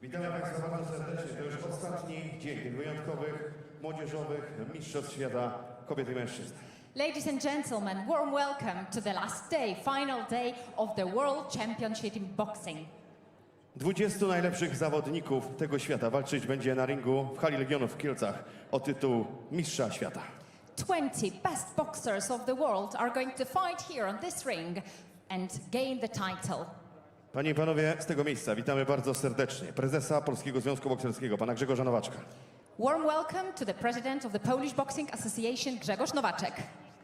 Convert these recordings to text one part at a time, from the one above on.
Witamy Państwa bardzo serdecznie. To już ostatni dzień tych wyjątkowych, młodzieżowych Mistrzostw Świata Kobiet i Mężczyzn. Ladies and gentlemen, warm welcome to the last day, final day of the World Championship in Boxing. 20 najlepszych zawodników tego świata walczyć będzie na ringu w hali Legionów w Kielcach o tytuł Mistrza Świata. 20 best boxers of the world are going to fight here on this ring and gain the title. Panie i Panowie, z tego miejsca witamy bardzo serdecznie prezesa Polskiego Związku Bokserskiego, pana Grzegorza Nowaczka. Warm welcome to the president of the Polish Boxing Association, Grzegorz Nowaczek.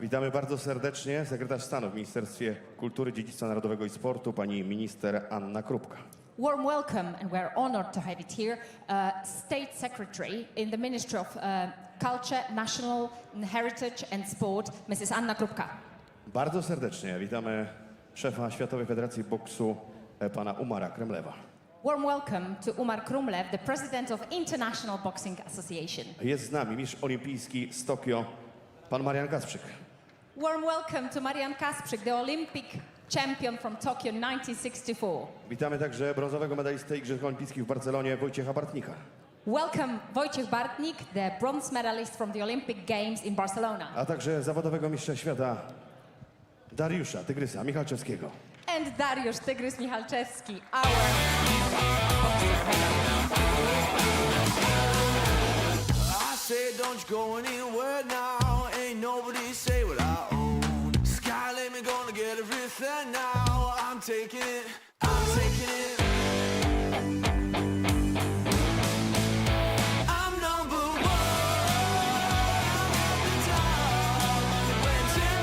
Witamy bardzo serdecznie sekretarz stanu w Ministerstwie Kultury, Dziedzictwa Narodowego i Sportu, pani minister Anna Krupka. Warm welcome, and we're honored to have it here, State Secretary in the Ministry of Culture, National Heritage and Sport, Mrs. Anna Krupka. Bardzo serdecznie witamy szefa Światowej Federacji Boksu, pana Umara Kremlewa. Warm welcome to Umar Krumlev, the president of International Boxing Association. Jest z nami mistrz olimpijski z Tokio, pan Marian Kasprzyk. Warm welcome to Marian Kasprzyk, the Olympic champion from Tokyo 1964. Witamy także brązowego medalistę Igrzysk Olimpijskich w Barcelonie, Wojciecha Bartnika. Welcome Wojciech Bartnik, the bronze medalist from the Olympic Games in Barcelona. A także zawodowego mistrza świata Dariusza Tygrysa Michalczewskiego. And Dariusz Tygrys Michalczewski, our I say don't you go anywhere now. Ain't nobody say what I own. Sky let me gonna get everything now. I'm taking it, I'm taking it. I'm number one at the top. When you're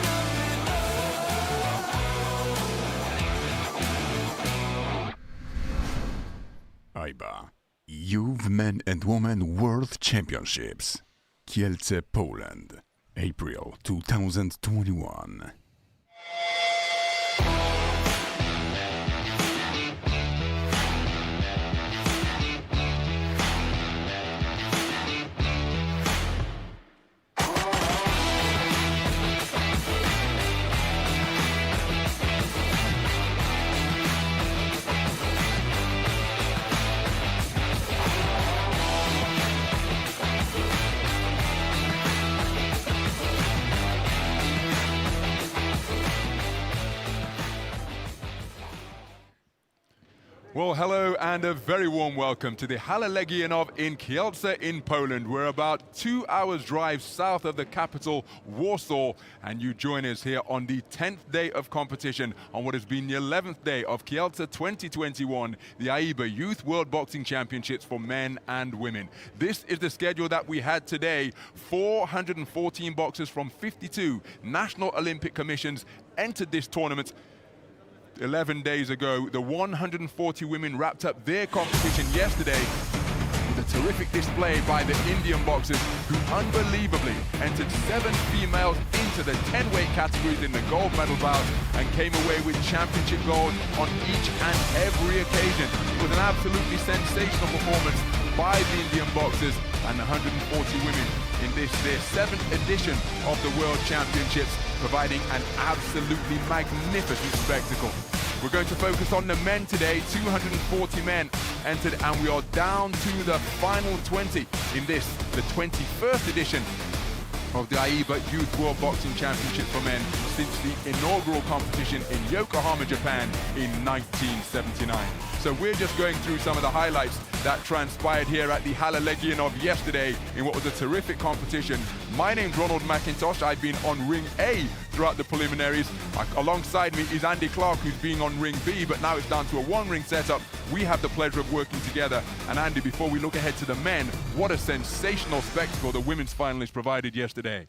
AIBA Youth Men and Women World Championships, Kielce, Poland, April 2021. Well, hello and a very warm welcome to the Hala Legionów in Kielce in Poland. We're about 2 hours drive south of the capital, Warsaw, and you join us here on the 10th day of competition on what has been the 11th day of Kielce 2021, the AIBA Youth World Boxing Championships for men and women. This is the schedule that we had today. 414 boxers from 52 national Olympic commissions entered this tournament 11 days ago. The 140 women wrapped up their competition yesterday with a terrific display by the Indian boxers, who unbelievably entered 7 females into the 10-weight categories in the gold medal bout and came away with championship gold on each and every occasion. It was an absolutely sensational performance by the Indian boxers and the 140 women in this, their 7th edition of the World Championships, providing an absolutely magnificent spectacle. We're going to focus on the men today. 240 men entered, and we are down to the final 20 in this, the 21st edition of the AIBA Youth World Boxing Championship for men since the inaugural competition in Yokohama, Japan in 1979. So we're just going through some of the highlights that transpired here at the Hala Legionów yesterday in what was a terrific competition. My name's Ronald McIntosh. I've been on Ring A throughout the preliminaries. Alongside me is Andy Clark, who's been on Ring B, but now it's down to a one-ring setup. We have the pleasure of working together. And Andy, before we look ahead to the men, what a sensational spectacle the women's finalists provided yesterday.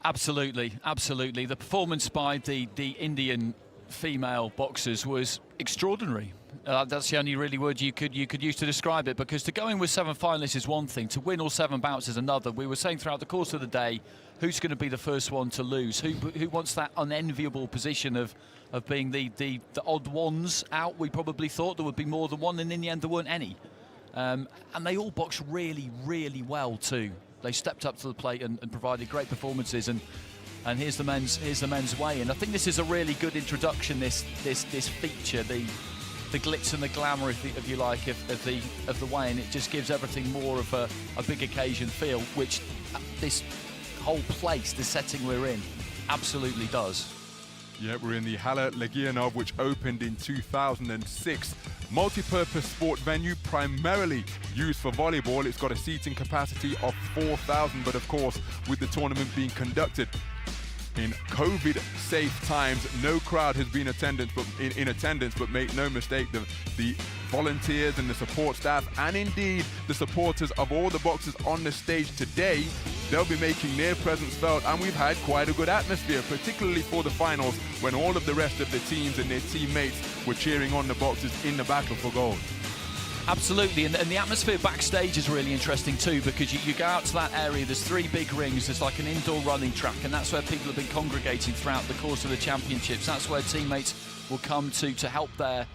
Absolutely, absolutely. The performance by the Indian female boxers was extraordinary. That's the only really word you could use to describe it, because to go in with 7 finalists is one thing, to win all 7 bouts is another. We were saying throughout the course of the day, who's going to be the first one to lose? Who wants that unenviable position of being the odd ones out? We probably thought there would be more than one, and in the end there weren't any. And they all boxed really, really well too. They stepped up to the plate and provided great performances, and here's the men's way. And I think this is a really good introduction, this feature, the glitz and the glamour, if you like, of the weigh-in. It just gives everything more of a big occasion feel, which this whole place, the setting we're in, absolutely does. Yeah, we're in the Hala Legionov, which opened in 2006. Multi-purpose sport venue, primarily used for volleyball. It's got a seating capacity of 4,000, but of course, with the tournament being conducted in COVID-safe times, no crowd has been in attendance, but make no mistake, the volunteers and the support staff, and indeed the supporters of all the boxers on the stage today, they'll be making their presence felt, and we've had quite a good atmosphere, particularly for the finals, when all of the rest of the teams and their teammates were cheering on the boxers in the battle for gold. Absolutely, and the atmosphere backstage is really interesting too, because you go out to that area, there's 3 big rings, there's like an indoor running track, and that's where people have been congregating throughout the course of the championships. That's where teammates will come to help their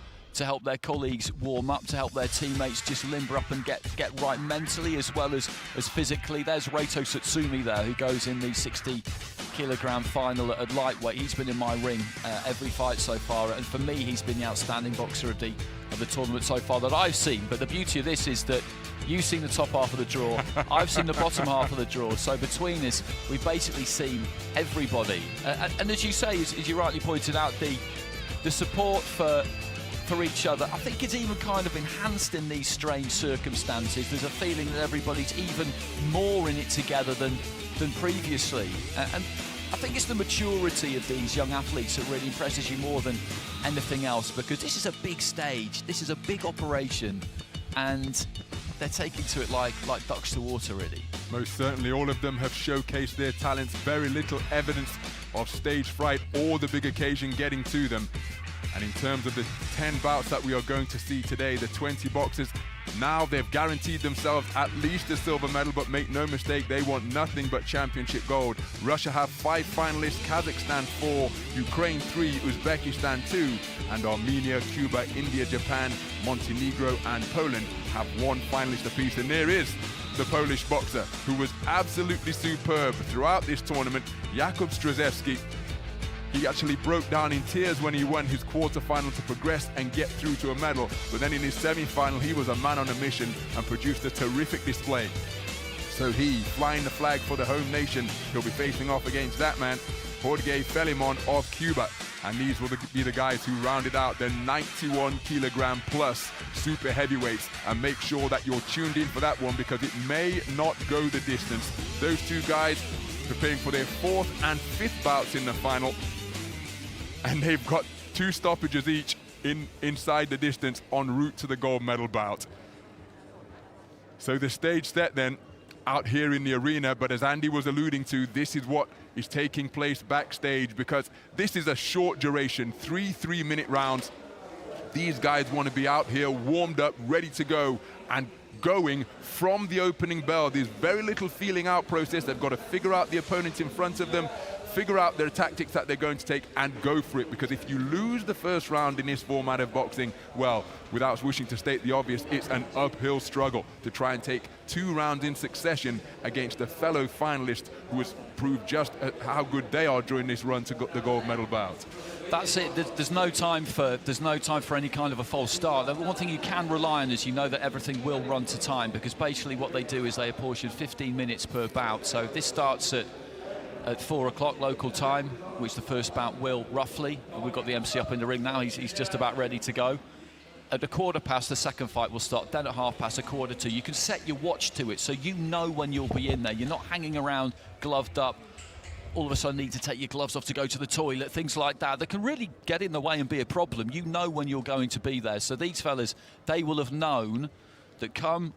colleagues warm up, to help their teammates just limber up and get right mentally as well as physically. There's Reito Satsumi there, who goes in the 60-kilogram final at lightweight. He's been in my ring every fight so far, and for me, he's been the outstanding boxer of the tournament so far that I've seen. But the beauty of this is that you've seen the top half of the draw, I've seen the bottom half of the draw, so between us, we've basically seen everybody. And as you say, as you rightly pointed out, the support for each other, I think it's even kind of enhanced in these strange circumstances. There's a feeling that everybody's even more in it together than previously. And I think it's the maturity of these young athletes that really impresses you more than anything else, because this is a big stage, this is a big operation, and they're taking to it like ducks to water, really. Most certainly, all of them have showcased their talents. Very little evidence of stage fright or the big occasion getting to them. And in terms of the 10 bouts that we are going to see today, the 20 boxers, now they've guaranteed themselves at least a silver medal, but make no mistake, they want nothing but championship gold. Russia have 5 finalists, Kazakhstan 4, Ukraine 3, Uzbekistan 2, and Armenia, Cuba, India, Japan, Montenegro and Poland have 1 finalist apiece. And there is the Polish boxer who was absolutely superb throughout this tournament, Jakub Strzewski. He actually broke down in tears when he won his quarterfinal to progress and get through to a medal. But then in his semi-final, he was a man on a mission and produced a terrific display. So he, flying the flag for the home nation, he'll be facing off against that man, Jorge Felimon of Cuba. And these will be the guys who rounded out the 91 kilogram plus super heavyweights. And make sure that you're tuned in for that one, because it may not go the distance. Those 2 guys preparing for their 4th and 5th bouts in the final. And they've got 2 stoppages each inside the distance en route to the gold medal bout. So the stage set then out here in the arena, but as Andy was alluding to, this is what is taking place backstage, because this is a short duration, 3 3-minute rounds. These guys want to be out here warmed up, ready to go, and going from the opening bell. There's very little feeling out process. They've got to figure out the opponents in front of them, figure out their tactics that they're going to take, and go for it. Because if you lose the first round in this format of boxing, well, without wishing to state the obvious, it's an uphill struggle to try and take 2 rounds in succession against a fellow finalist who has proved just how good they are during this run to the gold medal bout. That's it. There's no time for any kind of a false start. The one thing you can rely on is you know that everything will run to time, because basically what they do is they apportion 15 minutes per bout. So this starts at 4 o'clock local time, which the first bout will roughly. We've got the MC up in the ring now. He's just about ready to go. At 1:15, the second fight will start. Then at 1:30, 1:45. You can set your watch to it, so you know when you'll be in there. You're not hanging around gloved up. All of a sudden need to take your gloves off to go to the toilet, things like that can really get in the way and be a problem. You know when you're going to be there. So these fellas, they will have known that come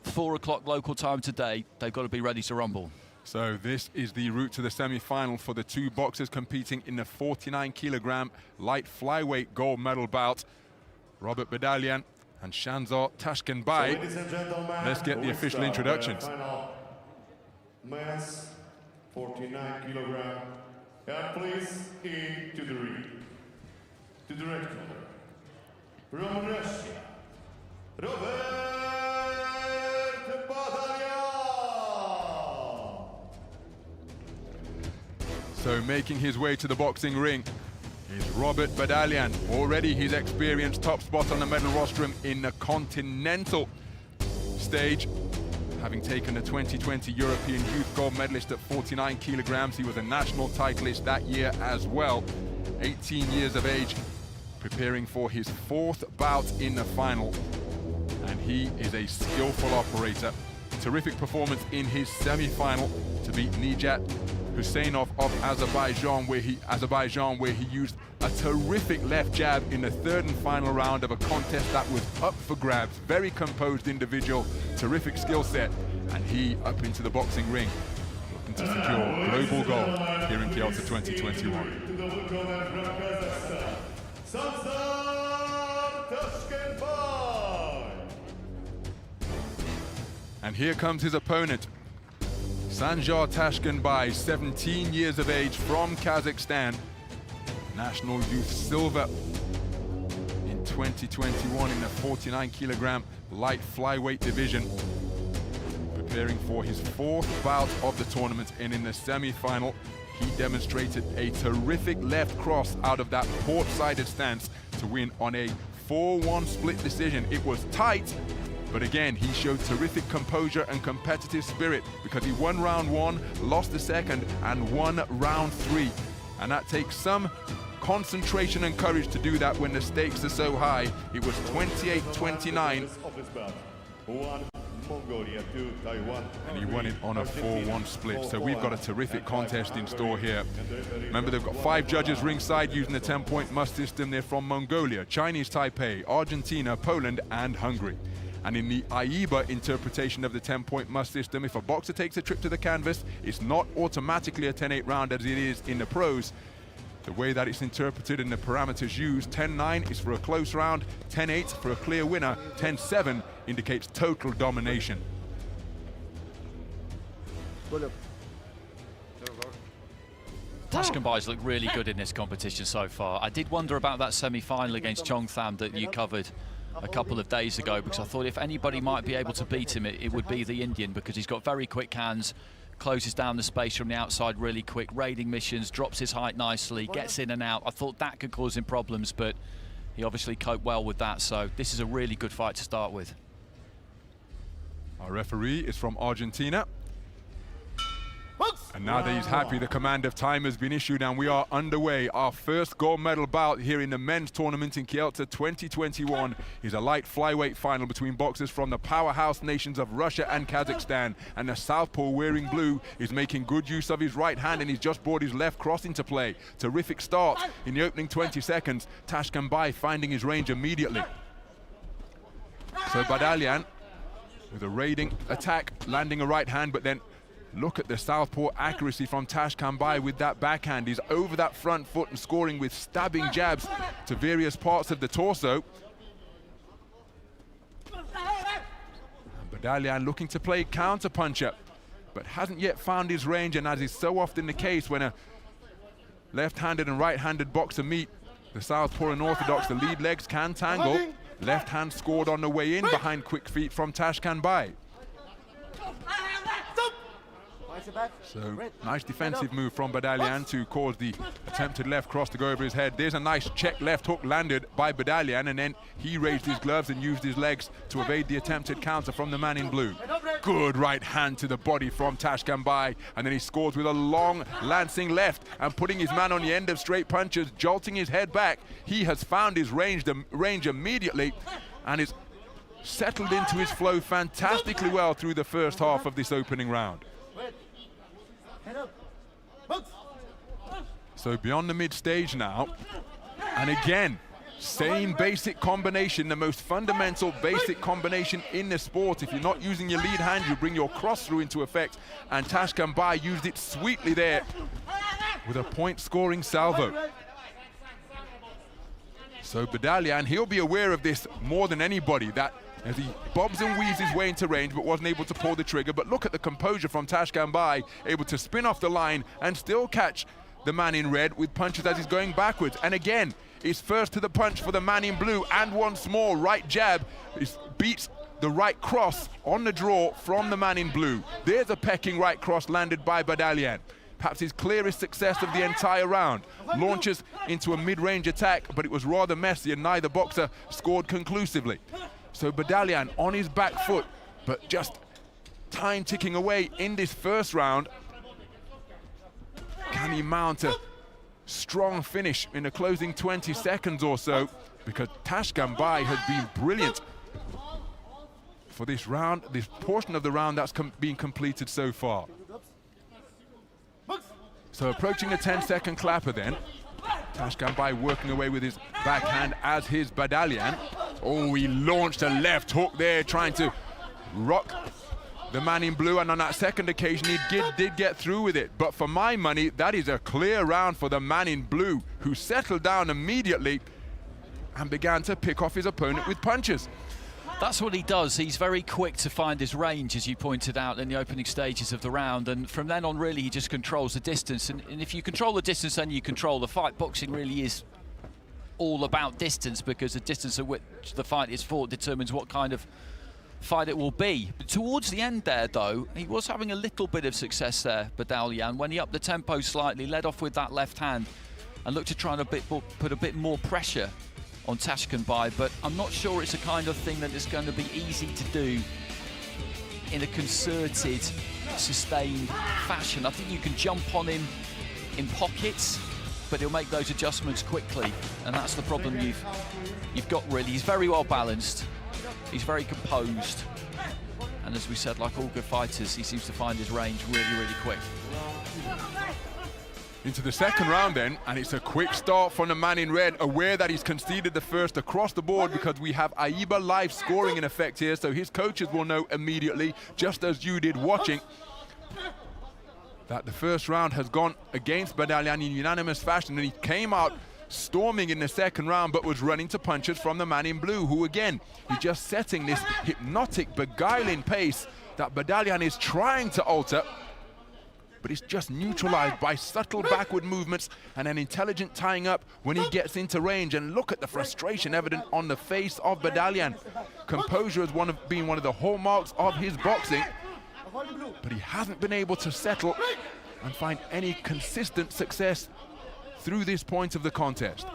4 o'clock local time today, they've got to be ready to rumble. So this is the route to the semi-final for the 2 boxers competing in the 49 kilogram light flyweight gold medal bout. Robert Badalian and Shanzor Tashkenbay. So, ladies and gentlemen, let's get the official introductions. Men's 49 kilogram. And please into the ring. To the red corner. From Russia, Robert Badalian. So making his way to the boxing ring, is Robert Badalian. Already his experienced top spot on the medal rostrum in the continental stage, having taken the 2020 European Youth Gold Medalist at 49 kilograms. He was a national titleist that year as well. 18 years of age, preparing for his 4th bout in the final. And he is a skillful operator. Terrific performance in his semi-final to beat Nijat Husseinov of Azerbaijan, where he used a terrific left jab in the 3rd and final round of a contest that was up for grabs. Very composed individual, terrific skill set, and he up into the boxing ring, looking to secure global gold here in Kielce 2021. And here comes his opponent, Sanjar Tashkenbay, 17 years of age, from Kazakhstan. National Youth Silver in 2021 in the 49 kilogram light flyweight division. Preparing for his 4th bout of the tournament, and in the semi-final, he demonstrated a terrific left cross out of that port-sided stance to win on a 4-1 split decision. It was tight, but again, he showed terrific composure and competitive spirit because he won round 1, lost the 2nd, and won round 3. And that takes some concentration and courage to do that when the stakes are so high. It was 28-29. And he won it on a 4-1 split. So we've got a terrific contest in store here. Remember, they've got 5 judges ringside using the 10-point must system. They're from Mongolia, Chinese Taipei, Argentina, Poland, and Hungary. And in the AIBA interpretation of the 10-point must system, if a boxer takes a trip to the canvas, it's not automatically a 10-8 round as it is in the pros. The way that it's interpreted and the parameters used, 10-9 is for a close round, 10-8 for a clear winner, 10-7 indicates total domination. Tashkenbay's looked really good in this competition so far. I did wonder about that semi-final against Chongtham that you covered a couple of days ago, because I thought if anybody might be able to beat him, it would be the Indian, because he's got very quick hands, closes down the space from the outside really quick, raiding missions, drops his height nicely, gets in and out. I thought that could cause him problems, but he obviously coped well with that, so this is a really good fight to start with. Our referee is from Argentina. And now that he's happy, the command of time has been issued and we are underway. Our first gold medal bout here in the men's tournament in Kielce 2021 is a light flyweight final between boxers from the powerhouse nations of Russia and Kazakhstan. And the southpaw wearing blue is making good use of his right hand, and he's just brought his left cross into play. Terrific start in the opening 20 seconds. Tashkenbay finding his range immediately. So Badalian with a raiding attack, landing a right hand, but then look at the southpaw accuracy from Tashkenbay with that backhand. He's over that front foot and scoring with stabbing jabs to various parts of the torso. And Badalian looking to play counter-puncher, but hasn't yet found his range, and as is so often the case when a left-handed and right-handed boxer meet, the southpaw and orthodox, the lead legs can tangle. Left hand scored on the way in behind quick feet from Tashkenbay. So, nice defensive move from Badalian to cause the attempted left cross to go over his head. There's a nice check left hook landed by Badalian, and then he raised his gloves and used his legs to evade the attempted counter from the man in blue. Good right hand to the body from Tashkenbay, and then he scores with a long lancing left and putting his man on the end of straight punches, jolting his head back. He has found his range immediately and is settled into his flow fantastically well through the first half of this opening round. So beyond the mid-stage now, and again, same basic combination, the most fundamental basic combination in the sport. If you're not using your lead hand, you bring your cross through into effect, and Tashkenbay used it sweetly there with a point-scoring salvo. So Badalian, he'll be aware of this more than anybody, that as he bobs and weaves his way into range but wasn't able to pull the trigger. But look at the composure from Tashkenbay, able to spin off the line and still catch the man in red with punches as he's going backwards. And again, it's first to the punch for the man in blue, and once more, right jab beats the right cross on the draw from the man in blue. There's a pecking right cross landed by Badalian. perhaps his clearest success of the entire round. Launches into a mid-range attack, but it was rather messy and neither boxer scored conclusively. So Badalian on his back foot, but just time ticking away in this first round. Can he mount a strong finish in the closing 20 seconds or so? Because Tashkembaye has been brilliant for this round, this portion of the round that's been completed so far. So approaching the 10-second clapper then. Tashkembaye working away with his backhand as his Badalian. Oh, he launched a left hook there, trying to rock the man in blue, and on that second occasion he did get through with it. But for my money, that is a clear round for the man in blue, who settled down immediately and began to pick off his opponent with punches. That's what he does. He's very quick to find his range, as you pointed out in the opening stages of the round, and from then on really he just controls the distance, and if you control the distance then you control the fight. Boxing really is all about distance, because the distance at which the fight is fought determines what kind of fight it will be. But towards the end there though, he was having a little bit of success there, Badalian, when he upped the tempo slightly, led off with that left hand and looked to try and put a bit more pressure on Tashkembaye, but I'm not sure it's a kind of thing that is going to be easy to do in a concerted, sustained fashion. I think you can jump on him in pockets, but he'll make those adjustments quickly, and that's the problem you've got really. He's very well balanced, he's very composed, and as we said, like all good fighters, he seems to find his range really, really quick. Into the second round then, and it's a quick start from the man in red, aware that he's conceded the first across the board, because we have AIBA live scoring in effect here, so his coaches will know immediately, just as you did watching, that the first round has gone against Badalian in unanimous fashion, and he came out storming in the second round, but was running to punches from the man in blue, who again, he's just setting this hypnotic, beguiling pace that Badalian is trying to alter, but it's just neutralized by subtle backward movements and an intelligent tying up when he gets into range. And look at the frustration evident on the face of Badalian. Composure has been one of the hallmarks of his boxing, but he hasn't been able to settle and find any consistent success through this point of the contest.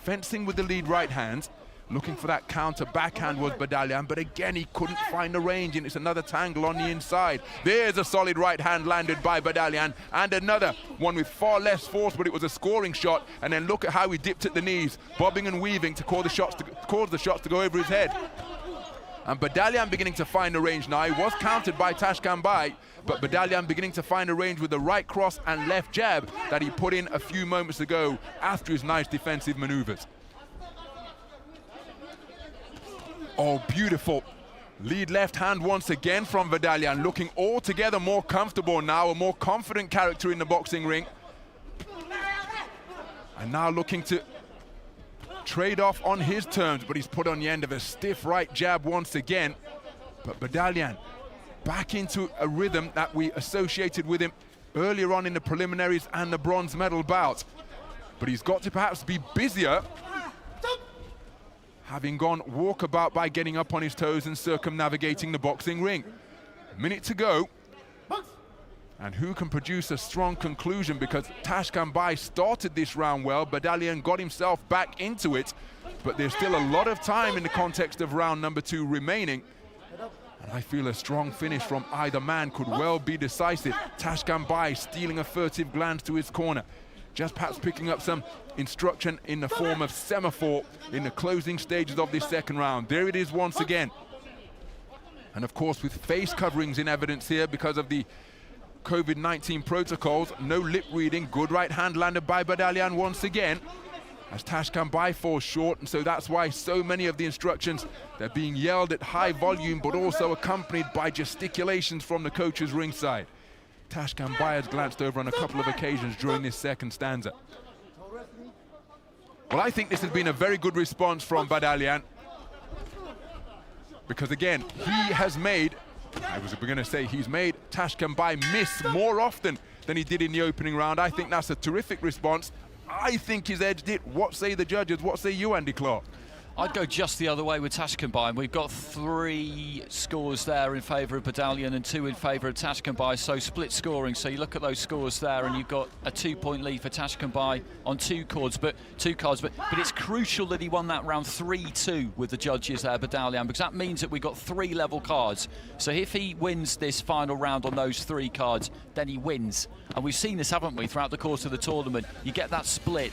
Fencing with the lead right hand, looking for that counter backhand was Badalian, but again he couldn't find the range, and it's another tangle on the inside. There's a solid right hand landed by Badalian, and another one with far less force, but it was a scoring shot. And then look at how he dipped at the knees, bobbing and weaving to cause the shots to go over his head. And Badalian beginning to find the range now. He was countered by Tashkembaye, but Badalian beginning to find the range with the right cross and left jab that he put in a few moments ago after his nice defensive maneuvers. Oh, beautiful. Lead left hand once again from Badalian, looking altogether more comfortable now, a more confident character in the boxing ring. And now looking to trade off on his terms, but he's put on the end of a stiff right jab once again. But Badalian back into a rhythm that we associated with him earlier on in the preliminaries and the bronze medal bout. But he's got to perhaps be busier, having gone walkabout by getting up on his toes and circumnavigating the boxing ring. Minute to go. And who can produce a strong conclusion, because Tashkembaye started this round well. Badalian got himself back into it, but there's still a lot of time in the context of round number 2 remaining. And I feel a strong finish from either man could well be decisive. Tashkembaye stealing a furtive glance to his corner, just perhaps picking up some instruction in the form of semaphore in the closing stages of this second round. There it is once again. And of course, with face coverings in evidence here because of the COVID-19 protocols, no lip reading. Good right hand landed by Badalian once again, as Tashkembaye falls short, and so that's why so many of the instructions, they're being yelled at high volume, but also accompanied by gesticulations from the coaches ringside. Tashkembaye has glanced over on a couple of occasions during this second stanza. Well, I think this has been a very good response from Badalian, because again, he has made, I was going to say, he's made Tashkembaye miss more often than he did in the opening round. I think that's a terrific response. I think he's edged it. What say the judges? What say you, Andy Clark? I'd go just the other way with Tashkent. We've got 3 scores there in favour of Badalian and 2 in favour of Tashkent, so split scoring. So you look at those scores there and you've got a 2-point lead for Tashkent on 2 cards, but it's crucial that he won that round 3-2 with the judges there, Badalian, because that means that we've got 3 level cards. So if he wins this final round on those 3 cards, then he wins. And we've seen this, haven't we, throughout the course of the tournament. You get that split,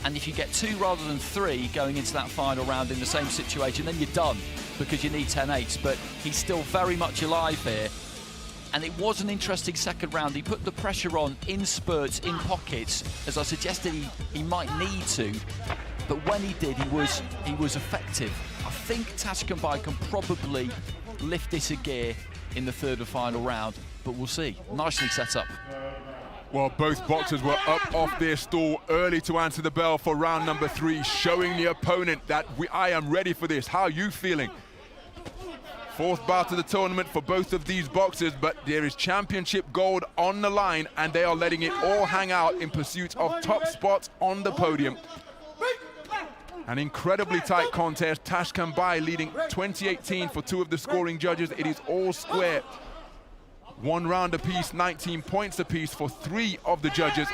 and if you get 2 rather than 3 going into that final round in the same situation, then you're done, because you need 10-8s. But he's still very much alive here. And it was an interesting second round. He put the pressure on in spurts, in pockets, as I suggested he might need to. But when he did, he was effective. I think Tashkent can probably lift this a gear in the third and final round, but we'll see. Nicely set up. Well, both boxers were up off their stall early to answer the bell for round number 3, showing the opponent that I am ready for this. How are you feeling? 4th bout of the tournament for both of these boxers, but there is championship gold on the line, and they are letting it all hang out in pursuit of top spots on the podium. An incredibly tight contest. Tashkent leading 20-18 for 2 of the scoring judges. It is all square. 1 round apiece, 19 points apiece for 3 of the judges.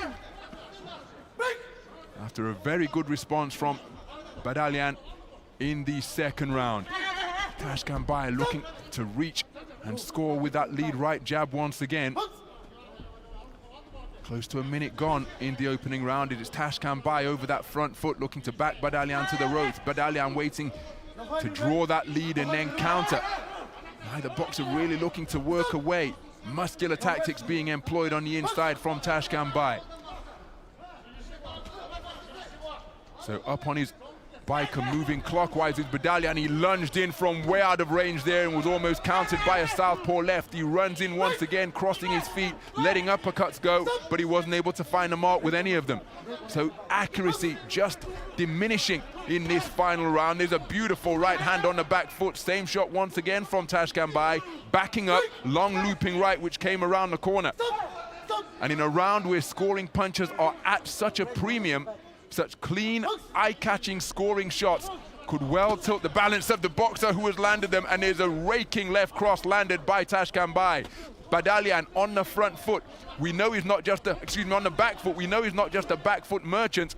After a very good response from Badalian in the second round. Tashkent looking to reach and score with that lead right jab once again. Close to a minute gone in the opening round. It is Tashkent over that front foot, looking to back Badalian to the ropes. Badalian waiting to draw that lead and then counter. Neither boxer really looking to work away. Muscular tactics being employed on the inside from Tashkent. So up on his bike and moving clockwise is Badalian. He lunged in from way out of range there and was almost countered by a southpaw left. He runs in once again, crossing his feet, letting uppercuts go, but he wasn't able to find a mark with any of them. So accuracy just diminishing in this final round. There's a beautiful right hand on the back foot. Same shot once again from Tashkent, backing up, long looping right, which came around the corner. And in a round where scoring punches are at such a premium, such clean, eye-catching scoring shots could well tilt the balance of the boxer who has landed them, and there's a raking left cross landed by Tashkent. Badalian on the front foot. We know he's not just on the back foot. We know he's not just a back foot merchant,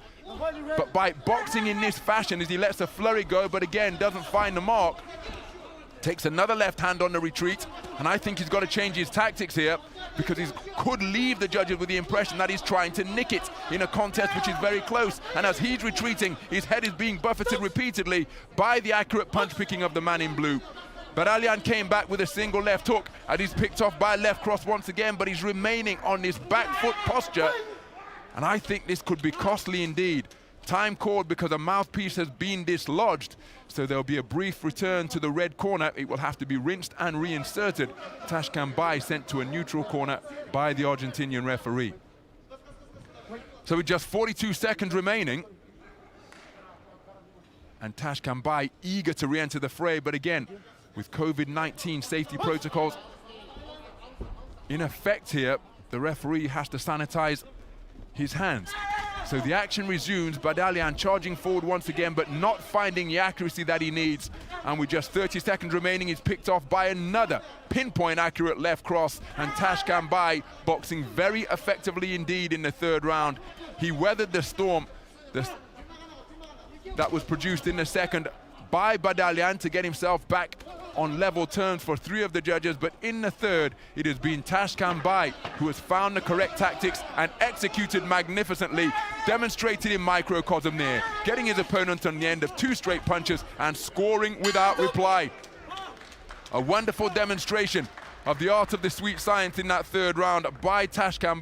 but by boxing in this fashion, as he lets a flurry go, but again, doesn't find the mark, takes another left hand on the retreat, and I think he's got to change his tactics here, because he could leave the judges with the impression that he's trying to nick it in a contest which is very close. And as he's retreating, his head is being buffeted repeatedly by the accurate punch picking of the man in blue. Badalian came back with a single left hook, and he's picked off by a left cross once again, but he's remaining on this back foot posture, and I think this could be costly indeed. Time called because a mouthpiece has been dislodged, so there'll be a brief return to the red corner. It will have to be rinsed and reinserted. Tashkent sent to a neutral corner by the Argentinian referee. So with just 42 seconds remaining, and Tashkent eager to re-enter the fray, but again, with COVID-19 safety protocols in effect here, the referee has to sanitize his hands. So the action resumes. Badalian charging forward once again, but not finding the accuracy that he needs. And with just 30 seconds remaining, he's picked off by another pinpoint accurate left cross. And Tashkent boxing very effectively indeed in the third round. He weathered the storm that was produced in the second by Badalian to get himself back on level terms for 3 of the judges, but in the third, it has been Tashkent who has found the correct tactics and executed magnificently, demonstrated in microcosm there, getting his opponent on the end of 2 straight punches and scoring without reply. A wonderful demonstration of the art of the sweet science in that third round by Tashkent,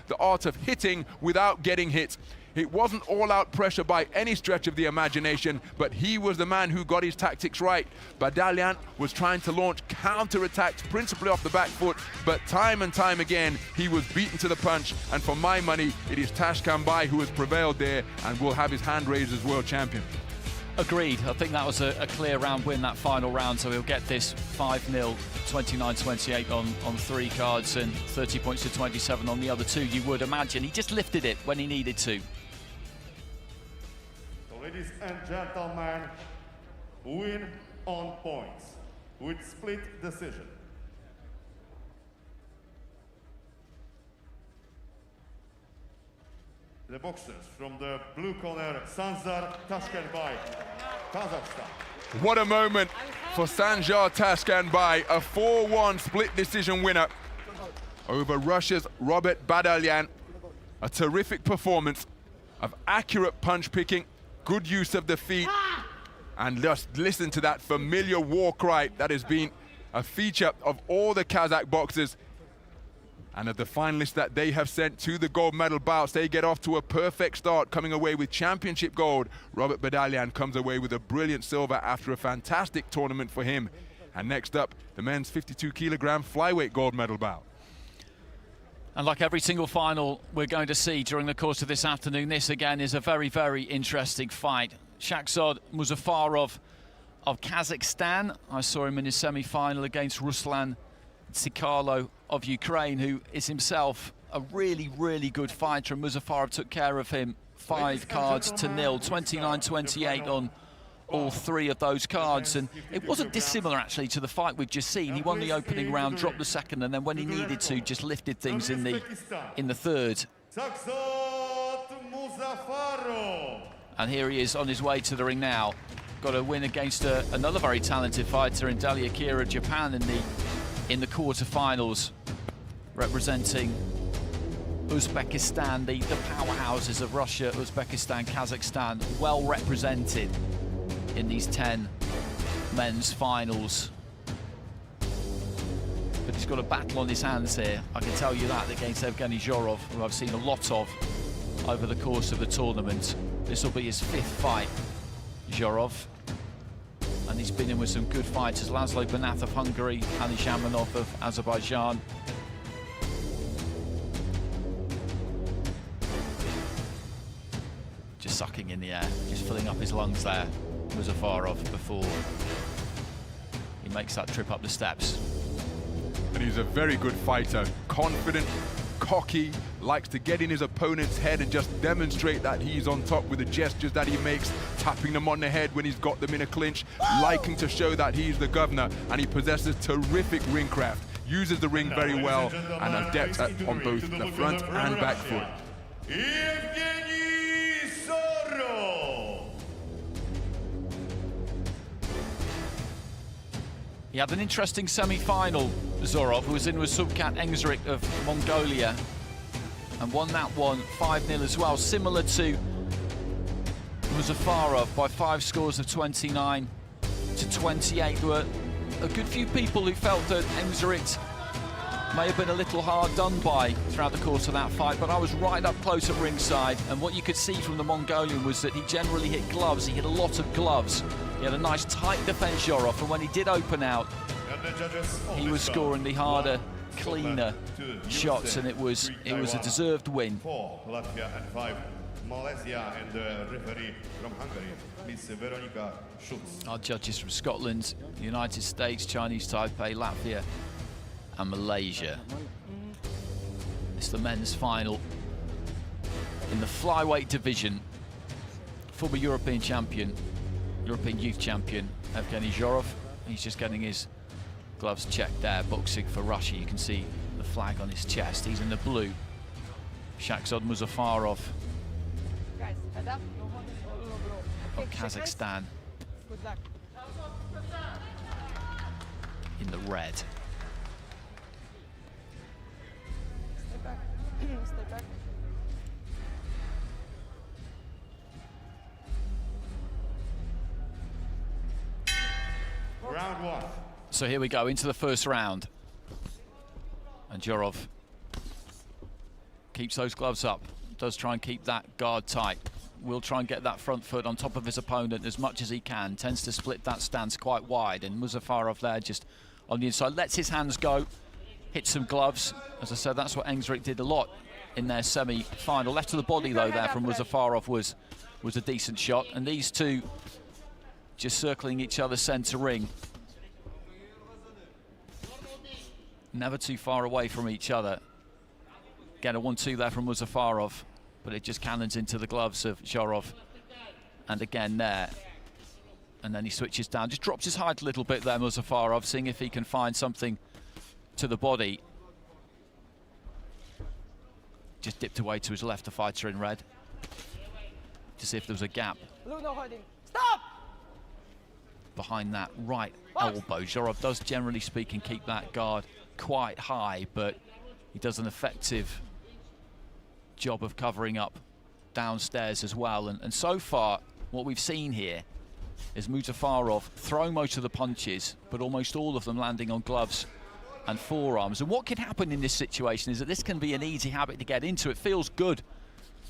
the art of hitting without getting hit. It wasn't all-out pressure by any stretch of the imagination, but he was the man who got his tactics right. Badalian was trying to launch counter-attacks, principally off the back foot, but time and time again, he was beaten to the punch. And for my money, it is Tashkent who has prevailed there and will have his hand raised as world champion. Agreed. I think that was a clear round win, that final round, so he'll get this 5-0, 29-28 on 3 cards and 30 points to 27 on the other 2, you would imagine. He just lifted it when he needed to. So ladies and gentlemen, win on points with split decision. The boxers from the blue corner, Sanjar Tashkentbay, Kazakhstan. What a moment for Sanjar Tashkentbay, a 4-1 split decision winner over Russia's Robert Badalyan. A terrific performance of accurate punch picking, good use of the feet, and just listen to that familiar war cry that has been a feature of all the Kazakh boxers. And of the finalists that they have sent to the gold medal bouts, they get off to a perfect start, coming away with championship gold. Robert Badalyan comes away with a brilliant silver after a fantastic tournament for him. And next up, the men's 52-kilogram flyweight gold medal bout. And like every single final we're going to see during the course of this afternoon, this again is a very, very interesting fight. Shahzad Muzaffarov of Kazakhstan. I saw him in his semi-final against Ruslan Tsikalo of Ukraine, who is himself a really, really good fighter. And Muzaffarov took care of him 5 cards to 0, 29-28 on all 3 of those cards, and it wasn't dissimilar actually to the fight we've just seen. He won the opening round, dropped the second, and then when he needed to, just lifted things in the third. And here he is on his way to the ring now. Got a win against another very talented fighter in Dalia Kira, Japan, in the quarterfinals, representing Uzbekistan, the powerhouses of Russia, Uzbekistan, Kazakhstan, well represented in these 10 men's finals. But he's got a battle on his hands here, I can tell you that, against Evgeny Zhorov, who I've seen a lot of over the course of the tournament. This will be his 5th fight, Zhorov. And he's been in with some good fighters, Laszlo Banath of Hungary, Ali Shamanov of Azerbaijan. Just sucking in the air, just filling up his lungs there, Muzaffarov, before he makes that trip up the steps. And he's a very good fighter, confident, cocky, likes to get in his opponent's head and just demonstrate that he's on top with the gestures that he makes, tapping them on the head when he's got them in a clinch, liking to show that he's the governor, and he possesses terrific ring craft, uses the ring very well, and adept on both the front and back foot. He had an interesting semi-final, Zhorov, who was in with Subkat Engzrik of Mongolia, and won that one 5-0 as well, similar to Muzaffarov by 5 scores of 29-28. There were a good few people who felt that Engzrik may have been a little hard done by throughout the course of that fight, but I was right up close at ringside, and what you could see from the Mongolian was that he generally hit gloves. He hit a lot of gloves. He had a nice tight defense, Zhorov, and when he did open out, he was scoring the harder, cleaner shots, and it was a deserved win. 4 Latvia and 5 Malaysia, and the referee from Hungary, Miss Veronika Schutz. Our judges from Scotland, the United States, Chinese Taipei, Latvia and Malaysia. It's the men's final in the flyweight division. Former European champion, European youth champion, Evgeny Zhorov. He's just getting his gloves checked there, boxing for Russia. You can see the flag on his chest. He's in the blue. Shahzad Muzaffarov of Kazakhstan in the red. Step back. Round 1. So here we go into the first round. And Zhorov keeps those gloves up, does try and keep that guard tight. Will try and get that front foot on top of his opponent as much as he can. Tends to split that stance quite wide, and Muzaffarov there just on the inside. Lets his hands go, hits some gloves. As I said, that's what Engzrik did a lot in their semi-final. Left to the body though there from Muzaffarov was a decent shot. And these two just circling each other centre ring. Never too far away from each other. Get a 1-2 there from Muzaffarov, but it just cannons into the gloves of Zhorov. And again there, And then he switches down, just drops his height a little bit there, Muzafarov, seeing if he can find something to the body. Just dipped away to his left, the fighter in red, to see if there was a gap. Stop! Behind that right elbow. Zhorov does, generally speaking, keep that guard quite high, but he does an effective job of covering up downstairs as well. And so far, what we've seen here is Muzafarov throwing most of the punches, but almost all of them landing on gloves and forearms. And what can happen in this situation is that this can be an easy habit to get into. It feels good.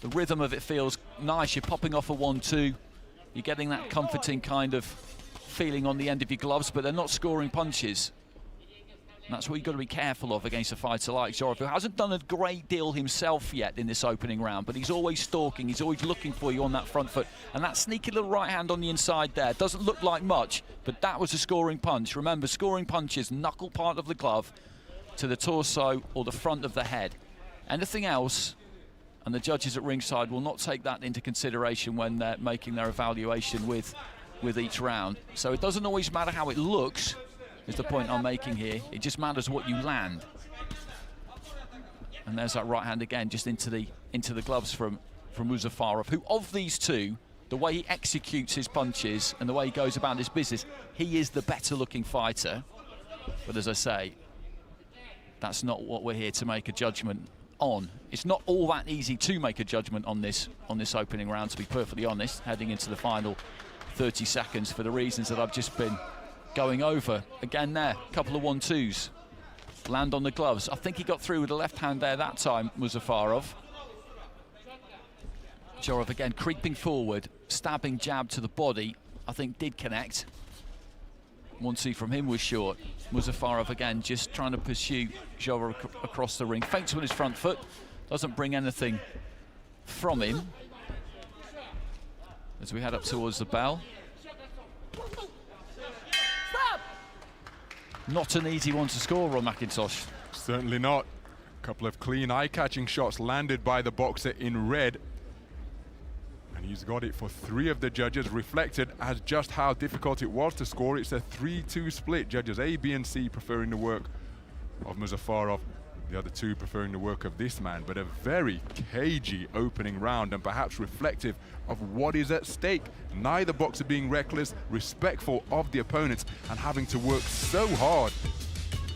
The rhythm of it feels nice. You're popping off a 1-2. You're getting that comforting kind of feeling on the end of your gloves, but they're not scoring punches. And that's what you've got to be careful of against a fighter like Zhorov, who hasn't done a great deal himself yet in this opening round, but he's always stalking, he's always looking for you on that front foot. And that sneaky little right hand on the inside there doesn't look like much, but that was a scoring punch. Remember, scoring punches, knuckle part of the glove to the torso or the front of the head. Anything else, and the judges at ringside will not take that into consideration when they're making their evaluation with each round. So it doesn't always matter how it looks, is the point I'm making here. It just matters what you land. And there's that right hand again, just into the gloves from Muzafarov, who of these two, the way he executes his punches and the way he goes about his business, he is the better looking fighter. But as I say, that's not what we're here to make a judgment on. It's not all that easy to make a judgment on this opening round, to be perfectly honest, heading into the final 30 seconds for the reasons that I've just been going over. Again there, a couple of 1-2s. Land on the gloves. I think he got through with the left hand there that time, Muzafarov. Zhorov again creeping forward, stabbing jab to the body. I think did connect. 1-2 from him was short. Muzafarov again just trying to pursue Zhorov across the ring. Feints with his front foot. Doesn't bring anything from him. As we head up towards the bell. Not an easy one to score, Ron McIntosh. Certainly not. A couple of clean, eye-catching shots landed by the boxer in red. And he's got it for 3 of the judges, reflected as just how difficult it was to score. It's a 3-2 split. Judges A, B, and C preferring the work of Muzafarov. The other 2 preferring the work of this man. But a very cagey opening round, and perhaps reflective of what is at stake. Neither boxer being reckless, respectful of the opponents, and having to work so hard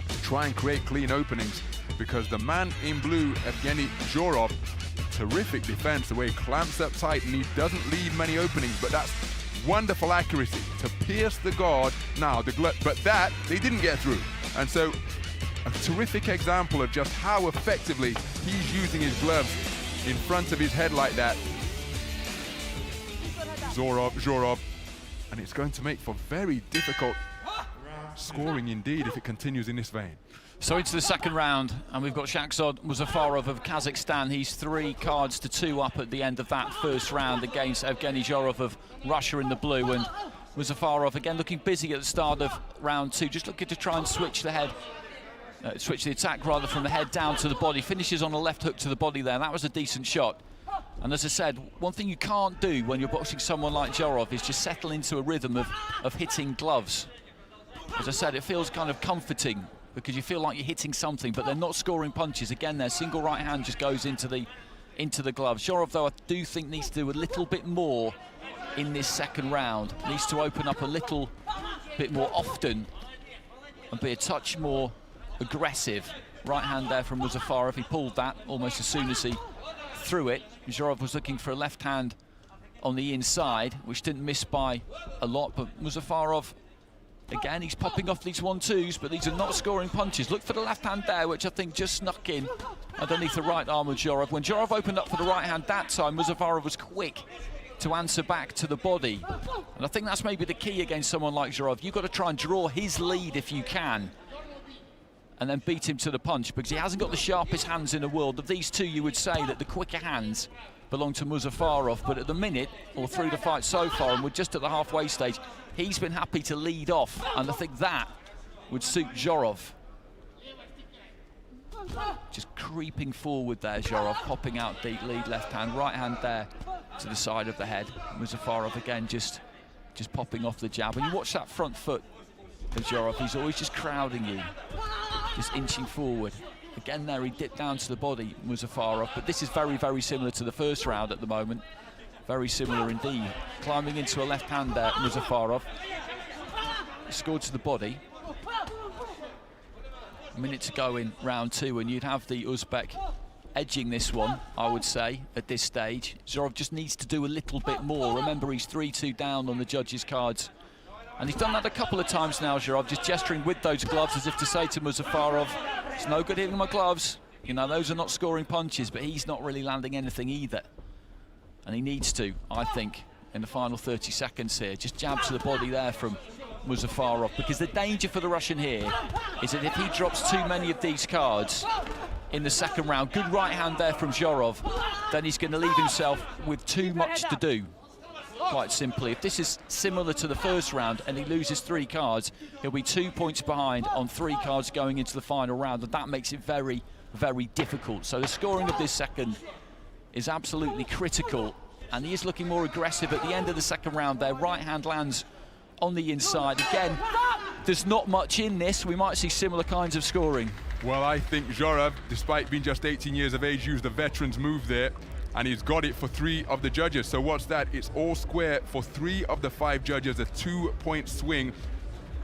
to try and create clean openings, because the man in blue, Evgeny Zhorov, terrific defense, the way he clamps up tight and he doesn't leave many openings, but that's wonderful accuracy to pierce the guard. Now, but that, they didn't get through. And so, a terrific example of just how effectively he's using his gloves in front of his head like that. Zhorov, and it's going to make for very difficult scoring indeed if it continues in this vein. So into the second round, and we've got Shahzad Muzafarov of Kazakhstan. He's 3 cards to 2 up at the end of that first round against Evgeny Zhorov of Russia in the blue. And Muzafarov again looking busy at the start of round 2, just looking to try and switch the head. Switch the attack rather from the head down to the body. Finishes on a left hook to the body there. That was a decent shot. And as I said, one thing you can't do when you're boxing someone like Zhorov is just settle into a rhythm of hitting gloves. As I said, it feels kind of comforting because you feel like you're hitting something, but they're not scoring punches. Again, their single right hand just goes into the gloves. Zhorov, though, I do think needs to do a little bit more in this second round. Needs to open up a little bit more often and be a touch more aggressive. Right hand there from Muzafarov. He pulled that almost as soon as he threw it. Zhorov was looking for a left hand on the inside, which didn't miss by a lot, but Muzafarov, again, he's popping off these 1-2s, but these are not scoring punches. Look for the left hand there, which I think just snuck in underneath the right arm of Zhorov. When Zhorov opened up for the right hand that time, Muzafarov was quick to answer back to the body. And I think that's maybe the key against someone like Zhorov. You've got to try and draw his lead if you can, and then beat him to the punch, because he hasn't got the sharpest hands in the world. Of these 2, you would say that the quicker hands belong to Muzafarov, but at the minute, or through the fight so far, and we're just at the halfway stage, he's been happy to lead off, and I think that would suit Zhorov. Just creeping forward there, Zhorov, popping out deep, lead left hand, right hand there to the side of the head. Muzafarov again just just popping off the jab. And you watch that front foot of Zhorov, he's always just crowding you, just inching forward. Again there, he dipped down to the body, Muzafarov, but this is very, very similar to the first round at the moment. Very similar indeed. Climbing into a left hand there, Muzafarov. Scored to the body. A minute to go in round 2, and you'd have the Uzbek edging this one, I would say, at this stage. Zhorov just needs to do a little bit more. Remember, he's 3-2 down on the judges' cards. And he's done that a couple of times now, Zhorov, just gesturing with those gloves as if to say to Muzafarov, it's no good hitting my gloves. You know, those are not scoring punches, but he's not really landing anything either. And he needs to, I think, in the final 30 seconds here. Just jab to the body there from Muzafarov, because the danger for the Russian here is that if he drops too many of these cards in the second round, good right hand there from Zhorov, then he's going to leave himself with too much to do, quite simply. If this is similar to the first round and he loses 3 cards, he'll be 2 points behind on 3 cards going into the final round, and that makes it very, very difficult. So the scoring of this second is absolutely critical, and he is looking more aggressive at the end of the second round there. Right hand lands on the inside. Again, there's not much in this. We might see similar kinds of scoring. Well, I think Zhorov, despite being just 18 years of age, used the veteran's move there, and he's got it for 3 of the judges. So what's that? It's all square for 3 of the 5 judges, a 2-point swing.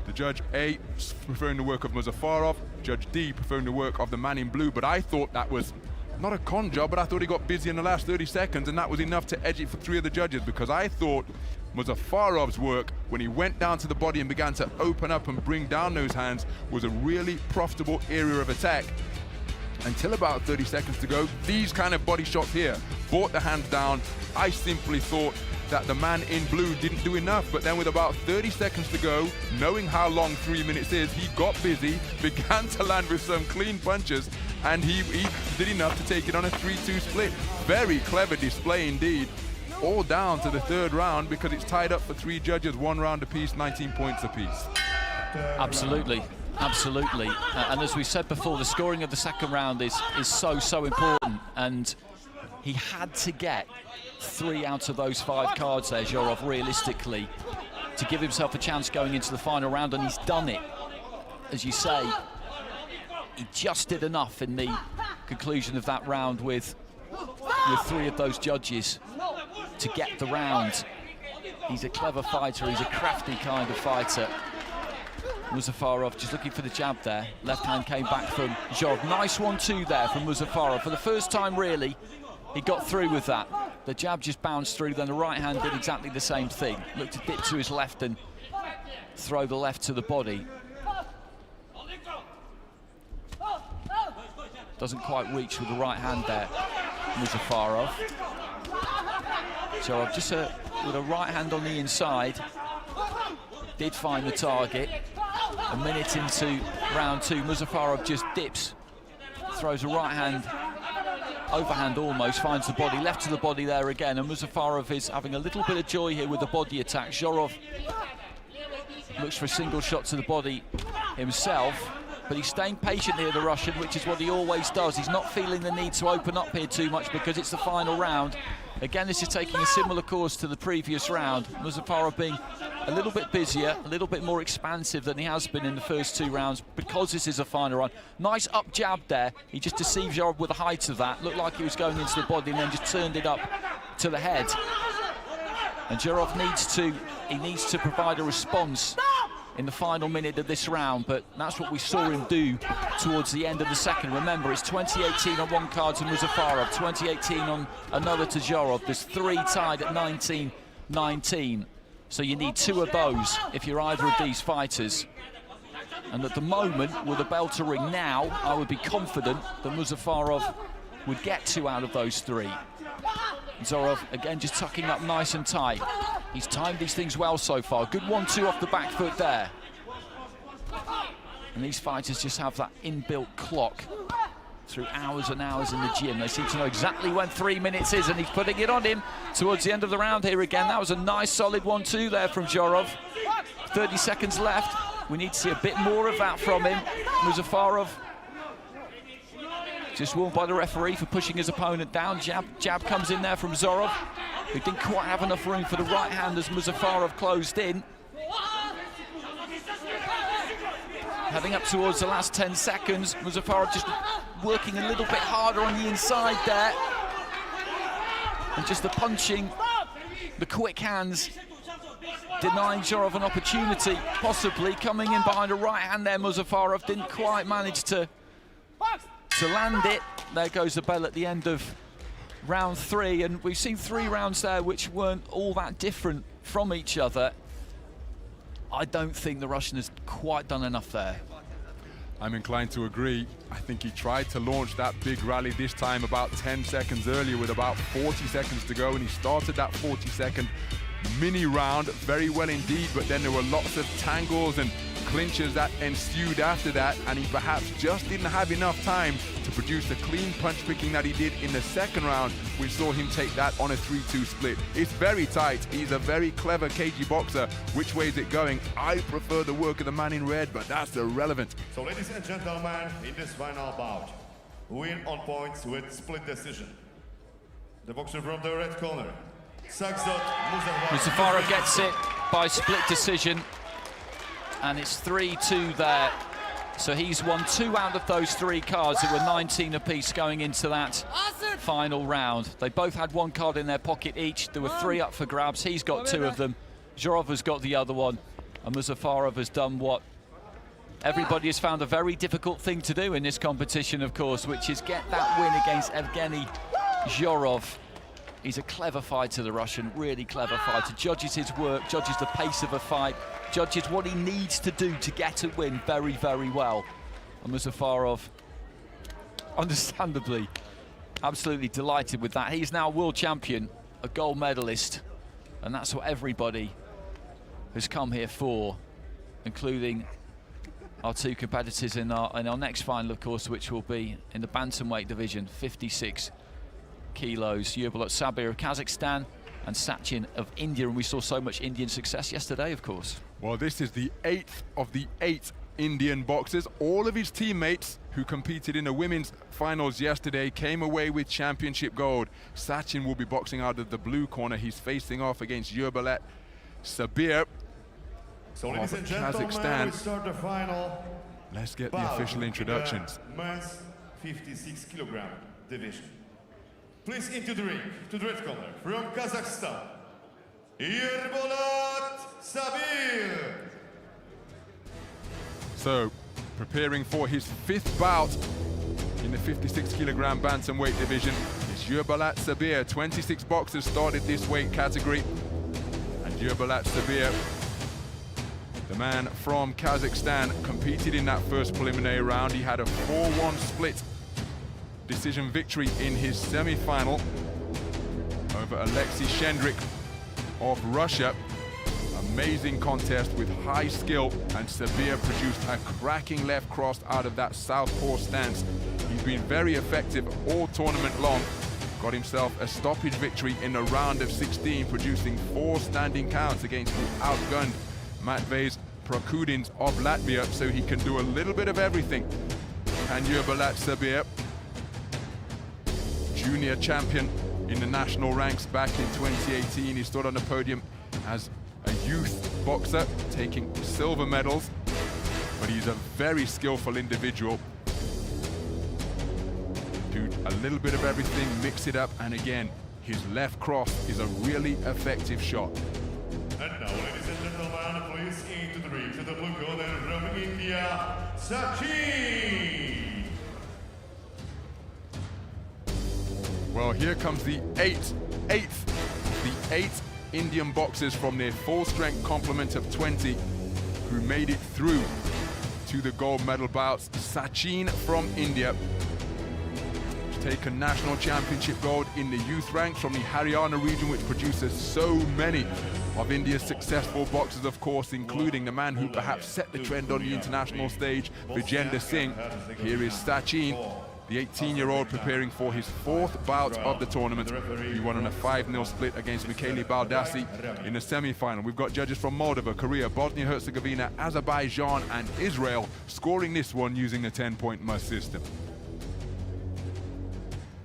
The judge A preferring the work of Muzafarov, Judge D preferring the work of the man in blue, but I thought that was not a con job, but I thought he got busy in the last 30 seconds, and that was enough to edge it for 3 of the judges, because I thought Muzafarov's work, when he went down to the body and began to open up and bring down those hands, was a really profitable area of attack. Until about 30 seconds to go, these kind of body shots here brought the hands down. I simply thought that the man in blue didn't do enough, but then with about 30 seconds to go, knowing how long 3 minutes is, he got busy, began to land with some clean punches, and he did enough to take it on a 3-2 split. Very clever display indeed. All down to the 3rd round, because it's tied up for 3 judges, 1 round apiece, 19 points apiece. Absolutely, absolutely. And as we said before, the scoring of the second round is so important, and he had to get 3 out of those 5 cards there, Zhorov, realistically, to give himself a chance going into the final round, and he's done it. As you say, he just did enough in the conclusion of that round with 3 of those judges to get the round. He's a clever fighter, he's a crafty kind of fighter. Muzafarov just looking for the jab there. Left hand came back from Zhorov. Nice 1-2 there from Muzafarov. For the first time, really, he got through with that. The jab just bounced through, then the right hand did exactly the same thing. Looked to dip to his left and throw the left to the body. Doesn't quite reach with the right hand there, Muzafarov. Zhorov just with a right hand on the inside, did find the target. A minute into round 2, Muzafarov just dips, throws a right hand, overhand almost, finds the body, left to the body there again, and Muzafarov is having a little bit of joy here with the body attack. Zhorov looks for a single shot to the body himself, but he's staying patient here, the Russian, which is what he always does. He's not feeling the need to open up here too much because it's the final round. Again, this is taking a similar course to the previous round. Muzafarov being a little bit busier, a little bit more expansive than he has been in the first 2 rounds because this is a final round. Nice up jab there. He just deceived Zhorov with the height of that. Looked like he was going into the body and then just turned it up to the head. And Zhorov needs to provide a response in the final minute of this round, but that's what we saw him do towards the end of the second. Remember, it's 20-18 on one card to Muzafarov, 20-18 on another to Zhorov. There's 3 tied at 19-19. So you need 2 of those if you're either of these fighters. And at the moment, with the bell to ring now, I would be confident that Muzafarov would get 2 out of those 3. Zhorov, again, just tucking up nice and tight. He's timed these things well so far. Good 1-2 off the back foot there. And these fighters just have that inbuilt clock through hours and hours in the gym. They seem to know exactly when 3 minutes is, and he's putting it on him towards the end of the round here again. That was a nice, solid 1-2 there from Zhorov. 30 seconds left. We need to see a bit more of that from him. Muzafarov just warned by the referee for pushing his opponent down. Jab comes in there from Zhorov. who didn't quite have enough room for the right hand as Muzafarov closed in. Heading up towards the last 10 seconds, Muzafarov just working a little bit harder on the inside there. And just the punching, the quick hands, denying Zhorov an opportunity, possibly coming in behind a right hand there. Muzafarov didn't quite manage to land it. There goes the bell at the end of round 3, and we've seen 3 rounds there which weren't all that different from each other. I don't think the Russian has quite done enough there. I'm inclined to agree. I think he tried to launch that big rally this time about 10 seconds earlier with about 40 seconds to go, and he started that 40-second mini round very well indeed, but then there were lots of tangles and clinches that ensued after that, and he perhaps just didn't have enough time to produce the clean punch picking that he did in the second round, which saw him take that on a 3-2 split. It's very tight. He's a very clever cagey boxer. Which way is it going? I prefer the work of the man in red, but that's irrelevant. So ladies and gentlemen, in this final bout, win on points with split decision. The boxer from the red corner, Muzafarov gets it by split decision, and it's 3-2 there. So he's won 2 out of those 3 cards that were 19 apiece going into that final round. They both had 1 card in their pocket each. There were 3 up for grabs. He's got 2 of them. Zhorov has got the other one, and Muzafarov has done what everybody has found a very difficult thing to do in this competition, of course, which is get that win against Evgeny Zhorov. He's a clever fighter, the Russian, really clever fighter. Judges his work, judges the pace of a fight, judges what he needs to do to get a win very, very well. And Muzafarov, understandably, absolutely delighted with that. He's now world champion, a gold medalist, and that's what everybody has come here for, including our 2 competitors in our next final, of course, which will be in the bantamweight division, 56 kilos. Yurbulat Sabir of Kazakhstan and Sachin of India, and we saw so much Indian success yesterday, of course. Well, this is the 8th of the 8 Indian boxers. All of his teammates who competed in the women's finals yesterday came away with championship gold. Sachin will be boxing out of the blue corner. He's facing off against Yurbulat Sabir so of ladies and gentlemen, Kazakhstan. we start the final. Let's get the official introductions. Men's 56 kilogram division. Please into the ring, to the red corner, from Kazakhstan, Yurbulat Sabir. So, preparing for his 5th bout in the 56 kilogram bantamweight division is Yurbulat Sabir. 26 boxers started this weight category, and Yurbulat Sabir, the man from Kazakhstan, competed in that first preliminary round. He had a 4-1 split decision victory in his semi-final over Alexei Shendrik of Russia. Amazing contest with high skill, and Sabir produced a cracking left cross out of that southpaw stance. He's been very effective all tournament long. Got himself a stoppage victory in the round of 16, producing 4 standing counts against the outgunned Matvejs Prokudins of Latvia, so he can do a little bit of everything. And Yurbulat Sabir, junior champion in the national ranks back in 2018. He stood on the podium as a youth boxer, taking silver medals, but he's a very skillful individual. Do a little bit of everything, mix it up, and again, his left cross is a really effective shot. And now, ladies and gentlemen, please into the ring, to the blue corner from India, Sachin. Well, here comes the eighth Indian boxers from their full-strength complement of 20 who made it through to the gold medal bouts. Sachin from India has taken national championship gold in the youth ranks from the Haryana region, which produces so many of India's successful boxers, of course, including the man who perhaps set the trend on the international stage, Vijender Singh. Here is Sachin, the 18-year-old, preparing for his 4th bout of the tournament. He won on a 5-0 split against Michele Baldassi in the semi-final. We've got judges from Moldova, Korea, Bosnia-Herzegovina, Azerbaijan and Israel scoring this one using the 10-point must system.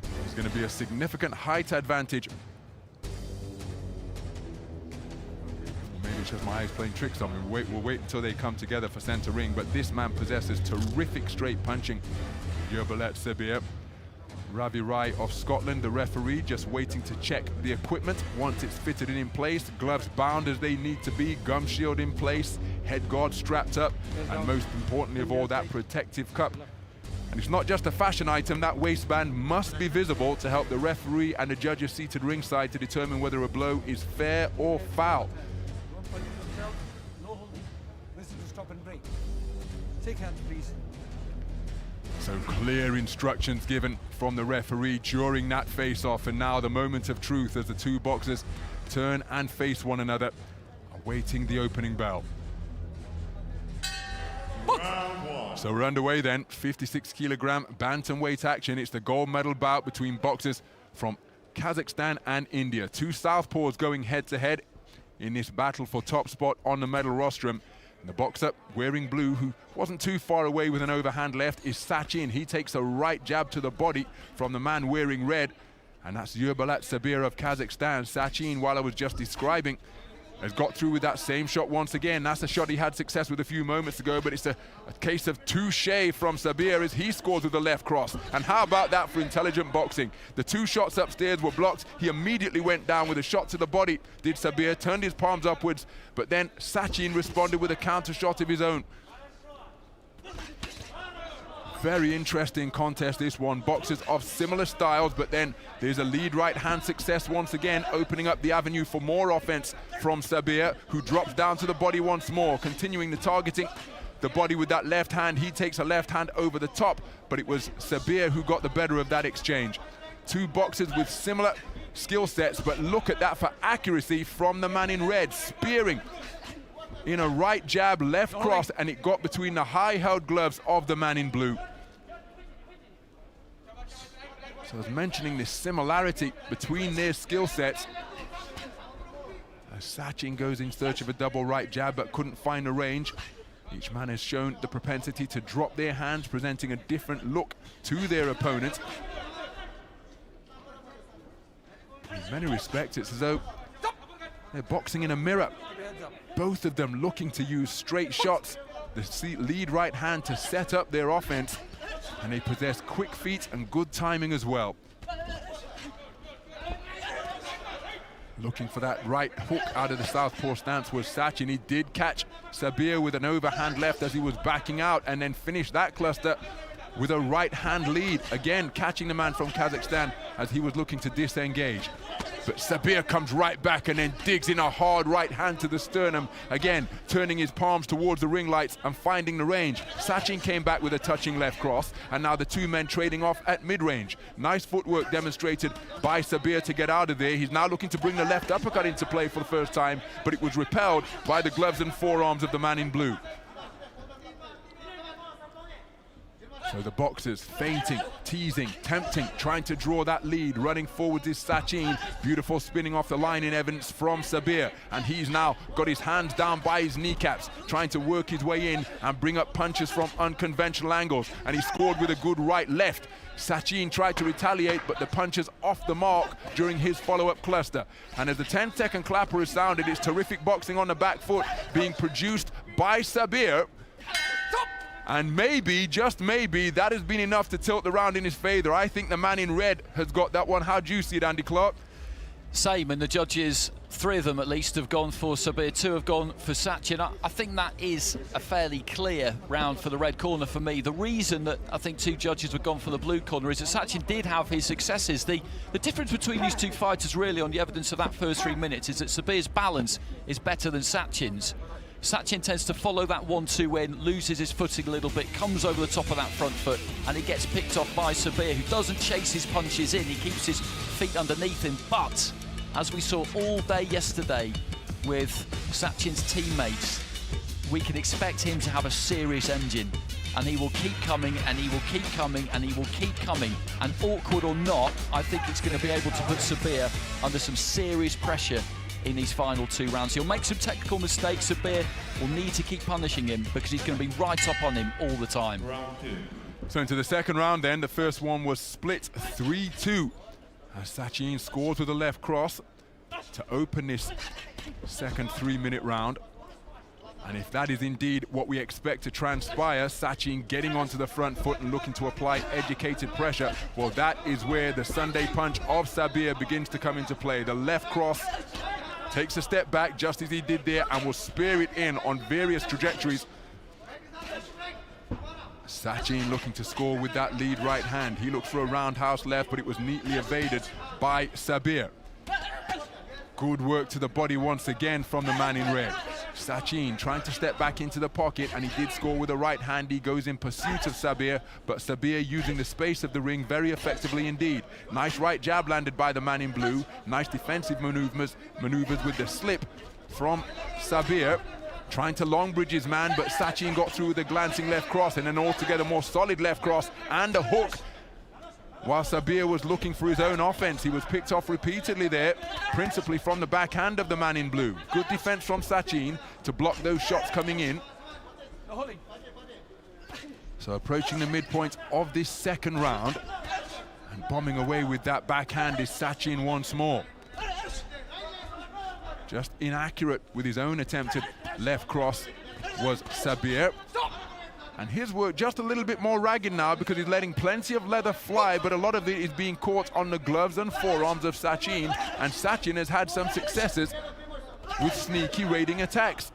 There's going to be a significant height advantage It's just my eyes playing tricks on me. We'll wait until they come together for center ring, but this man possesses terrific straight punching. Yerbolet Sabir. Ravi Rai of Scotland, the referee, just waiting to check the equipment once it's fitted in place. Gloves bound as they need to be, gum shield in place, head guard strapped up, and most importantly of all, that protective cup. And it's not just a fashion item, that waistband must be visible to help the referee and the judges seated ringside to determine whether a blow is fair or foul. No holding. Listen to stop and break. Take hands, please. So clear instructions given from the referee during that face-off, and now the moment of truth as the two boxers turn and face one another, awaiting the opening bell. So we're underway then, 56-kilogram bantamweight action. It's the gold medal bout between boxers from Kazakhstan and India. Two southpaws going head-to-head in this battle for top spot on the medal rostrum. And the boxer wearing blue, who wasn't too far away with an overhand left, is Sachin. He takes a right jab to the body from the man wearing red, and that's Yerbolet Sabir of Kazakhstan. Sachin, while I was just describing, has got through with that same shot once again. That's a shot he had success with a few moments ago, but it's a case of touche from Sabir as he scores with the left cross. And how about that for intelligent boxing? The two shots upstairs were blocked. He immediately went down with a shot to the body, did Sabir, turned his palms upwards, but then Sachin responded with a counter shot of his own. Very interesting contest, this one. Boxers of similar styles, but then there's a lead right hand success once again, opening up the avenue for more offense from Sabir, who drops down to the body once more, continuing the targeting. The body with that left hand, he takes a left hand over the top, but it was Sabir who got the better of that exchange. Two boxers with similar skill sets, but look at that for accuracy from the man in red, spearing in a right jab, left cross, and it got between the high-held gloves of the man in blue. So I was mentioning this similarity between their skill sets. As Sachin goes in search of a double right jab but couldn't find the range. Each man has shown the propensity to drop their hands, presenting a different look to their opponent. In many respects, it's as though they're boxing in a mirror. Both of them looking to use straight shots, the lead right hand to set up their offense, and they possess quick feet and good timing as well. Looking for that right hook out of the southpaw stance was Sachin. He did catch Sabir with an overhand left as he was backing out, and then finished that cluster with a right hand lead, again catching the man from Kazakhstan as he was looking to disengage. But Sabir comes right back and then digs in a hard right hand to the sternum, again turning his palms towards the ring lights and finding the range. Sachin came back with a touching left cross, and now the two men trading off at mid-range. Nice footwork demonstrated by Sabir to get out of there. He's now looking to bring the left uppercut into play for the first time, but it was repelled by the gloves and forearms of the man in blue. So the boxers feinting, teasing, tempting, trying to draw that lead. Running forwards is Sachin. Beautiful spinning off the line in evidence from Sabir. And he's now got his hands down by his kneecaps, trying to work his way in and bring up punches from unconventional angles. And he scored with a good right left. Sachin tried to retaliate, but the punches off the mark during his follow-up cluster. And as the 10-second clapper has sounded, it's terrific boxing on the back foot being produced by Sabir. And maybe, just maybe, that has been enough to tilt the round in his favour. I think the man in red has got that one. How do you see it, Andy Clark? Same, and the judges, three of them at least, have gone for Sabir, two have gone for Sachin. I think that is a fairly clear round for the red corner for me. The reason that I think two judges have gone for the blue corner is that Sachin did have his successes. The difference between these two fighters really on the evidence of that first 3 minutes is that Sabir's balance is better than Sachin's. Sachin tends to follow that 1-2 in, loses his footing a little bit, comes over the top of that front foot, and he gets picked off by Sabir, who doesn't chase his punches in. He keeps his feet underneath him. But, as we saw all day yesterday with Sachin's teammates, we can expect him to have a serious engine. And he will keep coming, and he will keep coming, and he will keep coming. And awkward or not, I think it's going to be able to put Sabir under some serious pressure in these final two rounds. He'll make some technical mistakes. Sabir will need to keep punishing him because he's going to be right up on him all the time. So into the second round then, the first one was split 3-2. As Sachin scores with a left cross, to open this second 3-minute round. And if that is indeed what we expect to transpire, Sachin getting onto the front foot and looking to apply educated pressure, well, that is where the Sunday punch of Sabir begins to come into play. The left cross takes a step back just as he did there and will spear it in on various trajectories. Sachin looking to score with that lead right hand. He looked for a roundhouse left, but it was neatly evaded by Sabir. Good work to the body once again from the man in red. Sachin trying to step back into the pocket, and he did score with a right hand. He goes in pursuit of Sabir, but Sabir using the space of the ring very effectively indeed. Nice right jab landed by the man in blue. Nice defensive maneuvers with the slip from Sabir. Trying to long bridge his man, but Sachin got through with a glancing left cross and an altogether more solid left cross and a hook. While Sabir was looking for his own offense, he was picked off repeatedly there, principally from the backhand of the man in blue. Good defense from Sachin to block those shots coming in. So approaching the midpoint of this second round and bombing away with that backhand is Sachin once more. Just inaccurate with his own attempted left cross was Sabir. And his work just a little bit more ragged now because he's letting plenty of leather fly, but a lot of it is being caught on the gloves and forearms of Sachin, and Sachin has had some successes with sneaky raiding attacks.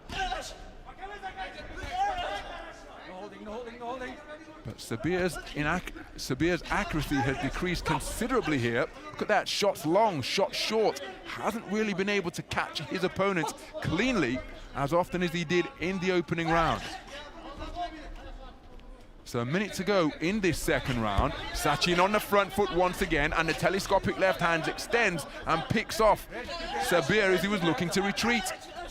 But Sabir's accuracy has decreased considerably here. Look at that, shots long, shots short. Hasn't really been able to catch his opponents cleanly as often as he did in the opening round. So a minute to go in this second round. Sachin on the front foot once again, and the telescopic left hand extends and picks off Sabir as he was looking to retreat.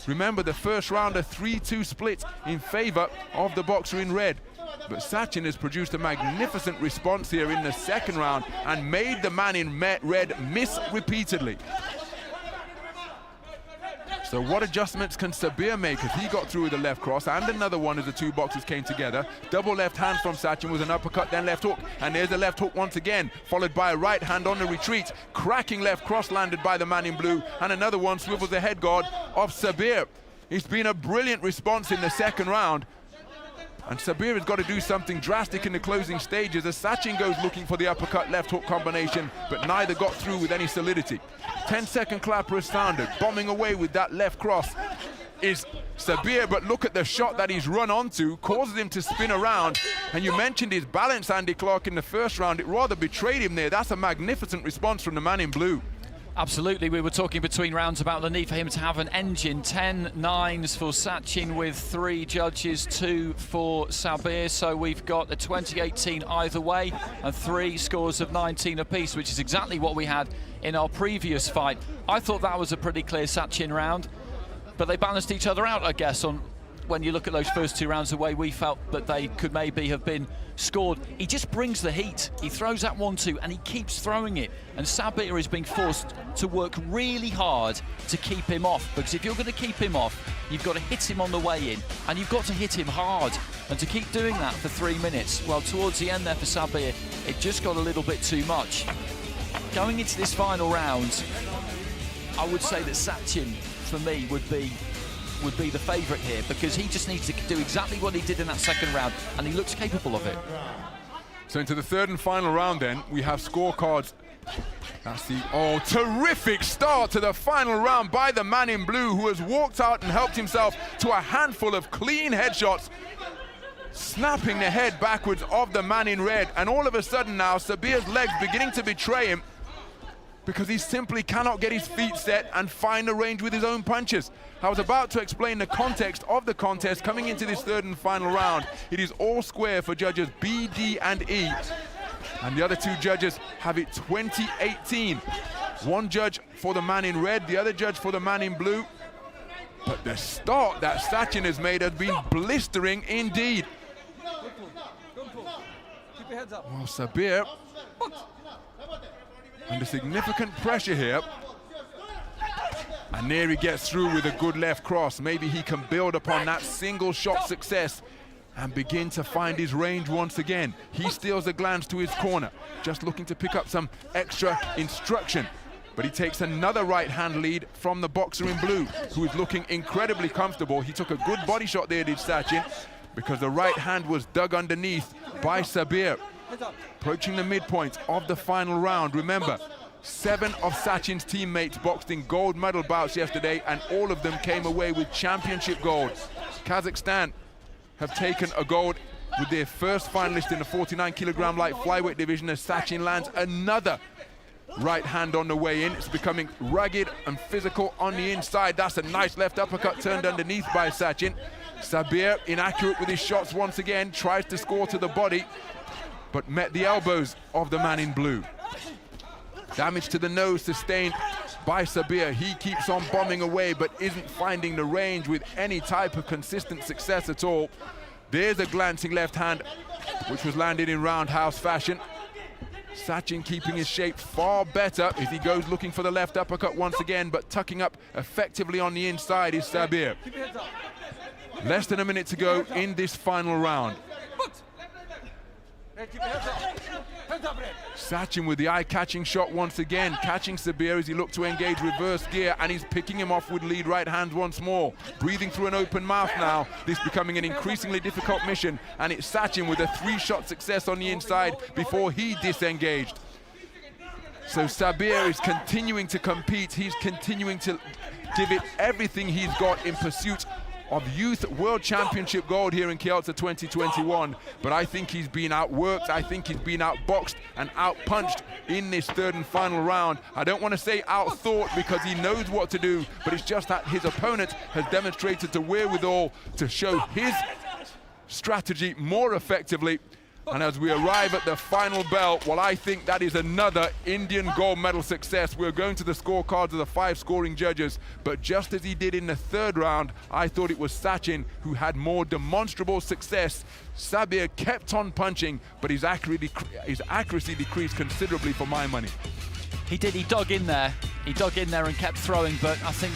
Remember, the first round, a 3-2 split in favor of the boxer in red. But Sachin has produced a magnificent response here in the second round and made the man in red miss repeatedly. So what adjustments can Sabir make as he got through with the left cross and another one as the two boxers came together? Double left hand from Sachin was an uppercut, then left hook, and there's the left hook once again, followed by a right hand on the retreat. Cracking left cross landed by the man in blue, and another one swivels the head guard of Sabir. It's been a brilliant response in the second round, and Sabir has got to do something drastic in the closing stages as Sachin goes looking for the uppercut left hook combination, but neither got through with any solidity. 10-second clapper has sounded. Bombing away with that left cross is Sabir, but look at the shot that he's run onto, causes him to spin around. And you mentioned his balance, Andy Clark, in the first round. It rather betrayed him there. That's a magnificent response from the man in blue. Absolutely, we were talking between rounds about the need for him to have an engine. 10 nines for Sachin with 3 judges, 2 for Sabir. So we've got a 20-18 either way and 3 scores of 19 apiece, which is exactly what we had in our previous fight. I thought that was a pretty clear Sachin round, but they balanced each other out, I guess, on when you look at those first 2 rounds, the way we felt that they could maybe have been scored. He just brings the heat. He throws that 1-2 and he keeps throwing it. And Sabir is being forced to work really hard to keep him off, because if you're going to keep him off, you've got to hit him on the way in, and you've got to hit him hard. And to keep doing that for 3 minutes, well, towards the end there for Sabir, it just got a little bit too much. Going into this final round, I would say that Sachin, for me, would be the favourite here, because he just needs to do exactly what he did in that second round, and he looks capable of it. So into the third and final round then, we have scorecards. That's the terrific start to the final round by the man in blue, who has walked out and helped himself to a handful of clean headshots, snapping the head backwards of the man in red. And all of a sudden now, Sabir's legs beginning to betray him, because he simply cannot get his feet set and find a range with his own punches. I was about to explain the context of the contest coming into this third and final round. It is all square for judges B, D, and E. And the other 2 judges have it 20-18. One judge for the man in red, the other judge for the man in blue. But the start that Sachin has made has been blistering indeed. Keep your heads up. Well, Sabir under significant pressure here, and there he gets through with a good left cross. Maybe he can build upon that single shot success and begin to find his range once again. He steals a glance to his corner, just looking to pick up some extra instruction. but he takes another right-hand lead from the boxer in blue, who is looking incredibly comfortable. He took a good body shot there, did Sachin, because the right hand was dug underneath by Sabir. Approaching the midpoint of the final round. Remember, 7 of Sachin's teammates boxed in gold medal bouts yesterday, and all of them came away with championship gold. Kazakhstan have taken a gold with their first finalist in the 49-kilogram light flyweight division, as Sachin lands another right hand on the way in. It's becoming rugged and physical on the inside. That's a nice left uppercut turned underneath by Sachin. Sabir, inaccurate with his shots once again, tries to score to the body, but met the elbows of the man in blue. Damage to the nose sustained by Sabir. He keeps on bombing away, but isn't finding the range with any type of consistent success at all. There's a glancing left hand, which was landed in roundhouse fashion. Sachin keeping his shape far better as he goes looking for the left uppercut once again, but tucking up effectively on the inside is Sabir. Less than a minute to go in this final round. Sachin with the eye-catching shot once again, catching Sabir as he looked to engage reverse gear, and he's picking him off with lead right hand once more. Breathing through an open mouth now, this becoming an increasingly difficult mission, and it's Sachin with a 3-shot success on the inside before he disengaged. So Sabir is continuing to compete. He's continuing to give it everything he's got in pursuit of youth world championship gold here in Kielce 2021, but I think he's been outworked, I think he's been outboxed and outpunched in this third and final round. I don't want to say outthought, because he knows what to do, but it's just that his opponent has demonstrated the wherewithal to show his strategy more effectively. And as we arrive at the final bell, well, I think that is another Indian gold medal success. We're going to the scorecards of the 5 scoring judges, but just as he did in the third round, I thought it was Sachin who had more demonstrable success. Sabir kept on punching, but his accuracy decreased considerably for my money. He did, he dug in there and kept throwing, but I think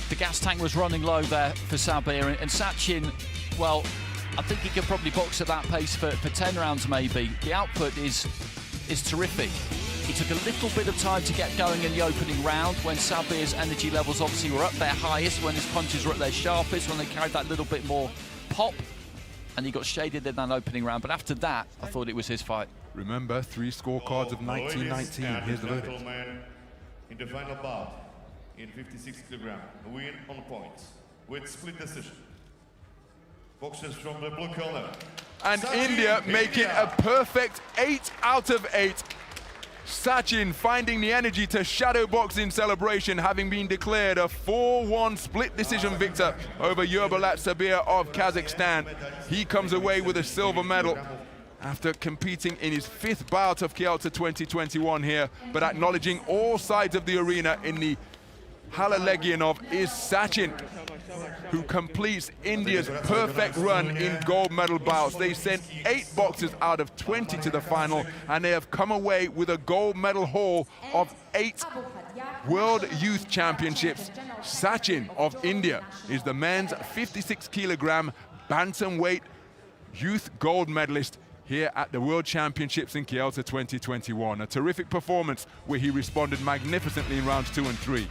the gas tank was running low there for Sabir, and Sachin, well, I think he could probably box at that pace for 10 rounds maybe. The output is terrific. He took a little bit of time to get going in the opening round when Sabir's energy levels obviously were up their highest, when his punches were at their sharpest, when they carried that little bit more pop, and he got shaded in that opening round. But after that, I thought it was his fight. Remember, 3 scorecards of 1919. Here's the verdict. In the final bout, in 56 kilogram, a win on points with split decision. Boxers from the blue corner. And India making a perfect 8 out of 8. Sachin finding the energy to shadow box in celebration, having been declared a 4-1 split decision victor over Yurbalat Sabir of Kazakhstan. He comes away with a silver medal after competing in his 5th bout of Kielce 2021 here, but acknowledging all sides of the arena in the Hala Legionov is Sachin, who completes India's perfect run in gold medal bouts. They sent 8 boxers out of 20 to the final, and they have come away with a gold medal haul of 8 World Youth Championships. Sachin of India is the men's 56 kilogram bantamweight youth gold medalist here at the World Championships in Kielce 2021. A terrific performance where he responded magnificently in rounds 2 and 3.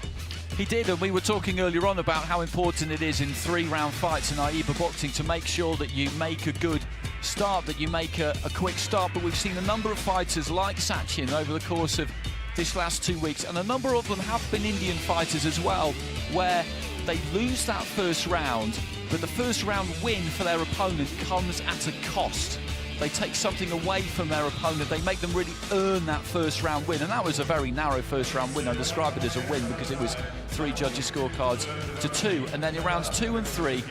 He did, and we were talking earlier on about how important it is in 3-round fights in AIBA boxing to make sure that you make a good start, that you make a quick start. But we've seen a number of fighters like Sachin over the course of this last 2 weeks, and a number of them have been Indian fighters as well, where they lose that first round, but the first round win for their opponent comes at a cost. They take something away from their opponent. They make them really earn that first round win. And that was a very narrow first round win. I describe it as a win because it was 3 judges' scorecards to 2. And then in rounds 2 and 3,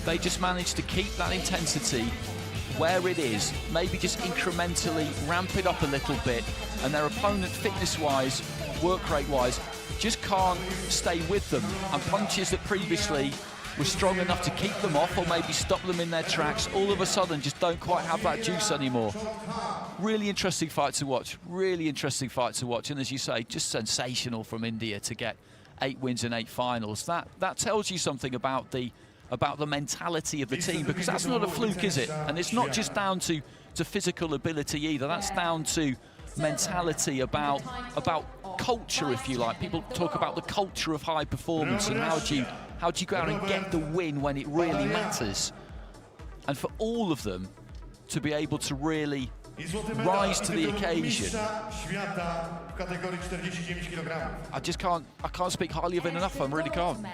they just managed to keep that intensity where it is, maybe just incrementally ramp it up a little bit. And their opponent, fitness-wise, work rate-wise, just can't stay with them. And punches that previously were strong enough to keep them off or maybe stop them in their tracks, all of a sudden just don't quite have that juice anymore. Really interesting fight to watch, really interesting fight to watch. And as you say, just sensational from India to get 8 wins and 8 finals. That tells you something about the mentality of the team, because that's not a fluke, is it? And it's not just down to physical ability either. That's down to mentality about culture, if you like. People talk about the culture of high performance and how do you go out and get the win when it really matters. And for all of them to be able to really rise to the occasion, I can't speak highly of it enough. I really can't.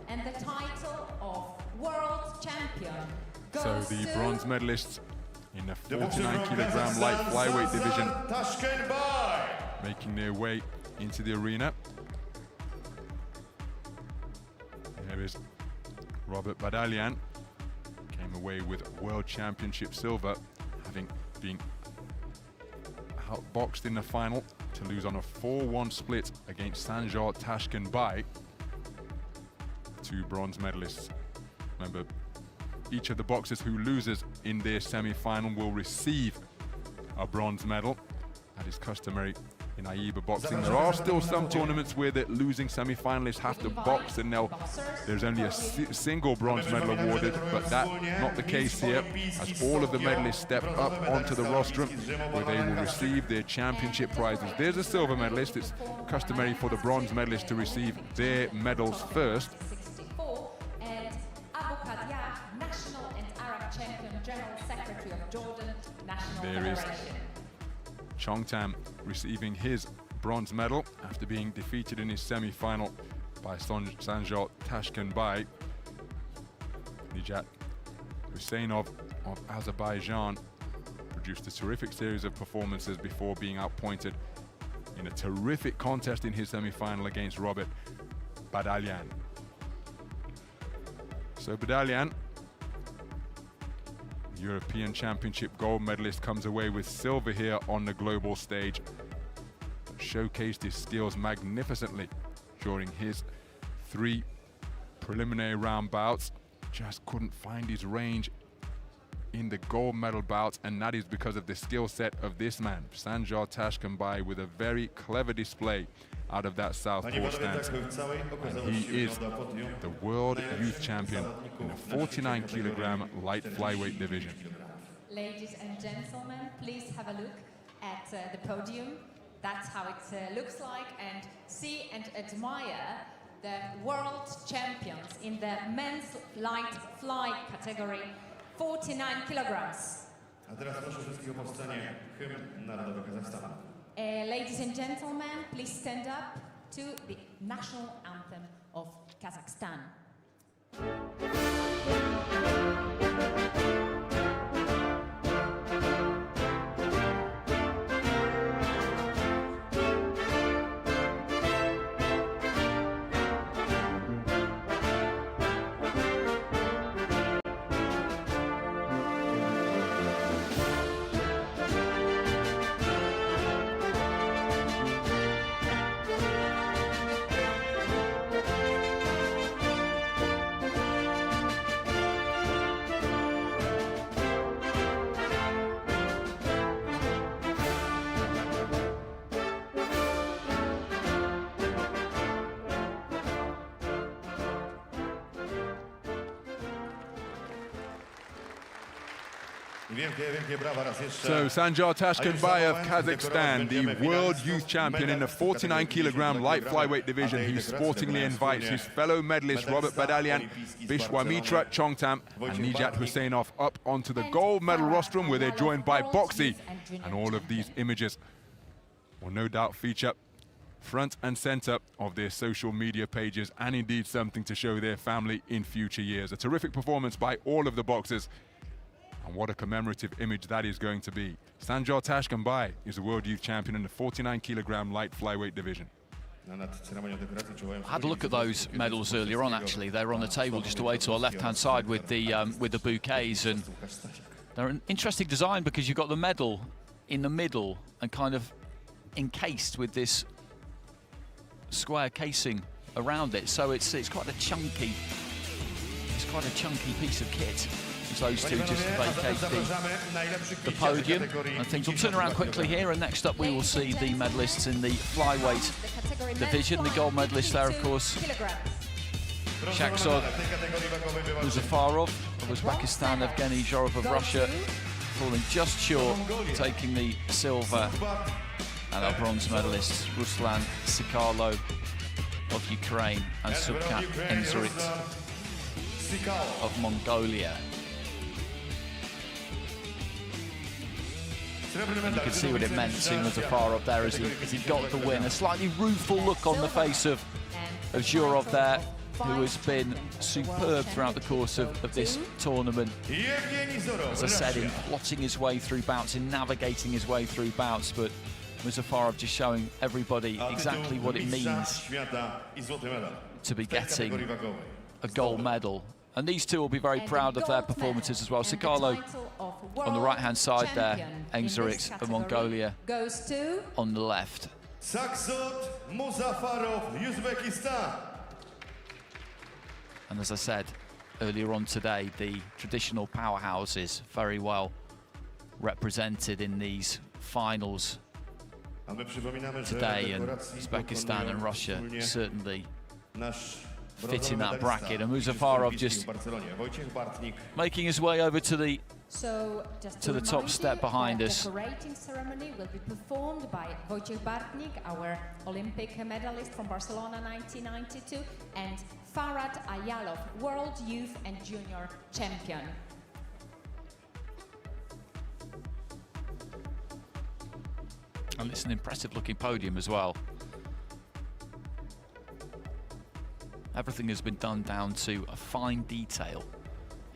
And the title of world champion So goes the to bronze medalists in the 49 kilogram light flyweight division making their way into the arena. There is Robert Badalian, came away with World Championship silver, having been outboxed in the final to lose on a 4-1 split against Sanjay Tashkenbai. Two bronze medalists. Remember, each of the boxers who loses in their semi-final will receive a bronze medal. That is customary in AIBA boxing. There are still some tournaments where the losing semi-finalists have to box, and there's only a single bronze medal awarded, but that's not the case here, as all of the medalists step up onto the rostrum where they will receive their championship prizes. There's a silver medalist. It's customary for the bronze medalists to receive their medals first. And Abu Qadiyah, national and Arab champion, General Secretary of Jordan National There is Federation. Chongtam receiving his bronze medal after being defeated in his semi-final by Sanjay Tashkenbai. Nijat Husseinov of Azerbaijan produced a terrific series of performances before being outpointed in a terrific contest in his semi-final against Robert Badalian. So Badalian, European Championship gold medalist, comes away with silver here on the global stage. Showcased his skills magnificently during his 3 preliminary round bouts. Just couldn't find his range in the gold medal bouts, and that is because of the skill set of this man, Sanjay Tashkenbai, with a very clever display out of that southpaw stance. And he is the world youth champion in the 49 kilogram light flyweight division. Ladies and gentlemen, please have a look at the podium. That's how it looks like, and see and admire the world champions in the men's light fly category, 49 kilograms. A teraz proszę wszystkich o powstanie hymn narodowy Kazachstanu. Ladies and gentlemen, please stand up to the national anthem of Kazakhstan. So Sanjay Tashkenbai of Kazakhstan, the world youth champion in the 49 kilogram light flyweight division, he sportingly invites his fellow medalist Robert Badalian, Bishwamitra Chongtam and Nijat Husseinov up onto the gold medal rostrum, where they're joined by Boksie. And all of these images will no doubt feature front and center of their social media pages, and indeed something to show their family in future years. A terrific performance by all of the boxers. And what a commemorative image that is going to be. Sanjay Tashkenbai is the world youth champion in the 49 kilogram light flyweight division. I had a look at those medals earlier on, actually. They were on the table just away to our left-hand side with the bouquets, and they're an interesting design because you've got the medal in the middle and kind of encased with this square casing around it. So it's quite a chunky piece of kit. Those two just vacate the podium and things. We'll turn around quickly here, and next up we will see the medalists in the flyweight division. The gold medalist there, of course, Shakhsod Muzafarov of Uzbekistan, Evgeny Zhorov of Russia, falling just short, taking the silver And our bronze medalists, Ruslan Sikalo of Ukraine and Subkat Engzurit of Mongolia. And you can see what it meant to Muzafarov there as he got the win. A slightly rueful look on the face of Zhurov there, who has been superb throughout the course of this tournament. As I said, in plotting his way through bouts, in navigating his way through bouts, but Muzafarov just showing everybody exactly what it means to be getting a gold medal. And these two will be very proud of their performances as well. Sikalo on the right-hand side there, Engzurit of Mongolia goes to on the left. Saksot Muzafarov, Uzbekistan. And as I said earlier on today, the traditional powerhouses very well represented in these finals today, and Uzbekistan and Russia certainly fit in that bracket. And Muzafarov just making his way over to the top step behind us. The decorating ceremony will be performed by Wojciech Bartnik, our Olympic medalist from Barcelona 1992, and Farad Ayalov, World Youth and Junior Champion. And it's an impressive looking podium as well. Everything has been done down to a fine detail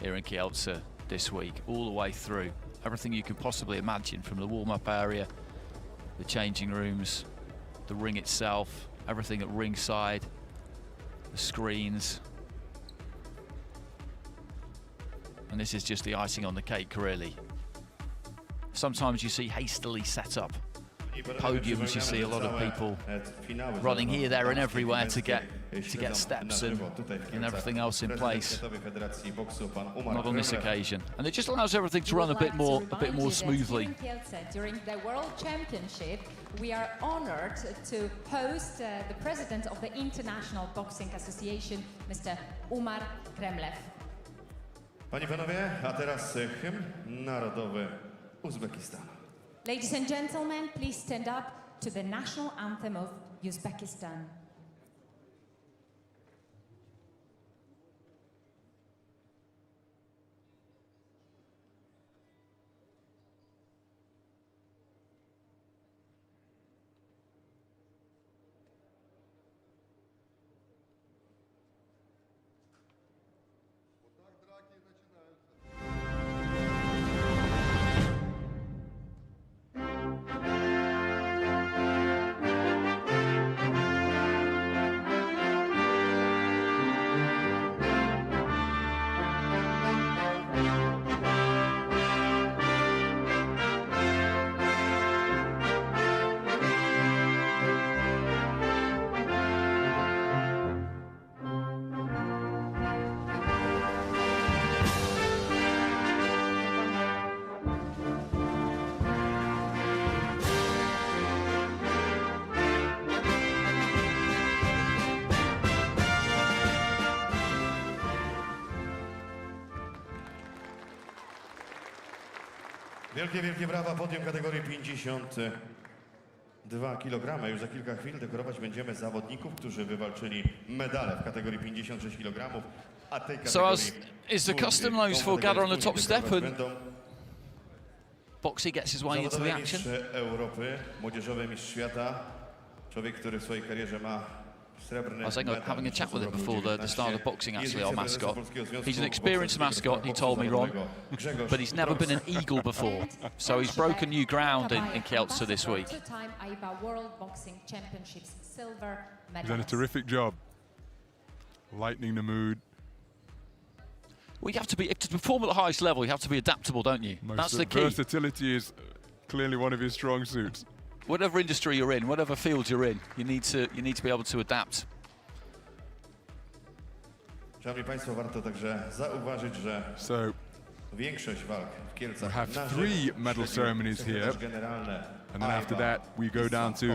here in Kielce this week, all the way through. Everything you can possibly imagine, from the warm-up area, the changing rooms, the ring itself, everything at ringside, the screens. And this is just the icing on the cake, really. Sometimes you see hastily set up podiums, you see a lot of people running here, there and everywhere to get steps and everything else in place. Not on this occasion. And it just allows everything to run a bit more smoothly. During the World Championship, we are honored to host the president of the International Boxing Association, Mr. Umar Kremlev. Panie i panowie, a teraz hymn narodowy Uzbekistanu. Ladies and gentlemen, please stand up to the national anthem of Uzbekistan. Wielkie brawa, podium kategorii 52 kg. Już za kilka chwil dekorować będziemy zawodników, którzy wywalczyli medale w kategorii 56 kg. A tej kategorii So as is the custom, those four gather on the top step and Boksie gets his way into the action. Mistrz Europy, młodzieżowy mistrz świata. Człowiek, który w swojej karierze ma I was having a chat with him before the start of boxing, actually, our mascot. He's an experienced mascot, he told me, Ron, but he's never been an eagle before. So he's broken new ground in Kielce this week. He's done a terrific job, lightening the mood. Well, you have to perform at the highest level, you have to be adaptable, don't you? That's the key. Versatility is clearly one of his strong suits. Whatever industry you're in, whatever field you're in, you need to be able to adapt. Szanowni Państwo, warto także zauważyć, że większość walk w Kielcach we have 3 medal ceremonies here, and then after that we go down to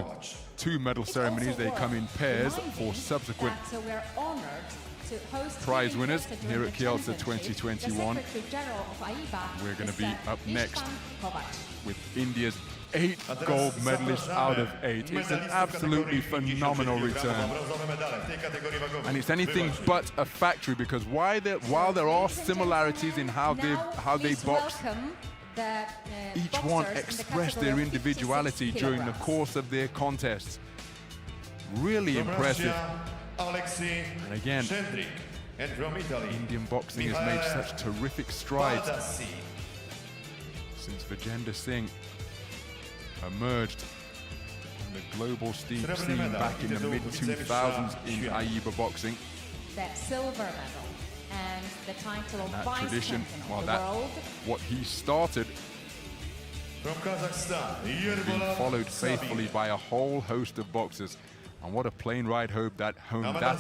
2 medal ceremonies. They come in pairs for subsequent prize winners here at Kielce 2021. We're going to be up next with India's 8th gold medalist out of 8. It's an absolutely phenomenal return. And it's anything but a factory, because while there are similarities in how they box, each one expressed their individuality during the course of their contests. Really impressive. And again, Indian boxing has made such terrific strides since Vijender Singh emerged on the global scene back in the mid-2000s in AIBA boxing. That silver medal and the title of vice tradition, champion well, of the world. What he started From Kazakhstan, being followed faithfully by a whole host of boxers. And what a plane ride home that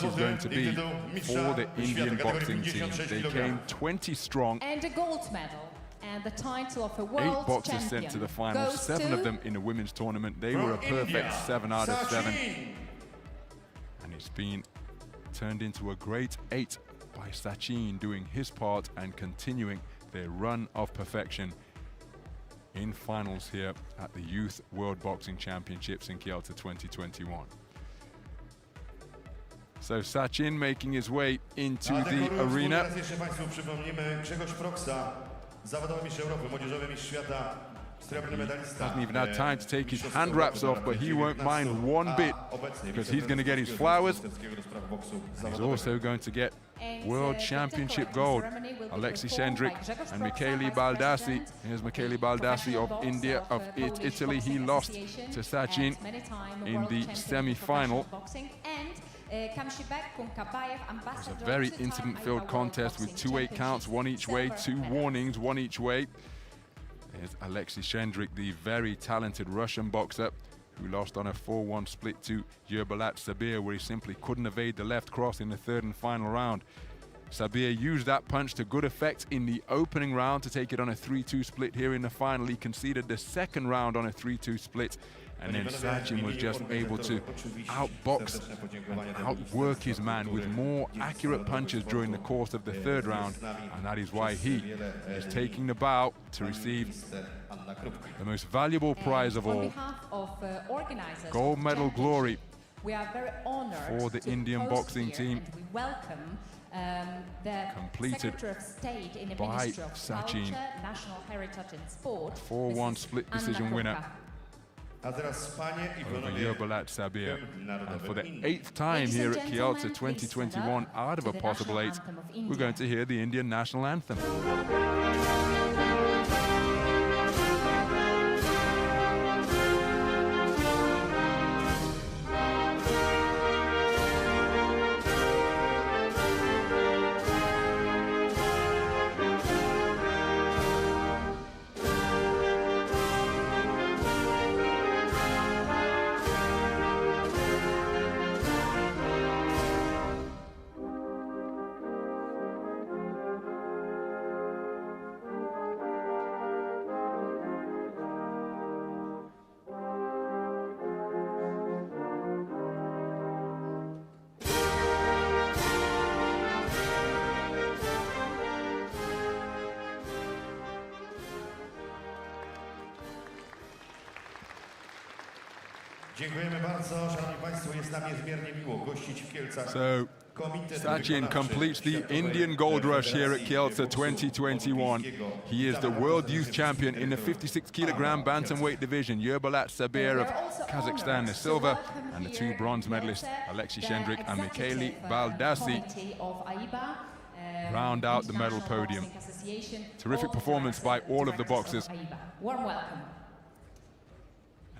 is going to be for the Indian boxing team. They came 20 strong. And a gold medal. And the title of a world 8 boxers champion sent to the final, 7 of them in a women's tournament. They were a perfect 7 out of 7. And it's been turned into a great 8 by Sachin, doing his part and continuing their run of perfection in finals here at the Youth World Boxing Championships in Kielce 2021. So Sachin making his way into the arena. Zawodowy mistrz Europy, młodzieżowy mistrz Świata, srebrny medalista. Hasn't even had time to take his hand wraps off, but he won't mind one bit, because he's going to get his flowers. And he's also going to get World Championship gold. Alexis Cendric and Michele Baldassi. Here's Michele Baldassi of India, of Italy. He lost to Sachin in the semi-final. It was a very incident-filled contest with 2 8 counts, 1 each way, 2 warnings, 1 each way. There's Alexis Cendric, the very talented Russian boxer, who lost on a 4-1 split to Yerbalat Sabir, where he simply couldn't evade the left cross in the 3rd and final round. Sabir used that punch to good effect in the opening round to take it on a 3-2 split here in the final. He conceded the 2nd round on a 3-2 split. And then Sachin was just able to outbox and outwork his man with more accurate punches during the course of the 3rd round. And that is why he is taking the bow to receive the most valuable prize of all, gold medal glory for the Indian boxing team, completed by Sachin, 4-1 split decision winner over Yerbalat Sabir. And for the 8th time here at Kielce 2021, out of a possible 8, we're going to hear the Indian national anthem. Dziękujemy bardzo, szanowni państwo, jest nam niezmiernie miło gościć w Kielcach. So Sachin completes the Indian gold rush here at Kielce 2021. He is the world youth champion in the 56 kilogram bantamweight division. Yerbalat Sabir of Kazakhstan, the silver, and the 2 bronze medalists, Alexis Cendric and Michele Baldassi, round out the medal podium. Terrific performance by all of the boxers. Warm welcome.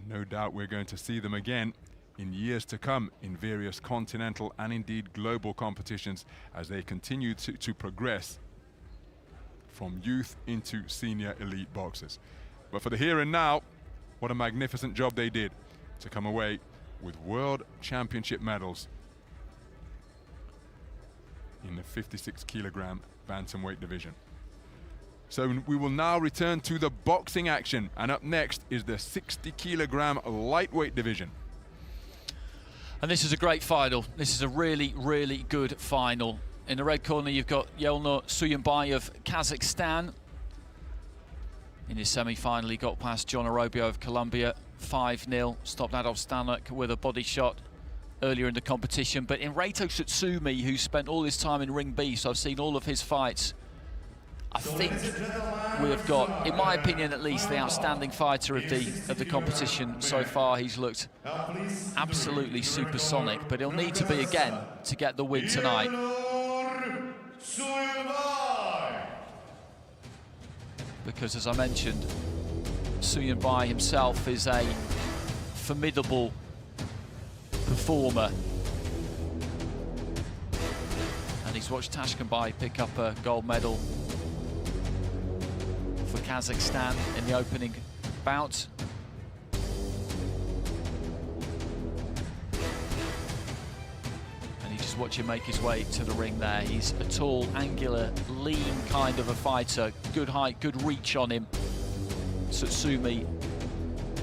No doubt we're going to see them again in years to come in various continental and indeed global competitions as they continue to progress from youth into senior elite boxers. But for the here and now, what a magnificent job they did to come away with world championship medals in the 56 kilogram bantamweight division. So we will now return to the boxing action, and up next is the 60 kilogram lightweight division. And this is a great final. This is a really, really good final In the red corner, you've got Yelnur Suyunbai of Kazakhstan. In his semi-final, he got past John Arobio of Colombia, 5-0. Stopped Adolf Stanek with a body shot earlier in the competition. But in Reito Tsutsumi, who spent all his time in Ring B, so I've seen all of his fights, I think we have got, in my opinion at least, the outstanding fighter of the competition so far. He's looked absolutely supersonic, but he'll need to be again to get the win tonight. Because as I mentioned, Suyunbai himself is a formidable performer. And he's watched Tashkenbai pick up a gold medal for Kazakhstan in the opening bout. And you just watch him make his way to the ring there. He's a tall, angular, lean kind of a fighter. Good height, good reach on him. Tsutsumi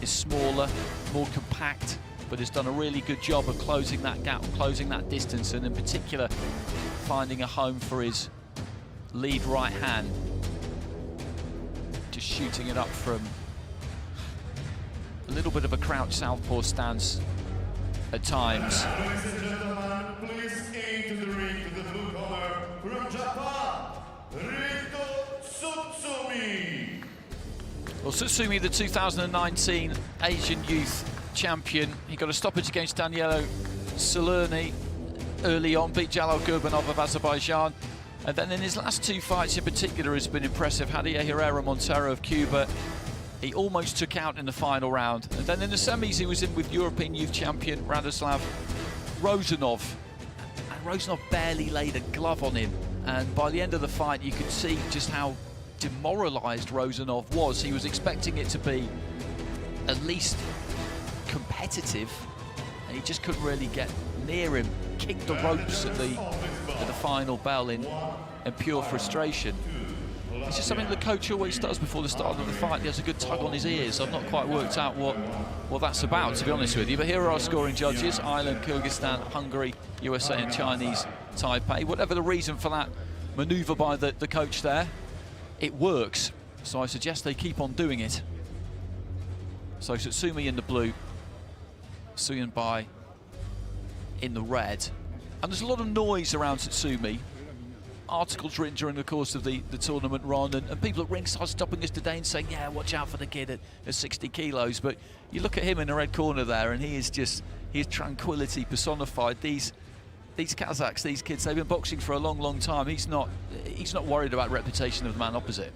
is smaller, more compact, but has done a really good job of closing that gap, closing that distance, and in particular finding a home for his lead right hand. Just shooting it up from a little bit of a crouch southpaw stance at times. Ladies and gentlemen, please into the ring to the blue corner from Japan, Reito Tsutsumi. Well, Tsutsumi, the 2019 Asian Youth Champion, he got a stoppage against Danilo Salerni early on, beat Jalal Gurbanov of Azerbaijan. And then in his last two fights in particular has been impressive. Javier Herrera Montero of Cuba, he almost took out in the final round. And then in the semis he was in with European Youth Champion Radoslav Rozanov. And Rozanov barely laid a glove on him. And by the end of the fight you could see just how demoralised Rozanov was. He was expecting it to be at least competitive, and he just couldn't really get near him. Kicked the ropes at the final bell in pure frustration. It's just something the coach always does before the start of the fight. He has a good tug on his ears. I've not quite worked out what that's about, to be honest with you. But here are our scoring judges: Ireland, Kyrgyzstan, Hungary, USA and Chinese Taipei. Whatever the reason for that manoeuvre by the coach there, it works. So I suggest they keep on doing it. So Tsutsumi in the blue, Suyunbai in the red. And there's a lot of noise around Tsutsumi. Articles written during the course of the tournament run, and people at ringside stopping us today and saying, yeah, watch out for the kid at 60 kilos. But you look at him in the red corner there, and he is tranquility personified. These Kazakhs, these kids, they've been boxing for a long, long time. He's not worried about reputation of the man opposite.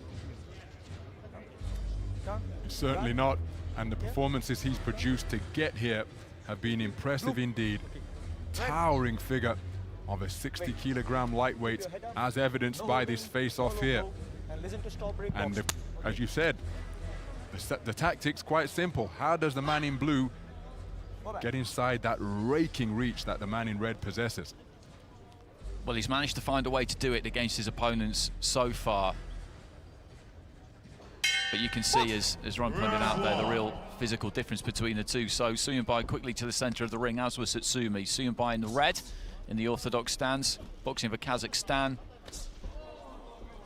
Certainly not. And the performances he's produced to get here have been impressive indeed. Towering figure of a 60-kilogram lightweight, as evidenced by this face-off here. And as you said, the tactic's quite simple. How does the man in blue get inside that raking reach that the man in red possesses? Well, he's managed to find a way to do it against his opponents so far. But you can see, as Ron pointed out there, the real physical difference between the two. So Suyunbai quickly to the center of the ring, as was Tsutsumi. Suyunbai in the red, in the orthodox stance, boxing for Kazakhstan.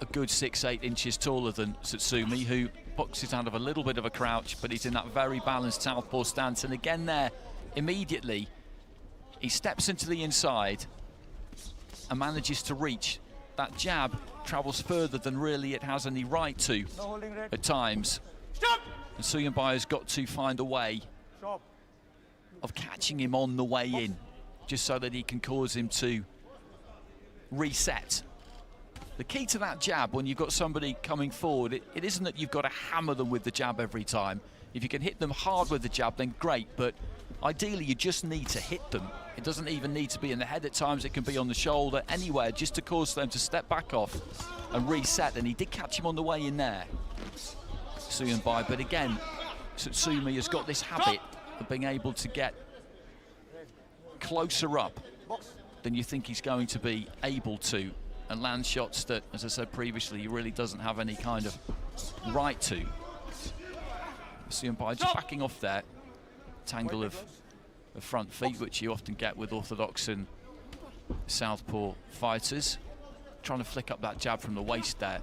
A good 6'8" inches taller than Tsutsumi, who boxes out of a little bit of a crouch, but he's in that very balanced southpaw stance. And again there, immediately, he steps into the inside and manages to reach. That jab travels further than really it has any right to at times. Stop! And Suyunbai has got to find a way of catching him on the way in, just so that he can cause him to reset. The key to that jab, when you've got somebody coming forward, it isn't that you've got to hammer them with the jab every time. If you can hit them hard with the jab, then great, but ideally you just need to hit them. It doesn't even need to be in the head at times, it can be on the shoulder, anywhere, just to cause them to step back off and reset. And he did catch him on the way in there, Suyunbai. But again, Tsutsumi has got this habit of being able to get closer up than you think he's going to be able to, and land shots that, as I said previously, he really doesn't have any kind of right to. Suyunbai just backing off there. Tangle of front feet, which you often get with orthodox and southpaw fighters. trying to flick up that jab from the waist there.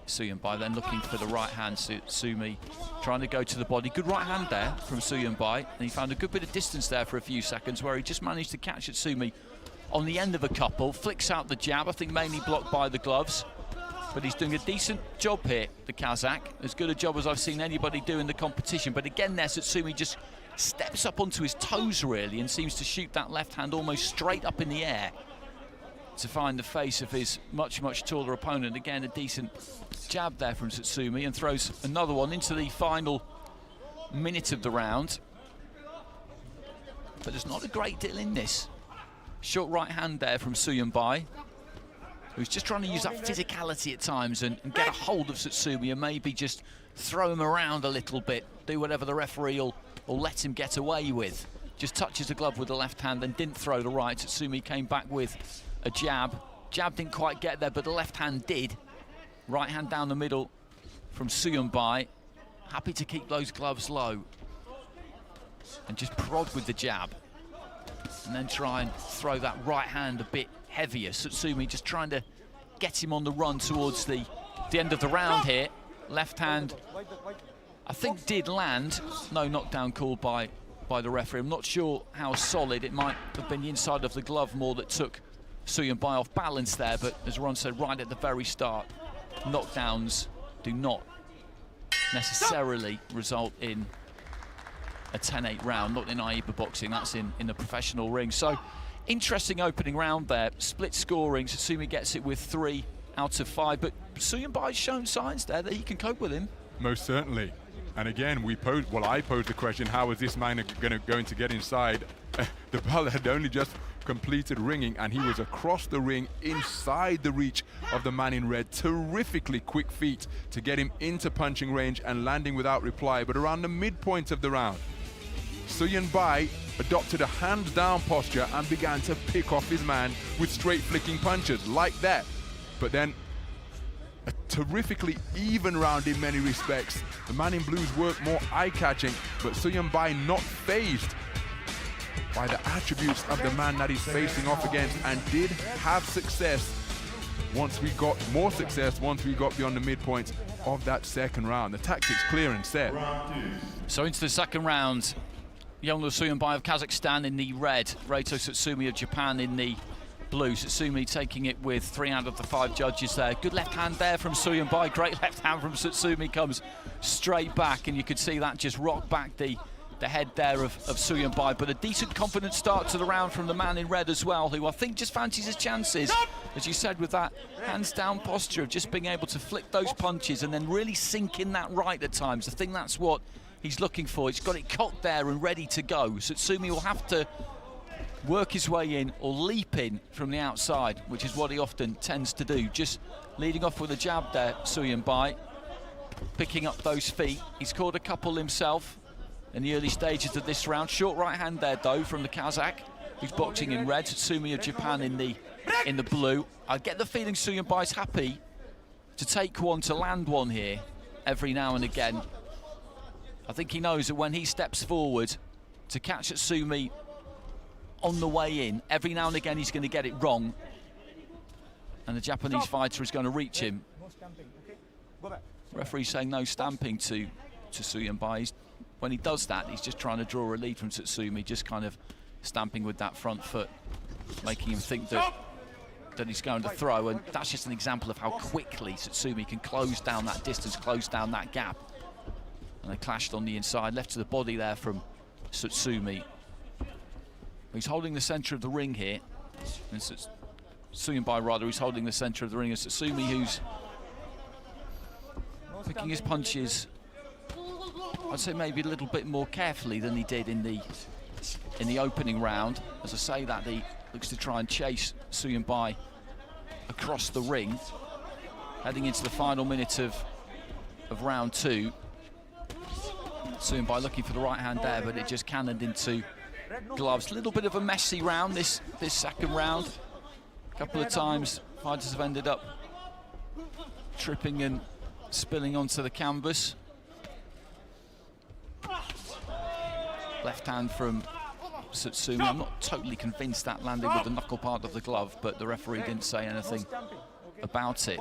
Suyunbai then looking for the right hand. Sumi trying to go to the body. Good right hand there from Suyunbai, and he found a good bit of distance there for a few seconds where he just managed to catch Sumi on the end of a couple. Flicks out the jab, I think mainly blocked by the gloves, but he's doing a decent job here, the Kazakh. As good a job as I've seen anybody do in the competition. But again there, Satsumi just steps up onto his toes really and seems to shoot that left hand almost straight up in the air to find the face of his much taller opponent. Again, a decent jab there from Satsumi, and throws another one into the final minute of the round. But there's not a great deal in this. Short right hand there from Suyunbai, who's just trying to use that physicality at times and get a hold of Satsumi and maybe just throw him around a little bit, do whatever the referee will let him get away with. Just touches the glove with the left hand and didn't throw the right. Satsumi came back with a jab. Jab didn't quite get there, but the left hand did. Right hand down the middle from Suyunbai. Happy to keep those gloves low and just prod with the jab. And then try and throw that right hand a bit heavier. Satsumi just trying to get him on the run towards the end of the round here. Left hand, I think, did land. No knockdown called by the referee. I'm not sure how solid. It might have been the inside of the glove more that took Suyunbai off balance there, but as Ron said right at the very start, knockdowns do not necessarily result in a 10-8 round, not in AIBA boxing, that's in the professional ring. So, interesting opening round there, split scoring. Satsumi gets it with 3 out of 5, but Suyunbai's shown signs there that he can cope with him. Most certainly. And again, I posed the question, how is this man going to get inside? The ball had only just completed ringing, and he was across the ring inside the reach of the man in red. Terrifically quick feet to get him into punching range and landing without reply. But around the midpoint of the round, Suyunbai adopted a hands down posture and began to pick off his man with straight flicking punches like that. But then a terrifically even round in many respects. The man in blue's work more eye-catching, but Suyunbai not fazed by the attributes of the man that he's facing off against, and did have success once we got beyond the midpoint of that second round. The tactics clear and set. So into the second round, Younglo Suyunbai of Kazakhstan in the red, Reito Satsumi of Japan in the blue. Satsumi taking it with 3 out of the 5 judges there. Good left hand there from Suyunbai. Great left hand from Satsumi, comes straight back, and you could see that just rock back the head there of Suyunbai. But a decent, confident start to the round from the man in red as well, who I think just fancies his chances, as you said, with that hands down posture of just being able to flick those punches and then really sink in that right at times. I think that's what he's looking for. He's got it cocked there and ready to go. Satsumi will have to work his way in or leap in from the outside, which is what he often tends to do. Just leading off with a jab there, Suyunbai, picking up those feet. He's caught a couple himself in the early stages of this round. Short right hand there though from the Kazakh, who's boxing in red. Satsumi of Japan in the blue. I get the feeling Suyunbai's happy to take one, to land one here every now and again. I think he knows that when he steps forward to catch Satsumi on the way in, every now and again he's going to get it wrong, and the Japanese fighter is going to reach him. Referee saying no stamping to Suyunbai. When he does that, he's just trying to draw a lead from Satsumi, just kind of stamping with that front foot, making him think that he's going to throw. And that's just an example of how quickly Satsumi can close down that distance, close down that gap. And they clashed on the inside, left to the body there from Satsumi. He's holding the centre of the ring here. And Suyunbai, rather, he's holding the centre of the ring. And Satsumi, who's picking his punches, I'd say maybe a little bit more carefully than he did in the opening round. As I say that, he looks to try and chase Suyunbai across the ring, heading into the final minute of round 2. Suyunbai looking for the right hand there, but it just cannoned into gloves. A little bit of a messy round this second round. A couple of times fighters have ended up tripping and spilling onto the canvas. Left hand from Satsumi. I'm not totally convinced that landed with the knuckle part of the glove, but the referee didn't say anything about it.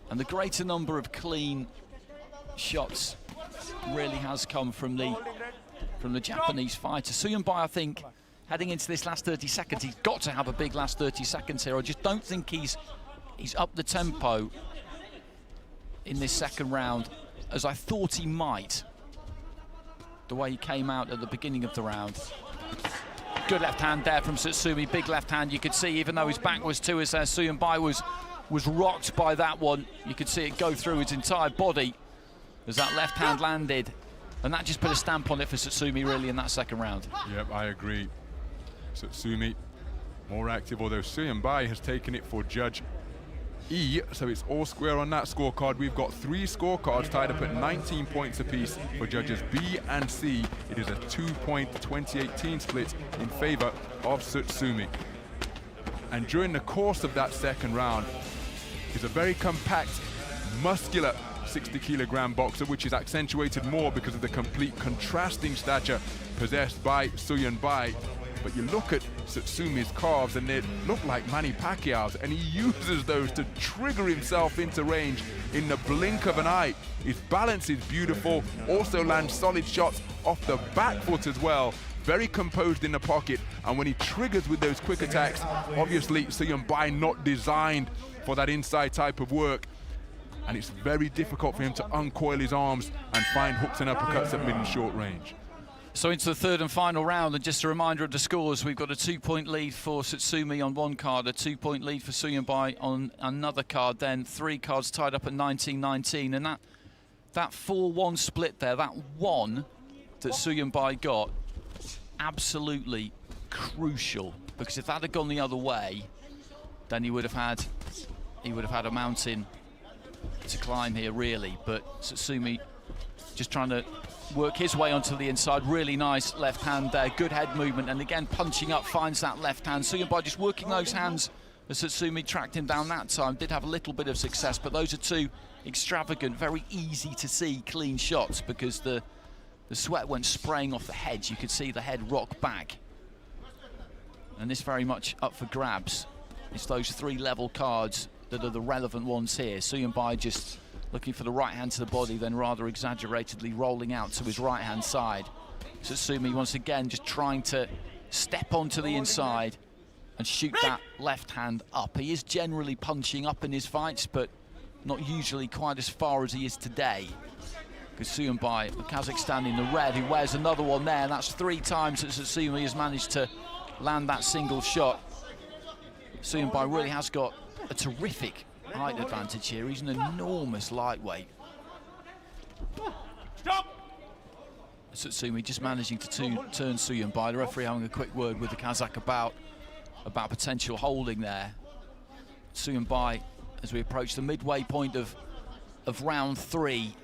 And the greater number of clean shots really has come from the Japanese fighter. Suyunbai, I think, heading into this last 30 seconds, he's got to have a big last 30 seconds here. I just don't think he's up the tempo in this second round as I thought he might, the way he came out at the beginning of the round. Good left hand there from Tsutsumi, big left hand. You could see, even though his back was to us there, Suyunbai was rocked by that one. You could see it go through his entire body as that left hand landed. And that just put a stamp on it for Tsutsumi, really, in that second round. Yep, I agree. Tsutsumi more active, although Suyunbai has taken it for Judge E, so it's all square on that scorecard. We've got 3 scorecards tied up at 19 points apiece for judges B and C. It is a 2-point 2018 split in favor of Tsutsumi. And during the course of that second round, he's a very compact, muscular 60-kilogram boxer, which is accentuated more because of the complete contrasting stature possessed by Suyunbai. But you look at Tsutsumi's calves and they look like Manny Pacquiao's, and he uses those to trigger himself into range in the blink of an eye. His balance is beautiful, also lands solid shots off the back foot as well. Very composed in the pocket, and when he triggers with those quick attacks, obviously Suyunbai not designed for that inside type of work, and it's very difficult for him to uncoil his arms and find hooks and uppercuts at mid and short range. So into the third and final round, and just a reminder of the scores. We've got a 2-point lead for Tsutsumi on one card, a 2-point lead for Suyunbai on another card, then 3 cards tied up at 19-19, and that 4-1 split there, that one that Suyunbai got, absolutely crucial, because if that had gone the other way, then he would have had a mountain to climb here, really. But Tsutsumi just trying to work his way onto the inside. Really nice left hand there, good head movement, and again punching up, finds that left hand. Suyunbai just working those hands as Tsutsumi tracked him down that time. Did have a little bit of success, but those are 2 extravagant, very easy to see clean shots, because the sweat went spraying off the head. You could see the head rock back, and this very much up for grabs. It's those 3 level cards that are the relevant ones here. Suyunbai just looking for the right hand to the body, then rather exaggeratedly rolling out to his right hand side. Tsutsumi once again just trying to step onto the inside and shoot that left hand up. He is generally punching up in his fights, but not usually quite as far as he is today. Because Suyunbai, Kazakhstan in the red, who wears another one there, and that's 3 times that Tsutsumi has managed to land that single shot. Suyunbai really has got a terrific height advantage here. He's an enormous lightweight. Tsutsumi just managing to turn Suyunbai. The referee having a quick word with the Kazakh about potential holding there. Suyunbai, as we approach the midway point of round 3,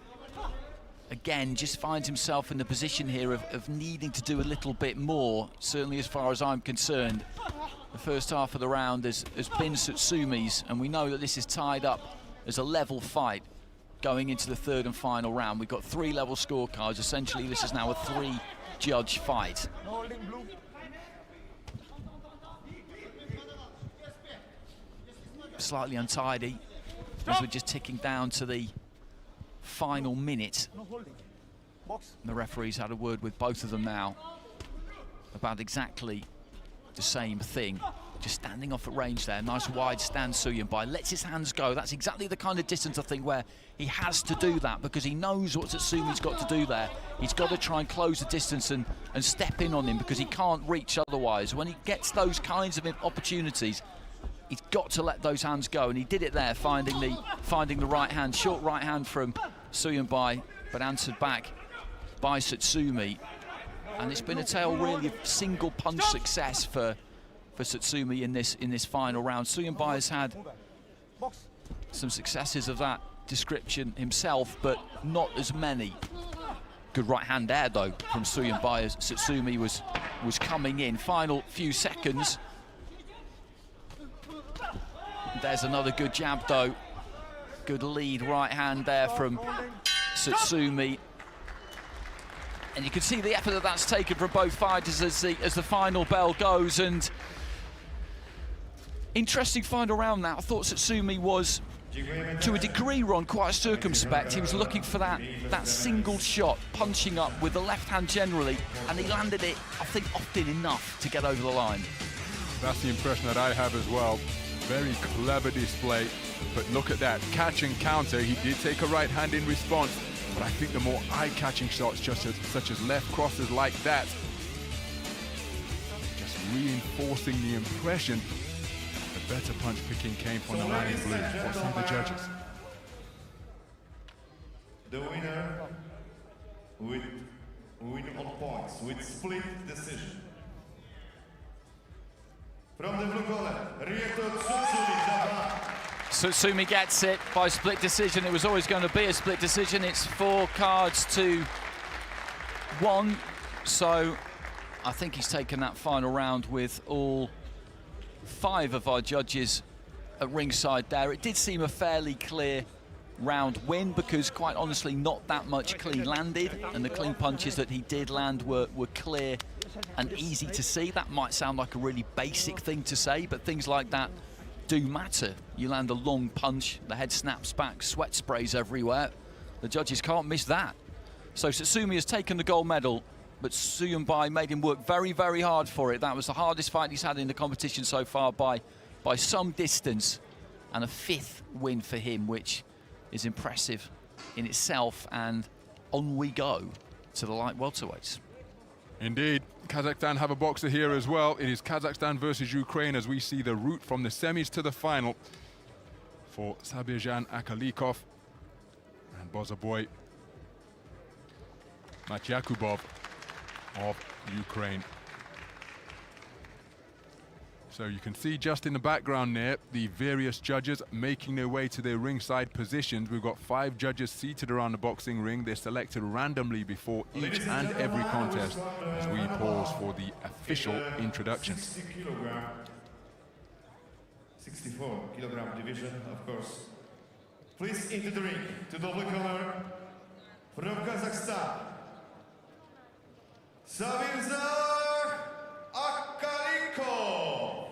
again just finds himself in the position here of needing to do a little bit more, certainly as far as I'm concerned. The first half of the round has been Tsutsumi's, and we know that this is tied up as a level fight going into the third and final round. We've got 3 level scorecards. Essentially, this is now a 3-judge fight. Slightly untidy as we're just ticking down to the final minute. The referee's had a word with both of them now about exactly the same thing. Just standing off at range there. Nice wide stand, Suyunbai lets his hands go. That's exactly the kind of distance, I think, where he has to do that, because he knows what Tsutsumi's got to do there. He's got to try and close the distance and step in on him, because he can't reach otherwise. When he gets those kinds of opportunities, he's got to let those hands go, and he did it there, finding the right hand, short right hand from Suyunbai, but answered back by Tsutsumi. And it's been a tale really of single punch success for Tsutsumi in this final round. Suyunbai has had some successes of that description himself, but not as many. Good right hand there though from Suyunbai as Tsutsumi was coming in. Final few seconds. There's another good jab though. Good lead right hand there from Tsutsumi. And you can see the effort that's taken from both fighters as the final bell goes. And Interesting final round now. I thought Satsumi was, to a degree, Ron, quite circumspect. He was looking for that single shot, punching up with the left hand generally, and he landed it, I think, often enough to get over the line. That's the impression that I have as well. Very clever display, but look at that, catch and counter. He did take a right hand in response, but I think the more eye-catching shots, such as left crosses like that, just reinforcing the impression that the better punch picking came from the man in blue. What's from the judges? The winner with win on points with split decision. From the blue corner, Satsumi gets it by split decision. It was always going to be a split decision. It's 4 cards to 1. So I think he's taken that final round with all 5 of our judges at ringside there. It did seem a fairly clear round win because, quite honestly, not that much clean landed, and the clean punches that he did land were clear and easy to see. That might sound like a really basic thing to say, but things like that do matter. You land a long punch, the head snaps back, sweat sprays everywhere. The judges can't miss that. So Satsumi has taken the gold medal, but Suyunbai made him work very, very hard for it. That was the hardest fight he's had in the competition so far by some distance, and a 5th win for him, which is impressive in itself. And on we go to the light welterweights. Indeed, Kazakhstan have a boxer here as well. It is Kazakhstan versus Ukraine as we see the route from the semis to the final for Sabirjan Akalikov and Bozaboy Matyakubov of Ukraine. So you can see just in the background there the various judges making their way to their ringside positions. We've got 5 judges seated around the boxing ring. They're selected randomly before each and every contest as we pause for the official introduction. 64 kilogram division, of course. Please into the ring to double color from Kazakhstan, Sabirjan Akalikov.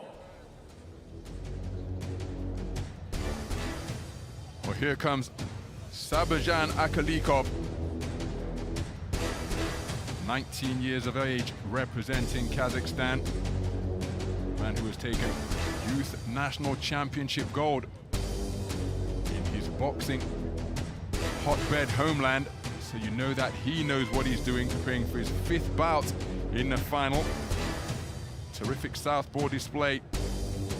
Well, here comes Sabirjan Akalikov, 19 years of age, representing Kazakhstan. Man who has taken Youth National Championship gold in his boxing hotbed homeland. So you know that he knows what he's doing, preparing for his 5th bout in the final. Terrific southpaw display,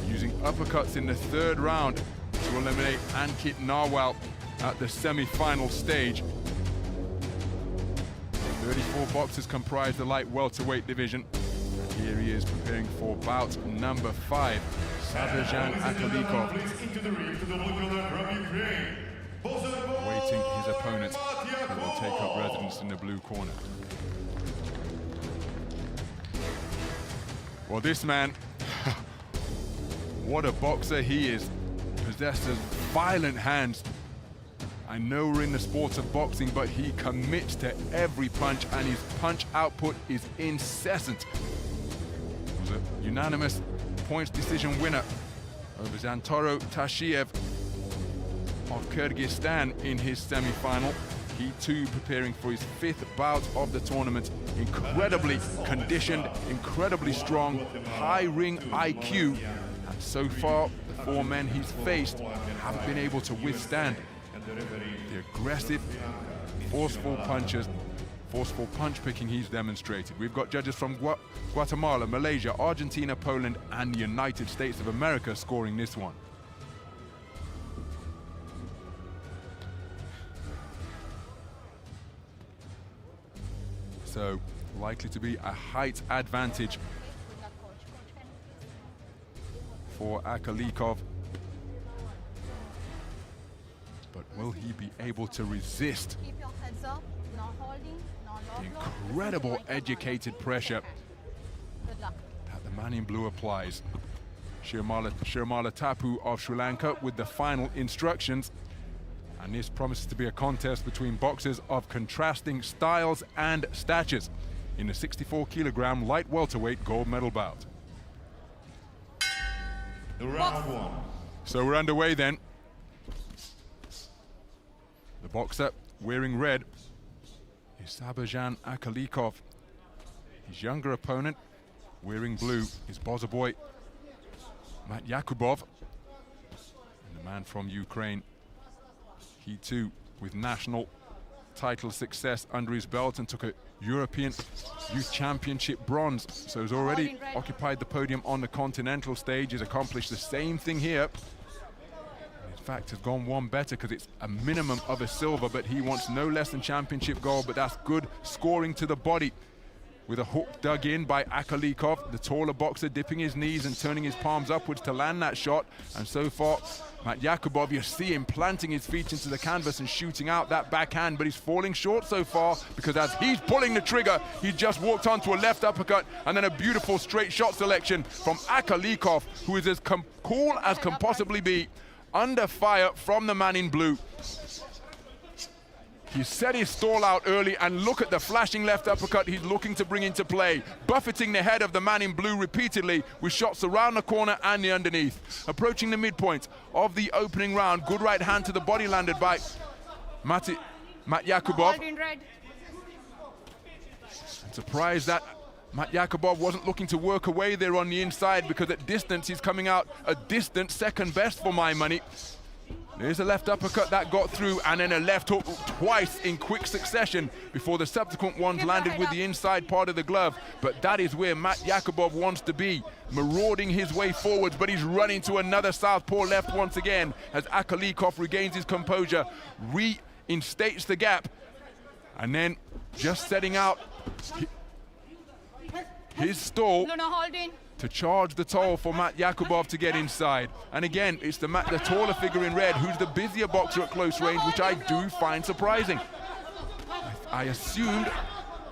using uppercuts in the 3rd round to eliminate Ankit Narwal at the semi-final stage. 34 boxers comprise the light welterweight division. And here he is preparing for bout number 5. Sabirjan Akalikov awaiting his opponent, who will take up residence in the blue corner. Well, this man, what a boxer he is. Possesses violent hands. I know we're in the sport of boxing, but he commits to every punch, and his punch output is incessant. He was a unanimous points decision winner over Zantoro Tashiev of Kyrgyzstan in his semi-final. He too preparing for his 5th bout of the tournament. Incredibly conditioned, incredibly strong, high ring IQ. And so far, the 4 men he's faced haven't been able to withstand the aggressive, forceful punches, forceful punch picking he's demonstrated. We've got judges from Guatemala, Malaysia, Argentina, Poland, and the United States of America scoring this one. So likely to be a height advantage for Akalikov. But will he be able to resist Keep your heads up, no holding, no the lock. incredible educated pressure Good luck. that the man in blue applies? Shirmala Tapu of Sri Lanka with the final instructions. And this promises to be a contest between boxers of contrasting styles and statures in the 64 kilogram light welterweight gold medal bout. Round one. So we're underway then. The boxer wearing red is Sabajan Akalikov. His younger opponent wearing blue is Bozoboy Matt Yakubov. And the man from Ukraine, he too with national title success under his belt and took a European Youth Championship bronze. So he's already occupied the podium on the continental stage. He's accomplished the same thing here. In fact, has gone one better because it's a minimum of a silver, but he wants no less than championship gold, but that's good scoring to the body. With a hook dug in by Akalikov, the taller boxer dipping his knees and turning his palms upwards to land that shot. And so far, Matt Yakubov, you see him planting his feet into the canvas and shooting out that backhand, but he's falling short so far because as he's pulling the trigger, he just walked onto a left uppercut and then a beautiful straight shot selection from Akalikov, who is as cool as can possibly be, under fire from the man in blue. He set his stall out early and look at the flashing left uppercut he's looking to bring into play, buffeting the head of the man in blue repeatedly with shots around the corner and the underneath. Approaching the midpoint of the opening round, good right hand to the body landed by Matt Yakubov. I'm surprised that Matt Yakubov wasn't looking to work away there on the inside because at distance he's coming out a distant second best for my money. There's a left uppercut that got through and then a left hook twice in quick succession before the subsequent ones landed with the inside part of the glove. But that is where Matt Yakubov wants to be, marauding his way forwards, but he's running to another southpaw left once again as Akalikov regains his composure, reinstates the gap, and then just setting out his stall to charge the toll for Matt Yakubov to get inside. And again, it's the taller figure in red who's the busier boxer at close range, which I do find surprising. I assumed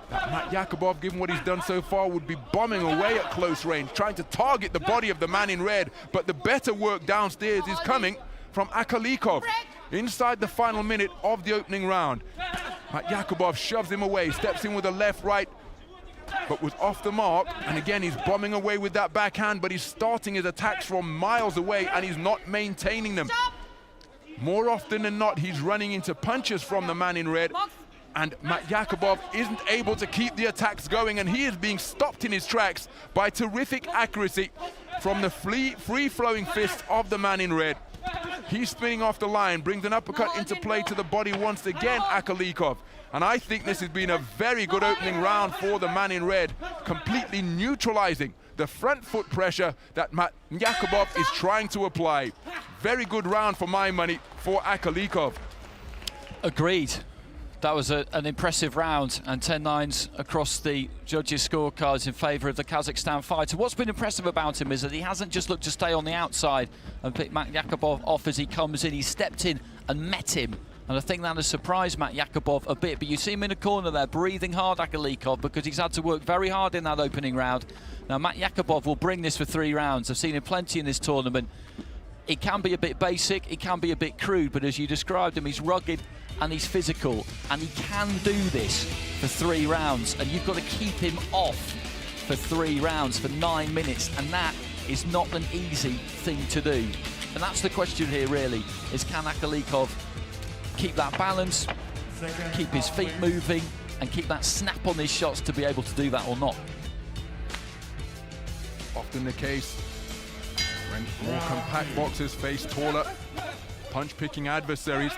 that Matt Yakubov, given what he's done so far, would be bombing away at close range, trying to target the body of the man in red, but the better work downstairs is coming from Akalikov. Inside the final minute of the opening round, Matt Yakubov shoves him away, steps in with a left-right, but was off the mark, and again he's bombing away with that backhand, but he's starting his attacks from miles away and he's not maintaining them. More often than not, he's running into punches from the man in red, and Matt Yakubov isn't able to keep the attacks going, and he is being stopped in his tracks by terrific accuracy from the free-flowing fists of the man in red. He's spinning off the line, brings an uppercut into play to the body once again, Akalikov. And I think this has been a very good opening round for the man in red, completely neutralizing the front foot pressure that Matt Yakubov is trying to apply. Very good round for my money for Akalikov. Agreed. That was an impressive round, and 10-9s across the judges' scorecards in favour of the Kazakhstan fighter. What's been impressive about him is that he hasn't just looked to stay on the outside and pick Matt Yakubov off as he comes in. He stepped in and met him. And I think that has surprised Matt Yakubov a bit. But you see him in the corner there, breathing hard, Akalikov, because he's had to work very hard in that opening round. Now, Matt Yakubov will bring this for 3 rounds. I've seen him plenty in this tournament. It can be a bit basic, it can be a bit crude, but as you described him, he's rugged and he's physical. And he can do this for 3 rounds. And you've got to keep him off for 3 rounds, for 9 minutes. And that is not an easy thing to do. And that's the question here, really, is can Akalikov keep that balance, keep his feet moving, and keep that snap on his shots to be able to do that or not? Often the case when more compact boxers face taller, punch-picking adversaries.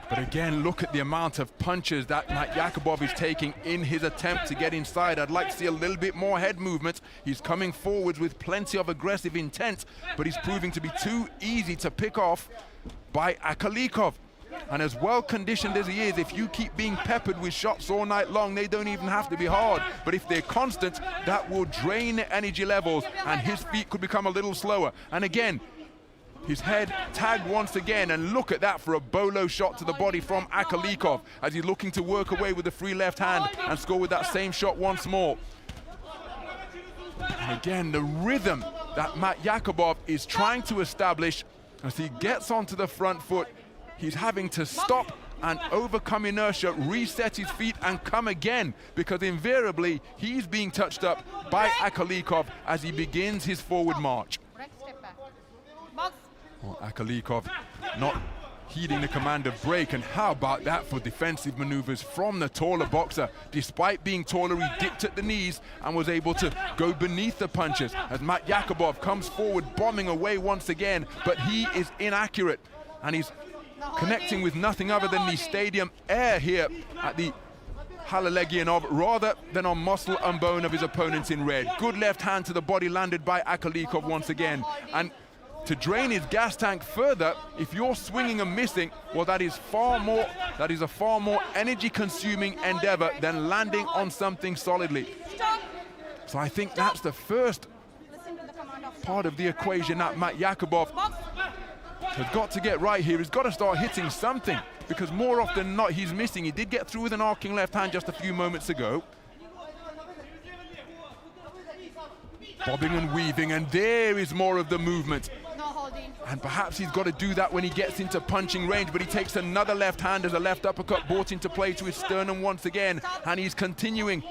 But again, look at the amount of punches that Matt Yakubov is taking in his attempt to get inside. I'd like to see a little bit more head movement. He's coming forwards with plenty of aggressive intent, but he's proving to be too easy to pick off by Akalikov. And as well conditioned as he is, if you keep being peppered with shots all night long, they don't even have to be hard. But if they're constant, that will drain the energy levels and his feet could become a little slower. And again, his head tagged once again, and look at that for a bolo shot to the body from Akalikov as he's looking to work away with the free left hand and score with that same shot once more. And again, the rhythm that Matt Yakubov is trying to establish as he gets onto the front foot, he's having to stop and overcome inertia, reset his feet and come again, because invariably he's being touched up by Akalikov as he begins his forward march. Step back. Well, Akalikov not heeding the command of break, and how about that for defensive maneuvers from the taller boxer? Despite being taller, he dipped at the knees and was able to go beneath the punches as Matt Yakubov comes forward, bombing away once again, but he is inaccurate and he's connecting with nothing other than the stadium air here at the Halle Legion rather than on muscle and bone of his opponents in red. Good left hand to the body landed by Akalikov once again, and to drain his gas tank further, if you're swinging and missing, well, that is a far more energy-consuming endeavor than landing on something solidly. So I think that's the first part of the equation that Matt Yakubov has got to get right here. He's got to start hitting something, because more often than not, he's missing. He did get through with an arcing left hand just a few moments ago. Bobbing and weaving, and there is more of the movement. And perhaps he's got to do that when he gets into punching range, but he takes another left hand as a left uppercut brought into play to his sternum once again, and he's continuing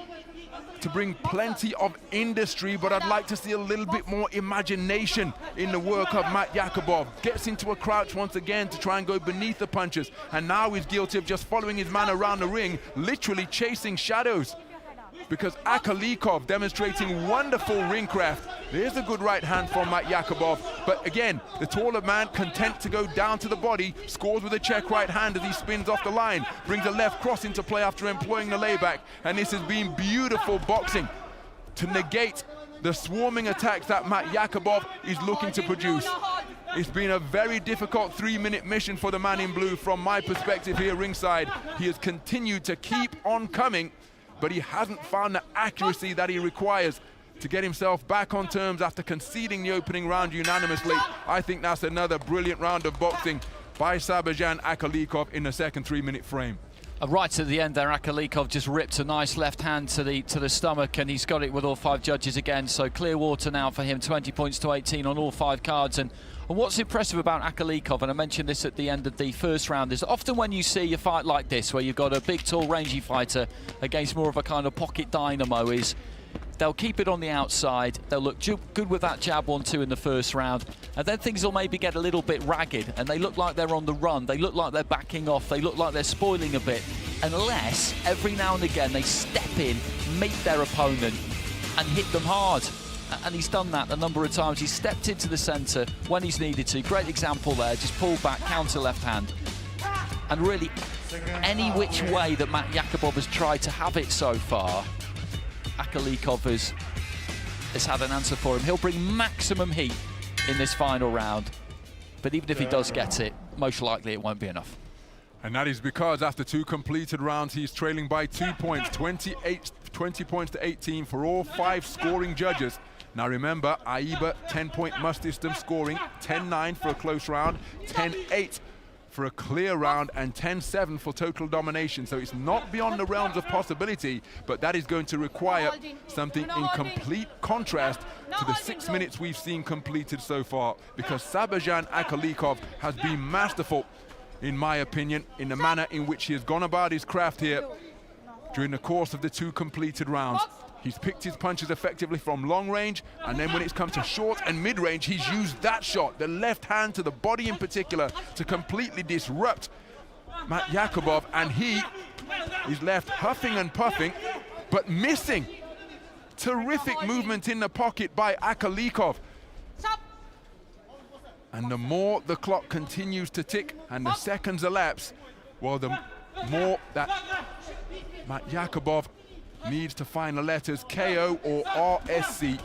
to bring plenty of industry, but I'd like to see a little bit more imagination in the work of Matt Yakubov. Gets into a crouch once again to try and go beneath the punches, and now he's guilty of just following his man around the ring, literally chasing shadows, because Akalikov demonstrating wonderful ring craft. There's a good right hand from Matt Yakubov, but again, the taller man content to go down to the body, scores with a check right hand as he spins off the line, brings a left cross into play after employing the layback, and this has been beautiful boxing to negate the swarming attacks that Matt Yakubov is looking to produce. It's been a very difficult 3-minute mission for the man in blue from my perspective here ringside. He has continued to keep on coming, but he hasn't found the accuracy that he requires to get himself back on terms after conceding the opening round unanimously. I think that's another brilliant round of boxing by Sabajan Akalikov in the second 3-minute frame. Right at the end there, Akalikov just ripped a nice left hand to the stomach, and he's got it with all 5 judges again. So clear water now for him, 20 points to 18 on all 5 cards. And what's impressive about Akalikov, and I mentioned this at the end of the first round, is often when you see a fight like this, where you've got a big, tall, rangy fighter against more of a kind of pocket dynamo, is they'll keep it on the outside, they'll look good with that jab 1-2 in the first round, and then things will maybe get a little bit ragged, and they look like they're on the run, they look like they're backing off, they look like they're spoiling a bit, unless every now and again they step in, meet their opponent, and hit them hard. And he's done that a number of times. He's stepped into the centre when he's needed to. Great example there, just pulled back, counter left hand. And really, any which way that Matt Yakubov has tried to have it so far, Akalikov has had an answer for him. He'll bring maximum heat in this final round. But even if he does get it, most likely it won't be enough. And that is because after 2 completed rounds, he's trailing by 2 points, 20 points to 18 for all 5 scoring judges. Now remember, Aiba 10-point must system scoring, 10-9 for a close round, 10-8 for a clear round, and 10-7 for total domination. So it's not beyond the realms of possibility, but that is going to require something in complete contrast to the 6 minutes we've seen completed so far, because Sabajan Akalikov has been masterful, in my opinion, in the manner in which he has gone about his craft here during the course of the 2 completed rounds. He's picked his punches effectively from long range, and then when it's come to short and mid-range, he's used that shot, the left hand to the body in particular, to completely disrupt Matt Yakubov, and he is left huffing and puffing, but missing. Terrific movement in the pocket by Akalikov. And the more the clock continues to tick and the seconds elapse, well, the more that Matt Yakubov needs to find the letters KO or RSC.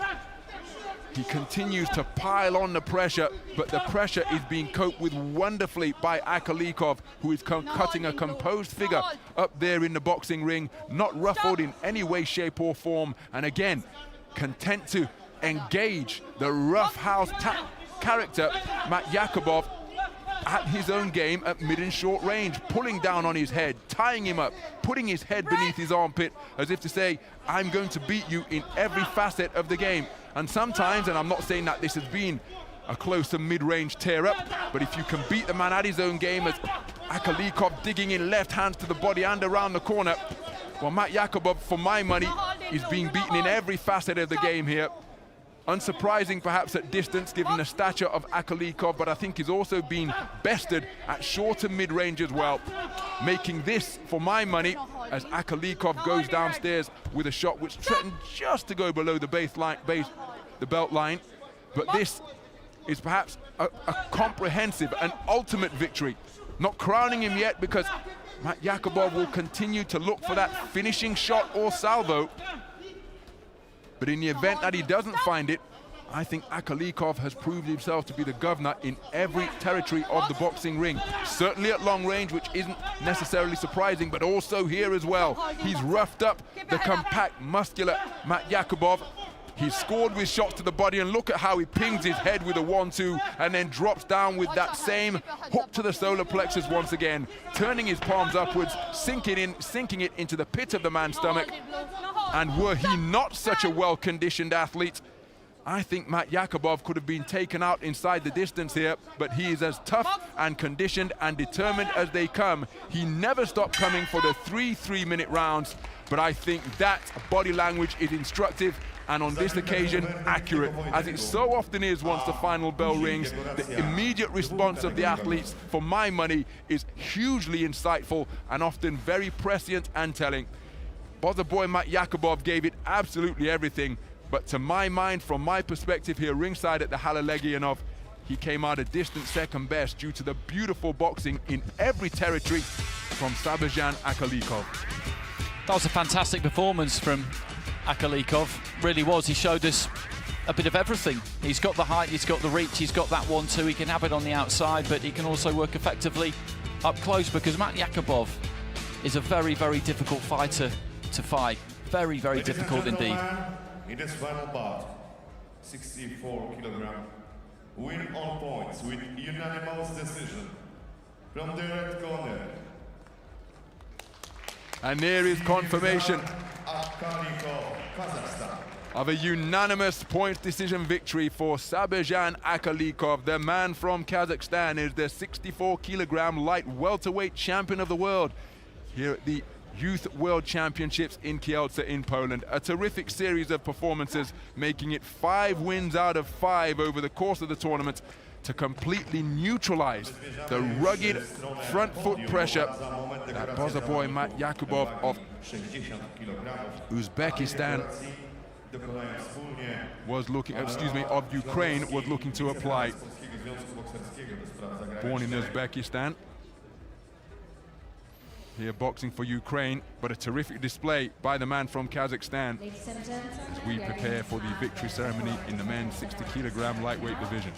He continues to pile on the pressure, but the pressure is being coped with wonderfully by Akalikov, who is cutting a composed figure up there in the boxing ring, not ruffled in any way, shape or form, and again, content to engage the rough house character, Matt Yakubov, at his own game at mid and short range, pulling down on his head, tying him up, putting his head beneath his armpit, as if to say, I'm going to beat you in every facet of the game. And sometimes, and I'm not saying that this has been a close and mid-range tear-up, but if you can beat the man at his own game, as Akalikov digging in left hands to the body and around the corner, well, Matt Yakubov, for my money, is being beaten in every facet of the game here. Unsurprising perhaps at distance given the stature of Akalikov, but I think he's also been bested at short and mid-range as well, making this, for my money, as Akalikov goes downstairs with a shot which threatened just to go below the the belt line. But this is perhaps a comprehensive and ultimate victory. Not crowning him yet because Matt Yakubov will continue to look for that finishing shot or salvo. But in the event that he doesn't find it, I think Akalikov has proved himself to be the governor in every territory of the boxing ring. Certainly at long range, which isn't necessarily surprising, but also here as well. He's roughed up the compact, muscular Matt Yakubov. He's scored with shots to the body, and look at how he pings his head with a 1-2 and then drops down with that same hook to the solar plexus once again, turning his palms upwards, sinking it into the pit of the man's stomach. And were he not such a well-conditioned athlete, I think Matt Yakubov could have been taken out inside the distance here, but he is as tough and conditioned and determined as they come. He never stopped coming for the 3 3-minute rounds, but I think that body language is instructive and on this occasion accurate, as it so often is once the final bell rings. The immediate response of the athletes, for my money, is hugely insightful and often very prescient and telling. Bozza boy Matt Yakubov gave it absolutely everything, but to my mind, from my perspective here ringside at the Halle Legianov, he came out a distant second best due to the beautiful boxing in every territory from Sabajan Akalikov. That was a fantastic performance from Akalikov, really was. He showed us a bit of everything. He's got the height, he's got the reach, he's got that 1-2, he can have it on the outside, but he can also work effectively up close, because Matt Yakubov is a very, very difficult fighter to fight. Very, very difficult indeed. In this final bout, 64 kilogram, win all points with unanimous decision from the red corner. And there is confirmation of a unanimous points decision victory for Sabajan Akalikov. The man from Kazakhstan is the 64 kilogram light welterweight champion of the world here at the Youth World Championships in Kielce in Poland. A terrific series of performances, making it 5 wins out of 5 over the course of the tournament to completely neutralize the rugged front foot pressure that Bozza boy Matt Yakubov of Uzbekistan was looking, of Ukraine was looking to apply. Born in Uzbekistan, here boxing for Ukraine, but a terrific display by the man from Kazakhstan as we prepare for the victory ceremony in the men's 60 kilogram lightweight division.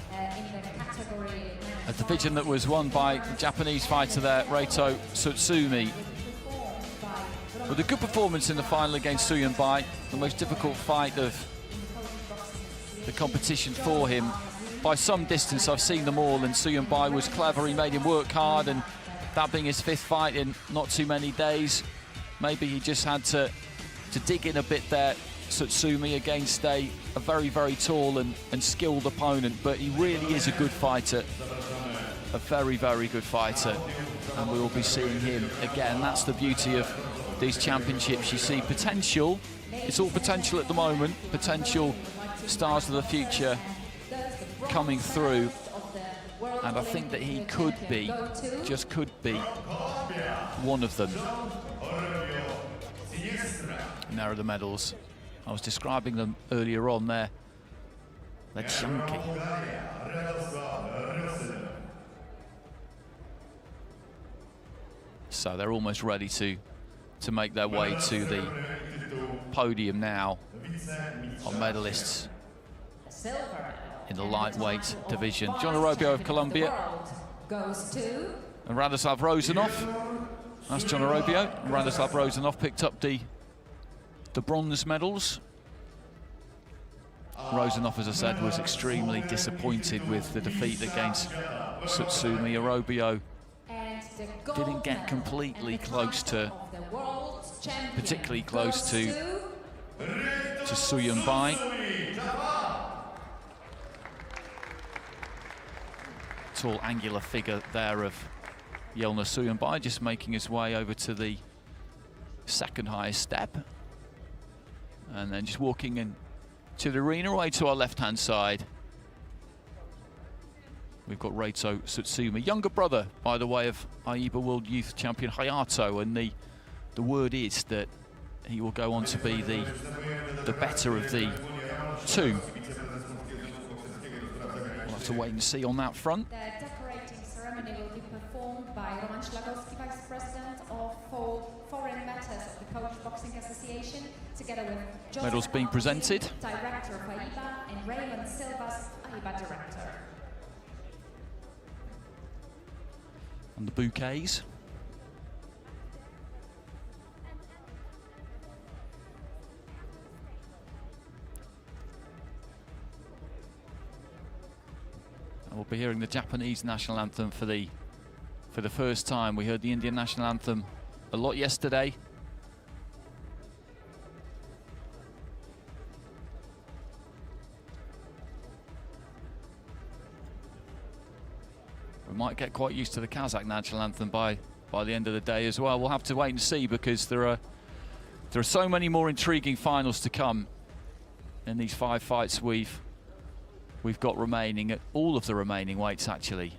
A division that was won by the Japanese fighter there, Reito Tsutsumi, with a good performance in the final against Suyun Bai, the most difficult fight of the competition for him. By some distance, I've seen them all, and Suyun Bai was clever. He made him work hard, and that being his 5th fight in not too many days, maybe he just had to dig in a bit there, Tsutsumi, against a very, very tall and skilled opponent. But he really is a good fighter, a very, very good fighter, and we will be seeing him again. That's the beauty of these championships. You see potential, it's all potential at the moment, potential stars of the future coming through. And I think that he could be, just could be, one of them. And there are the medals. I was describing them earlier on there. They're chunky. So they're almost ready to make their way to the podium now on medalists in the lightweight division. John Arobio of Colombia and Radoslav Rozanov. That's John Arobio. And Radoslav Rozanov picked up the bronze medals. Rozanov, as I said, was extremely disappointed with the defeat against Tsutsumi. Arobio didn't get completely close to, particularly close to Suyun Bai. Tall, angular figure there of Yelna Suyun Bai, just making his way over to the 2nd highest step, and then just walking in to the arena, away to our left-hand side. We've got Reito Tsutsuma, younger brother, by the way, of AIBA World Youth Champion Hayato, and the word is that he will go on to be the better of the two. We'll have to wait and see on that front. The decorating ceremony will be performed by Roman Szlagowski, Vice President of Foreign Matters of the Polish Boxing Association, together with Joseph Medals being presented. Director of AIBA, and Raymond Silvas, AIBA Director. And the bouquets. And we'll be hearing the Japanese national anthem for the first time. We heard the Indian national anthem a lot yesterday. We might get quite used to the Kazakh national anthem by the end of the day as well. We'll have to wait and see, because there are so many more intriguing finals to come in these 5 fights we've got remaining at all of the remaining weights, actually.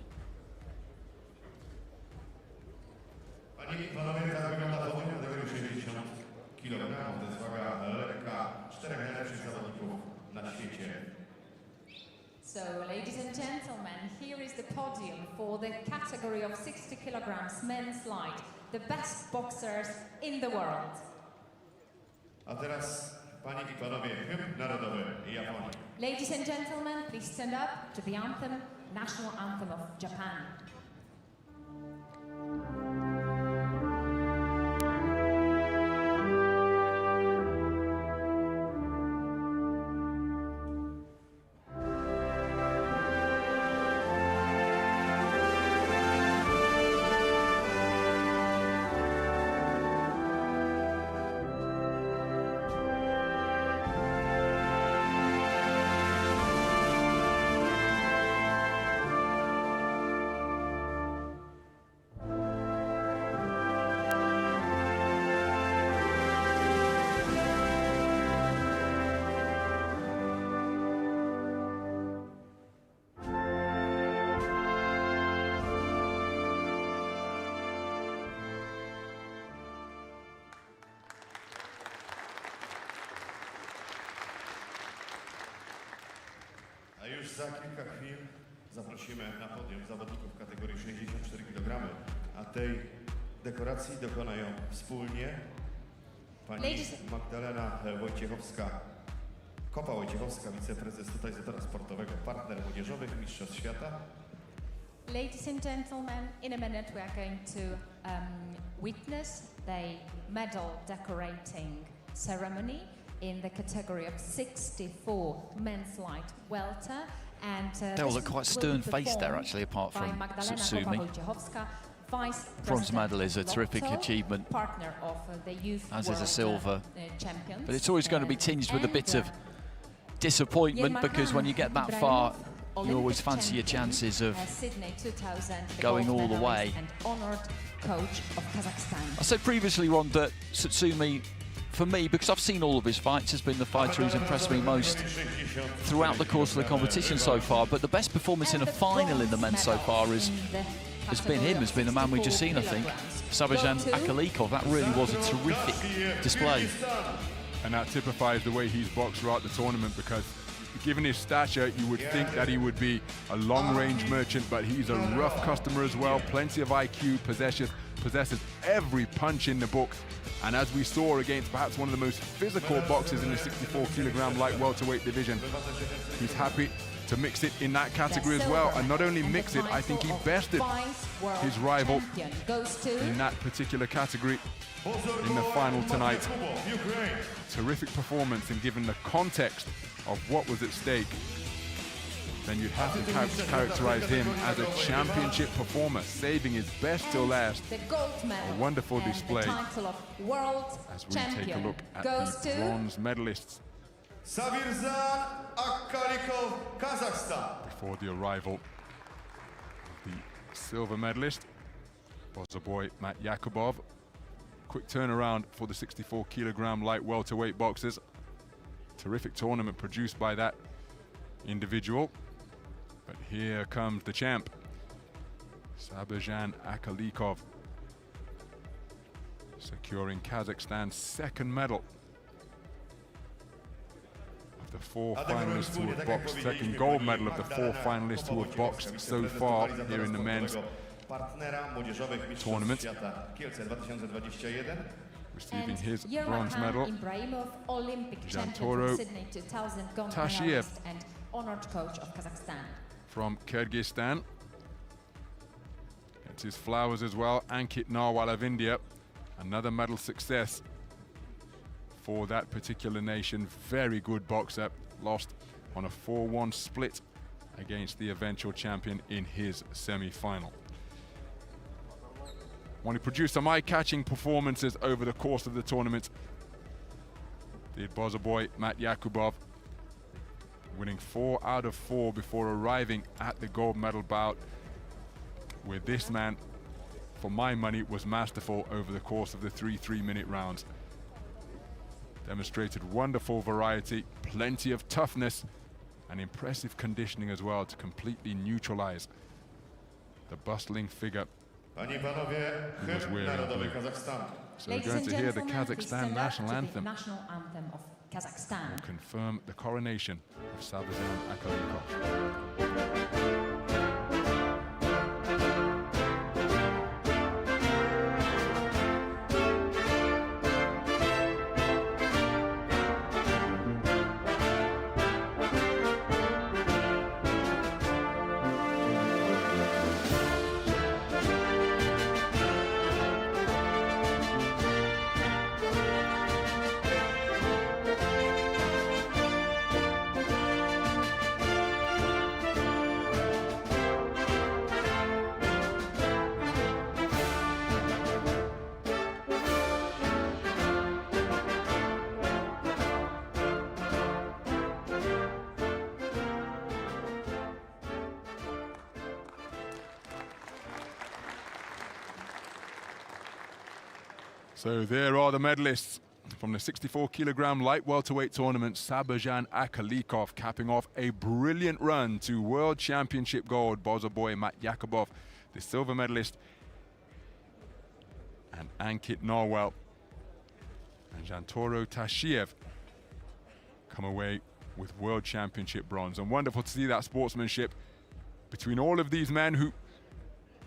So, ladies and gentlemen, here is the podium for the category of 60 kilograms men's light, the best boxers in the world. A teraz, panie I panowie, hymn narodowy Japonii. Ladies and gentlemen, please stand up to the anthem, national anthem of Japan. Już za kilka chwil zaprosimy na podium zawodników w kategorii 64 kg, a tej dekoracji dokonają wspólnie pani Magdalena Wojciechowska, Kopa Wojciechowska, wiceprezes totalizatora sportowego, partner młodzieżowych Mistrzostw Świata. Ladies and gentlemen, in a minute we are going to witness the medal decorating ceremony in the category of 64 men's light welter, and they all look quite stern-faced there, actually, apart from Tsutsumi. Bronze medal is a terrific achievement, as is a silver, but it's always going to be tinged with a bit of disappointment, because when you get that far, you always fancy your chances of going all the way. I said previously, Ron, that Tsutsumi, for me, because I've seen all of his fights, has been the fighter who's impressed me most throughout the course of the competition so far. But the best performance in a final in the men so far has been him, has been the man we've just seen, I think. Sabajan Akalikov, that really was a terrific display. And that typifies the way he's boxed throughout the tournament, because given his stature, you would think that he would be a long-range merchant, but he's a rough customer as well. Plenty of IQ, possesses every punch in the book. And as we saw against perhaps one of the most physical boxers in the 64 kilogram light welterweight division, he's happy to mix it in that category as well. And not only mix it, I think he bested his rival in that particular category in the final tonight. Terrific performance, and given the context of what was at stake, then you'd have to characterize him as a championship performer, saving his best till last. A wonderful display as we take a look at the bronze medalists Sabirzan Akalikov, Kazakhstan. before the arrival of the silver medalist, Bozza boy Matt Yakubov. Quick turnaround for the 64 kilogram light welterweight boxers. Terrific tournament produced by that individual. But here comes the champ, Sabajan Akalikov, securing Kazakhstan's second medal of the 4 finalists who have boxed, second gold medal of the 4 finalists who have boxed so far here in the men's partnera młodzieżowych Mistrzostw tournament. Świata Kielce 2021. Receiving And his Yermakhan bronze medal. Ibrahimov, Olympic champion Jantoro from Sydney 2000, gold Tashiev medalist and honored coach of Kazakhstan. from Kyrgyzstan. Gets his flowers as well. Ankit Narwal of India. Another medal success for that particular nation. Very good boxer. Lost on a 4-1 split against the eventual champion in his semi-final. When he produced some eye-catching performances over the course of the tournament, did Bozza boy Matt Yakubov, winning 4 out of 4 before arriving at the gold medal bout, where this man, for my money, was masterful over the course of the 3 3-minute rounds. Demonstrated wonderful variety, plenty of toughness, and impressive conditioning as well to completely neutralize the bustling figure. Panie i panowie, hymn narodowy Kazachstanu. So we're Ladies going and to hear the gentlemen, please Kazakhstan stand up national to the anthem national anthem of Kazakhstan. to confirm the coronation of Sabajan Akalikov. So there are the medalists from the 64-kilogram light welterweight tournament. Sabajan Akalikov capping off a brilliant run to World Championship gold. Bozza boy Matt Yakubov, the silver medalist, and Ankit Narwal and Jantoro Tashiev come away with World Championship bronze. And wonderful to see that sportsmanship between all of these men who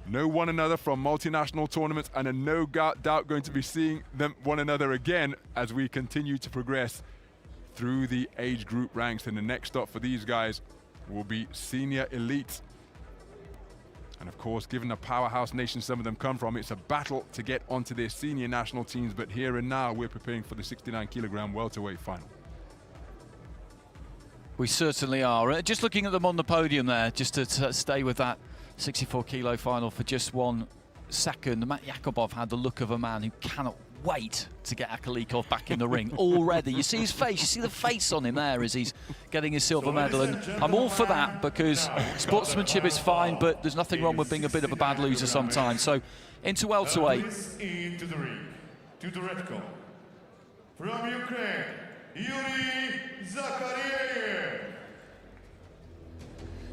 know one another from multinational tournaments and are no doubt going to be seeing one another again as we continue to progress through the age group ranks. And the next stop for these guys will be senior elite. And of course, given the powerhouse nation some of them come from, it's a battle to get onto their senior national teams. But here and now, we're preparing for the 69-kilogram welterweight final. We certainly are. Just looking at them on the podium there, just to stay with that 64-kilo final for just 1 second. Matt Yakubov had the look of a man who cannot wait to get Akalikov back in the ring already. You see his face, you see the face on him there as he's getting his silver medal, and I'm all for that because sportsmanship is fine, but there's nothing wrong with being a bit of a bad loser sometimes. So into welterweight. Into the ring, to the red corner, from Ukraine, Yuri Zakhariev.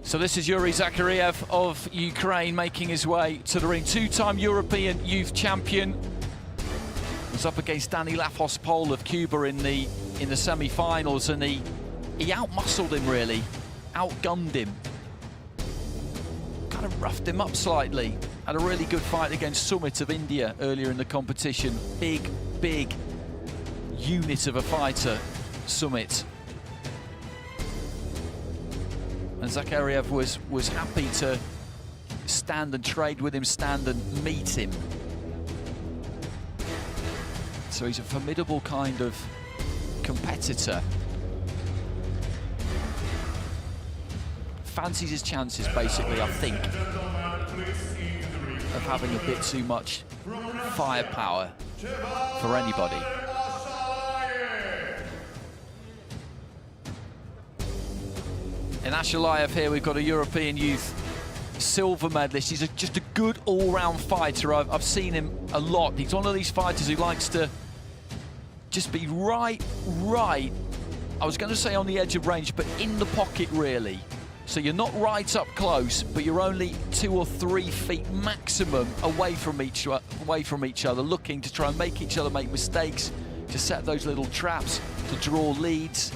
So this is Yuri Zakhariev of Ukraine making his way to the ring. 2-time European youth champion. Was up against Danny Lafos-Pol of Cuba in the semi-finals, and he out-muscled him really, outgunned him. Kind of roughed him up slightly. Had a really good fight against Summit of India earlier in the competition. Big unit of a fighter, Summit. And Zakhariev was happy to stand and trade with him, stand and meet him. So he's a formidable kind of competitor. Fancies his chances, basically, I think, of having a bit too much firepower for anybody. In Ashalayev here, we've got a European youth silver medalist. He's just a good all-round fighter. I've seen him a lot. He's one of these fighters who likes to just be right I was going to say on the edge of range, but in the pocket really. So you're not right up close, but you're only 2 or 3 feet maximum away from each other, looking to try and make each other make mistakes, to set those little traps, to draw leads.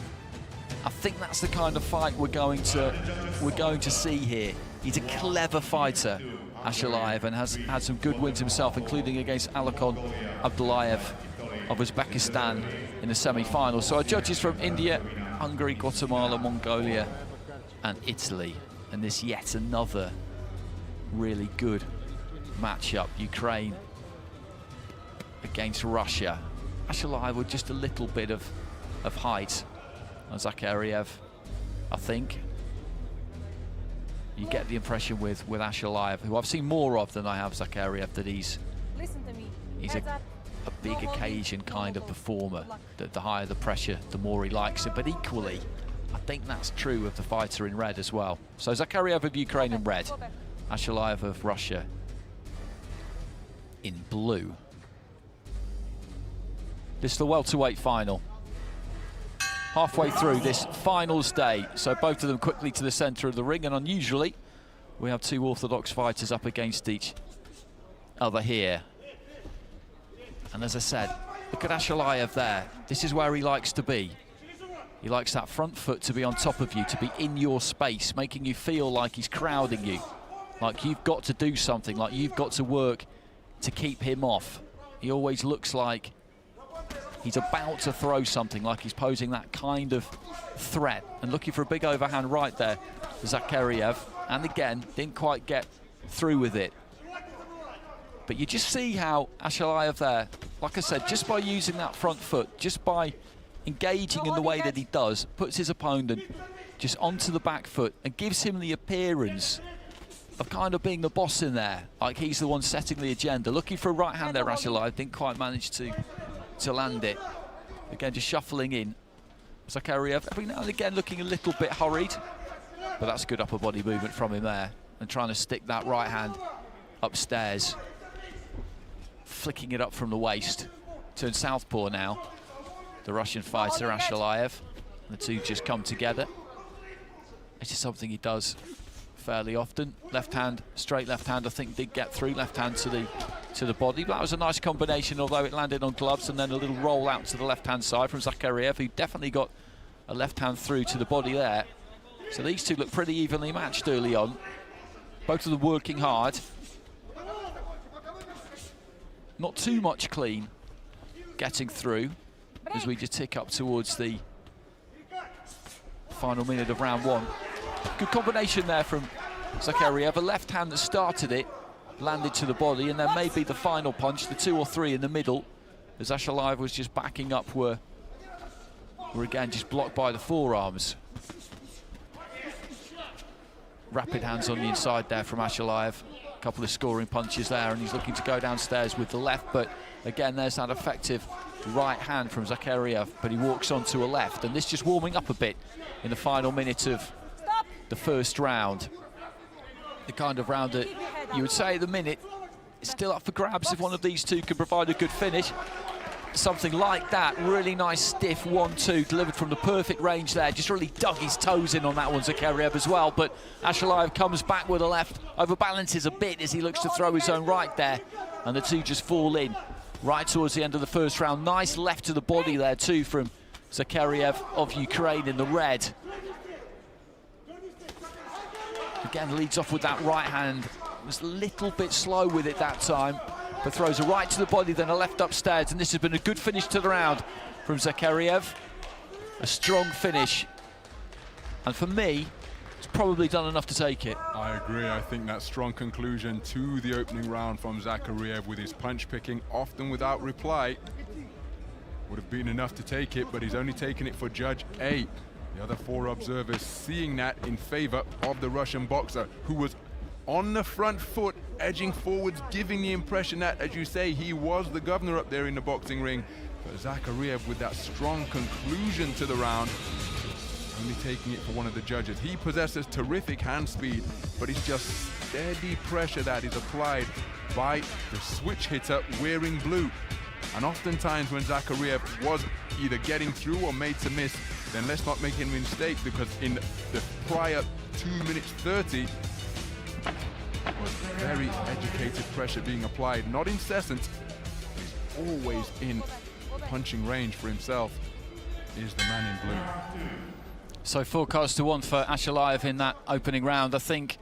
I think that's the kind of fight we're going to see here. He's a clever fighter, Ashalayev, and has had some good wins himself, including against Alakon Abdullayev of Uzbekistan in the semi-final. So our judges from India, Hungary, Guatemala, Mongolia and Italy. And this yet another really good matchup. Ukraine against Russia. Ashalayev with just a little bit of height on Zakhariev, I think. You get the impression with Ashalayev, who I've seen more of than I have Zakhariev, that he's a big occasion kind of performer, that the higher the pressure, the more he likes it. But equally, I think that's true of the fighter in red as well. So Zakhariev of Ukraine in red, Ashalayev of Russia in blue. This is the welterweight final. Halfway through this finals day, so both of them quickly to the centre of the ring, and unusually, we have 2 orthodox fighters up against each other here. And as I said, look at Ashalayev there. This is where he likes to be. He likes that front foot to be on top of you, to be in your space, making you feel like he's crowding you, like you've got to do something, like you've got to work to keep him off. He always looks like he's about to throw something, like he's posing that kind of threat. And looking for a big overhand right there, Zakhariev. And again, didn't quite get through with it. But you just see how Ashalayev there, like I said, just by using that front foot, just by engaging in the way that he does, puts his opponent just onto the back foot and gives him the appearance of kind of being the boss in there, like he's the one setting the agenda. Looking for a right hand there, Ashalayev, didn't quite manage to land it. Again, just shuffling in. Zakhariev every now and again looking a little bit hurried, but that's good upper body movement from him there, and trying to stick that right hand upstairs, flicking it up from the waist. Turn southpaw now, the Russian fighter Ashalayev. The two just come together. This is something he does fairly often. Left hand, straight left hand, I think did get through. Left hand to the body, but that was a nice combination, although it landed on gloves, and then a little roll out to the left hand side from Zakhariev, who definitely got a left hand through to the body there. So these two look pretty evenly matched early on. Both of them working hard. Not too much clean getting through as we just tick up towards the final minute of round 1. Good combination there from Zakhariev. A left hand that started it, landed to the body, and then maybe the final punch, the 2 or 3 in the middle, as Ashalayev was just backing up, were again just blocked by the forearms. Rapid hands on the inside there from Ashalayev. A couple of scoring punches there, and he's looking to go downstairs with the left, but again there's that effective right hand from Zakhariev, but he walks onto a left, and this just warming up a bit in the final minute of the first round. The kind of round that you would say at the minute is still up for grabs if one of these two can provide a good finish. Something like that, really nice stiff 1-2 delivered from the perfect range there. Just really dug his toes in on that one, Zakhariev as well, but Ashalayev comes back with a left, overbalances a bit as he looks to throw his own right there, and the two just fall in right towards the end of the first round. Nice left to the body there too from Zakhariev of Ukraine in the red. Again, leads off with that right hand. Was a little bit slow with it that time, but throws a right to the body, then a left upstairs, and this has been a good finish to the round from Zakhariev. A strong finish, and for me, it's probably done enough to take it. I agree. I think that strong conclusion to the opening round from Zakhariev, with his punch picking often without reply, would have been enough to take it, but he's only taken it for Judge A. The other 4 observers seeing that in favor of the Russian boxer, who was on the front foot, edging forwards, giving the impression that, as you say, he was the governor up there in the boxing ring. But Zakhariev with that strong conclusion to the round, only taking it for one of the judges. He possesses terrific hand speed, but it's just steady pressure that is applied by the switch hitter wearing blue. And oftentimes when Zakhariev was either getting through or made to miss, then let's not make any mistake, because in the prior 2 minutes 30, was very educated pressure being applied, not incessant. He's always in punching range for himself, is the man in blue. So 4 cards to 1 for Ashalayev in that opening round. I think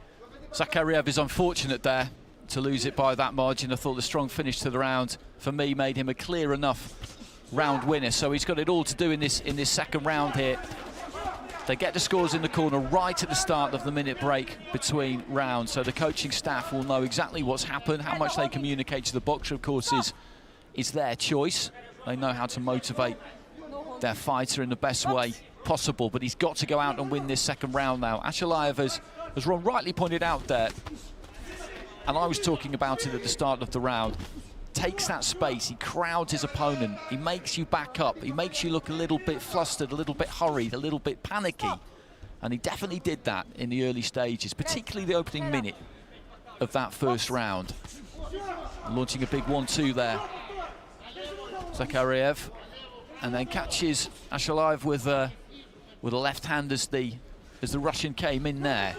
Zakariev is unfortunate there to lose it by that margin. I thought the strong finish to the round, for me, made him a clear enough round winner. So he's got it all to do in this second round here. They get the scores in the corner right at the start of the minute break between rounds, so the coaching staff will know exactly what's happened. How much they communicate to the boxer, of course, is their choice. They know how to motivate their fighter in the best way possible, but he's got to go out and win this second round now. Ashalayev, as Ron rightly pointed out there, and I was talking about it at the start of the round, takes that space, he crowds his opponent, he makes you back up, he makes you look a little bit flustered, a little bit hurried, a little bit panicky, and he definitely did that in the early stages, particularly the opening minute of that first round. Launching a big 1-2 there, Zakariev, and then catches Ashalayev with a left hand as the Russian came in there.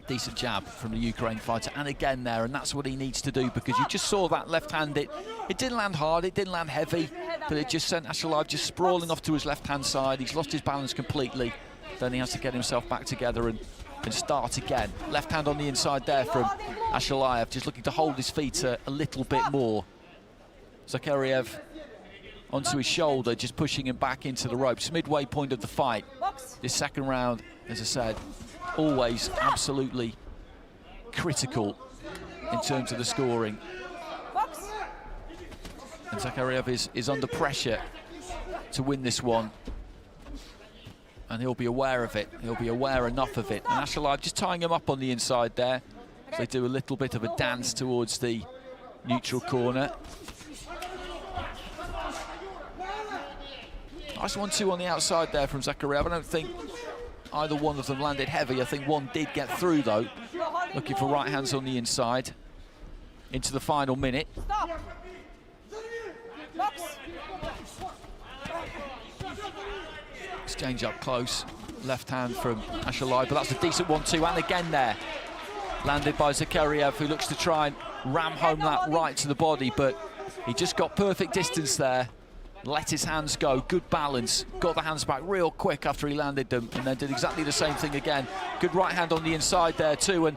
Decent jab from the Ukraine fighter, and again there, and that's what he needs to do, because you just saw that left hand, it didn't land hard, it didn't land heavy, but it just sent Ashalayev just sprawling off to his left hand side. He's lost his balance completely, then he has to get himself back together and start again. Left hand on the inside there from Ashalayev, just looking to hold his feet a little bit more. Zakariev onto his shoulder, just pushing him back into the ropes. Midway point of the fight. This second round, as I said, always absolutely critical in terms of the scoring. And Zakariev is under pressure to win this one. And he'll be aware of it. He'll be aware enough of it. And Ashalayev just tying him up on the inside there. So they do a little bit of a dance towards the neutral corner. Nice 1-2 on the outside there from Zakariev. I don't think either one of them landed heavy. I think one did get through, though. Looking for right hands on the inside. Into the final minute. Exchange up close. Left hand from Ashalayev, but that's a decent 1-2. And again there. Landed by Zakariev, who looks to try and ram home that right to the body, but he just got perfect distance there. Let his hands go, good balance, got the hands back real quick after he landed them, and then did exactly the same thing again. Good right hand on the inside there too, and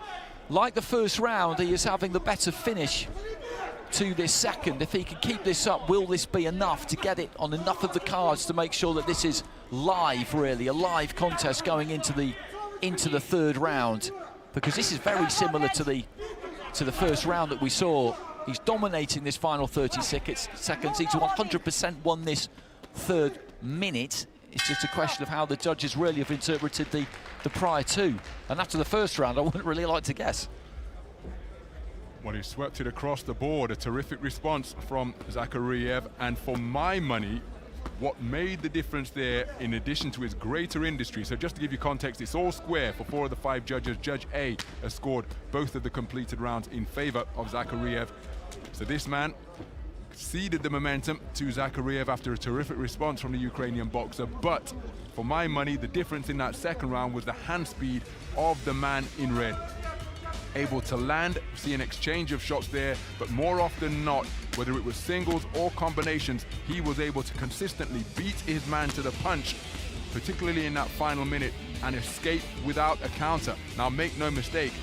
like the first round, he is having the better finish to this second. If he can keep this up, will this be enough to get it on enough of the cards to make sure that this is live, really, a live contest going into the third round? Because this is very similar to the first round that we saw. He's dominating this final 30 seconds. He's 100% won this third minute. It's just a question of how the judges really have interpreted the prior two. And after the first round, I wouldn't really like to guess. Well, he swept it across the board. A terrific response from Zakariev. And for my money, what made the difference there, in addition to his greater industry, so just to give you context, it's all square for 4 of the 5 judges. Judge A has scored both of the completed rounds in favor of Zakariev. So this man ceded the momentum to Zakariev after a terrific response from the Ukrainian boxer. But for my money, the difference in that second round was the hand speed of the man in red. Able to land, see an exchange of shots there, but more often than not, whether it was singles or combinations, he was able to consistently beat his man to the punch, particularly in that final minute, and escape without a counter. Now, make no mistake,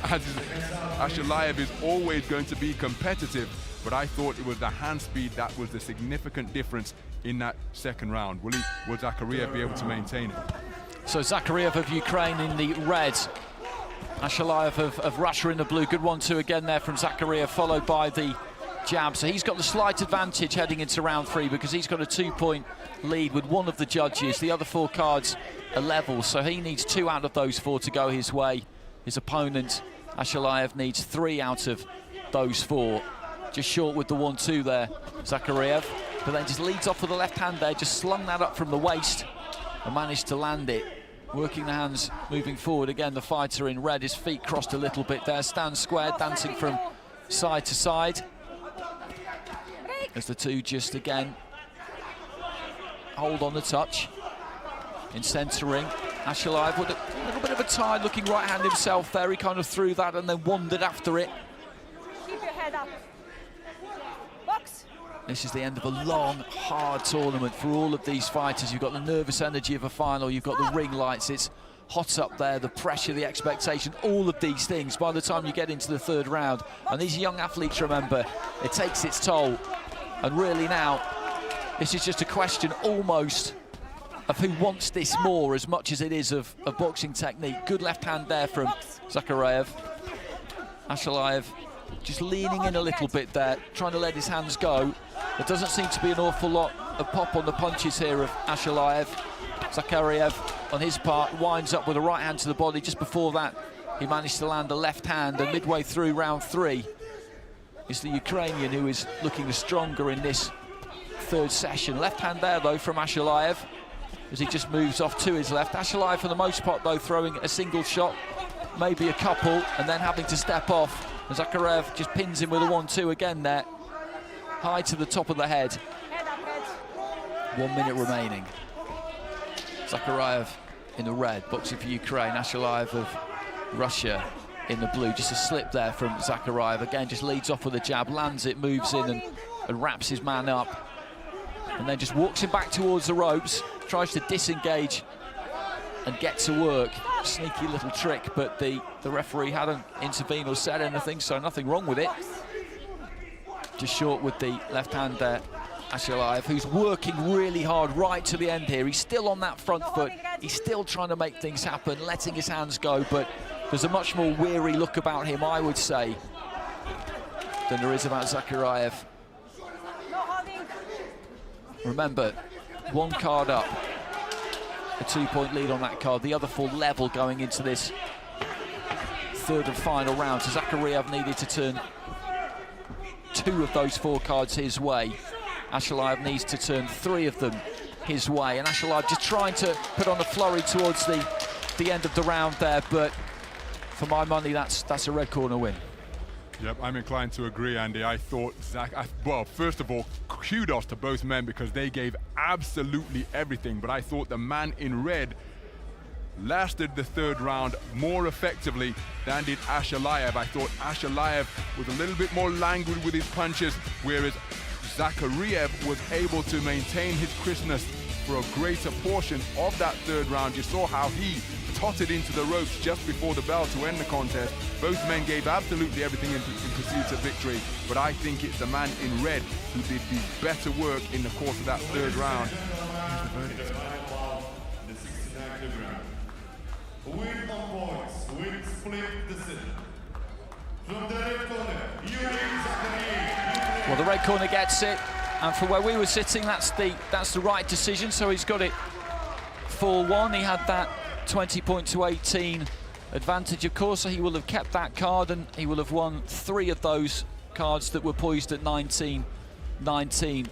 Ashalayev is always going to be competitive, but I thought it was the hand speed that was the significant difference in that second round. Will Zakariev be able to maintain it? So Zakariev of Ukraine in the red, Ashalayev of Russia in the blue. Good 1-2 again there from Zakariev, followed by the jab. So he's got the slight advantage heading into round 3, because he's got a 2-point lead with one of the judges. The other 4 cards are level, so he needs 2 out of those 4 to go his way. His opponent, Ashalayev, needs 3 out of those 4. Just short with the 1-2 there, Zakariev. But then just leads off with the left hand there, just slung that up from the waist and managed to land it. Working the hands, moving forward. Again, the fighter in red, his feet crossed a little bit there. Stands square, dancing from side to side. As the two just again hold on the touch. In centering, Ashalaev with a little bit of a tie, looking right hand himself there. He kind of threw that and then wandered after it. Keep your head up. Box. This is the end of a long, hard tournament for all of these fighters. You've got the nervous energy of a final, you've got the ring lights, it's hot up there, the pressure, the expectation, all of these things by the time you get into the third round. And these young athletes, remember, it takes its toll. And really now, this is just a question almost of who wants this more as much as it is of boxing technique. Good left hand there from Zakharev. Ashalaev just leaning in a little bit there, trying to let his hands go. There doesn't seem to be an awful lot of pop on the punches here of Ashalaev. Zakharev, on his part, winds up with a right hand to the body. Just before that, he managed to land a left hand, and midway through round 3 is the Ukrainian who is looking the stronger in this third session. Left hand there, though, from Ashalaev, as he just moves off to his left. Ashalaev, for the most part, though, throwing a single shot, maybe a couple, and then having to step off. And Zakharev just pins him with a 1-2 again there. High to the top of the head. Head up, head. 1 minute remaining. Zakharev in the red, boxing for Ukraine. Ashalaev of Russia in the blue. Just a slip there from Zakharev. Again, just leads off with a jab, lands it, moves in and wraps his man up. And then just walks him back towards the ropes, tries to disengage and get to work. Sneaky little trick, but the referee hadn't intervened or said anything, so nothing wrong with it. Just short with the left hand there, Ashalaev, who's working really hard right to the end here. He's still on that front foot. He's still trying to make things happen, letting his hands go, but there's a much more weary look about him, I would say, than there is about Zakharev. No holding. Remember, 1 card up, a 2-point lead on that card, the other 4 level going into this third and final round. So Zakharev needed to turn 2 of those 4 cards his way. Ashalaev needs to turn 3 of them his way, and Ashalaev just trying to put on a flurry towards the end of the round there, but for my money, that's a red corner win. Yep, I'm inclined to agree, Andy. I thought well, first of all, kudos to both men because they gave absolutely everything, but I thought the man in red lasted the third round more effectively than did Ashalaev. I thought Ashalaev was a little bit more languid with his punches, whereas Zakharev was able to maintain his crispness for a greater portion of that third round. You saw how he tottered into the ropes just before the bell to end the contest. Both men gave absolutely everything in pursuit of victory, but I think it's the man in red who did the better work in the course of that third round. The 69 kilogram. Win on points, win split decision. From the red corner, Yuri Zakharev. Well, the red corner gets it, and from where we were sitting, that's the right decision. So he's got it 4-1. He had that 20-18 advantage, of course, so he will have kept that card, and he will have won 3 of those cards that were poised at 19-19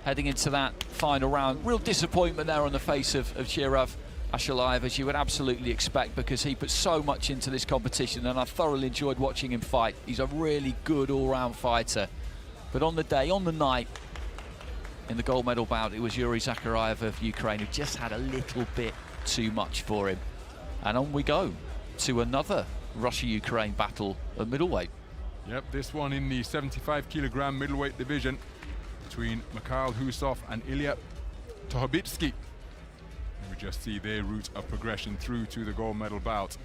heading into that final round. Real disappointment there on the face of Shirav Ashalaev, as you would absolutely expect, because he put so much into this competition, and I thoroughly enjoyed watching him fight. He's a really good all-round fighter. But on the day, on the night, in the gold medal bout, it was Yuri Zakharev of Ukraine who just had a little bit too much for him. And on we go to another Russia-Ukraine battle at middleweight. Yep, this one in the 75-kilogram middleweight division between Mikhail Husov and Ilya Tohobitsky. We just see their route of progression through to the gold medal bout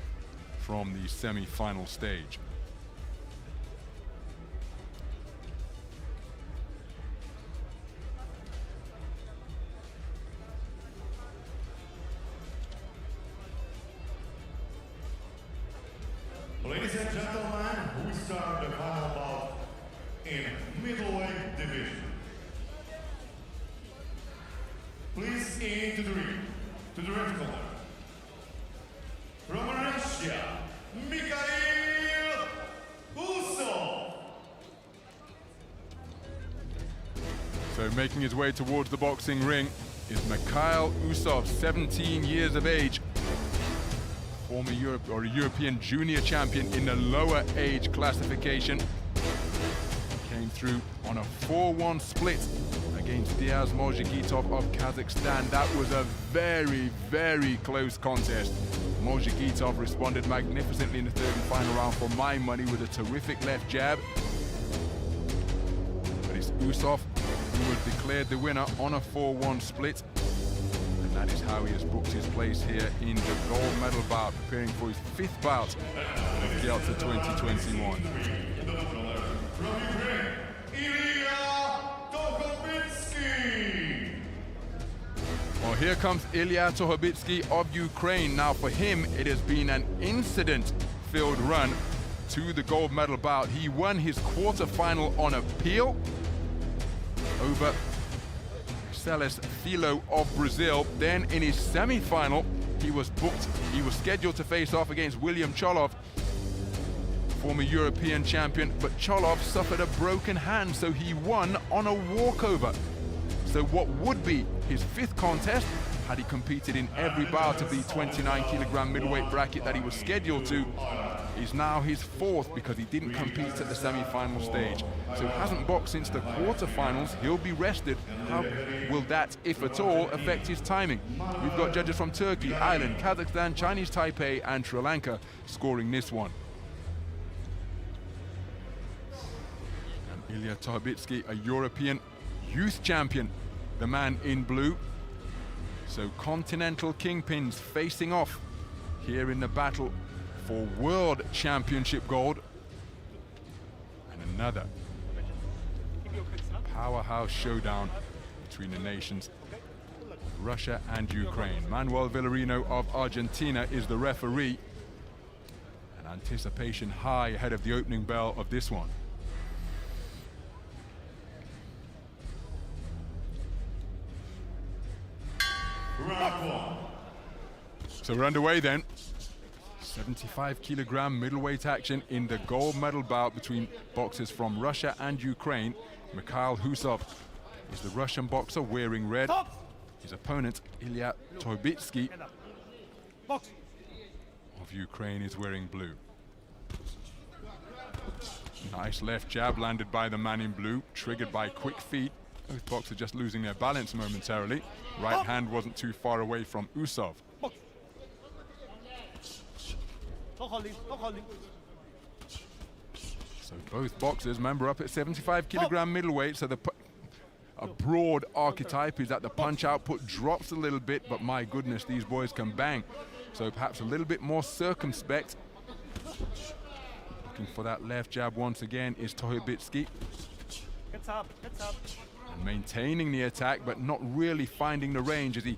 from the semi-final stage. Ladies and gentlemen, we start the final bout in middleweight division. Please into the ring, to the red corner. From Russia, Mikhail Usov. So making his way towards the boxing ring is Mikhail Usov, 17 years of age. Former European junior champion in the lower age classification. Came through on a 4-1 split against Diaz Mojigitov of Kazakhstan. That was a very, very close contest. Mojigitov responded magnificently in the third and final round for my money with a terrific left jab. But it's Usov who was declared the winner on a 4-1 split. And that is how he has booked his place here in the gold medal bout, preparing for his 5th bout of Kielce 2021. Well, here comes Ilya Tohobitsky of Ukraine. Now, for him, it has been an incident-filled run to the gold medal bout. He won his quarterfinal on appeal over Celes Filo of Brazil. Then in his semi-final, he was scheduled to face off against William Cholov, former European champion, but Cholov suffered a broken hand, so he won on a walkover. So what would be his 5th contest, had he competed in every bout of the 29-kilogram middleweight bracket that he was scheduled to, is now his 4th because he didn't compete at the semi-final stage. So he hasn't boxed since the quarterfinals. He'll be rested. How will that, if at all, affect his timing? We've got judges from Turkey, Ireland, Kazakhstan, Chinese Taipei, and Sri Lanka scoring this one. And Ilya Tohobitsky, a European youth champion, the man in blue. So continental kingpins facing off here in the battle for World Championship gold. And another powerhouse showdown between the nations, Russia and Ukraine. Manuel Villarino of Argentina is the referee. And anticipation high ahead of the opening bell of this one. So we're underway then. 75-kilogram middleweight action in the gold medal bout between boxers from Russia and Ukraine. Mikhail Husov is the Russian boxer wearing red. His opponent, Ilya Tohobitsky of Ukraine, is wearing blue. Nice left jab landed by the man in blue, triggered by quick feet. Both boxers just losing their balance momentarily. Right hand wasn't too far away from Usov. So both boxers member up at 75-kilogram middleweight, so a broad archetype is that the punch output drops a little bit, but my goodness, these boys can bang. So perhaps a little bit more circumspect. Looking for that left jab once again is Tohobitsky. And maintaining the attack, but not really finding the range as he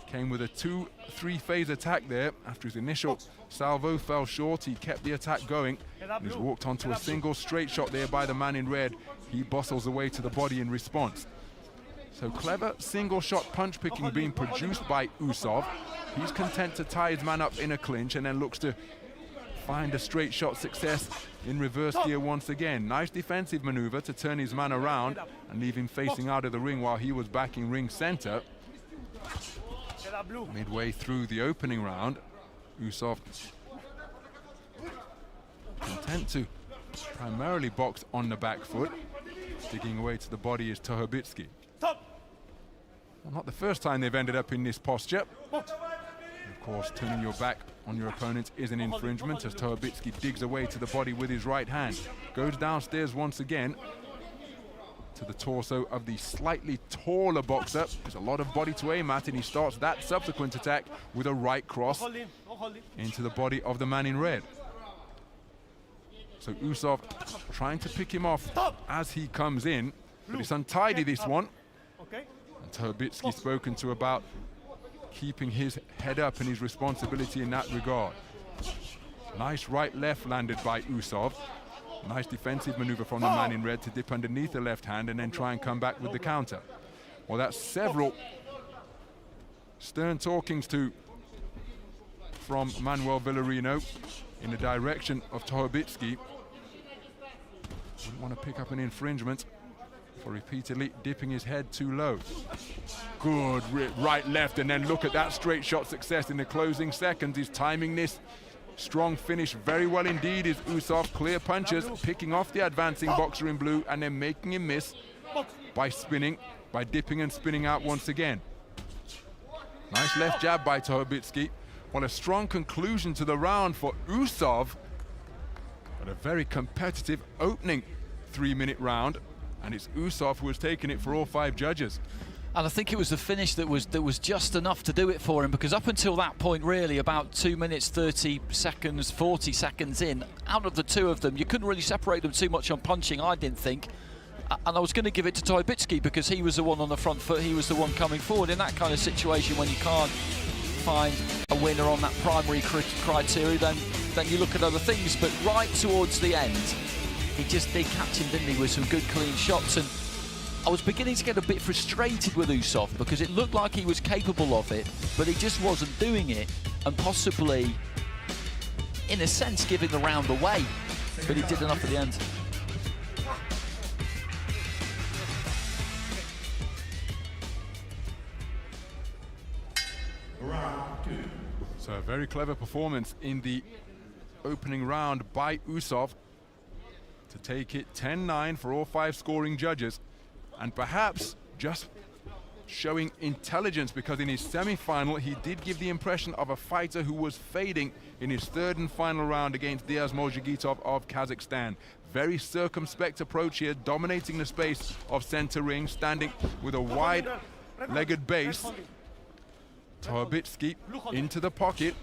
came with a 2-3 phase attack there. After his initial salvo fell short, he kept the attack going. And he's walked onto a single straight shot there by the man in red. He bustles away to the body in response. So clever single shot punch picking being produced by Usov. He's content to tie his man up in a clinch and then looks to find a straight shot success in reverse gear once again. Nice defensive maneuver to turn his man around and leave him facing out of the ring while he was backing ring center. Midway through the opening round, Usov content to primarily box on the back foot. Digging away to the body is Tohobitsky. Well, not the first time they've ended up in this posture. Of course, turning your back on your opponent is an infringement as Tohobitsky digs away to the body with his right hand. Goes downstairs once again to the torso of the slightly taller boxer. There's a lot of body to aim at, and he starts that subsequent attack with a right cross into the body of the man in red. So Usov trying to pick him off as he comes in, but it's untidy, this one. And Tohobitsky spoken to about keeping his head up and his responsibility in that regard. Nice right left landed by Usov. Nice defensive maneuver from the man in red to dip underneath the left hand and then try and come back with the counter. Well, that's several stern talkings from Manuel Villarino in the direction of Tohobitsky. Wouldn't want to pick up an infringement for repeatedly dipping his head too low. Good right left, and then look at that straight shot success in the closing seconds. He's timing this strong finish very well indeed is Usov. Clear punches, picking off the advancing boxer in blue and then making him miss by spinning by dipping and spinning out once again. Nice left jab by Tohobitski. Well, a strong conclusion to the round for Usov, but a very competitive opening 3-minute round, and it's Usov who has taken it for all 5 judges. And I think it was the finish that was just enough to do it for him, because up until that point, really, about 2 minutes, 30 seconds, 40 seconds in, out of the two of them, you couldn't really separate them too much on punching, I didn't think. And I was going to give it to Tohobitski because he was the one on the front foot, he was the one coming forward. In that kind of situation, when you can't find a winner on that primary criteria, then you look at other things. But right towards the end, he just did catch him, didn't he, with some good clean shots. And I was beginning to get a bit frustrated with Usov because it looked like he was capable of it, but he just wasn't doing it, and possibly, in a sense, giving the round away. But he did enough at the end. So a very clever performance in the opening round by Usov to take it 10-9 for all 5 scoring judges, and perhaps just showing intelligence, because in his semi-final he did give the impression of a fighter who was fading in his 3rd and final round against Diaz Molzhigitov of Kazakhstan. Very circumspect approach here, dominating the space of center ring, standing with a wide-legged base. Tohobitski into the pocket,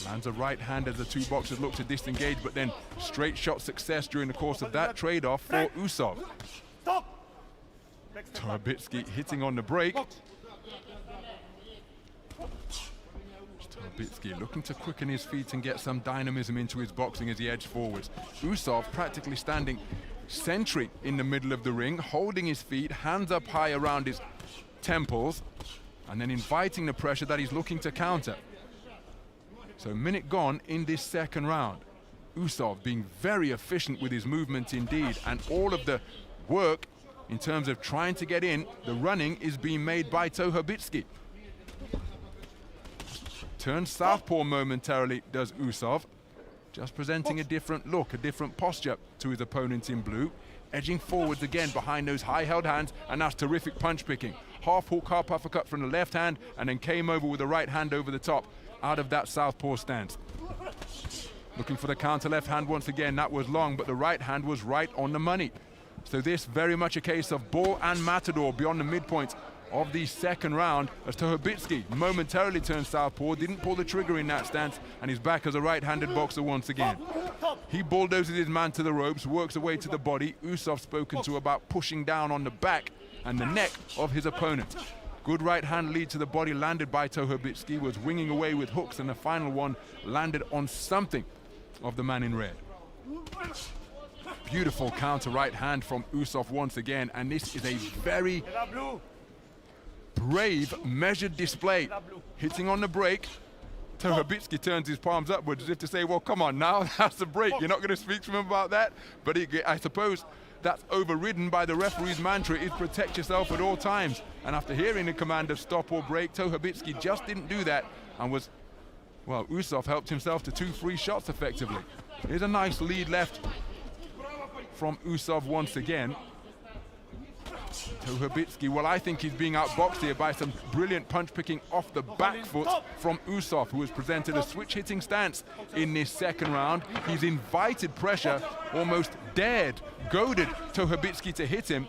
lands a right hand as the two boxers look to disengage, but then straight shot success during the course of that trade-off for Usov. Tohobitski hitting on the break. Tohobitski looking to quicken his feet and get some dynamism into his boxing as he edged forwards. Usov practically standing sentry in the middle of the ring, holding his feet, hands up high around his temples, and then inviting the pressure that he's looking to counter. So a minute gone in this 2nd round. Usov being very efficient with his movement indeed, and all of the work in terms of trying to get in, the running is being made by Tohobitski. Turns southpaw momentarily, does Usov, just presenting a different look, a different posture to his opponent in blue, edging forwards again behind those high-held hands, and that's terrific punch picking. Half hook, half uppercut from the left hand, and then came over with the right hand over the top out of that southpaw stance. Looking for the counter left hand once again. That was long, but the right hand was right on the money. So this very much a case of ball and matador beyond the midpoint of the 2nd round, as Tohobitski momentarily turned southpaw, didn't pull the trigger in that stance, and he's back as a right-handed boxer once again. He bulldozes his man to the ropes, works away to the body. Usov spoken to about pushing down on the back and the neck of his opponent. Good right hand lead to the body landed by Tohobitski, was winging away with hooks, and the final one landed on something of the man in red. Beautiful counter right hand from Usov once again, and this is a very brave, measured display. Hitting on the break, Tohobitski turns his palms upwards as if to say, well, come on now, that's the break. You're not going to speak to him about that? But I suppose that's overridden by the referee's mantra, is protect yourself at all times. And after hearing the command of stop or break, Tohobitski just didn't do that, and was, well, Usov helped himself to 2 free shots effectively. Here's a nice lead left from Usov once again. Tohobitski, well, I think he's being outboxed here by some brilliant punch picking off the back foot from Usov, who has presented a switch hitting stance in this 2nd round. He's invited pressure, almost dared, goaded Tohobitski to hit him,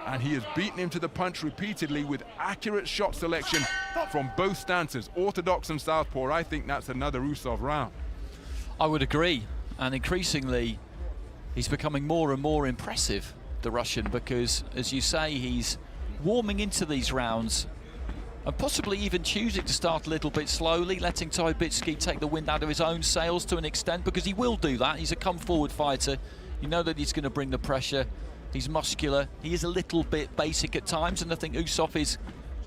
and he has beaten him to the punch repeatedly with accurate shot selection from both stances, orthodox and southpaw. I think that's another Usov round. I would agree, and increasingly he's becoming more and more impressive, the Russian, because, as you say, he's warming into these rounds and possibly even choosing to start a little bit slowly, letting Tohobitski take the wind out of his own sails to an extent, because he will do that. He's a come-forward fighter. You know that he's going to bring the pressure. He's muscular. He is a little bit basic at times, and I think Usov is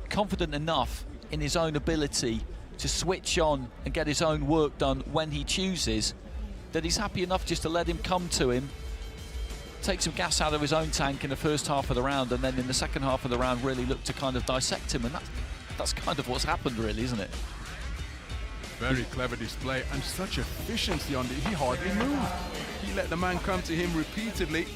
confident enough in his own ability to switch on and get his own work done when he chooses, that he's happy enough just to let him come to him, take some gas out of his own tank in the 1st half of the round, and then in the 2nd half of the round really look to kind of dissect him, and that's kind of what's happened, really, isn't it? Very clever display and such efficiency on it. He hardly moved. He let the man come to him repeatedly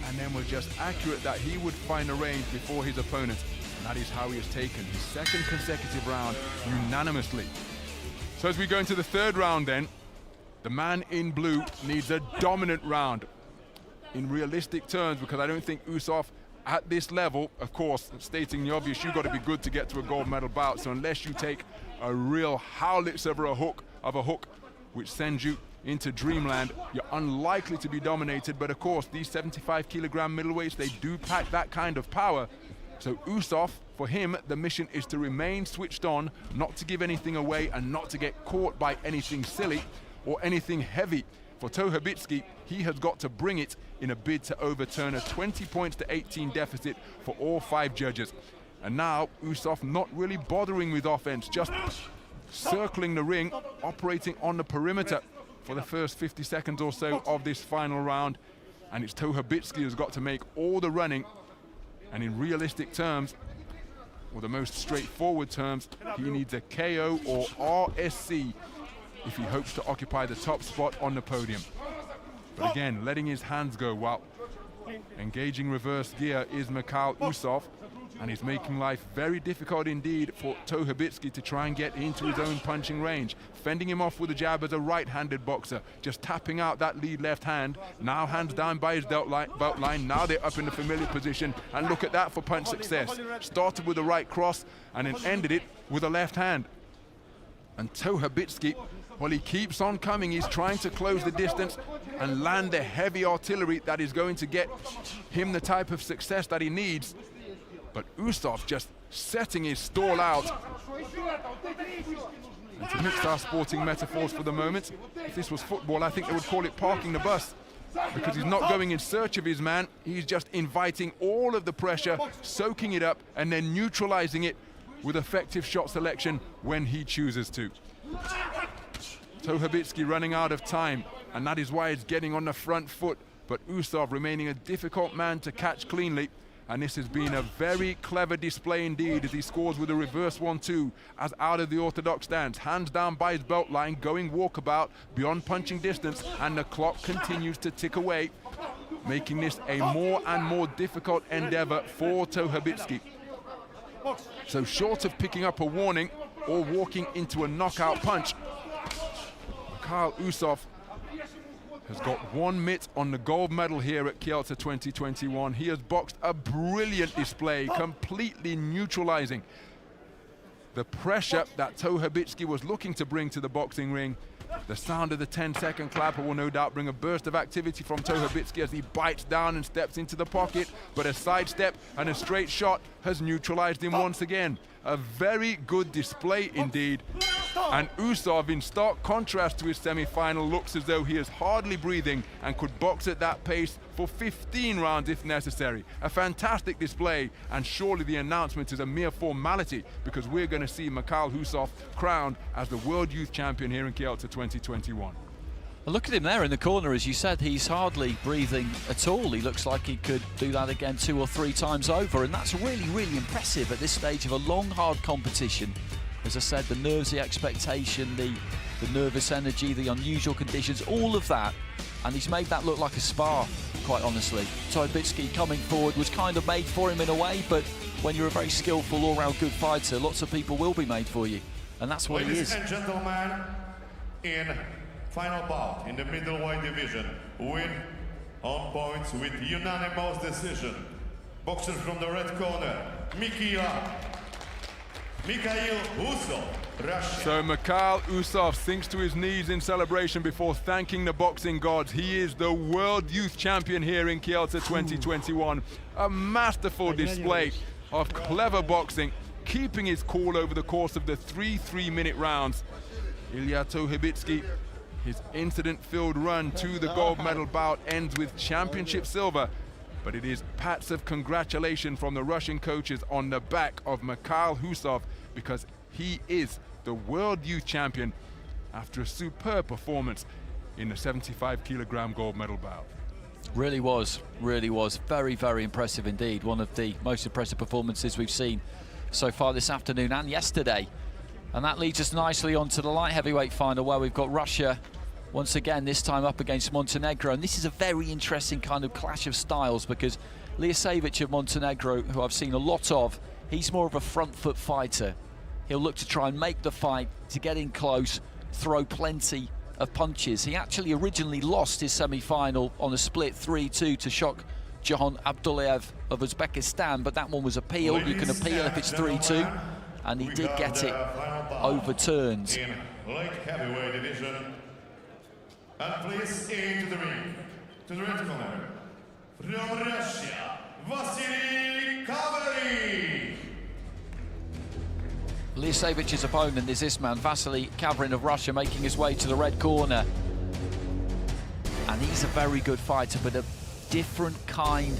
and then was just accurate that he would find a range before his opponent. And that is how he has taken his second consecutive round unanimously. So as we go into the third round then, the man in blue needs a dominant round in realistic terms, because I don't think Usov at this level, of course, stating the obvious, you've got to be good to get to a gold medal bout. So unless you take a real howlitzer of a hook, which sends you into dreamland, you're unlikely to be dominated. But of course, these 75 kilogram middleweights, they do pack that kind of power. So Usov, for him, the mission is to remain switched on, not to give anything away and not to get caught by anything silly or anything heavy. For Tohabitsky, he has got to bring it in a bid to overturn a 20 points to 18 deficit for all 5 judges. And now Usov not really bothering with offense, just circling the ring, operating on the perimeter for the first 50 seconds or so of this final round. And it's Tohabitsky who's got to make all the running. And in realistic terms, or the most straightforward terms, he needs a KO or RSC if he hopes to occupy the top spot on the podium. But again, letting his hands go while engaging reverse gear is Mikhail Usov, and he's making life very difficult indeed for Tohabitsky to try and get into his own punching range. Fending him off with a jab as a right-handed boxer, just tapping out that lead left hand. Now hands down by his belt line. Now they're up in the familiar position, and look at that for punch success. Started with a right cross and then ended it with a left hand. And Tohabitsky, well, he keeps on coming. He's trying to close the distance and land the heavy artillery that is going to get him the type of success that he needs. But Usov just setting his stall out. And to mix our sporting metaphors for the moment, if this was football, I think they would call it parking the bus, because he's not going in search of his man. He's just inviting all of the pressure, soaking it up, and then neutralizing it with effective shot selection when he chooses to. Tohabitsky running out of time, and that is why he's getting on the front foot. But Usov remaining a difficult man to catch cleanly. And this has been a very clever display indeed, as he scores with a reverse 1-2 as out of the orthodox stance. Hands down by his belt line, going walkabout beyond punching distance, and the clock continues to tick away, making this a more and more difficult endeavor for Tohabitsky. So short of picking up a warning or walking into a knockout punch, Mikhail Usov has got one mitt on the gold medal here at Kielce 2021. He has boxed a brilliant display, completely neutralizing the pressure that Tohabitsky was looking to bring to the boxing ring. The sound of the 10-second clapper will no doubt bring a burst of activity from Tohabitsky as he bites down and steps into the pocket, but a sidestep and a straight shot has neutralized him once again. A very good display indeed. And Usov, in stark contrast to his semi-final, looks as though he is hardly breathing and could box at that pace for 15 rounds if necessary. A fantastic display, and surely the announcement is a mere formality, because we're going to see Mikhail Usov crowned as the World Youth Champion here in Kielce 2021. Well, look at him there in the corner. As you said, he's hardly breathing at all. He looks like he could do that again 2 or 3 times over, and that's really, really impressive at this stage of a long, hard competition. As I said, the nerves, the expectation, the nervous energy, the unusual conditions, all of that, and he's made that look like a spar, quite honestly. Tohabitsky coming forward was kind of made for him in a way, but when you're a very skillful, all-round good fighter, lots of people will be made for you, and that's what he is. Ladies and gentlemen, in final bout in the middleweight division, win on points with unanimous decision. Boxer from the red corner, Mikhail Usov, Russia. So Mikhail Usov sinks to his knees in celebration before thanking the boxing gods. He is the World Youth Champion here in Kielce 2021. A masterful display of clever boxing, keeping his cool over the course of the 3 3-minute rounds. Ilya Tohabitsky, his incident-filled run to the gold medal bout ends with championship silver, but it is pats of congratulation from the Russian coaches on the back of Mikhail Usov, because he is the World Youth Champion after a superb performance in the 75 kilogram gold medal bout. Really was very, very impressive indeed. One of the most impressive performances we've seen so far this afternoon and yesterday. And that leads us nicely on to the light heavyweight final, where we've got Russia once again, this time up against Montenegro. And this is a very interesting kind of clash of styles, because Lijasevic of Montenegro, who I've seen a lot of, he's more of a front foot fighter. He'll look to try and make the fight, to get in close, throw plenty of punches. He actually originally lost his semi-final on a split 3-2 to Shok Jahan Abdullayev of Uzbekistan, but that one was appealed. You can appeal if it's 3-2, and he did get it overturned. In light heavyweight division, and please into the ring, to the red corner, from Russia, Vasily Kavarin. Liasevic's opponent is this man, Vasily Kavarin of Russia, making his way to the red corner. And he's a very good fighter, but a different kind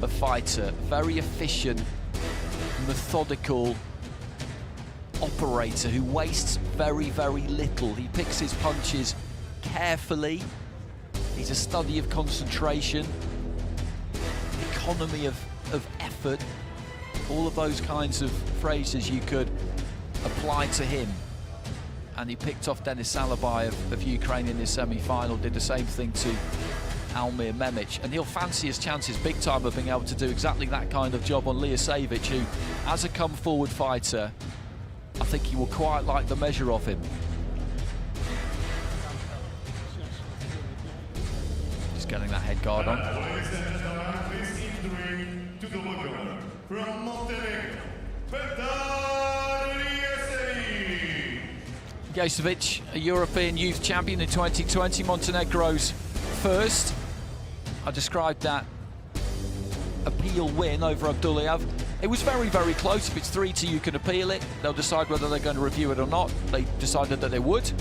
of fighter. Very efficient, methodical operator who wastes very, very little. He picks his punches carefully. He's a study of concentration, economy of effort, all of those kinds of phrases you could apply to him. And he picked off Denis Salabay of Ukraine in his semi-final, did the same thing to Almir Memic, and he'll fancy his chances big time of being able to do exactly that kind of job on Lijasevic, who, as a come-forward fighter, I think he will quite like the measure of him. Just getting that head guard on. Ladies and gentlemen, please into the ring, to the local, from Montenegro, Lijasevic, a European youth champion in 2020, Montenegro's first. I described that appeal win over Abdullayev. It was very, very close. If it's 3-2, you can appeal it. They'll decide whether they're going to review it or not. They decided that they would,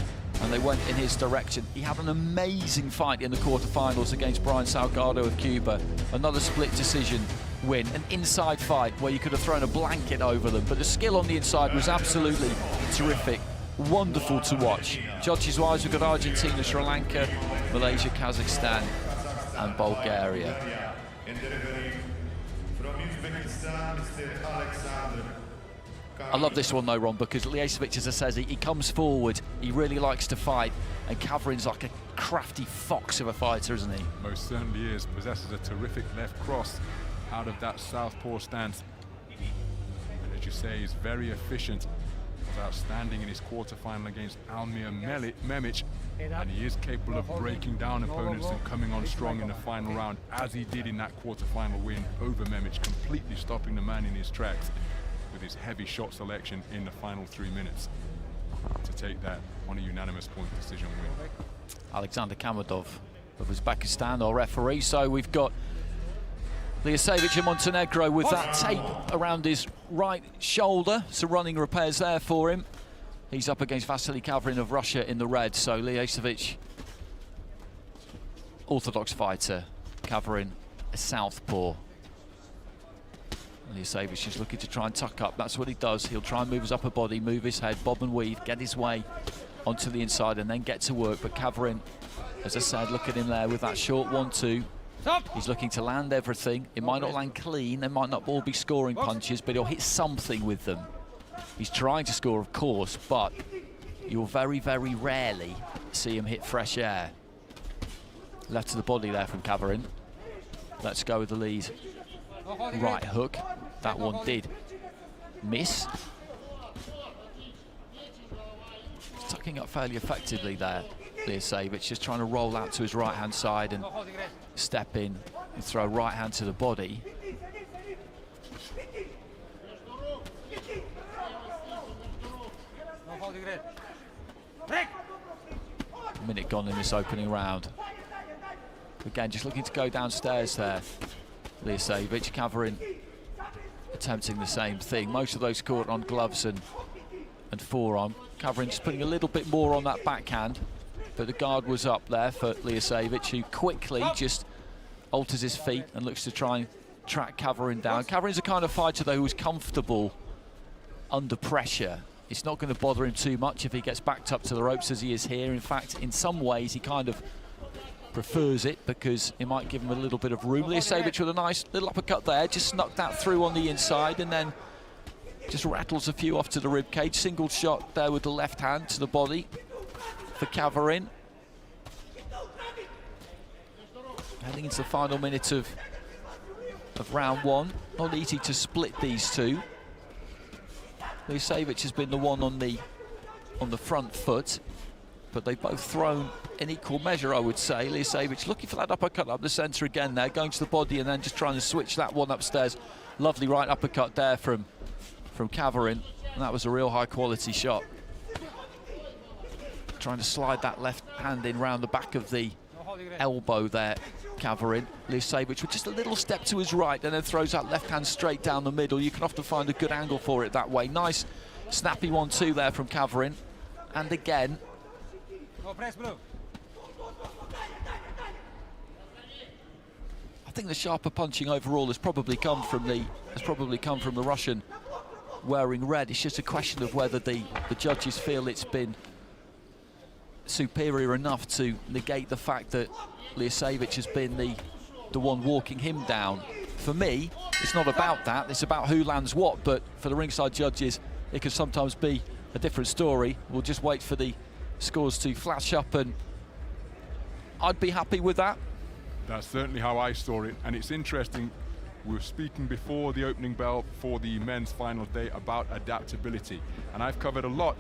and they went in his direction. He had an amazing fight in the quarterfinals against Brian Salgado of Cuba. Another split decision win, an inside fight where you could have thrown a blanket over them, but the skill on the inside was absolutely terrific. Wonderful to watch. Judges-wise, we've got Argentina, Sri Lanka, Malaysia, Kazakhstan, and Bulgaria. I love this one though, Ron, because Lijasevic, as I says, he comes forward, he really likes to fight, and Kavarin's like a crafty fox of a fighter, isn't he? Most certainly is. Possesses a terrific left cross out of that southpaw stance. And as you say, he's very efficient. Was outstanding in his quarterfinal against Almir Memic, and he is capable of breaking down opponents and coming on strong in the final round, as he did in that quarterfinal win over Memic, completely stopping the man in his tracks with his heavy shot selection in the final 3 minutes to take that on a unanimous point decision win. Alexander Kamadov of Uzbekistan, our referee. So we've got Lijasevic in Montenegro with that tape around his right shoulder. So running repairs there for him. He's up against Vasily Kavarin of Russia in the red. So Lijasevic, orthodox fighter. Kavarin, a southpaw. Lijasevic is looking to try and tuck up. That's what he does. He'll try and move his upper body, move his head, bob and weave, get his way onto the inside and then get to work. But Kavarin, as I said, look at him there with that short 1-2. He's looking to land everything. It might not land clean, they might not all be scoring punches, but he'll hit something with them. He's trying to score, of course, but you'll very, very rarely see him hit fresh air. Left to the body there from Kavarin. Let's go with the lead. Right hook. That one did miss. He's tucking up fairly effectively there. Lijasevic just trying to roll out to his right-hand side and step in and throw right hand to the body. A minute gone in this opening round. Again, just looking to go downstairs there. Lijasevic, Kavarin attempting the same thing. Most of those caught on gloves and forearm. Kavarin just putting a little bit more on that backhand. But the guard was up there for Lijasevic, who quickly just alters his feet and looks to try and track Kavarin down. Kavarin's a kind of fighter, though, who's comfortable under pressure. It's not going to bother him too much if he gets backed up to the ropes as he is here. In fact, in some ways, he kind of prefers it because it might give him a little bit of room. Lijasevic with a nice little uppercut there, just snuck that through on the inside and then just rattles a few off to the rib cage. Single shot there with the left hand to the body for Kavarin. Heading into the final minute of round one. Not easy to split these two. Lijasevic has been the one on the front foot, but they've both thrown in equal measure, I would say. Lijasevic looking for that uppercut up the centre again there, going to the body and then just trying to switch that one upstairs. Lovely right uppercut there from Kavarin, and that was a real high quality shot. Trying to slide that left hand in round the back of the elbow there, Kavarin. Lijasevic with just a little step to his right and then throws that left hand straight down the middle. You can often find a good angle for it that way. Nice snappy 1-2 there from Kavarin. And again, I think the sharper punching overall has probably come from the Russian wearing red. It's just a question of whether the judges feel it's been superior enough to negate the fact that Lijasevic has been the one walking him down. For me, it's not about that, it's about who lands what, but for the ringside judges, it can sometimes be a different story. We'll just wait for the scores to flash up, and I'd be happy with that. That's certainly how I saw it, and it's interesting. We were speaking before the opening bell for the men's final day about adaptability, and I've covered a lot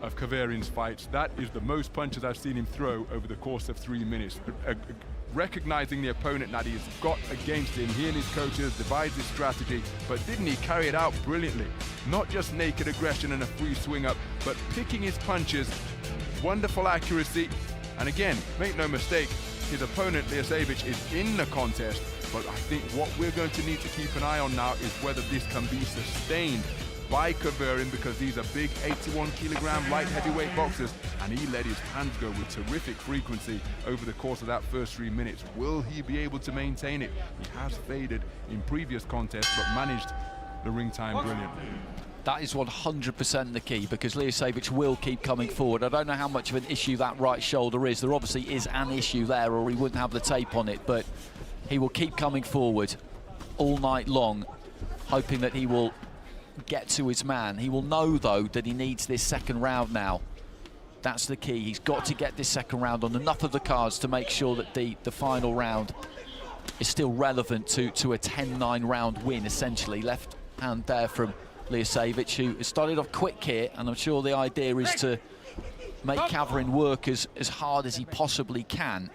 of Kavarin's fights. That is the most punches I've seen him throw over the course of 3 minutes. Recognizing the opponent that he's got against him, he and his coaches devised his strategy, but didn't he carry it out brilliantly? Not just naked aggression and a free swing up, but picking his punches, wonderful accuracy, and again, make no mistake, his opponent Lijasevic is in the contest, but I think what we're going to need to keep an eye on now is whether this can be sustained by Kavarin, because these are big 81-kilogram light heavyweight boxers, and he let his hands go with terrific frequency over the course of that first 3 minutes. Will he be able to maintain it? He has faded in previous contests, but managed the ring time brilliantly. That is 100% the key, because Lijasevic will keep coming forward. I don't know how much of an issue that right shoulder is. There obviously is an issue there, or he wouldn't have the tape on it, but he will keep coming forward all night long, hoping that he will get to his man. He will know, though, that he needs this second round now. That's the key. He's got to get this second round on enough of the cards to make sure that the final round is still relevant to a 10-9 round win, essentially. Left hand there from Lijasevic, who has started off quick here, and I'm sure the idea is to make Kavarin work as hard as he possibly can.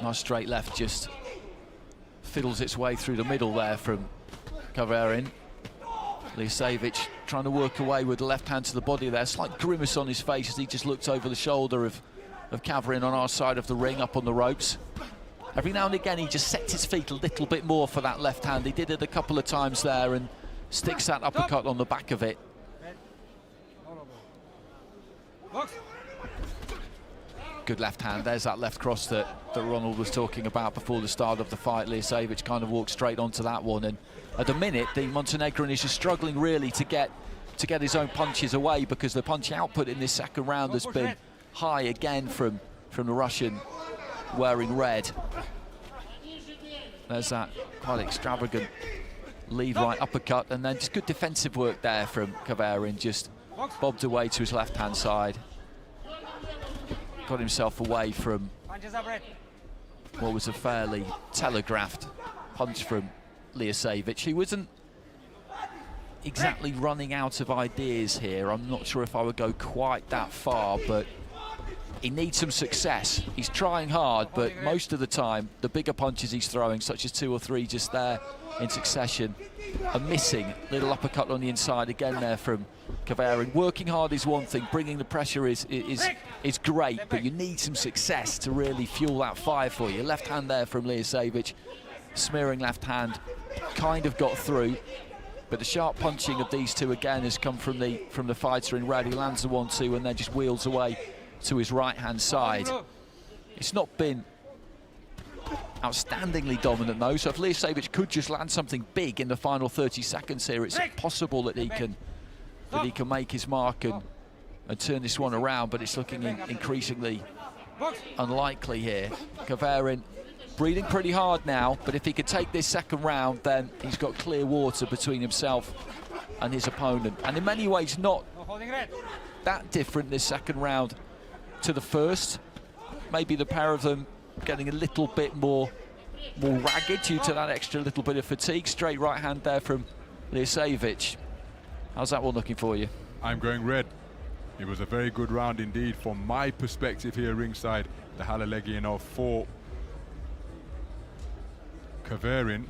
Nice straight left, just fiddles its way through the middle there from Kavarin. Lijasevic trying to work away with the left hand to the body there. Slight grimace on his face as he just looked over the shoulder of Kavarin on our side of the ring, up on the ropes. Every now and again he just sets his feet a little bit more for that left hand. He did it a couple of times there and sticks that uppercut on the back of it. Good left hand. There's that left cross that Ronald was talking about before the start of the fight. Lijasevic kind of walked straight onto that one, and at the minute the Montenegrin is just struggling really to get his own punches away, because the punch output in this second round has been high again from the Russian wearing red. There's that quite extravagant lead right uppercut, and then just good defensive work there from Kavarin, just bobbed away to his left hand side. Got himself away from what was a fairly telegraphed punch from Lijasevic. He wasn't exactly running out of ideas here. I'm not sure if I would go quite that far, but he needs some success. He's trying hard, but most of the time the bigger punches he's throwing, such as 2 or 3 just there in succession, are missing. Little uppercut on the inside again there from Kavarin. Working hard is one thing, bringing the pressure is great, but you need some success to really fuel that fire for you. Left hand there from Lijasevic, smearing left hand, kind of got through, but the sharp punching of these two again has come from the fighter in red. He lands the 1-2 and then just wheels away to his right hand side. It's not been outstandingly dominant though, so if Lijasevic could just land something big in the final 30 seconds here, it's possible that he can make his mark and turn this one around, but it's looking increasingly unlikely here. Kavarin breathing pretty hard now, but if he could take this second round, then he's got clear water between himself and his opponent. And in many ways, not that different this second round to the first. Maybe the pair of them getting a little bit more ragged due to that extra little bit of fatigue. Straight right hand there from Lijasevic. How's that one looking for you? I'm going red. It was a very good round indeed from my perspective here ringside. The Halle Legion for Kaverin.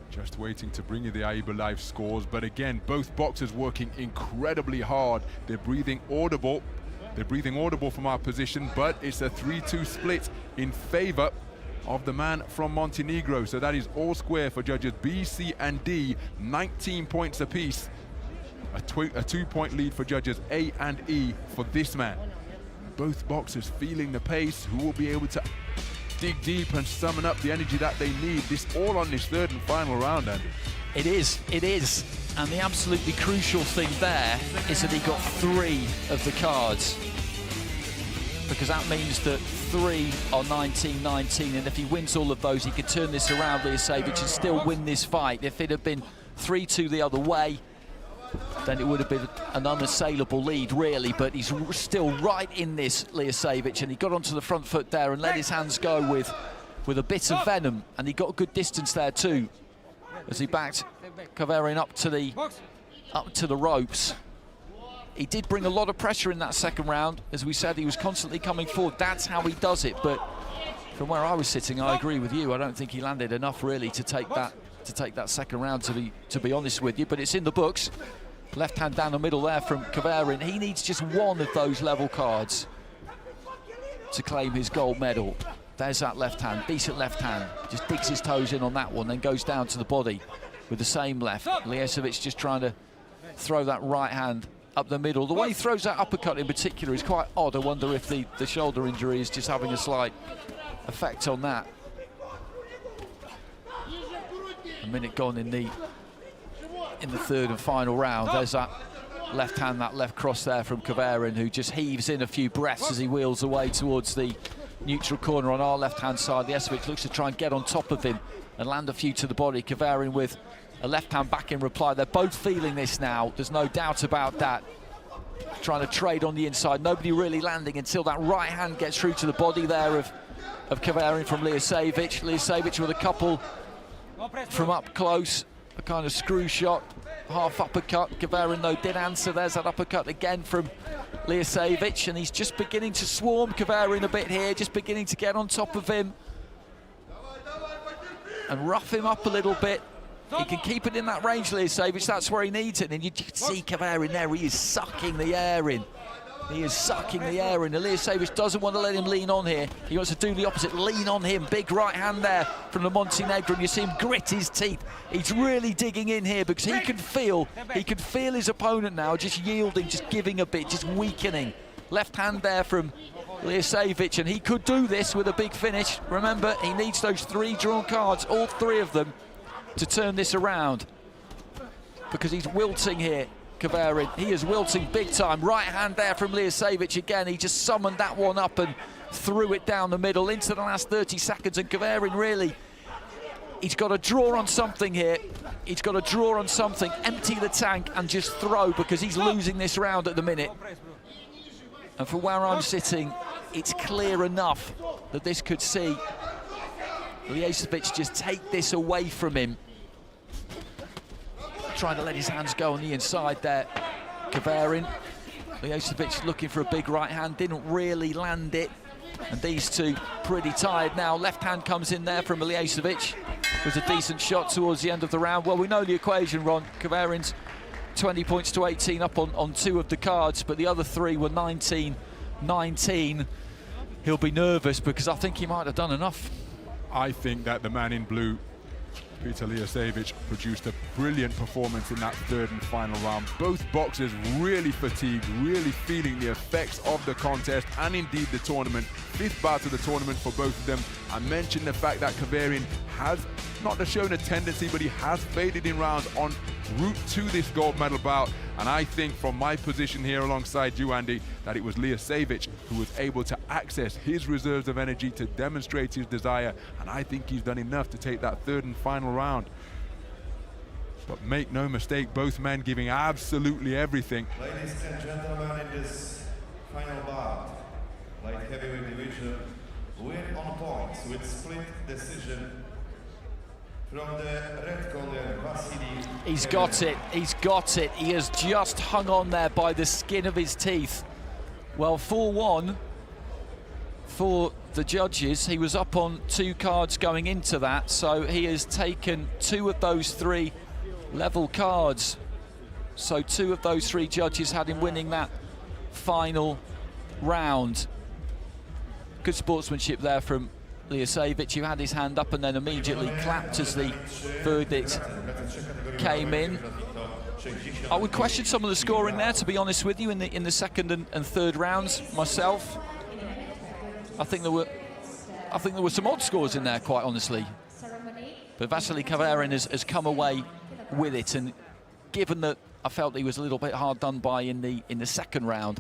Just waiting to bring you the AIBA Live scores. But again, both boxers working incredibly hard. They're breathing audible. They're breathing audible from our position, but it's a 3-2 split in favor of the man from Montenegro. So that is all square for judges B, C, and D. 19 points apiece. A 2-point lead for judges A and E for this man. Both boxers feeling the pace. Who will be able to dig deep and summon up the energy that they need? This all on this third and final round, Andy. It is. And the absolutely crucial thing there is that he got 3 of the cards, because that means that 3 are 19-19, and if he wins all of those, he could turn this around, Lijasevic, and still win this fight. If it had been 3-2 the other way, then it would have been an unassailable lead, really, but he's still right in this, Lijasevic, and he got onto the front foot there and let his hands go with a bit of venom, and he got a good distance there too, as he backed Kaverin up to the ropes. He did bring a lot of pressure in that second round. As we said, he was constantly coming forward. That's how he does it, but from where I was sitting, I agree with you. I don't think he landed enough really to take that second round, to be honest with you, but it's in the books. Left hand down the middle there from Kaverin. He needs just one of those level cards to claim his gold medal. There's that left hand, decent left hand. Just digs his toes in on that one, then goes down to the body with the same left. Lijasevic just trying to throw that right hand up the middle. The way he throws that uppercut in particular is quite odd. I wonder if the shoulder injury is just having a slight effect on that. A minute gone in the third and final round. There's that left hand, that left cross there from Kaverin, who just heaves in a few breaths as he wheels away towards the neutral corner on our left-hand side. Lijasevic looks to try and get on top of him and land a few to the body. Kaverin with a left hand back in reply. They're both feeling this now, there's no doubt about that. Trying to trade on the inside, nobody really landing until that right hand gets through to the body there of Kaverin from Lijasevic. Lijasevic with a couple from up close, a kind of screw shot, half uppercut. Kaverin though did answer. There's that uppercut again from Lijasevic, and he's just beginning to swarm Kaverin a bit here, just beginning to get on top of him and rough him up a little bit. He can keep it in that range, Lijasevic, that's where he needs it, and you can see Kaverin there, he is sucking the air in. He is sucking the air in, and Lijasevic doesn't want to let him lean on here. He wants to do the opposite, lean on him. Big right hand there from the Montenegro, and you see him grit his teeth. He's really digging in here because he can feel his opponent now just yielding, just giving a bit, just weakening. Left hand there from Lijasevic, and he could do this with a big finish. Remember, he needs those 3 drawn cards, all 3 of them, to turn this around, because he's wilting here, Kaverin. He is wilting big time. Right hand there from Lijasevic again. He just summoned that one up and threw it down the middle into the last 30 seconds, and Kaverin really, he's got to draw on something here. He's got to draw on something, empty the tank and just throw, because he's losing this round at the minute. And from where I'm sitting, it's clear enough that this could see Lijasevic just take this away from him. Trying to let his hands go on the inside there, Kaverin. Lijasevic looking for a big right hand, didn't really land it. And these two pretty tired now. Left hand comes in there from Lijasevic. Was a decent shot towards the end of the round. Well, we know the equation, Ron. Kaverin's 20 points to 18 up on 2 of the cards, but the other 3 were 19-19. He'll be nervous because I think he might have done enough. I think that the man in blue Peter Liasevich produced a brilliant performance in that third and final round. Both boxers really fatigued, really feeling the effects of the contest and indeed the tournament. Fifth bout of the tournament for both of them. I mentioned the fact that Kaverian has not shown a tendency, but he has faded in rounds en route to this gold medal bout. And I think from my position here alongside you, Andy, that it was Liasevich who was able to access his reserves of energy to demonstrate his desire. And I think he's done enough to take that third and final round. But make no mistake, both men giving absolutely everything. Ladies and gentlemen, in this final bout, light heavyweight division, win on points with split decision from the red corner, Vasily. He's got it, he's got it. He has just hung on there by the skin of his teeth. Well, 4-1 for the judges. He was up on 2 cards going into that, so he has taken 2 of those 3 level cards. So 2 of those 3 judges had him winning that final round. Good sportsmanship there from Liasevich, who had his hand up and then immediately clapped as the verdict came in. I would question some of the scoring there, to be honest with you, in the second and third rounds myself. I think there were some odd scores in there, quite honestly. But Vasily Kaverian has come away with it, and given that I felt he was a little bit hard done by in the second round,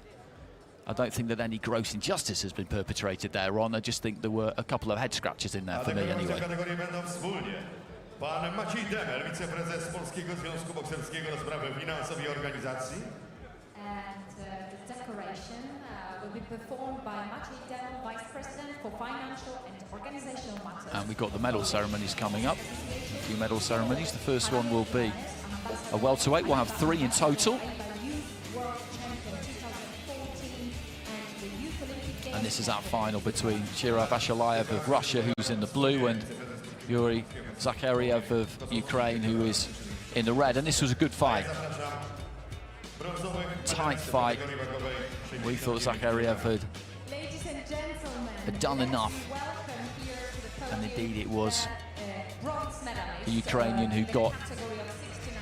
I don't think that any gross injustice has been perpetrated there, Ron. I just think there were a couple of head scratches in there for me anyway. Pan Maciej Demel, wiceprezes Polskiego Związku Bokserskiego do spraw finansowej organizacji. And the decoration will be performed by Maciej Demel, Vice President for Financial and Organizational Matters. And we've got the medal ceremonies coming up. A few medal ceremonies. The first one will be a welterweight. We'll have 3 in total. And this is our final between Chirav Ashalayev of Russia, who's in the blue, and Yuri Zakhariev of Ukraine, who is in the red. And this was a good fight. Tight fight. We thought Zakhariev had done enough. And indeed it was the Ukrainian who got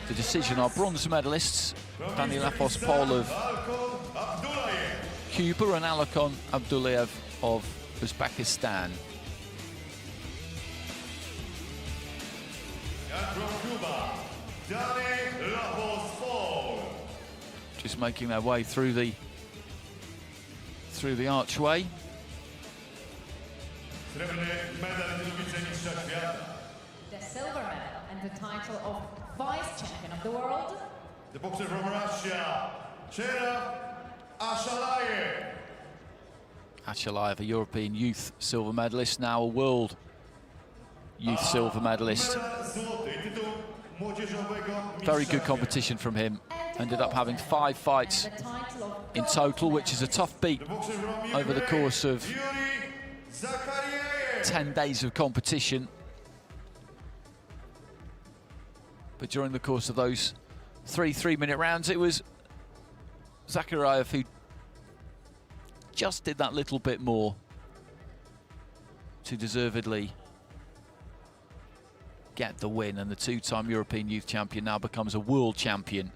the decision. Our bronze medalists, Daniil Apospol of Cuba and Alakon Abdullayev of Uzbekistan. Just making their way through the archway. The silver medal and the title of Vice Champion of the World. The boxer from Russia, Chirav Ashalayev. Ashalayev, a European youth silver medalist, now a world youth silver medalist. Very good competition from him. Ended up having 5 fights in total, which is a tough beat over the course of 10 days of competition. But during the course of those 3 3-minute rounds, it was Zakhariev who just did that little bit more to deservedly get the win, and the 2-time European youth champion now becomes a world champion.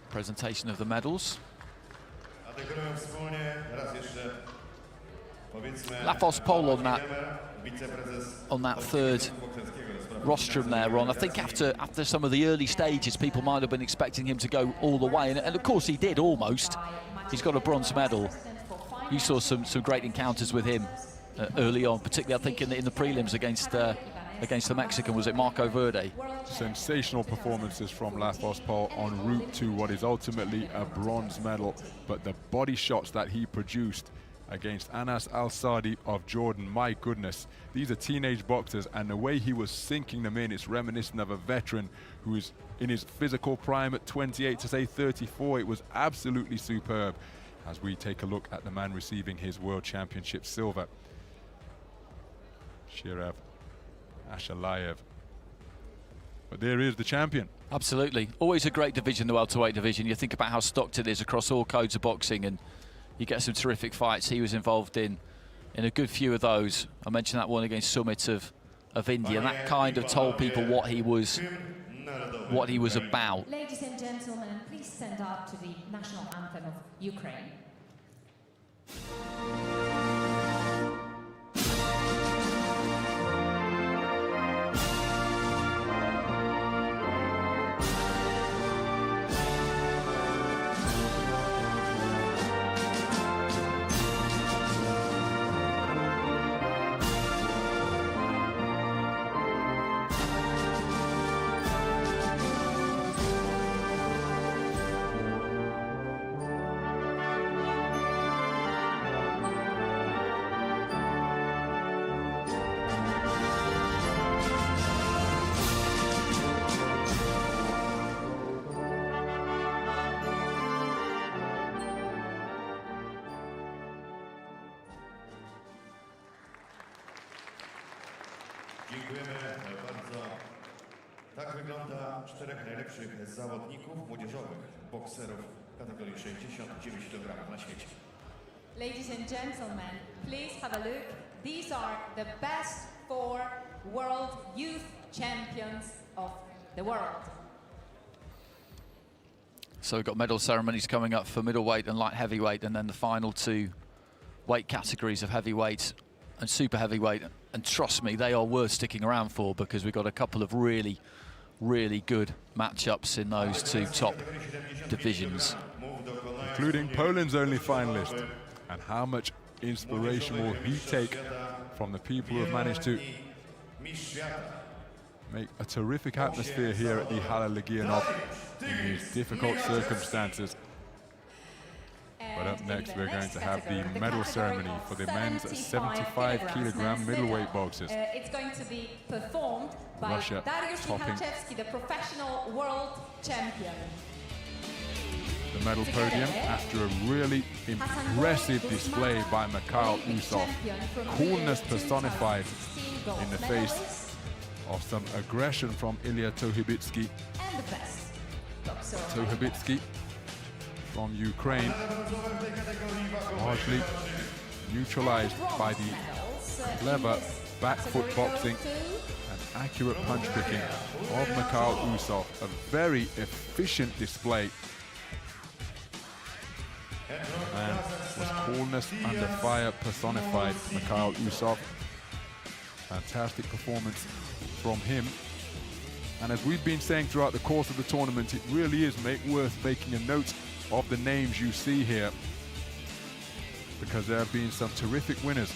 Presentation of the medals. Apospol on that third rostrum there, Ron. I think after some of the early stages, people might have been expecting him to go all the way, and of course he did almost. He's got a bronze medal. You saw some great encounters with him early on, particularly I think in the prelims against the Mexican, was it Marco Verde? Sensational performances from Apospol en route to what is ultimately a bronze medal, but the body shots that he produced against Anas Al-Sadi of Jordan, my goodness, these are teenage boxers, and the way he was sinking them in, it's reminiscent of a veteran who is in his physical prime at 28 to say 34. It was absolutely superb. As we take a look at the man receiving his World Championship silver, Chirav Ashalayev. But there is the champion. Absolutely. Always a great division, the welterweight division. You think about how stocked it is across all codes of boxing, and you get some terrific fights. He was involved in a good few of those. I mentioned that one against Summit of India, and that kind of told people what he was about. Ladies and gentlemen, please stand up to the national anthem of Ukraine. Dziękujemy bardzo. Tak wygląda 4 najlepszych zawodników młodzieżowych, bokserów w kategorii 69 kg na świecie. Ladies and gentlemen, please have a look. These are the best 4 world youth champions of the world. So we've got medal ceremonies coming up for middleweight and light heavyweight, and then the final 2 weight categories of heavyweight and super heavyweight. And trust me, they are worth sticking around for, because we've got a couple of really, really good matchups in those 2 top divisions. Including Poland's only finalist. And how much inspiration will he take from the people who have managed to make a terrific atmosphere here at the Hala Legionov in these difficult circumstances. But up next, we're going to have the medal ceremony for the men's 75 kilogram middleweight boxers. It's going to be performed by Russia Dariusz topping Michalczewski, the professional world champion. The medal podium after a really impressive display by Mikhail Usov. Coolness personified in the face of some aggression from Ilya Tohybitsky. And the best boxer. Tohybitsky from Ukraine, largely neutralized by the clever back foot boxing and accurate punch kicking of Mikhail Usov. A very efficient display. And was coolness under fire personified. Mikhail Usov, fantastic performance from him. And as we've been saying throughout the course of the tournament, it really is worth making a note of the names you see here, because there have been some terrific winners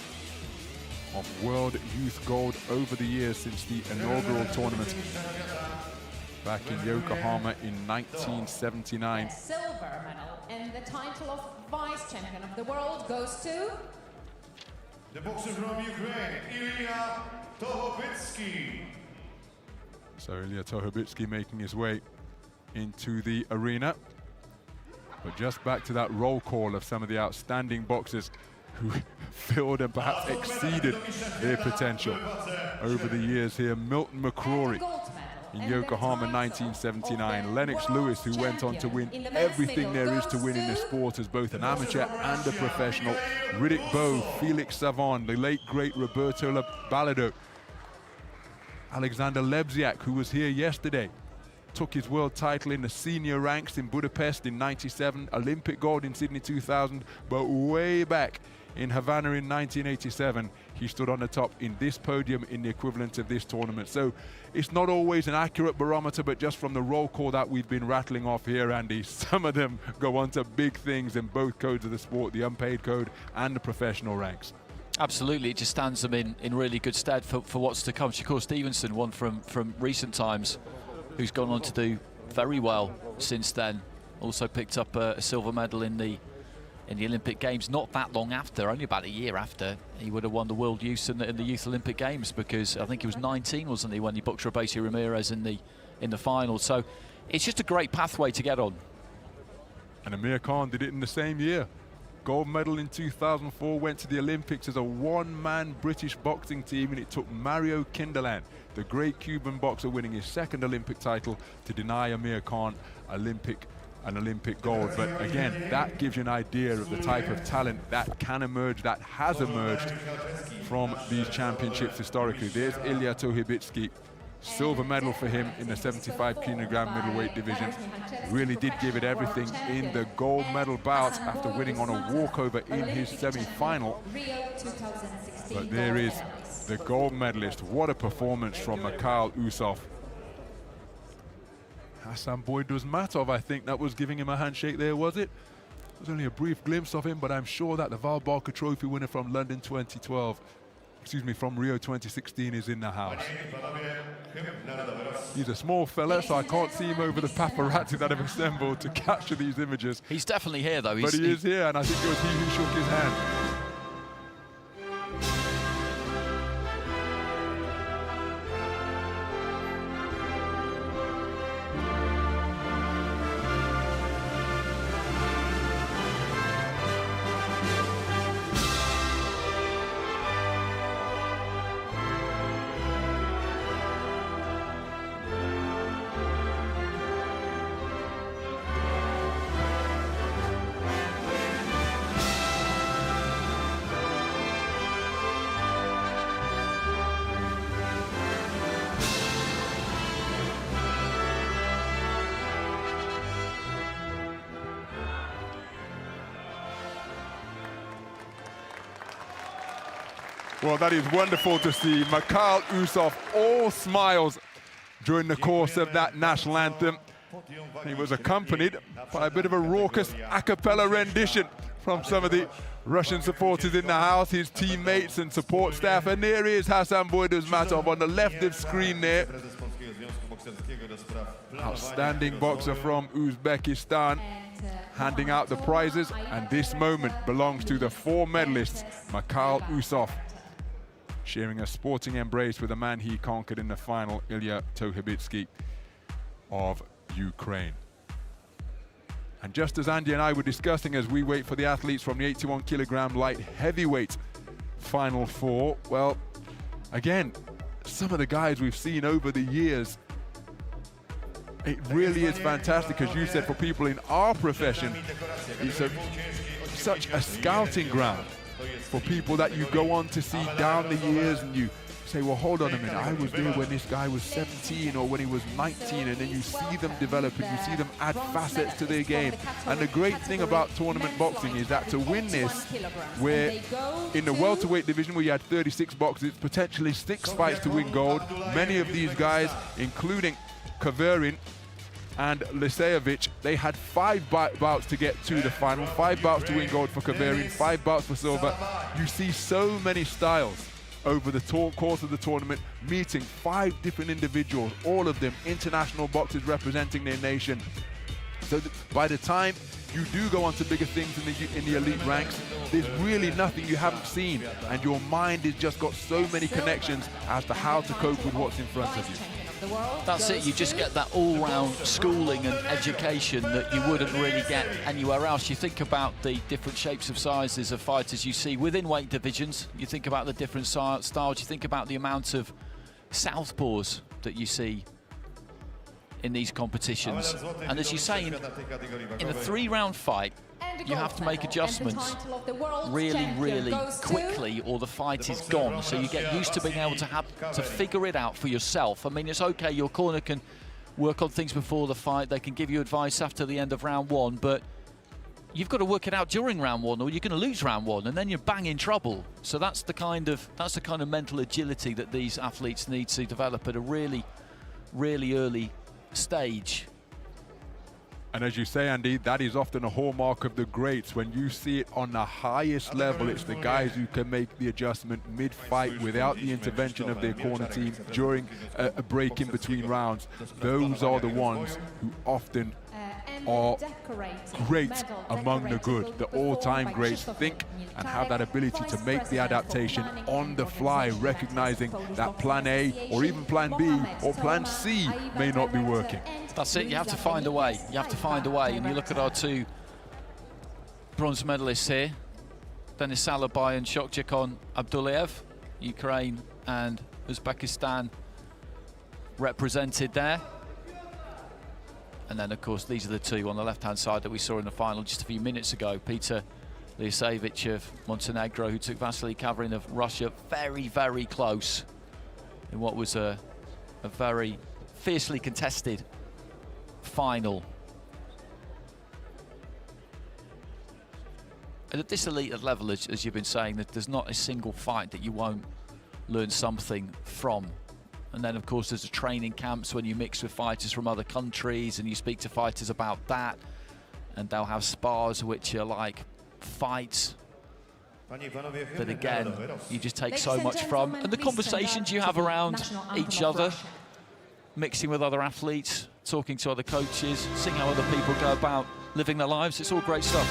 of World Youth Gold over the years since the inaugural tournament back in Yokohama in 1979. The silver medal and the title of vice champion of the world goes to The boxer from Ukraine, Ilya Tohybitsky. So Ilya Tohybitsky making his way into the arena. But just back to that roll call of some of the outstanding boxers who filled and perhaps exceeded their potential over the years here. Milton McCrory in Yokohama 1979. Lennox Lewis, who went on to win everything there is to win in the sport as both an amateur and a professional. Riddick Bowe, Felix Savon, the late great Roberto Balado. Alexander Lebziak, who was here yesterday, took his world title in the senior ranks in Budapest in '97, Olympic gold in Sydney 2000, but way back in Havana in 1987, he stood on the top in this podium in the equivalent of this tournament. So it's not always an accurate barometer, but just from the roll call that we've been rattling off here, Andy, some of them go on to big things in both codes of the sport, the unpaid code and the professional ranks. Absolutely, it just stands them in really good stead for what's to come. Shakur Stevenson, one from recent times, who's gone on to do very well since then. Also picked up a silver medal in the Olympic Games not that long after, only about a year after he would have won the World Youth in the Youth Olympic Games, because I think he was 19, wasn't he, when he boxed Robeisy Ramirez in the final. So it's just a great pathway to get on. And Amir Khan did it in the same year. Gold medal in 2004, went to the Olympics as a one-man British boxing team, and it took Mario Kindelan, the great Cuban boxer, winning his second Olympic title to deny Amir Khan an Olympic gold. But again, that gives you an idea of the type of talent that can emerge, that has emerged from these championships historically. There's Ilya Tohibitsky, silver medal for him in the 75 kilogram middleweight division. Really did give it everything in the gold medal bout after winning on a walkover in his semi-final. But there is the gold medalist. What a performance from Mikhail Usov. Hassan Boyduzmatov, I think that was giving him a handshake there, was it? It was only a brief glimpse of him, but I'm sure that the Val Barker Trophy winner from London 2012, excuse me, from Rio 2016 is in the house. He's a small fella, so I can't see him over the paparazzi that have assembled to capture these images. He's definitely here, though. But he is here, and I think it was he who shook his hand. Well, that is wonderful to see. Mikhail Usov all smiles during the course of that national anthem. He was accompanied by a bit of a raucous a cappella rendition from some of the Russian supporters in the house, his teammates and support staff. And there is Hassan Boyduzmatov on the left of screen there. Outstanding boxer from Uzbekistan, handing out the prizes. And this moment belongs to the four medalists, Mikhail Usov, sharing a sporting embrace with the man he conquered in the final, Ilya Tohibitsky of Ukraine. And just as Andy and I were discussing as we wait for the athletes from the 81 kilogram light heavyweight final four, well, again, some of the guys we've seen over the years, it really is fantastic, as you said, for people in our profession. It's such a scouting ground for people that you go on to see down the years, and you say, well, hold on a minute, I was there when this guy was 17 or when he was 19, and then you see them develop and you see them add facets to their game. And the great thing about tournament boxing is that to win this, where in the welterweight division where you had 36 boxers, it's potentially 6 fights to win gold. Many of these guys, including Kaverin and Lisejevic, they had 5 bouts to get to the final, 5 bouts to win gold for Kaverin, 5 bouts for silver. You see so many styles over the course of the tournament, meeting 5 different individuals, all of them international boxers representing their nation. So by the time you do go on to bigger things in the elite ranks, there's really nothing you haven't seen, and your mind has just got so many connections as to how to cope with what's in front of you. That's it, you just get that all-round schooling and education that you wouldn't really get anywhere else. You think about the different shapes of sizes of fighters you see within weight divisions, you think about the different styles, you think about the amount of southpaws that you see in these competitions. And as you say, in a 3-round fight, you have to make adjustments really quickly, or the fight is gone. So you get used to being able to figure it out for yourself. I mean, it's okay, your corner can work on things before the fight, they can give you advice after the end of round 1, but you've got to work it out during round 1, or you're going to lose round 1, and then you're bang in trouble. So that's the kind of mental agility that these athletes need to develop at a really early stage. And as you say, Andy, that is often a hallmark of the greats. When you see it on the highest level, it's the guys who can make the adjustment mid-fight without the intervention of their corner team during a break in between rounds. Those are the ones who often are great among the good. The all-time greats think and have that ability to make the adaptation on the fly, recognizing that plan A or even plan B or plan C may not be working. That's it, you have to find a way. You have to find a way. And you look at our 2 bronze medalists here. Denis Salabay and Shokjekon Abdullayev, Ukraine and Uzbekistan represented there. And then, of course, these are the two on the left-hand side that we saw in the final just a few minutes ago. Peter Liasevich of Montenegro, who took Vasily Kavarin of Russia very, very close in what was a very fiercely contested final. And at this elite level, as you've been saying, that there's not a single fight that you won't learn something from. And then, of course, there's the training camps when you mix with fighters from other countries and you speak to fighters about that. And they'll have spars which are like fights. But again, you just take so much from. And the conversations you have around each other, mixing with other athletes, talking to other coaches, seeing how other people go about living their lives. It's all great stuff.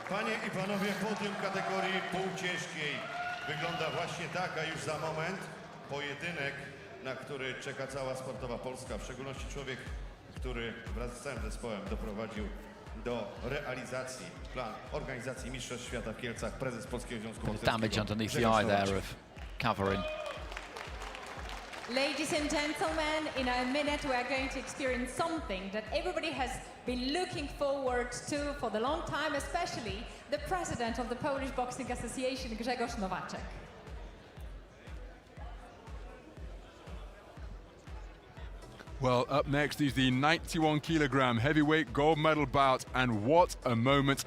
Panie i panowie, podium kategorii półciężkiej wygląda właśnie tak, a już za moment pojedynek, na który czeka cała sportowa Polska, w szczególności człowiek, który wraz z całym zespołem doprowadził do realizacji plan organizacji Mistrzostw Świata w Kielcach, prezes Polskiego Związku Bokserskiego. Damage underneath the eye there of Kavarin. Ladies and gentlemen, in a minute we are going to experience something that everybody has been looking forward to for the long time, especially the president of the Polish Boxing Association, Grzegorz Nowaczek. Well, up next is the 91-kilogram heavyweight gold medal bout, and what a moment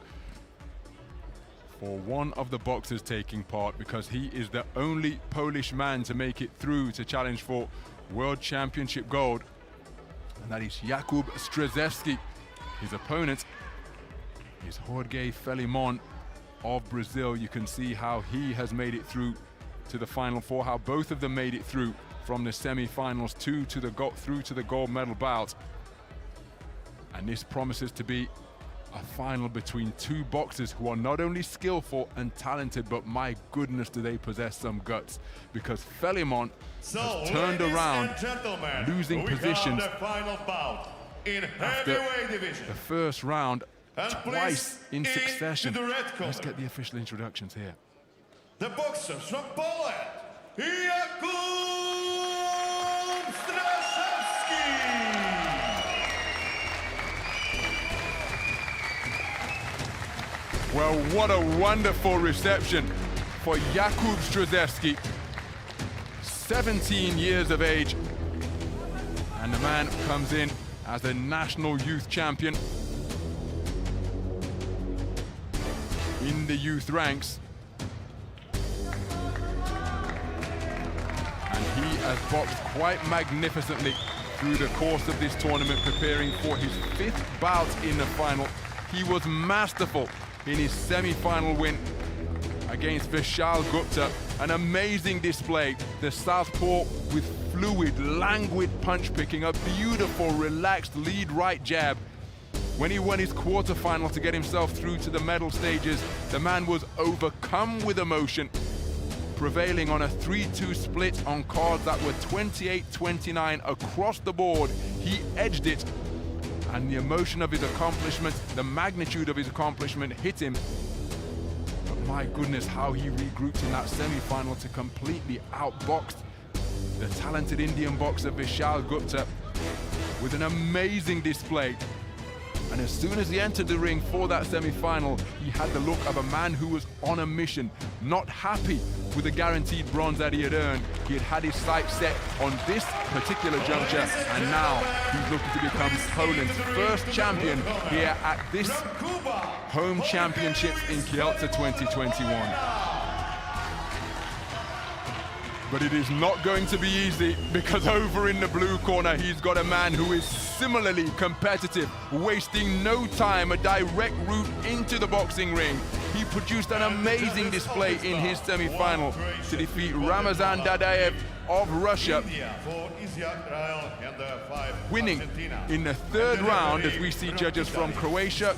for one of the boxers taking part, because he is the only Polish man to make it through to challenge for World Championship gold, and that is Jakub Strzezewski. His opponent is Jorge Felimon of Brazil. You can see how he has made it through to the Final Four, how both of them made it through from the semi-finals through to the gold medal bout. And this promises to be a final between two boxers who are not only skillful and talented, but my goodness, do they possess some guts, because Felimon has turned around, losing positions after the first round twice in succession. Let's get the official introductions here. The boxers from Poland, Jakub Strzezewski. Well, what a wonderful reception for Jakub Strzezewski, 17 years of age, and the man comes in as a national youth champion in the youth ranks, and he has boxed quite magnificently through the course of this tournament, preparing for his 5th bout in the final. He was masterful in his semi-final win against Vishal Gupta. An amazing display. The southpaw with fluid, languid punch picking, a beautiful, relaxed lead right jab. When he won his quarterfinal to get himself through to the medal stages, the man was overcome with emotion, prevailing on a 3-2 split on cards that were 28-29 across the board. He edged it, and the emotion of his accomplishment, the magnitude of his accomplishment hit him. But my goodness, how he regrouped in that semi-final to completely outbox the talented Indian boxer Vishal Gupta with an amazing display. And as soon as he entered the ring for that semi-final, he had the look of a man who was on a mission, not happy with the guaranteed bronze that he had earned. He had had his sights set on this particular juncture, and now he's looking to become Poland's first champion here at this home championship in Kielce 2021. But it is not going to be easy, because over in the blue corner, he's got a man who is similarly competitive, wasting no time, a direct route into the boxing ring. He produced an amazing display in his semi-final to defeat Ramazan Dadaev of Russia, winning in the third round as we see judges from Croatia,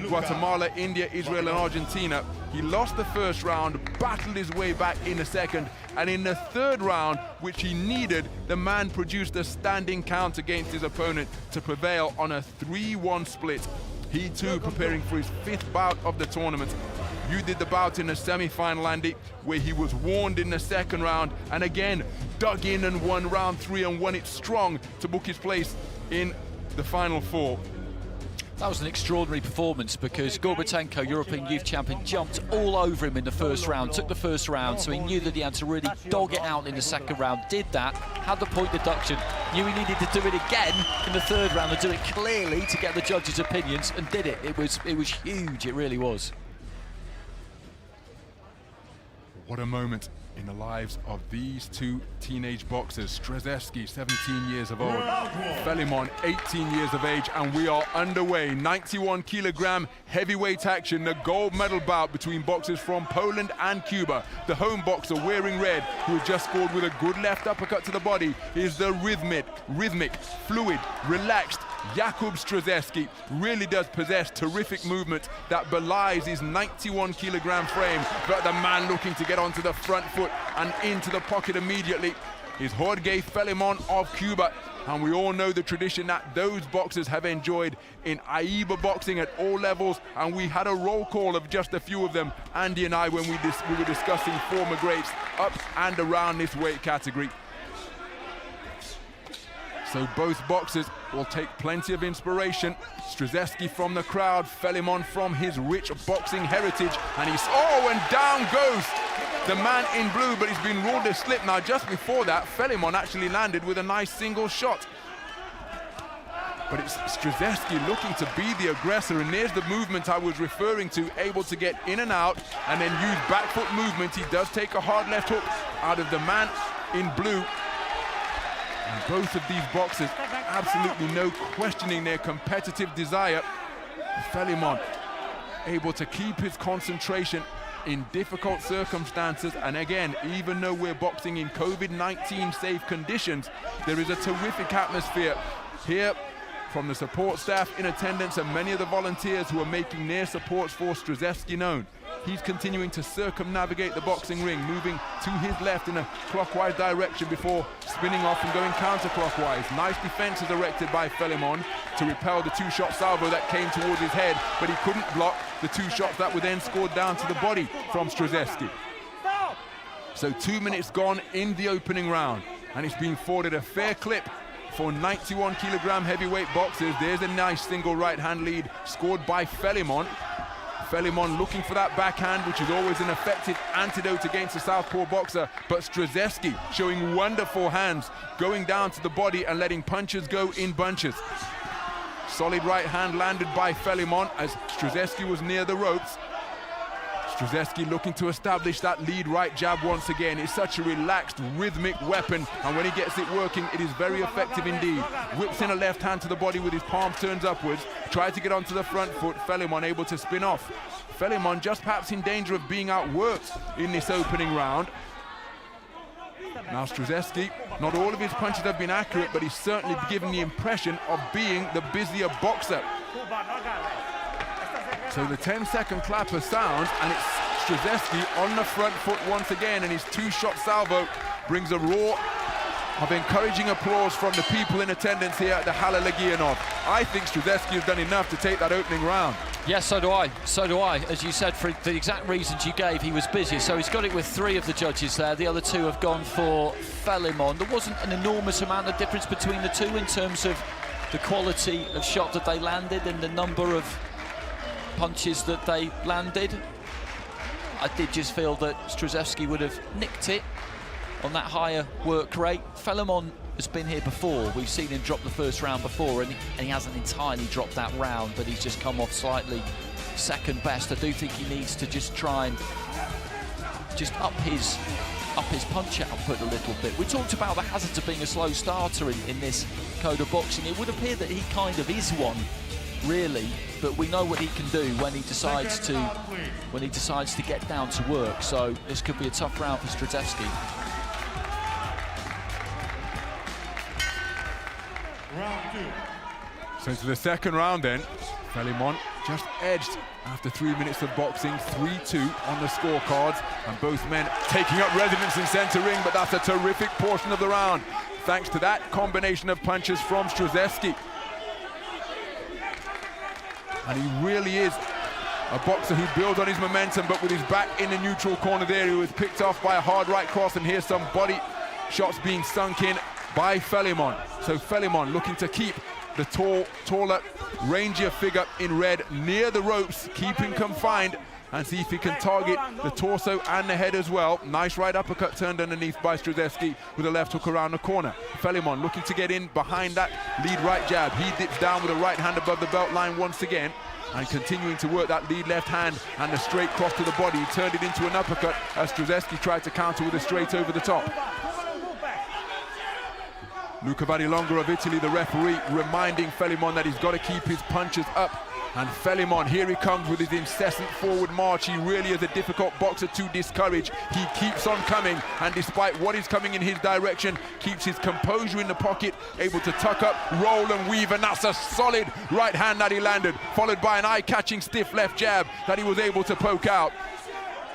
Guatemala, India, Israel and Argentina. He lost the first round, battled his way back in the second, and in the third round, which he needed, the man produced a standing count against his opponent to prevail on a 3-1 split. He too preparing for his 5th bout of the tournament. You did the bout in the semi-final, Andy, where he was warned in the second round and again dug in and won round 3 and won it strong to book his place in the final 4. That was an extraordinary performance, because Gorbatenko, European Youth Champion, jumped all over him in the first round, took the first round, so he knew that he had to really dog it out in the second round, did that, had the point deduction, knew he needed to do it again in the third round and do it clearly to get the judges' opinions, and did it. It was huge, it really was. What a moment in the lives of these two teenage boxers. Strzelecki, 17 years of old, Felimon, 18 years of age, and we are underway. 91 kilogram heavyweight action, the gold medal bout between boxers from Poland and Cuba. The home boxer wearing red, who has just scored with a good left uppercut to the body, is the rhythmic, fluid, relaxed Jakub Strzelecki. Really does possess terrific movement that belies his 91 kilogram frame, but the man looking to get onto the front foot and into the pocket immediately is Jorge Felimon of Cuba. And we all know the tradition that those boxers have enjoyed in AIBA boxing at all levels, and we had a roll call of just a few of them, Andy and I, when we were discussing former greats up and around this weight category. So both boxers will take plenty of inspiration. Strzelecki from the crowd, Felimon from his rich boxing heritage, and he's, oh, and down goes the man in blue, but he's been ruled a slip. Now, just before that, Felimon actually landed with a nice single shot. But it's Strzelecki looking to be the aggressor, and there's the movement I was referring to, able to get in and out and then use back foot movement. He does take a hard left hook out of the man in blue. And both of these boxers, absolutely no questioning their competitive desire. Felimon able to keep his concentration in difficult circumstances, and again, even though we're boxing in COVID-19 safe conditions, there is a terrific atmosphere here from the support staff in attendance and many of the volunteers who are making their supports for Strzelecki known. He's continuing to circumnavigate the boxing ring, moving to his left in a clockwise direction before spinning off and going counterclockwise. Nice defense is erected by Felimon to repel the 2-shot salvo that came towards his head, but he couldn't block the 2 shots that were then scored down to the body from Strzelecki. So 2 minutes gone in the opening round, and it's been fought at a fair clip for 91 kilogram heavyweight boxers. There's a nice single right hand lead scored by Felimon. Felimon looking for that backhand, which is always an effective antidote against a southpaw boxer, but Strzelecki showing wonderful hands, going down to the body and letting punches go in bunches. Solid right hand landed by Felimon as Strzelecki was near the ropes. Strzelecki looking to establish that lead right jab once again. It's such a relaxed, rhythmic weapon, and when he gets it working, it is very effective indeed. Whips in a left hand to the body with his palm turns upwards, tries to get onto the front foot, Felimon able to spin off. Felimon just perhaps in danger of being outworked in this opening round. Now Strzelecki, not all of his punches have been accurate, but he's certainly given the impression of being the busier boxer. So the 10-second clapper sounds, and it's Strzelecki on the front foot once again, and his 2-shot salvo brings a roar of encouraging applause from the people in attendance here at the Hala Legionov. I think Strzelecki has done enough to take that opening round. Yes, so do I. So do I. As you said, for the exact reasons you gave, he was busy. So he's got it with 3 of the judges there. The other 2 have gone for Felimon. There wasn't an enormous amount of difference between the 2 in terms of the quality of shot that they landed and the number of punches that they landed. I did just feel that Strzelecki would have nicked it on that higher work rate. Felimon has been here before. We've seen him drop the first round before, and he hasn't entirely dropped that round, but he's just come off slightly second best. I do think he needs to just try and just up his up his punch output a little bit. We talked about the hazards of being a slow starter in this code of boxing. It would appear that he kind of is one, really, but we know what he can do when he decides to get down to work. So this could be a tough round for Strzelecki. Round 2. So into the second round then, Philemon just edged after 3 minutes of boxing, 3-2 on the scorecards, and both men taking up residence in centre ring, but that's a terrific portion of the round, thanks to that combination of punches from Strzelecki. And he really is a boxer who builds on his momentum, but with his back in the neutral corner there, he was picked off by a hard right cross, and here's some body shots being sunk in by Philemon. So Philemon looking to keep the taller, rangier figure in red near the ropes, keep him confined, and see if he can target the torso and the head as well. Nice right uppercut turned underneath by Strzelecki with a left hook around the corner. Philemon looking to get in behind that lead right jab. He dips down with a right hand above the belt line once again, and continuing to work that lead left hand and the straight cross to the body. He turned it into an uppercut as Strzelecki tried to counter with a straight over the top. Luca Varilonga of Italy, the referee, reminding Philemon that he's got to keep his punches up. And Philemon, here he comes with his incessant forward march. He really is a difficult boxer to discourage. He keeps on coming, and despite what is coming in his direction, keeps his composure in the pocket, able to tuck up, roll and weave, and that's a solid right hand that he landed, followed by an eye-catching stiff left jab that he was able to poke out.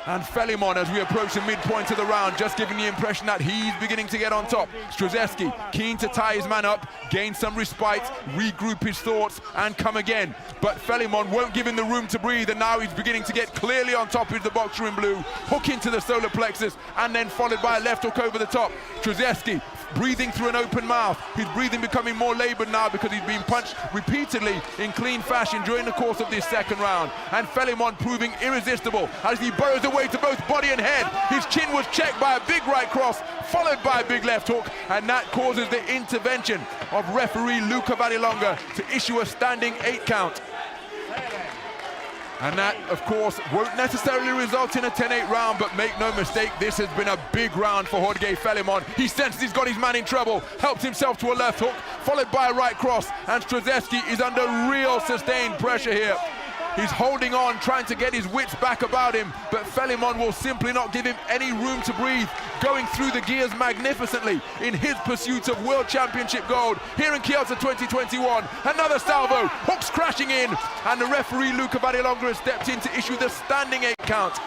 And Philemon, as we approach the midpoint of the round, just giving the impression that he's beginning to get on top. Strzelecki keen to tie his man up, gain some respite, regroup his thoughts, and come again. But Philemon won't give him the room to breathe, and now he's beginning to get clearly on top. Is the boxer in blue, hook into the solar plexus, and then followed by a left hook over the top. Strzelecki breathing through an open mouth. His breathing becoming more laboured now because he's been punched repeatedly in clean fashion during the course of this second round. And Philemon proving irresistible as he burrows away to both body and head. His chin was checked by a big right cross, followed by a big left hook, and that causes the intervention of referee Luca Varilonga to issue a standing 8 count. And that, of course, won't necessarily result in a 10-8 round, but make no mistake, this has been a big round for Jorge Philemon. He senses he's got his man in trouble, helps himself to a left hook, followed by a right cross, and Strzelecki is under real sustained pressure here. He's holding on, trying to get his wits back about him, but Philemon will simply not give him any room to breathe, going through the gears magnificently in his pursuit of World Championship gold here in Kielce 2021. Another salvo, hooks crashing in, and the referee Luca Varilonga has stepped in to issue the standing 8 count.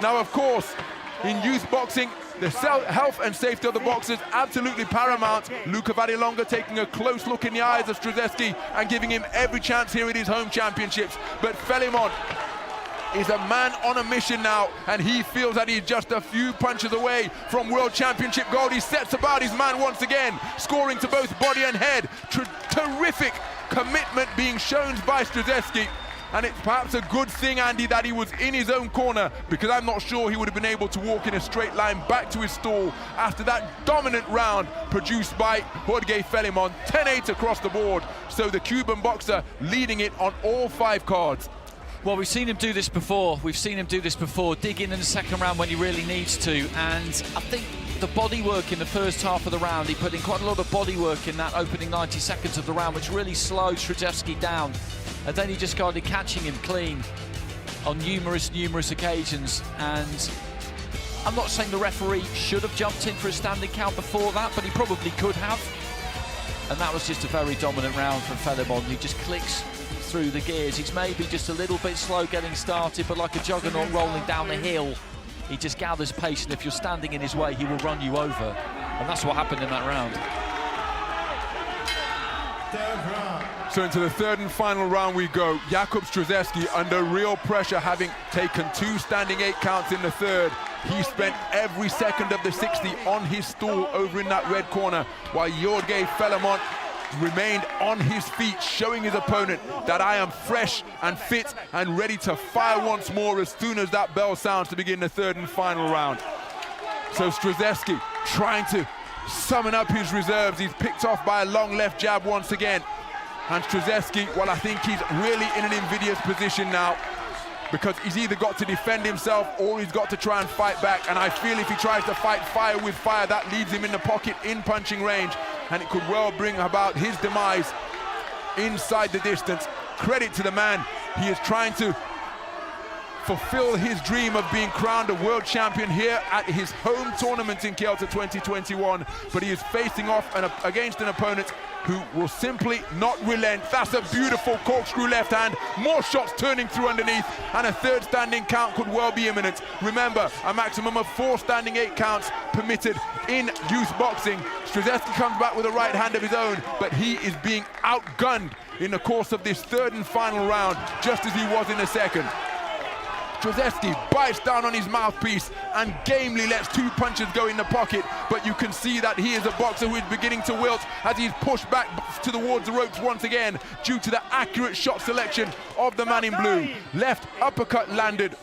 Now, of course, in youth boxing, the health and safety of the boxers absolutely paramount. Luca Varilonga taking a close look in the eyes of Strzelecki and giving him every chance here at his home championships. But Philemon is a man on a mission now, and he feels that he's just a few punches away from World Championship gold. He sets about his man once again, scoring to both body and head. Terrific commitment being shown by Strzelecki. And it's perhaps a good thing, Andy, that he was in his own corner, because I'm not sure he would have been able to walk in a straight line back to his stall after that dominant round produced by Jorge Philemon. 10-8 across the board, so the Cuban boxer leading it on all 5 cards. Well, we've seen him do this before. Dig in the second round when he really needs to, and I think the body work in the first half of the round, he put in quite a lot of body work in that opening 90 seconds of the round, which really slowed Strzelecki down. And then he just started catching him clean on numerous occasions. And I'm not saying the referee should have jumped in for a standing count before that, but he probably could have. And that was just a very dominant round from Philemon. He just clicks through the gears. He's maybe just a little bit slow getting started, but like a juggernaut rolling down the hill, he just gathers pace, and if you're standing in his way, he will run you over. And that's what happened in that round. So into the third and final round we go. Jakub Strzelecki under real pressure, having taken 2 standing 8 counts in the third. He spent every second of the 60 on his stool over in that red corner, while Jorge Philemon remained on his feet, showing his opponent that I am fresh and fit and ready to fire once more as soon as that bell sounds to begin the third and final round. So Strzelecki trying to summon up his reserves. He's picked off by a long left jab once again. And Strzelecki, well, I think he's really in an invidious position now. because he's either got to defend himself or he's got to try and fight back. And I feel if he tries to fight fire with fire, that leaves him in the pocket in punching range, and it could well bring about his demise inside the distance. Credit to the man. He is trying to fulfill his dream of being crowned a world champion here at his home tournament in Kielce 2021, but he is facing off against an opponent who will simply not relent. That's a beautiful corkscrew left hand, more shots turning through underneath, and a third standing count could well be imminent. Remember, a maximum of 4 standing 8 counts permitted in youth boxing. Strzelecki comes back with a right hand of his own, but he is being outgunned in the course of this third and final round, just as he was in the second. Strzelecki bites down on his mouthpiece and gamely lets 2 punches go in the pocket, but you can see that he is a boxer who is beginning to wilt as he's pushed back towards the ropes once again due to the accurate shot selection of the man in blue. Left uppercut landed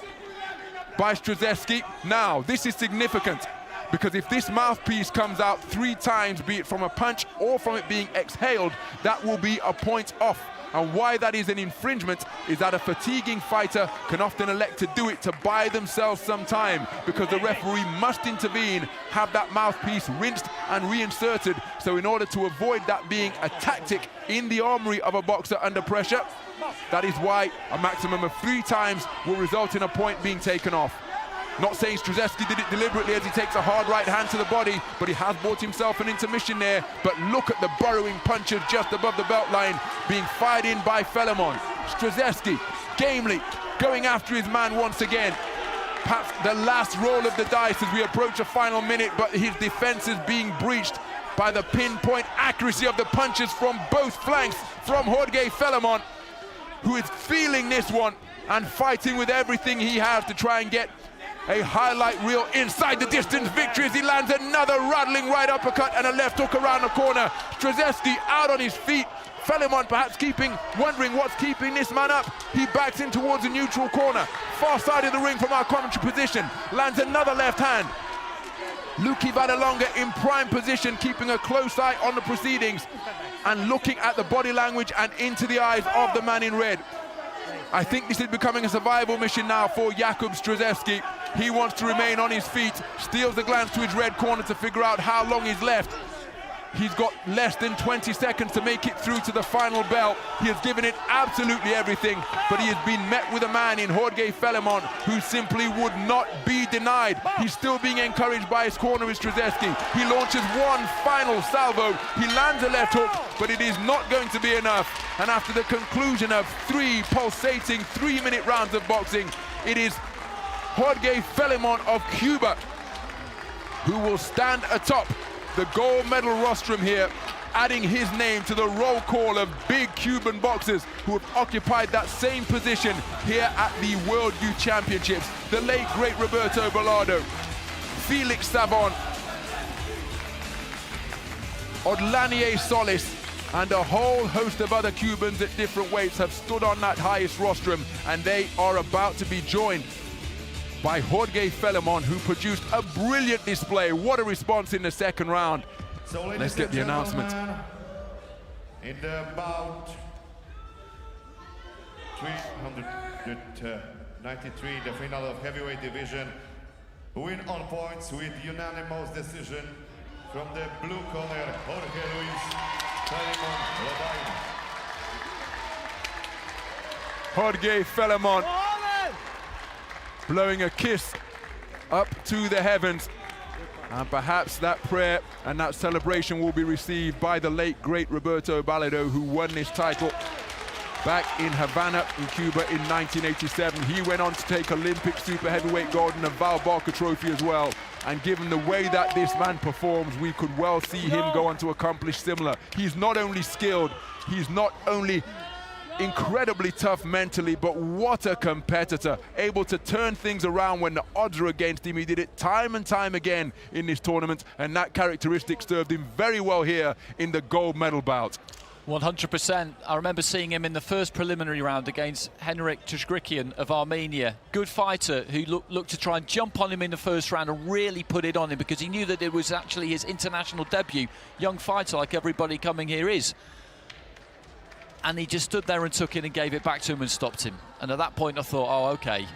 by Strzelecki. Now, this is significant, because if this mouthpiece comes out 3 times, be it from a punch or from it being exhaled, that will be a point off. And why that is an infringement is that a fatiguing fighter can often elect to do it to buy themselves some time, because the referee must intervene, have that mouthpiece rinsed and reinserted. So in order to avoid that being a tactic in the armory of a boxer under pressure, that is why a maximum of 3 times will result in a point being taken off. Not saying Strzelecki did it deliberately as he takes a hard right hand to the body, but he has bought himself an intermission there. But look at the burrowing punches just above the belt line being fired in by Philemon. Strzelecki gamely going after his man once again. Perhaps the last roll of the dice as we approach a final minute, but his defense is being breached by the pinpoint accuracy of the punches from both flanks from Jorge Philemon, who is feeling this one and fighting with everything he has to try and get a highlight reel inside the distance victory as he lands another rattling right uppercut and a left hook around the corner. Strzelecki out on his feet. Philemon perhaps wondering what's keeping this man up. He backs in towards the neutral corner. Far side of the ring from our commentary position. Lands another left hand. Luki Vadalonga in prime position, keeping a close eye on the proceedings and looking at the body language and into the eyes of the man in red. I think this is becoming a survival mission now for Jakub Strzelecki. He wants to remain on his feet, steals a glance to his red corner to figure out how long he's left. He's got less than 20 seconds to make it through to the final bell. He has given it absolutely everything, but he has been met with a man in Jorge Philemon who simply would not be denied. He's still being encouraged by his corner with Strzelecki. He launches one final salvo. He lands a left hook, but it is not going to be enough. And after the conclusion of 3 pulsating 3-minute rounds of boxing, it is Jorge Philemon of Cuba who will stand atop the gold medal rostrum here, adding his name to the roll call of big Cuban boxers who have occupied that same position here at the World Youth Championships. The late, great Roberto Bellado, Felix Savon, Odlanier Solis, and a whole host of other Cubans at different weights have stood on that highest rostrum, and they are about to be joined by Jorge Philemon, who produced a brilliant display. What a response in the second round. So, let's get the announcement. In the bout 393, the final of heavyweight division, win on points with unanimous decision from the blue corner, Jorge Luis Philemon Lobaina. Jorge Philemon blowing a kiss up to the heavens, and perhaps that prayer and that celebration will be received by the late great Roberto Bellado, who won this title back in Havana in Cuba in 1987. He went on to take Olympic super heavyweight gold and a Val Barker trophy as well, and given the way that this man performs, we could well see him go on to accomplish similar. He's not only skilled, he's not only incredibly tough mentally, but what a competitor, able to turn things around when the odds are against him. He did it time and time again in this tournament, and that characteristic served him very well here in the gold medal bout. 100%. I remember seeing him in the first preliminary round against Henrik Tuzgrikian of Armenia. Good fighter who looked to try and jump on him in the first round and really put it on him, because he knew that it was actually his international debut. Young fighter like everybody coming here is. and he just stood there and took it and gave it back to him and stopped him. And at that point I thought, oh, okay,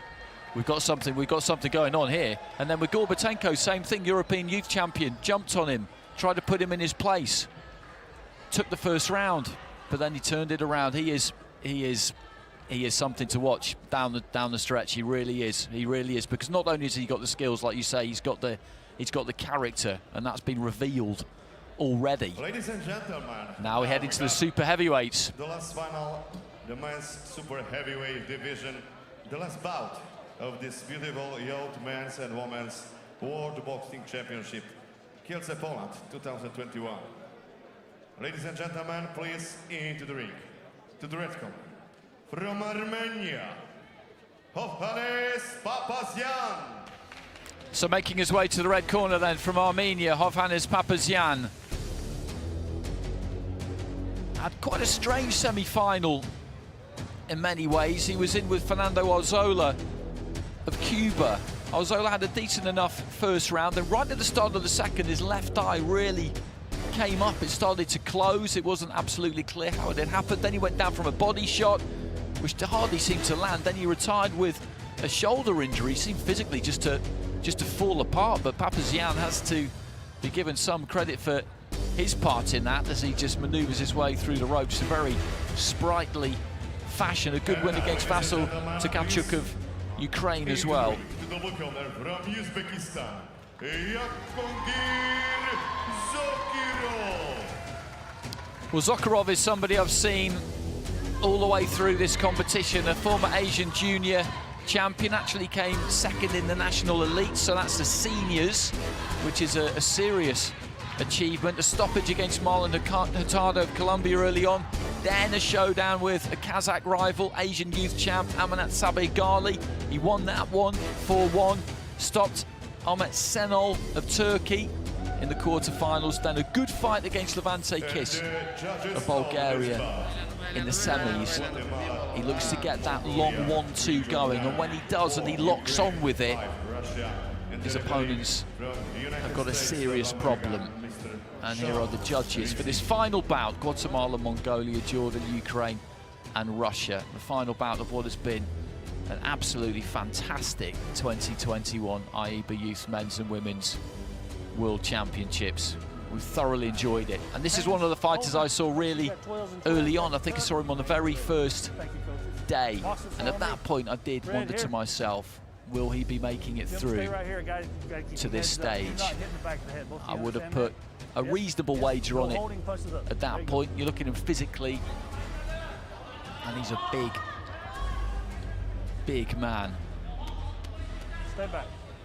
we've got something going on here. And then with Gorbatenko, same thing, European youth champion, jumped on him, tried to put him in his place, took the first round, but then he turned it around. He is something to watch down the stretch. He really is, because not only has he got the skills, like you say, he's got the character, and that's been revealed already. Ladies and gentlemen, Now we head into the super heavyweights. the last final, the men's super heavyweight division, the last bout of this beautiful youth men's and women's World Boxing Championship, Kielce, Poland, 2021. Ladies and gentlemen, please into the ring, to the red corner, from Armenia, Hovhannes Papazian. So making his way to the red corner then from Armenia, Hovhannes Papazian. Had quite a strange semi-final in many ways. He was in with Fernando Arzola of Cuba. Arzola had a decent enough first round, and right at the start of the second, his left eye really came up. It started to close. It wasn't absolutely clear how it had happened. Then he went down from a body shot, which hardly seemed to land. Then he retired with a shoulder injury. He seemed physically just to fall apart, but Papazian has to be given some credit for his part in that, as he just manoeuvres his way through the ropes in a very sprightly fashion. A good win against Vasyl Tkaczuk of Ukraine as well. To the blue corner from Uzbekistan, Well, Zakirov is somebody I've seen all the way through this competition. A former Asian junior champion, actually came second in the national elite, so that's the seniors, which is a serious achievement. A stoppage against Marlon Hurtado of Colombia early on, then a showdown with a Kazakh rival, Asian youth champ Amanat Sabeghali. He won that one 4-1, stopped Ahmet Senol of Turkey in the quarterfinals. Then a good fight against Levante Kiss of Bulgaria in the semis. He looks to get that long 1-2 going, and when he does and he locks on with it, his opponents have got a serious problem. And here are the judges for this final bout: Guatemala, Mongolia, Jordan, Ukraine and Russia. The final bout of what has been an absolutely fantastic 2021 IEBA Youth Men's and Women's World Championships. We've thoroughly enjoyed it, and this is one of the fighters I saw really early on. I think I saw him on the very first day, and at that point I did wonder to myself, will he be making it through to this stage? I would have put a reasonable wager on it at that point. You look at him physically, and he's a big man.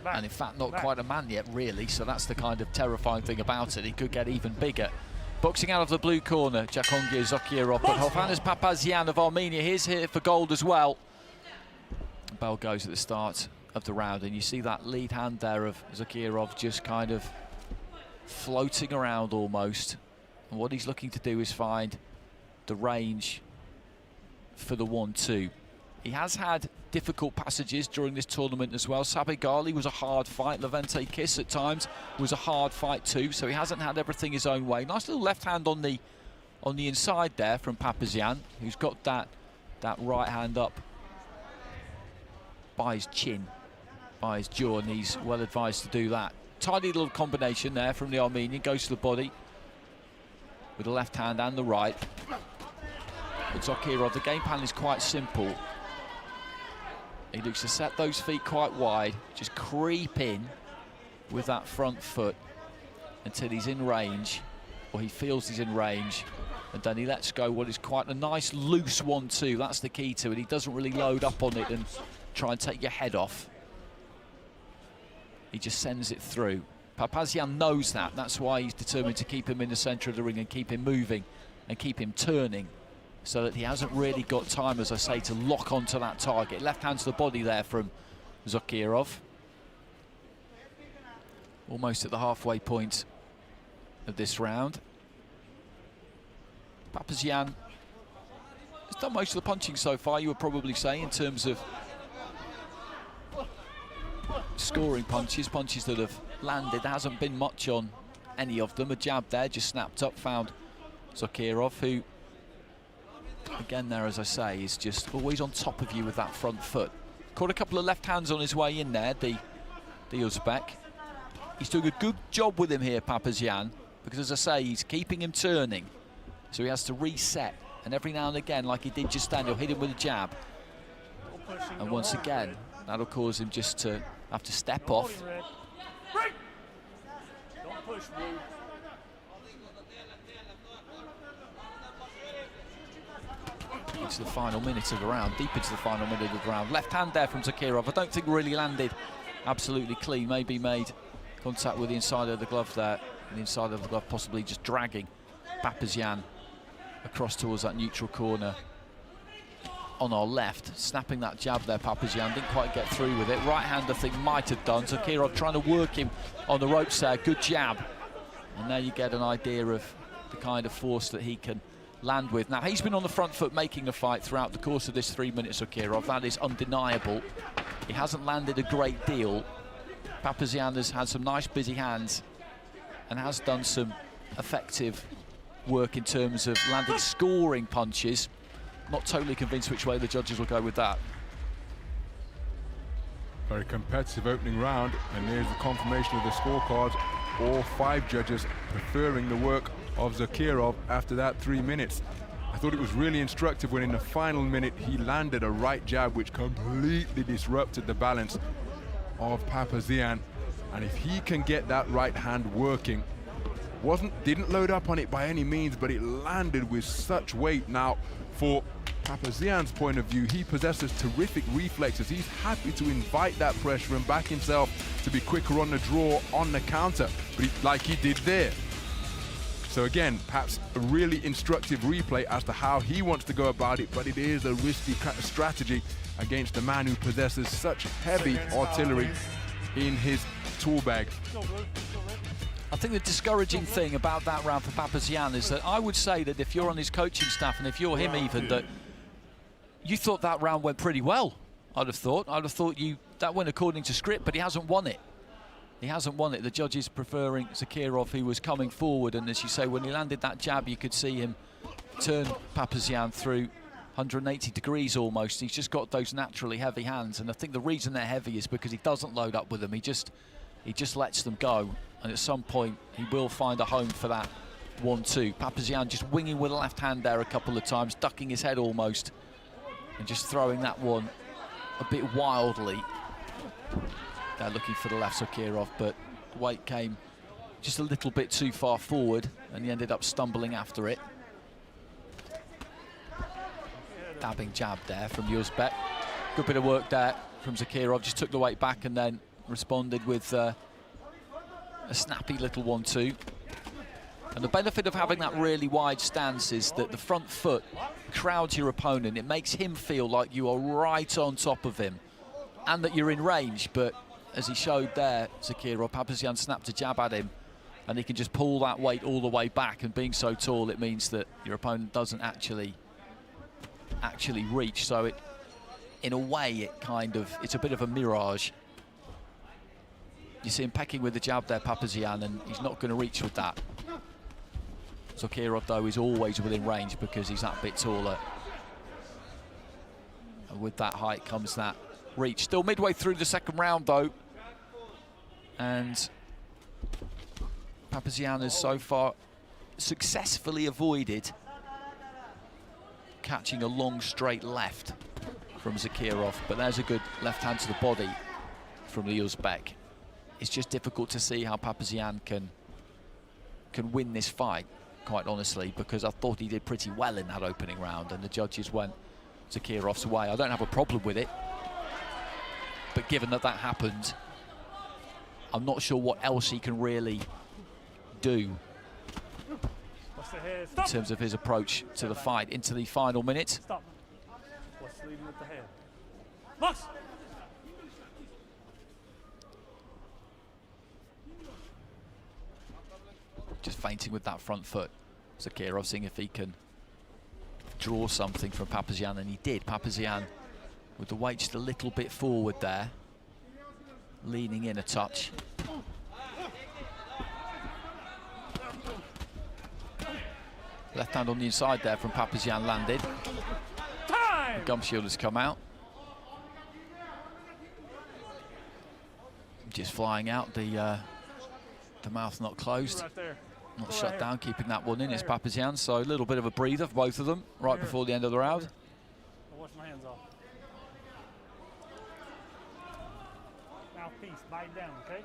And in fact, not quite a man yet, really, so that's the kind of terrifying thing about it. He could get even bigger. Boxing out of the blue corner, Jakongir Zakirov, but Hovhannes Papazian of Armenia, he's here for gold as well. Bell goes at the start of the round, and you see that lead hand there of Zakirov just kind of floating around almost. And what he's looking to do is find the range for the 1-2. He has had difficult passages during this tournament as well. Sabeghali was a hard fight. Levante Kiss at times was a hard fight too, so he hasn't had everything his own way. Nice little left hand on the inside there from Papazian, who's got that right hand up by his chin, by his jaw, and he's well advised to do that. Tidy little combination there from the Armenian, goes to the body with the left hand and the right. But Zakirov, the game plan is quite simple. He looks to set those feet quite wide, just creep in with that front foot until he's in range, or he feels he's in range, and then he lets go what is quite a nice loose 1-2. That's the key to it. He doesn't really load up on it and try and take your head off. He just sends it through. Papazian knows that. That's why he's determined to keep him in the centre of the ring and keep him moving and keep him turning, so that he hasn't really got time, as I say, to lock onto that target. Left hand to the body there from Zakirov. Almost at the halfway point of this round. Papazian has done most of the punching so far, you would probably say, in terms of scoring punches that have landed. There hasn't been much on any of them. A jab there, just snapped up, found Zakirov, who again there, as I say, is just always on top of you with that front foot. Caught a couple of left hands on his way in there, the Uzbek. He's doing a good job with him here, Papazian, because as I say, he's keeping him turning. So he has to reset, and every now and again, like he did just then, he'll hit him with a jab. And once again, that'll cause him just to have to step off. Into the final minute of the round, deep into the final minute of the round. Left hand there from Zakirov. I don't think really landed absolutely clean. Maybe made contact with the inside of the glove there. And the inside of the glove possibly just dragging Papazian across towards that neutral corner on our left. Snapping that jab there, Papazian didn't quite get through with it. Right hand I think might have done. Zakirov trying to work him on the ropes there. Good jab. And there you get an idea of the kind of force that he can land with. Now, he's been on the front foot making the fight throughout the course of this 3 minutes, Zakirov. That is undeniable. He hasn't landed a great deal. Papazian has had some nice busy hands and has done some effective work in terms of landing scoring punches. Not totally convinced which way the judges will go with that. Very competitive opening round, and there's the confirmation of the scorecards. All 5 judges preferring the work of Zakirov after that 3 minutes. I thought it was really instructive when in the final minute he landed a right jab which completely disrupted the balance of Papazian. And if he can get that right hand working, didn't load up on it by any means, but it landed with such weight. Now, for Papazian's point of view, he possesses terrific reflexes. He's happy to invite that pressure and back himself to be quicker on the draw, on the counter, but like he did there. So again, perhaps a really instructive replay as to how he wants to go about it, but it is a risky strategy against a man who possesses such heavy artillery in his tool bag. I think the discouraging thing about that round for Papazian is that I would say that if you're on his coaching staff and if you're him even, that you thought that round went pretty well. I'd have thought that went according to script, but he hasn't won it. He hasn't won it. The judges preferring Zakirov, who was coming forward, and as you say, when he landed that jab, you could see him turn Papazian through 180 degrees almost. He's just got those naturally heavy hands, and I think the reason they're heavy is because he doesn't load up with them. He just lets them go, and at some point he will find a home for that 1-2. Papazian just winging with the left hand there a couple of times, ducking his head almost, and just throwing that one a bit wildly. They're looking for the left Zakirov, but the weight came just a little bit too far forward, and he ended up stumbling after it. Dabbing jab there from Uzbek. Good bit of work there from Zakirov. Just took the weight back and then responded with a snappy little 1-2. And the benefit of having that really wide stance is that the front foot crowds your opponent. It makes him feel like you are right on top of him and that you're in range. But as he showed there, Zakirov, Papazian snapped a jab at him, and he can just pull that weight all the way back, and being so tall, it means that your opponent doesn't actually reach. So in a way, it's a bit of a mirage. You see him pecking with the jab there, Papazian, and he's not going to reach with that. Zakirov, though, is always within range because he's that bit taller. And with that height comes that reach. Still midway through the second round, though. And Papazian has so far successfully avoided catching a long straight left from Zakirov, but there's a good left hand to the body from the Uzbek. It's just difficult to see how Papazian can win this fight, quite honestly, because I thought he did pretty well in that opening round, and the judges went Zakirov's way. I don't have a problem with it, but given that happened, I'm not sure what else he can really do in terms of his approach to the fight into the final minute. Stop. What's leading with the hand? Box! Just feinting with that front foot. Zakirov seeing if he can draw something from Papazian, and he did. Papazian with the weight just a little bit forward there, leaning in a touch. Left hand on the inside there from Papazian landed. The gum shield has come out. Just flying out, the mouth not closed, not shut down, keeping that one in. It's Papazian, so a little bit of a breather for both of them right before the end of the round. I'll wash my hands off. Now, peace, bite down, okay?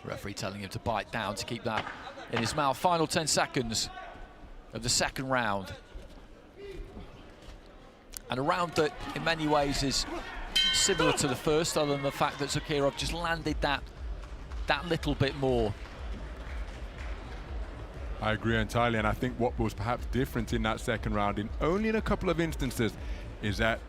Referee telling him to bite down to keep that in his mouth. Final 10 seconds of the second round. And a round that in many ways is similar to the first, other than the fact that Zakirov just landed that little bit more. I agree entirely, and I think what was perhaps different in that second round, only in a couple of instances, is that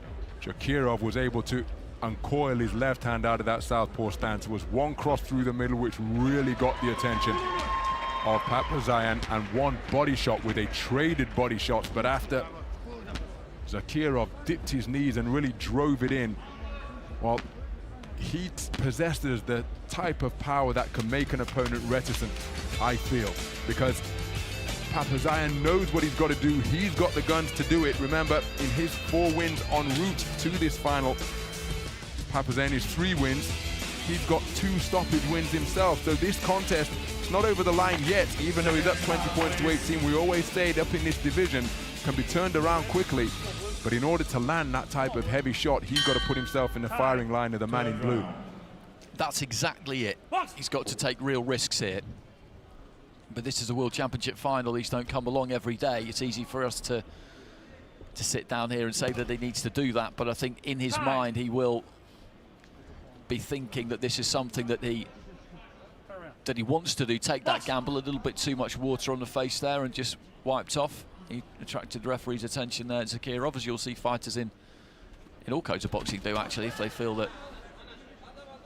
Zakirov was able to uncoil his left hand out of that southpaw stance. It was one cross through the middle which really got the attention of Papazian, and one body shot with a traded body shots, but after Zakirov dipped his knees and really drove it in, well, he possesses the type of power that can make an opponent reticent, I feel, because Papazian knows what he's got to do. He's got the guns to do it. Remember, in his 4 wins en route to this final, Papazian is 3 wins. He's got 2 stoppage wins himself. So this contest is not over the line yet, even though he's up 20 points to 18. We always say up in this division can be turned around quickly. But in order to land that type of heavy shot, he's got to put himself in the firing line of the man in blue. That's exactly it. He's got to take real risks here. But this is a World Championship final. These don't come along every day. It's easy for us to sit down here and say that he needs to do that. But I think in his mind, he will be thinking that this is something that he wants to do. Take that gamble. A little bit too much water on the face there and just wiped off. He attracted the referee's attention there, Zakirov, as you'll see fighters in all codes of boxing do, actually, if they feel that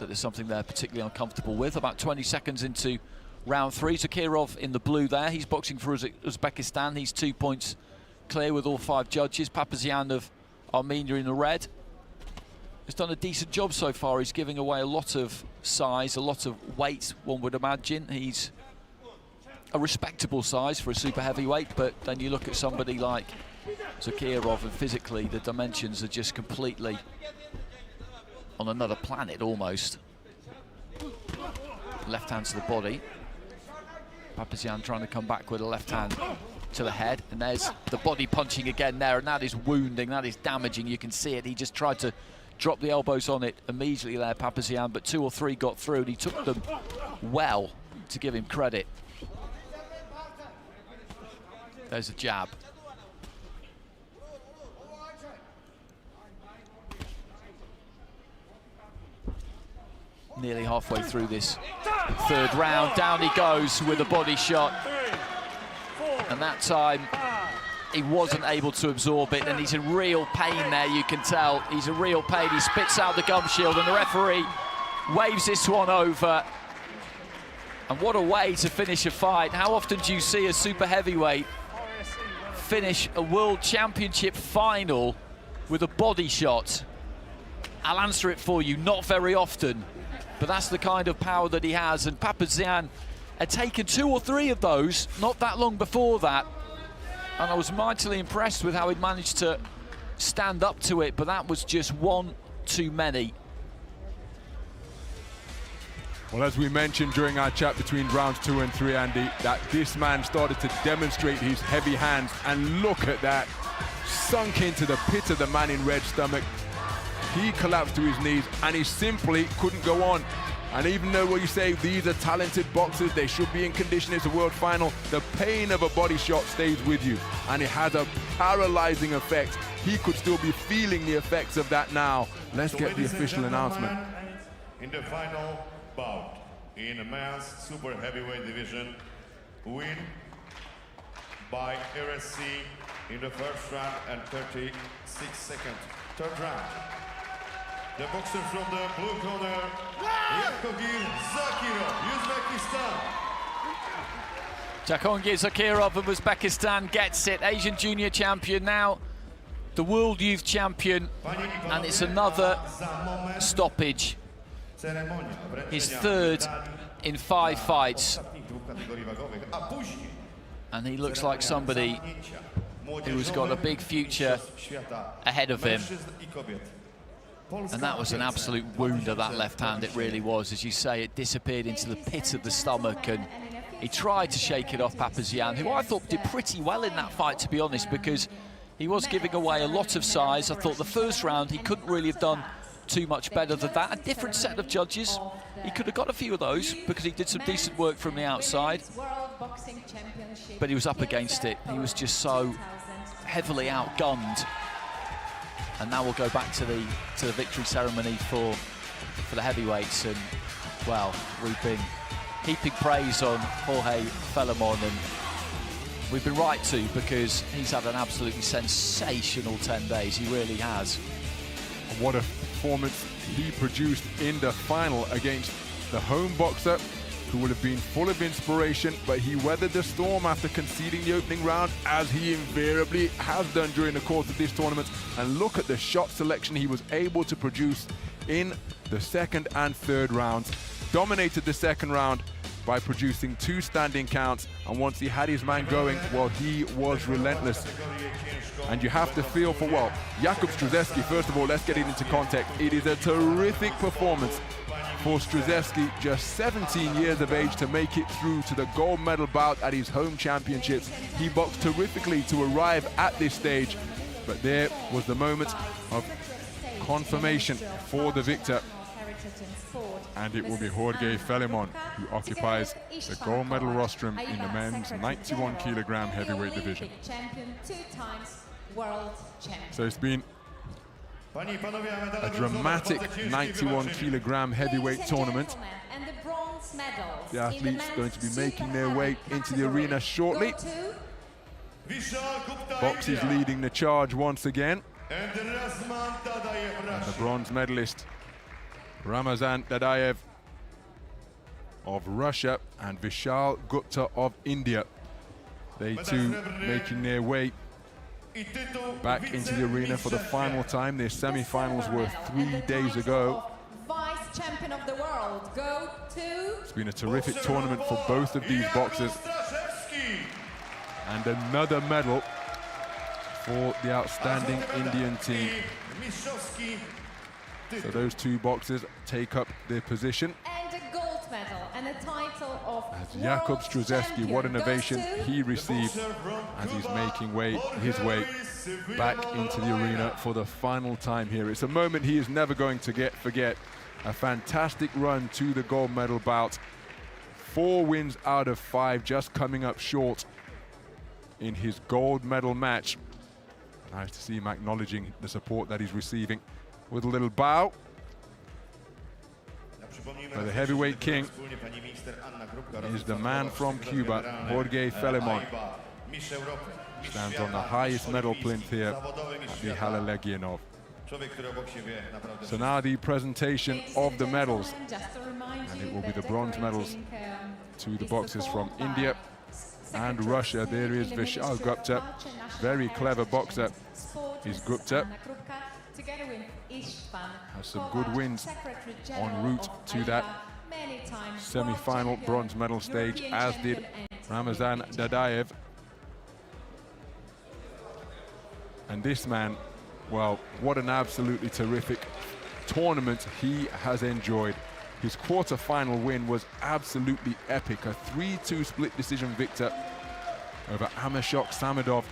there's something they're particularly uncomfortable with. About 20 seconds into round 3, Zakirov in the blue there. He's boxing for Uzbekistan. He's 2 points clear with all 5 judges. Papazian of Armenia in the red has done a decent job so far. He's giving away a lot of size, a lot of weight, one would imagine. He's a respectable size for a super heavyweight, but then you look at somebody like Zakirov and physically the dimensions are just completely on another planet almost. Left hand to the body. Papazian trying to come back with a left hand to the head, and there's the body punching again there, and that is wounding, that is damaging. You can see it. He just tried to drop the elbows on it immediately there, Papazian, but 2 or 3 got through, and he took them well, to give him credit. There's a jab. Nearly halfway through this 3rd round. Down he goes with a body shot. And that time, he wasn't able to absorb it, and he's in real pain there, you can tell. He's in real pain. He spits out the gum shield, and the referee waves this one over. And what a way to finish a fight. How often do you see a super heavyweight finish a World Championship final with a body shot? I'll answer it for you, not very often, but that's the kind of power that he has. And Papazian had taken 2 or 3 of those not that long before that, and I was mightily impressed with how he'd managed to stand up to it, but that was just one too many. Well, as we mentioned during our chat between rounds 2 and 3, Andy, that this man started to demonstrate his heavy hands, and look at that, sunk into the pit of the man in red stomach. He collapsed to his knees, and he simply couldn't go on. And even though what you say, these are talented boxers, they should be in condition, it's a world final, the pain of a body shot stays with you, and it has a paralyzing effect. He could still be feeling the effects of that now. Let's get the official announcement. In the final bout, in the men's super heavyweight division, win by RSC in the 1st round and 36 seconds. 3rd round. The boxer from the blue corner, Zakirov, Uzbekistan. Jahongir Zakirov of Uzbekistan gets it. Asian junior champion, now the world youth champion, and it's another stoppage. His 3rd in 5 fights. And he looks like somebody who's got a big future ahead of him. Mężczyzn i Kobiet. And that was an absolute wound of that left hand, it really was. As you say, it disappeared into the pit of the stomach, and he tried to shake it off Papazian, who I thought did pretty well in that fight, to be honest, because he was giving away a lot of size. I thought the first round he couldn't really have done too much better than that. A different set of judges. He could have got a few of those because he did some decent work from the outside. But he was up against it. He was just so heavily outgunned. And now we'll go back to the victory ceremony for the heavyweights. And well, we've been heaping praise on Jorge Felimon, and we've been right to, because he's had an absolutely sensational 10 days. He really has. What a performance he produced in the final against the home boxer, who would have been full of inspiration, but he weathered the storm after conceding the opening round, as he invariably has done during the course of this tournament. And look at the shot selection he was able to produce in the second and third rounds. Dominated the second round by producing 2 standing counts, and once he had his man going, well, he was relentless. And you have to feel for, well, Jakub Struzeski. First of all, let's get it into context. It is a terrific performance for Struzeski, just 17 years of age, to make it through to the gold medal bout at his home championships. He boxed terrifically to arrive at this stage, but there was the moment of confirmation for the victor. And it will be Jorge Felimon who occupies the gold medal rostrum in the men's 91 kilogram heavyweight division. So it's been a dramatic 91 kilogram heavyweight tournament. The athletes going to be making their way into the arena shortly. Boksie is leading the charge once again. And the bronze medalist Ramazan Dadayev of Russia and Vishal Gupta of India. They too making their way back into the arena for the final time. Their semi-finals were 3 days ago. Vice champion of the world, go to... It's been a terrific tournament for both of these boxers. And another medal for the outstanding Indian team. So those 2 boxers take up their position. And a gold medal and a title of Jakub Struzeski, what an ovation he received as he's making his way back into the arena for the final time here. It's a moment he is never going to forget. A fantastic run to the gold medal bout. 4 wins out of 5, just coming up short in his gold medal match. Nice to see him acknowledging the support that he's receiving with a little bow. But the heavyweight king is the man from Cuba, Jorge Felimon. Stands on the highest medal plinth here at the Hala Legionov. So now the presentation of the medals, and it will be the bronze medals to the boxers from India and Russia. There is Vishal Gupta, very clever boxer is Gupta. Has some good wins en route to that semi-final bronze medal stage, as did Ramazan Dadayev. And this man, well, what an absolutely terrific tournament he has enjoyed. His quarter-final win was absolutely epic, a 3-2 split decision victor over Amashok Samadov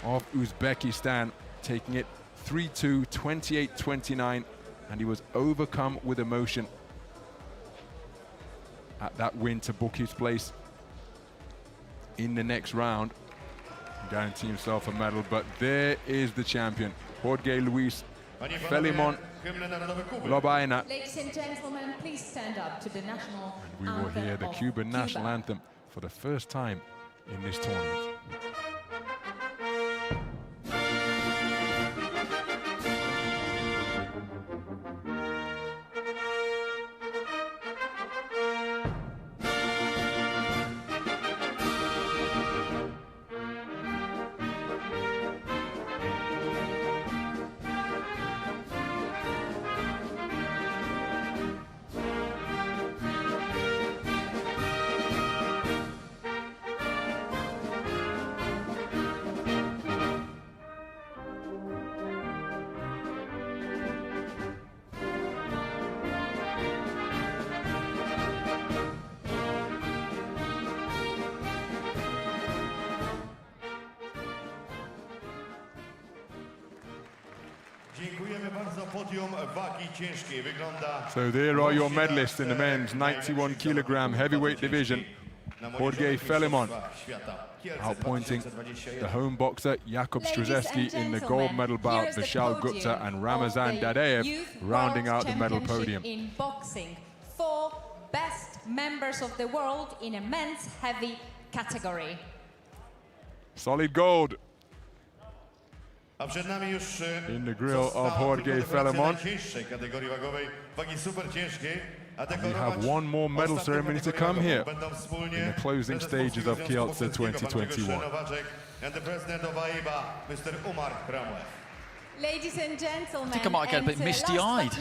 of Uzbekistan, taking it 3-2, 28-29, and he was overcome with emotion at that win to book his place in the next round, guarantee himself a medal. But there is the champion, Jorge Luis Felimon Lobaina. Ladies and gentlemen, please stand up to the national And we will hear the Cuban national anthem for the first time in this tournament. Dziękujemy bardzo. Podium wagi ciężkiej wygląda. So there are your medalists in the men's 91 kilogram heavyweight division. Jorge Felimon outpointing the home boxer Jakub Struzeski in the gold medal bout, Vishal Gupta and Ramazan Dadeev rounding out the medal podium. In boxing, 4 best members of the world in a men's heavy category. Solid gold A przed nami już in the grill of Jorge Felimon. kategorii wagowej wagi super ciężkiej. We have one more medal ceremony to come here in the closing stages of Kielce 2021. And the president of AIBA, Mr. Umar Kramlev. Ladies and gentlemen, I think I might get a bit misty-eyed.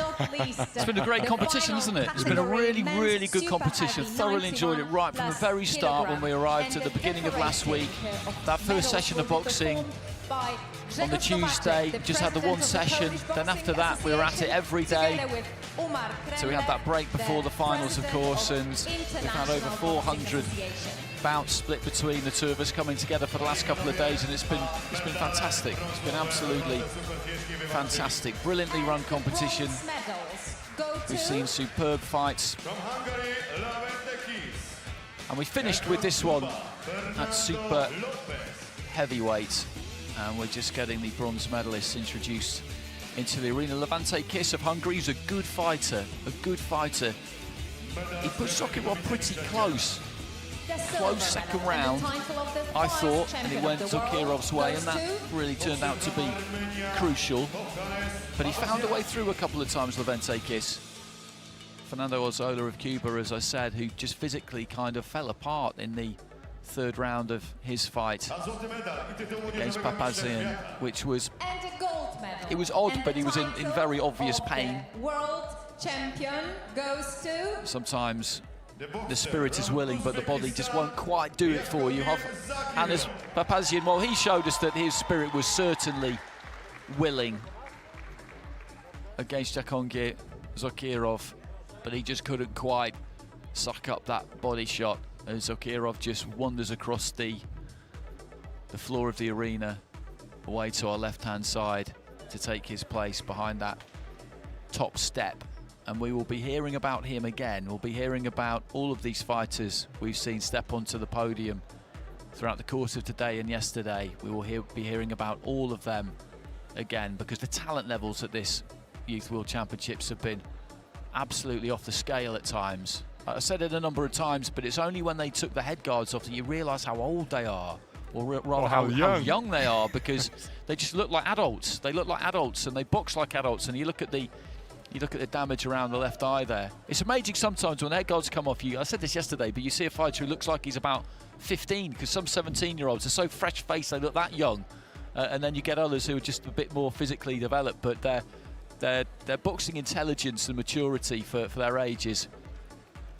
It's been a great competition, hasn't it? It's been a really, really good competition. Thoroughly enjoyed it right from the very start when we arrived at the beginning of last week. That first session of boxing on the Tuesday, just had the one session. Then after that, we were at it every day. So we had that break before the finals, of course, and we've had over 400 bouts split between the two of us coming together for the last couple of days, and it's been fantastic. It's been absolutely fantastic. Brilliantly run competition. We've seen superb fights. And we finished with this one at super heavyweight. And we're just getting the bronze medalists introduced into the arena. Levente Kiss of Hungary, he's a good fighter, He put Sokirov pretty close second round, I thought, and it went Zokirov's way, and that really turned out to be crucial. But he found a way through a couple of times, Levente Kiss. Fernando Orzola of Cuba, as I said, who just physically kind of fell apart in the third round of his fight against Papazian, which was, it was odd, but he was in very obvious pain. World champion goes to... Sometimes the spirit is willing, but the body just won't quite do it for you. And as Papazian, well, he showed us that his spirit was certainly willing against Jakongir Zokirov, but he just couldn't quite suck up that body shot. As Zokirov just wanders across the floor of the arena away to our left-hand side to take his place behind that top step. And we will be hearing about him again. We'll be hearing about all of these fighters we've seen step onto the podium throughout the course of today and yesterday. We will be hearing about all of them again, because the talent levels at this Youth World Championships have been absolutely off the scale at times. I've said it a number of times, but it's only when they took the head guards off that you realise how old they are, or rather how young they are, because they just look like adults. They look like adults, and they box like adults. And you look at the damage around the left eye there. It's amazing sometimes when the head guards come off you. I said this yesterday, but you see a fighter who looks like he's about 15, because some 17-year-olds are so fresh-faced, they look that young. And then you get others who are just a bit more physically developed, but their boxing intelligence and maturity for their age is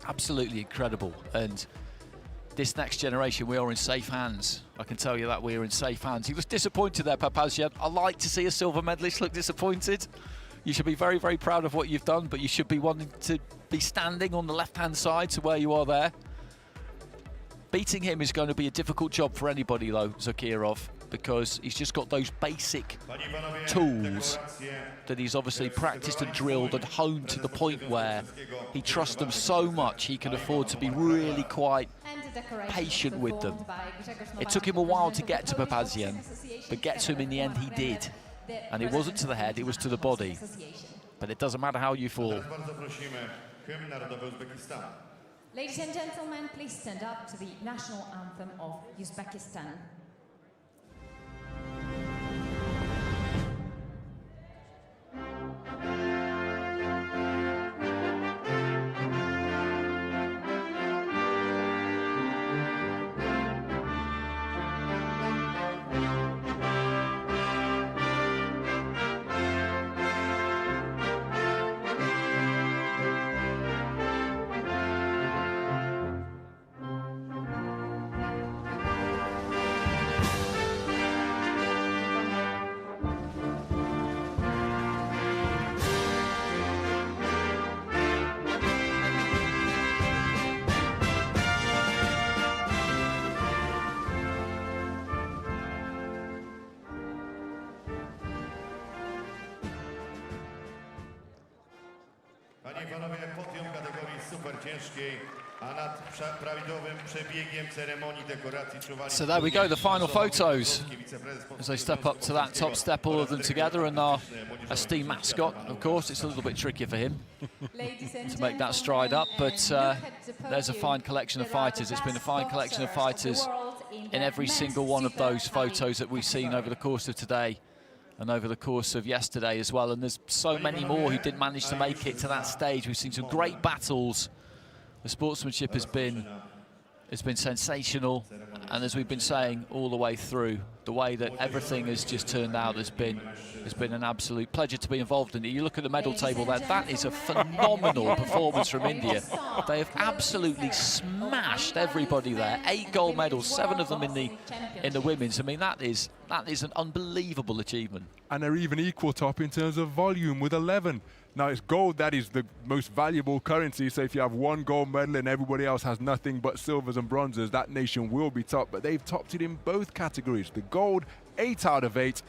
absolutely incredible. And this next generation, we are in safe hands. I can tell you that we are in safe hands. He was disappointed there, Papazian. I like to see a silver medalist look disappointed. You should be very, very proud of what you've done, but you should be wanting to be standing on the left-hand side to where you are there. Beating him is going to be a difficult job for anybody, though, Zokirov, because he's just got those basic tools that he's obviously practiced and drilled and honed to the point where he trusts them so much he can afford to be really quite patient with them. It took him a while to get to Papazian, but get to him in the end he did. And it wasn't to the head, it was to the body. But it doesn't matter how you fall. Ladies and gentlemen, please stand up to the national anthem of Uzbekistan. i panowie, podium kategorii super ciężkiej, a nad prawidłowym przebiegiem ceremonii dekoracji czuwali... So there we go, the final photos as they step up to that top step, all of them together, and our esteemed mascot, of course, it's a little bit trickier for him to make that stride up, but there's a fine collection of fighters. It's been a fine collection of fighters in every single one of those photos that we've seen over the course of today and over the course of yesterday as well, and there's so many more who didn't manage to make it to that stage. We've seen some great battles. The sportsmanship has been sensational, and as we've been saying all the way through, the way that everything has just turned out has been an absolute pleasure to be involved in it. You look at the medal table there, that is a phenomenal performance from India. They have absolutely smashed everybody there. 8 gold medals, 7 of them in the women's. I mean, that is an unbelievable achievement. And they're even equal top in terms of volume with 11. Now, it's gold that is the most valuable currency, so if you have 1 gold medal and everybody else has nothing but silvers and bronzes, that nation will be top. But they've topped it in both categories. The gold, 8 out of 8,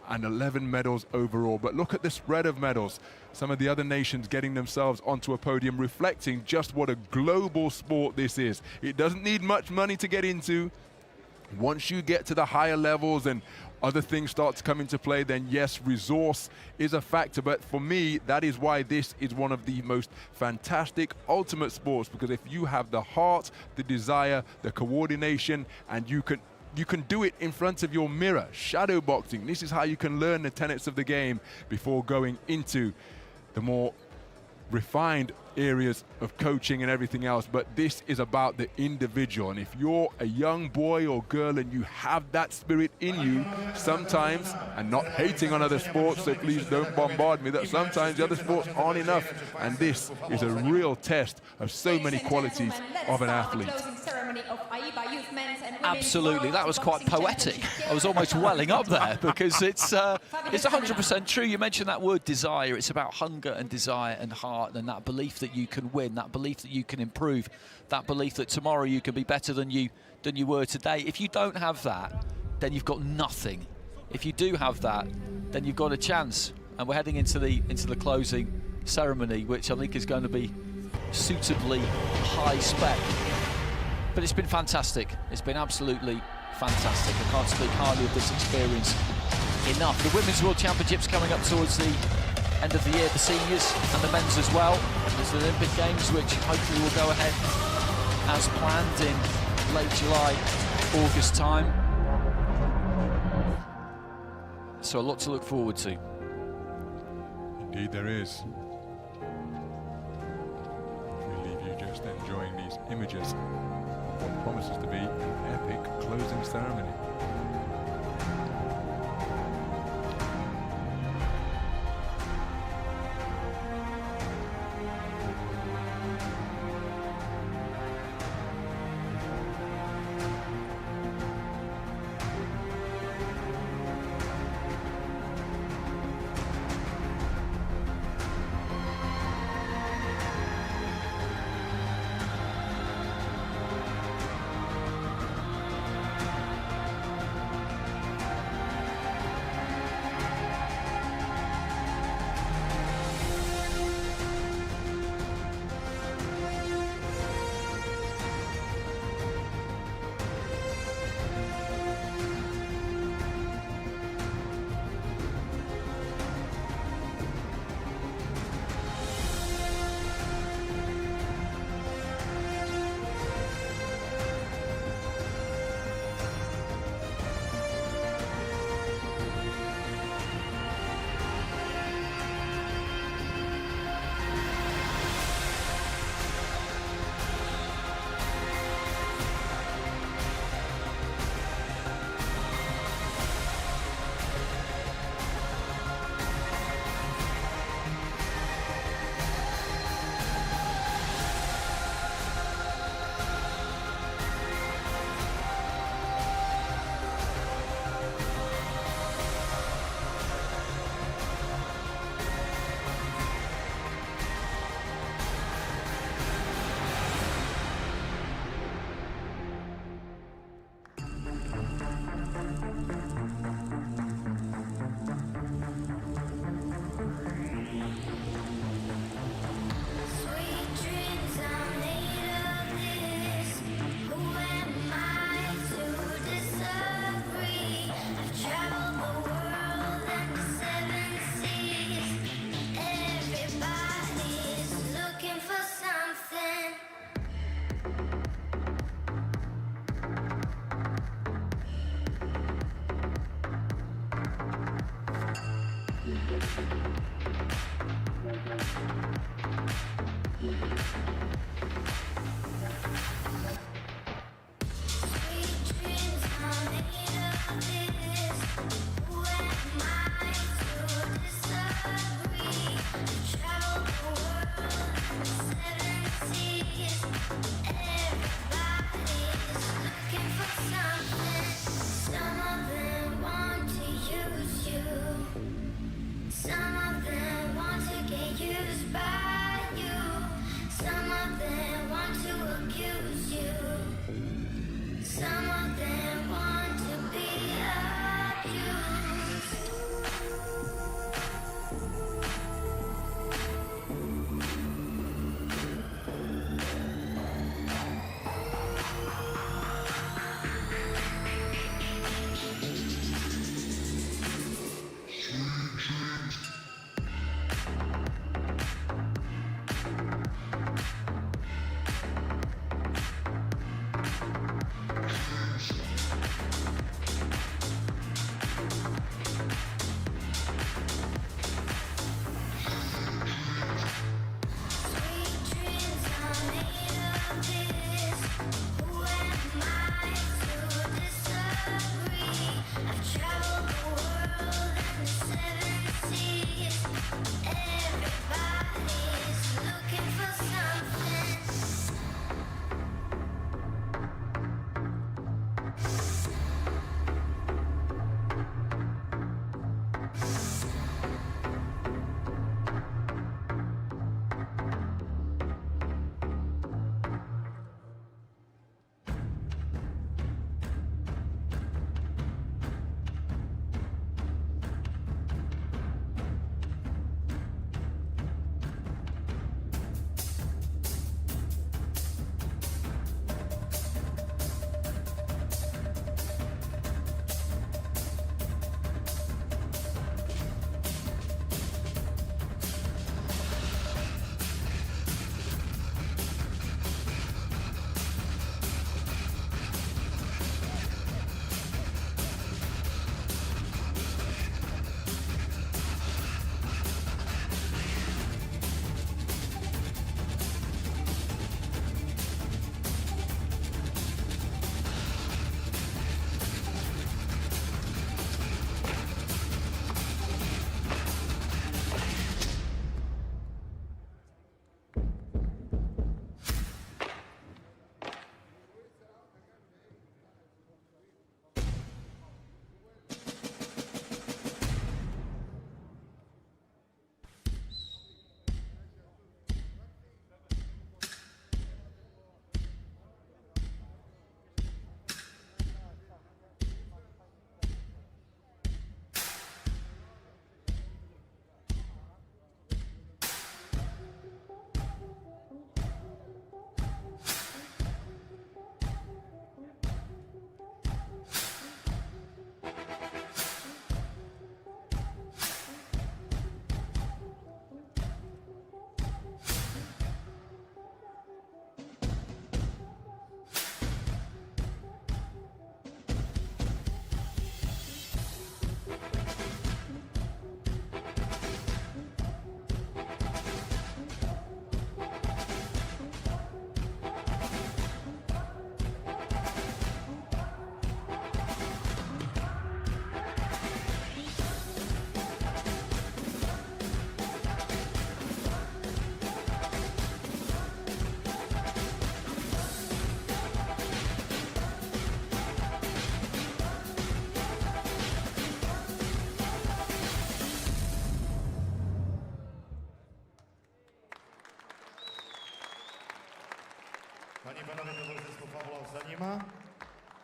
and 11 medals overall. But look at the spread of medals. Some of the other nations getting themselves onto a podium, reflecting just what a global sport this is. It doesn't need much money to get into. Once you get to the higher levels and other things start to come into play, then yes, resource is a factor. But for me, that is why this is one of the most fantastic ultimate sports, because if you have the heart, the desire, the coordination, and you can do it in front of your mirror. Shadow boxing, this is how you can learn the tenets of the game before going into the more refined areas of coaching and everything else. But this is about the individual, and if you're a young boy or girl and you have that spirit in you, sometimes, and not hating on other sports, so please don't bombard me, that sometimes the other sports aren't enough, and this is a real test of so many qualities of an athlete. Absolutely, that was quite poetic. I was almost welling up there, because it's 100% true. You mentioned that word desire. It's about hunger and desire and heart, and that belief that you can win, that belief that you can improve, that belief that tomorrow you can be better than you were today. If you don't have that, then you've got nothing. If you do have that, then you've got a chance. And we're heading into the closing ceremony, which I think is going to be suitably high spec. But it's been fantastic. It's been absolutely fantastic. I can't speak highly of this experience enough. The Women's World Championships coming up towards the end of the year, the seniors and the men's as well. There's the Olympic Games, which hopefully will go ahead as planned in late July, August time. So a lot to look forward to. Indeed there is. We leave you just enjoying these images of what promises to be an epic closing ceremony.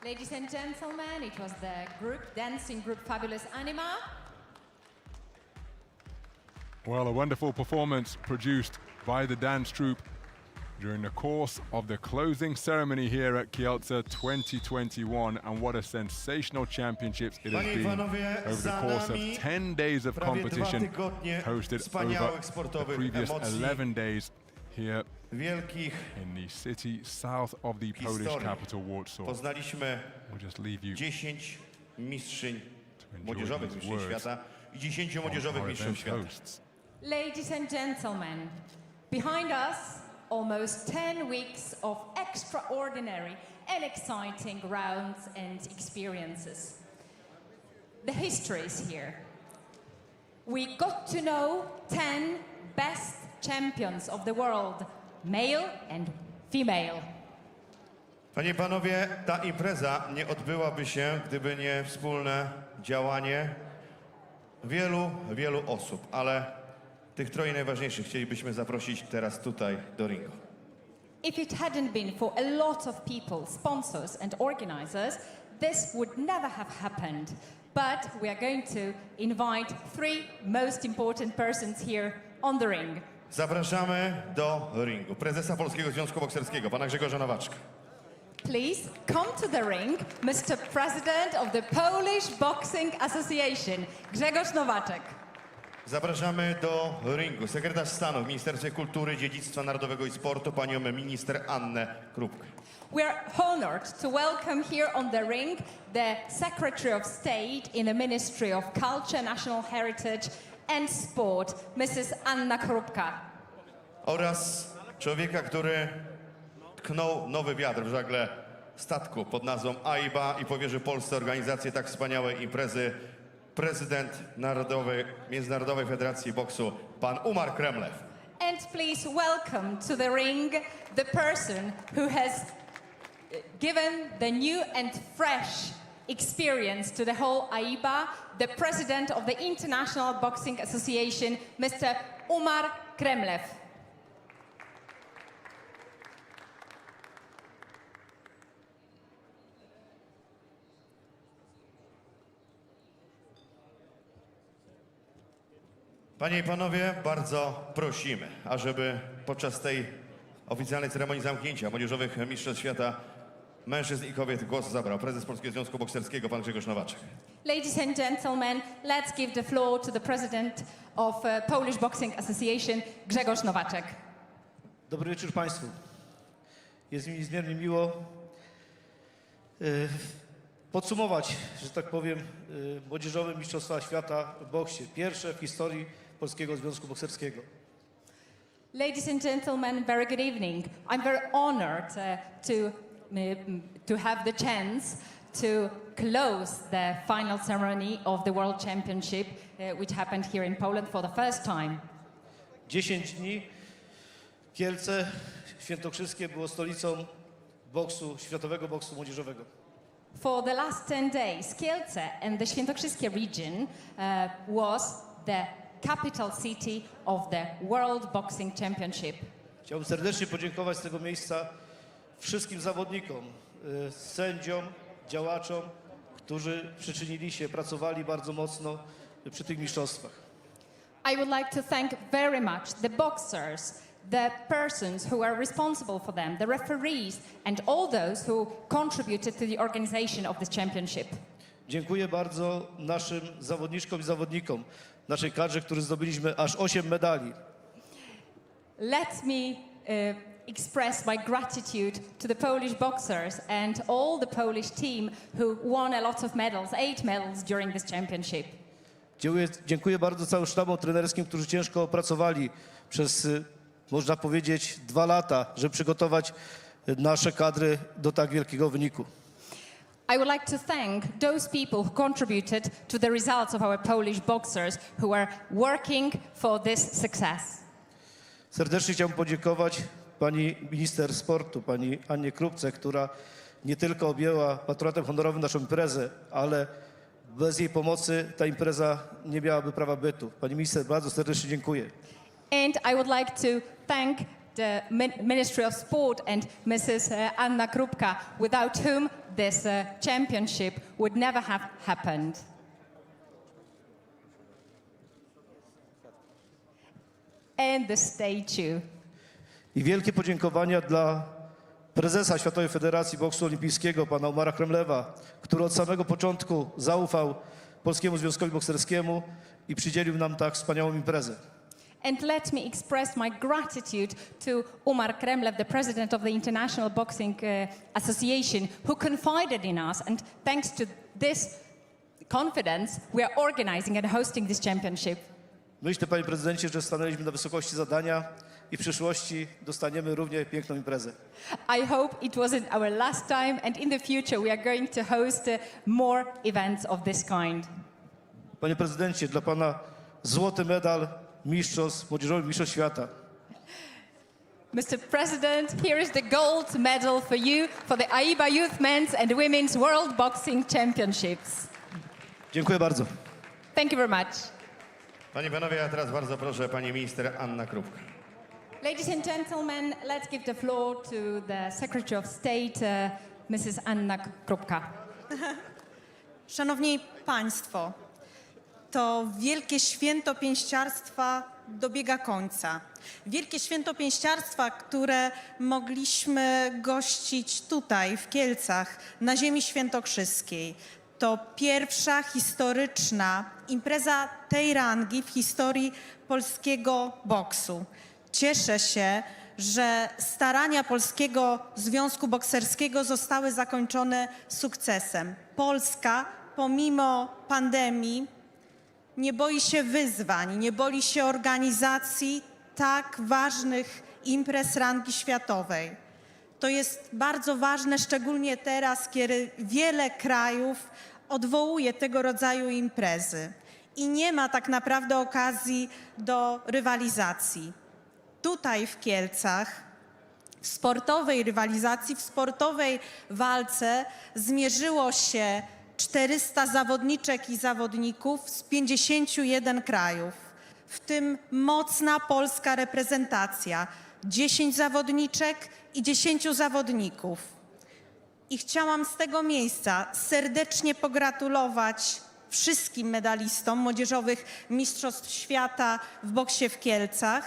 Ladies and gentlemen, it was the dancing group Fabulous Anima. Well, a wonderful performance produced by the dance troupe during the course of the closing ceremony here at Kielce 2021, and what a sensational championships it has been over the course of 10 days of competition, hosted over the previous 11 days here in the city south of the Polish capital, Warsaw. Poznaliśmy We'll just leave you 10 mistrzyń młodzieżowych mistrzostw świata, i 10 młodzieżowych Our mistrzów event świata. hosts. Ladies and gentlemen, behind us, almost 10 weeks of extraordinary and exciting rounds and experiences. The history is here. We got to know 10 best champions of the world, male and female. Panie i panowie, ta impreza nie odbyłaby się, gdyby nie wspólne działanie wielu osób, ale tych troje najważniejszych chcielibyśmy zaprosić teraz tutaj do ringu. If it hadn't been for a lot of people, sponsors and organizers, this would never have happened. But we are going to invite 3 most important persons here on the ring. Zapraszamy do ringu prezesa Polskiego Związku Bokserskiego, pana Grzegorza Nowaczka. Please come to the ring, Mr. President of the Polish Boxing Association, Grzegorz Nowaczek. Zapraszamy do ringu sekretarz stanu w Ministerstwie Kultury, Dziedzictwa Narodowego i Sportu, panią minister Annę Krupkę. We are honored to welcome here on the ring the Secretary of State in the Ministry of Culture, National Heritage and Sport, Mrs. Anna Krupka. Oraz człowieka, który tknął nowy wiatr w żagle statku pod nazwą AIBA i powierzył Polsce organizację tak wspaniałej imprezy, prezydent Międzynarodowej Federacji Boksu, pan Umar Kremlew. And please welcome to the ring the person who has given the new and fresh experience to the whole AIBA, the president of the International Boxing Association, Mr. Umar Kremlev. Panie i panowie, bardzo prosimy, ażeby podczas tej oficjalnej ceremonii zamknięcia Młodzieżowych Mistrzostw Świata Mężczyzn i Kobiet głos zabrał prezes Polskiego Związku Bokserskiego, pan Grzegorz Nowaczek. Ladies and gentlemen, let's give the floor to the president of Polish Boxing Association, Grzegorz Nowaczek. Dobry wieczór Państwu. Jest mi niezmiernie miło podsumować, że tak powiem, Młodzieżowe Mistrzostwa Świata w boksie. Pierwsze w historii Polskiego Związku Bokserskiego. Ladies and gentlemen, very good evening. I'm very honored to have the chance to close the final ceremony of the World Championship, which happened here in Poland for the first time. 10 dni Kielce Świętokrzyskie było stolicą boksu, światowego boksu młodzieżowego. For the last 10 days, Kielce and the Świętokrzyskie region was the capital city of the World Boxing Championship. Chciałbym serdecznie podziękować z tego miejsca wszystkim zawodnikom, sędziom, działaczom, którzy przyczynili się, pracowali bardzo mocno przy tych mistrzostwach. I would like to thank very much the boxers, the persons who are responsible for them, the referees and all those who contributed to the organization of this championship. Dziękuję bardzo naszym zawodniczkom i zawodnikom, naszej kadrze, którzy zdobyliśmy aż 8 medali. Let me express my gratitude to the Polish boxers and all the Polish team who won a lot of medals, 8 medals during this championship. Dziękuję bardzo całym sztabom trenerskim, którzy ciężko pracowali przez, można powiedzieć, 2 lata, żeby przygotować nasze kadry do tak wielkiego wyniku. I would like to thank those people who contributed to the results of our Polish boxers who are working for this success. Serdecznie chciałbym podziękować pani minister sportu, pani Annie Krupce, która nie tylko objęła patronatem honorowym naszą imprezę, ale bez jej pomocy ta impreza nie miałaby prawa bytu. Pani minister, bardzo serdecznie dziękuję. And I would like to thank the Ministry of Sport and Mrs. Anna Krupka, without whom this championship would never have happened. And the statue. I wielkie podziękowania dla prezesa Światowej Federacji Boksu Olimpijskiego, pana Umara Kremlewa, który od samego początku zaufał Polskiemu Związkowi Bokserskiemu i przydzielił nam tak wspaniałą imprezę. And let me express my gratitude to Umar Kremlev, the president of the International Boxing Association, who confided in us. And thanks to this confidence, we are organizing and hosting this championship. Myślę, panie prezydencie, że stanęliśmy na wysokości zadania i w przyszłości dostaniemy równie piękną imprezę. I hope it wasn't our last time, and in the future we are going to host more events of this kind. Panie prezydencie, dla pana złoty medal mistrzostw, młodzieżowych mistrzostw świata. Mr. President, here is the gold medal for you for the AIBA Youth Men's and Women's World Boxing Championships. Dziękuję bardzo. Thank you very much. Panie i panowie, a teraz bardzo proszę pani minister Anna Krupka. Ladies and gentlemen, let's give the floor to the Secretary of State, Mrs. Anna Krupka. Szanowni Państwo, to wielkie święto pięściarstwa dobiega końca. Wielkie święto pięściarstwa, które mogliśmy gościć tutaj w Kielcach, na ziemi świętokrzyskiej. To pierwsza historyczna impreza tej rangi w historii polskiego boksu. Cieszę się, że starania Polskiego Związku Bokserskiego zostały zakończone sukcesem. Polska, pomimo pandemii, nie boi się wyzwań, nie boi się organizacji tak ważnych imprez rangi światowej. To jest bardzo ważne, szczególnie teraz, kiedy wiele krajów odwołuje tego rodzaju imprezy i nie ma tak naprawdę okazji do rywalizacji. Tutaj w Kielcach w sportowej rywalizacji, w sportowej walce zmierzyło się 400 zawodniczek i zawodników z 51 krajów, w tym mocna polska reprezentacja, 10 zawodniczek i 10 zawodników. I chciałam z tego miejsca serdecznie pogratulować wszystkim medalistom młodzieżowych Mistrzostw Świata w boksie w Kielcach,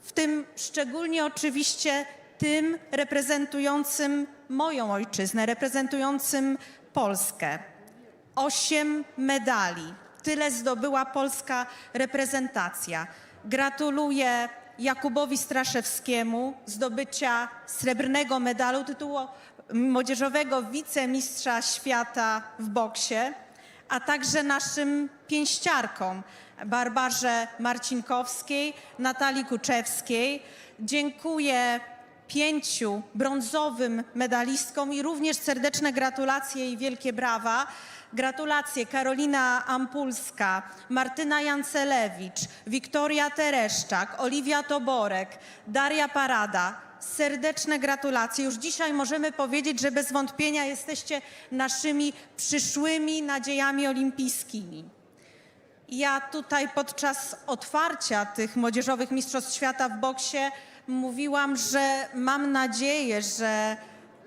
w tym szczególnie oczywiście tym reprezentującym moją ojczyznę, reprezentującym Polskę. 8 medali. Tyle zdobyła polska reprezentacja. Gratuluję Jakubowi Straszewskiemu zdobycia srebrnego medalu, tytułu młodzieżowego wicemistrza świata w boksie, a także naszym pięściarkom Barbarze Marcinkowskiej, Natalii Kuczewskiej. Dziękuję 5 brązowym medalistkom i również serdeczne gratulacje i wielkie brawa. Gratulacje Karolina Ampulska, Martyna Jancelewicz, Wiktoria Tereszczak, Oliwia Toborek, Daria Parada. Serdeczne gratulacje. Już dzisiaj możemy powiedzieć, że bez wątpienia jesteście naszymi przyszłymi nadziejami olimpijskimi. Ja tutaj podczas otwarcia tych młodzieżowych Mistrzostw Świata w boksie mówiłam, że mam nadzieję, że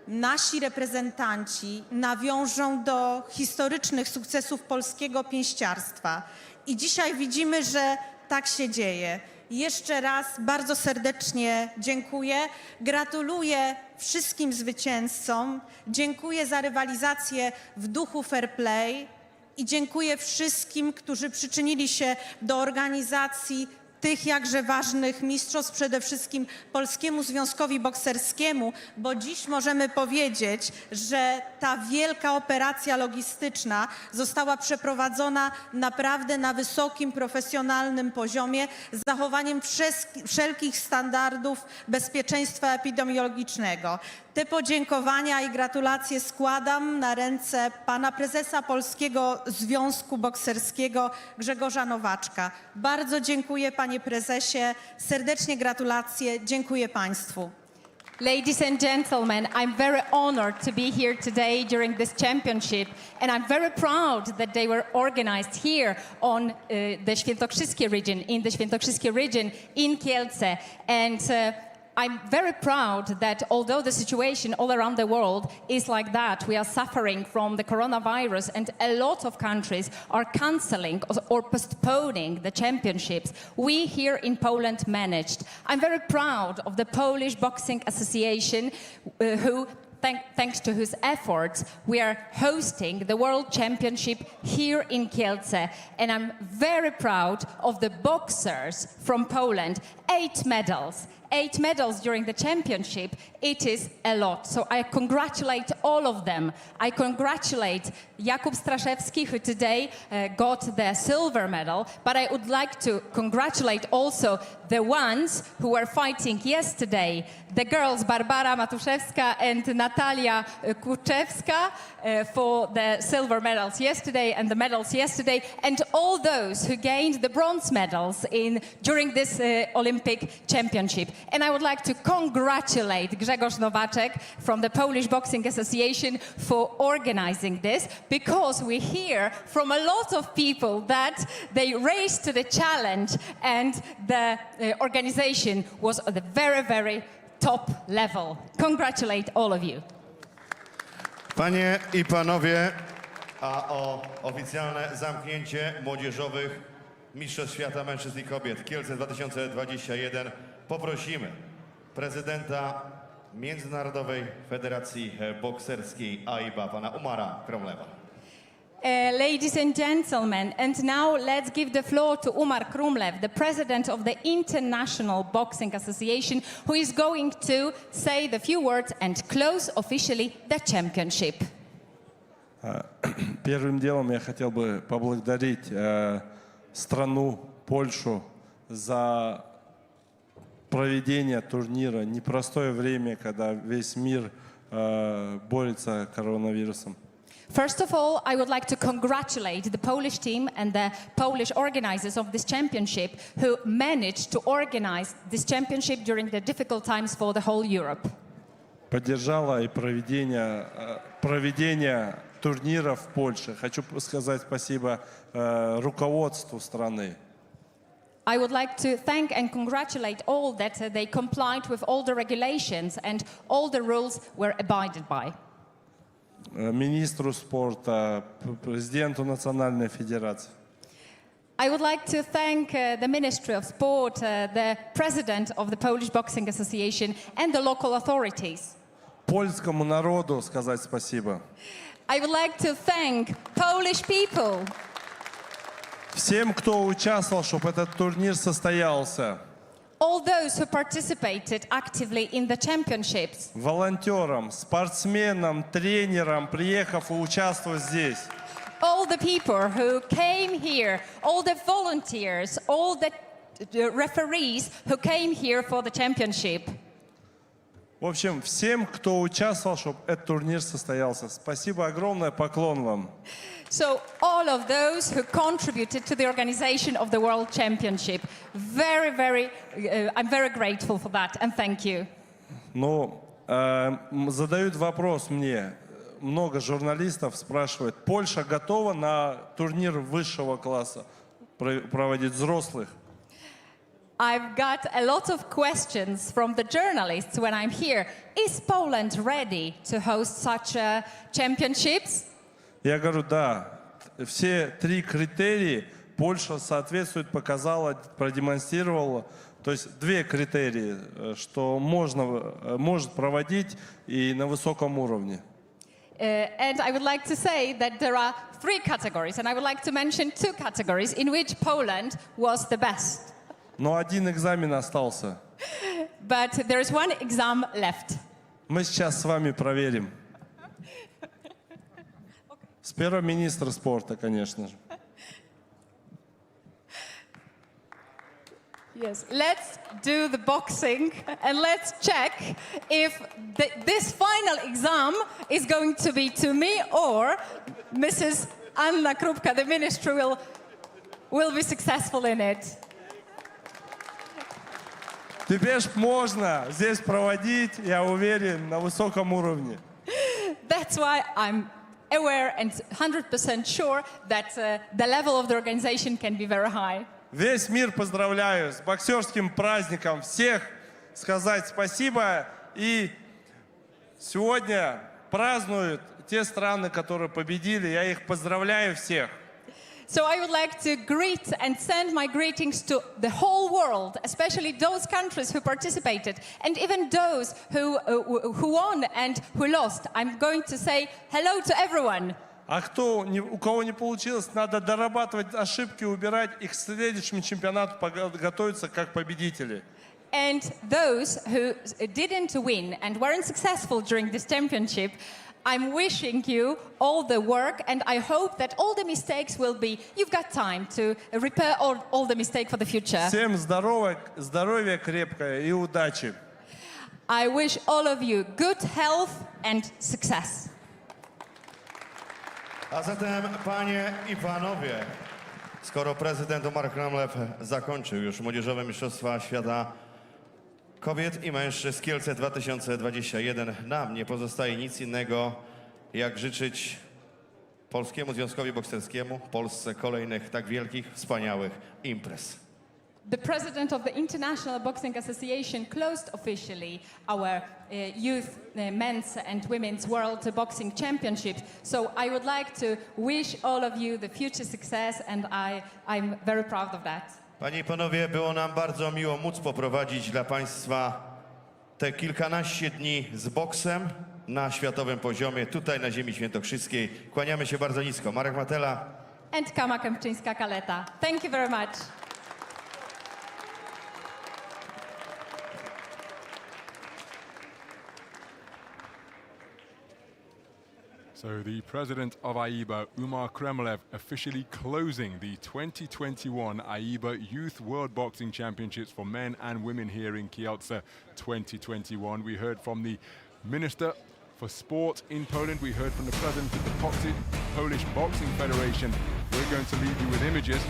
nasi reprezentanci nawiążą do historycznych sukcesów polskiego pięściarstwa. I dzisiaj widzimy, że tak się dzieje. Jeszcze raz bardzo serdecznie dziękuję. Gratuluję wszystkim zwycięzcom. Dziękuję za rywalizację w duchu fair play i dziękuję wszystkim, którzy przyczynili się do organizacji tych jakże ważnych mistrzostw, przede wszystkim Polskiemu Związkowi Bokserskiemu, bo dziś możemy powiedzieć, że ta wielka operacja logistyczna została przeprowadzona naprawdę na wysokim, profesjonalnym poziomie z zachowaniem wszelkich standardów bezpieczeństwa epidemiologicznego. Te podziękowania i gratulacje składam na ręce pana prezesa Polskiego Związku Bokserskiego Grzegorza Nowaczka. Bardzo dziękuję, panie prezesie. Serdecznie gratulacje. Dziękuję państwu. Ladies and gentlemen, I'm very honored to be here today during this championship, and I'm very proud that they were organized here on the Świętokrzyskie region, in the Świętokrzyskie region in Kielce. And I'm very proud that although the situation all around the world is like that, we are suffering from the coronavirus and a lot of countries are cancelling or postponing the championships, we here in Poland managed. I'm very proud of the Polish Boxing Association who thanks to whose efforts, we are hosting the World Championship here in Kielce. And I'm very proud of the boxers from Poland 8 medals. 8 medals during the championship, it is a lot. So I congratulate all of them. I congratulate Jakub Straszewski, who today got the silver medal, but I would like to congratulate also the ones who were fighting yesterday. The girls, Barbara Matuszewska and Natalia Kurczewska, for the silver medals yesterday and the medals yesterday, and all those who gained the bronze medals during this Olympic championship. And I would like to congratulate Grzegorz Nowaczek from the Polish Boxing Association for organizing this, because we hear from a lot of people that they raised to the challenge and the organization was at the very, very top level. Congratulate all of you. Panie i panowie, a o oficjalne zamknięcie młodzieżowych Mistrzostw Świata Mężczyzn i Kobiet Kielce 2021 poprosimy prezydenta Międzynarodowej Federacji Bokserskiej AIBA, pana Umara Kromlewa. Ladies and gentlemen, and now let's give the floor to Umar Krumlev, the president of the International Boxing Association, who is going to say the few words and close officially the championship. Первым делом я хотел бы поблагодарить страну Польшу за проведение турнира. Непростое время, когда весь мир борется с коронавирусом. First of all, I would like to congratulate the Polish team and the Polish organizers of this championship who managed to organize this championship during the difficult times for the whole Europe. Поддержала и проведение турнира в Польше. Хочу сказать спасибо руководству страны. I would like to thank and congratulate all that they complied with all the regulations and all the rules were abided by. Министру спорта, президенту Национальной Федерации. I would like to thank the Ministry of Sport, the President of the Polish Boxing Association and the local authorities. Польскому народу сказать спасибо. I would like to thank Polish people. Всем, кто участвовал, чтобы этот турнир состоялся. All those who participated actively in the championships. Волонтерам, спортсменам, тренерам, приехав и участвовав здесь. All the people who came here, all the volunteers, all the referees who came here for the championship. В общем, всем, кто участвовал, чтобы этот турнир состоялся. Спасибо огромное, поклон вам. So all of those who contributed to the organization of the World Championship, I'm very grateful for that and thank you. Ну, задают вопрос мне, много журналистов спрашивают, Польша готова на турнир высшего класса проводить взрослых? I've got a lot of questions from the journalists when I'm here. Is Poland ready to host such championships? Я говорю, да, все 3 критерия Польша соответствует, показала, продемонстрировала. То есть 2 критерии, что может проводить и на высоком уровне. And I would like to say that there are 3 categories, and I would like to mention 2 categories in which Poland was the best. Но один экзамен остался. But there is 1 exam left. Мы сейчас с вами проверим. Сперва министр спорта, конечно же. Yes, let's do the boxing and let's check if this final exam is going to be to me or Mrs. Anna Krupka, the ministry, will be successful in it. Теперь можно здесь проводить, я уверен, на высоком уровне. That's why I'm aware and 100% sure that the level of the organization can be very high. Весь мир поздравляю с боксерским праздником. Всех сказать спасибо. И сегодня празднуют те страны, которые победили. Я их поздравляю всех. So I would like to greet and send my greetings to the whole world, especially those countries who participated, and even those who won and who lost. I'm going to say hello to everyone. А у кого не получилось, надо дорабатывать ошибки, убирать и к следующему чемпионату готовиться как победители. And those who didn't win and weren't successful during this championship, I'm wishing you all the work, and I hope that all the mistakes will be, you've got time to repair all the mistakes for the future. Всем здоровья крепкое и удачи. I wish all of you good health and success. A zatem, panie i panowie, skoro prezydent Marek Ramlew zakończył już Młodzieżowe Mistrzostwa Świata Kobiet i Mężczyzn Kielce 2021, nam nie pozostaje nic innego, jak życzyć Polskiemu Związkowi Bokserskiemu, Polsce kolejnych tak wielkich, wspaniałych imprez. The president of the International Boxing Association closed officially our youth men's and women's world boxing championships. So I would like to wish all of you the future success, and I'm very proud of that. Panie i panowie, było nam bardzo miło móc poprowadzić dla państwa te kilkanaście dni z boksem na światowym poziomie, tutaj na ziemi świętokrzyskiej. Kłaniamy się bardzo nisko. Marek Matela. And Kama Kępczyńska-Kaleta. Thank you very much. So the president of AIBA, Umar Kremlev, officially closing the 2021 AIBA Youth World Boxing Championships for men and women here in Kielce 2021. We heard from the Minister for Sport in Poland. We heard from the president of the Polish Boxing Federation. We're going to leave you with images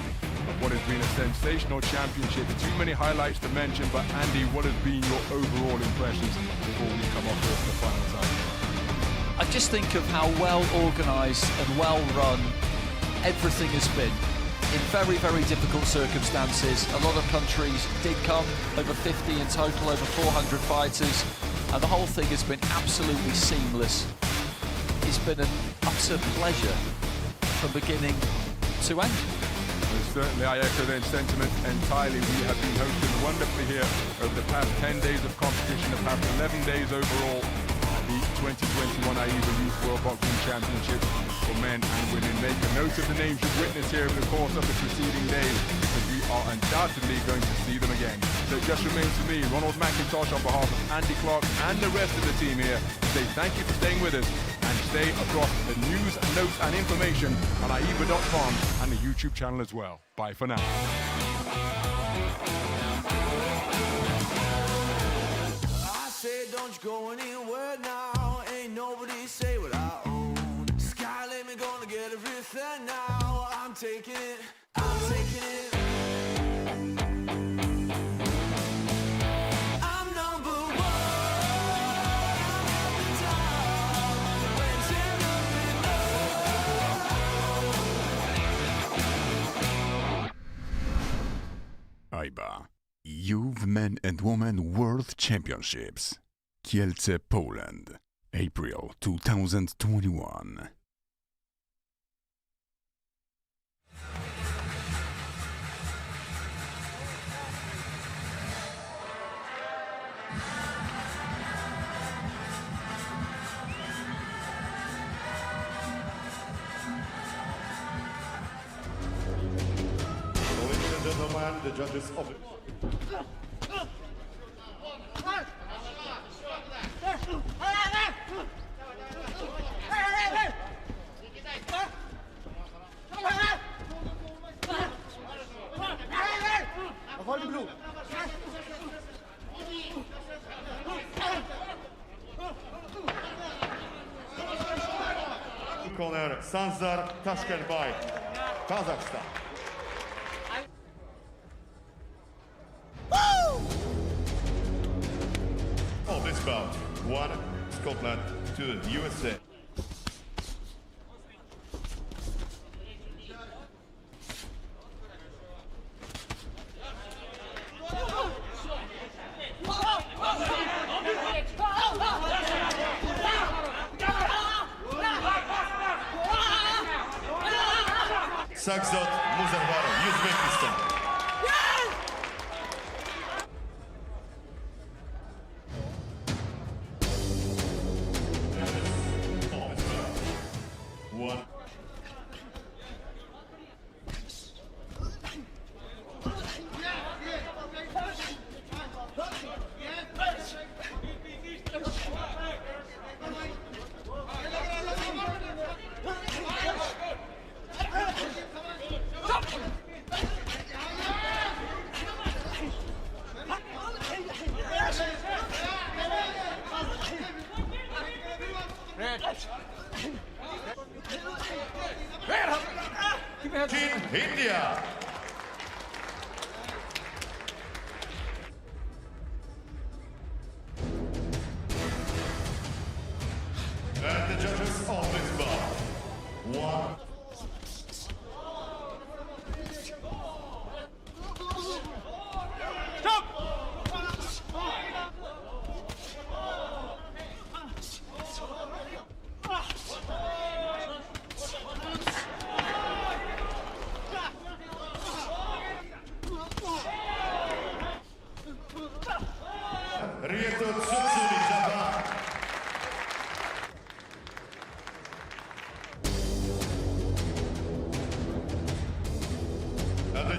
of what has been a sensational championship. Too many highlights to mention, but Andy, what has been your overall impressions before we come off to the final time? I just think of how well organised and well run everything has been. In very, very difficult circumstances. A lot of countries did come, over 50 in total, over 400 fighters, and the whole thing has been absolutely seamless. It's been an utter pleasure from beginning to end. Well, certainly, I echo that sentiment entirely. We have been hosted wonderfully here over the past 10 days of competition, the past 11 days overall. The 2021 AIBA Youth World Boxing Championship for men and women. Make a note of the names you've witnessed here over the course of the preceding days, because we are undoubtedly going to see them again. So it just remains for me, Ronald McIntosh, on behalf of Andy Clark and the rest of the team here, to say thank you for staying with us, and stay across the news, notes and information on AIBA.com and the YouTube channel as well. Bye for now. Don't you go anywhere now. Ain't nobody say what I own. Sky limit, gonna get everything now. I'm taking it, I'm taking it. I'm number one every time. When AIBA Youth Men and Women World Championships, Kielce, Poland, April 2021. Ladies and gentlemen, the judges of corner, Sanzar Tashkenbay, Kazakhstan. Oh, this bout, 1 Scotland, 2 USA. Saksot Muzarvarov, Uzbekistan. One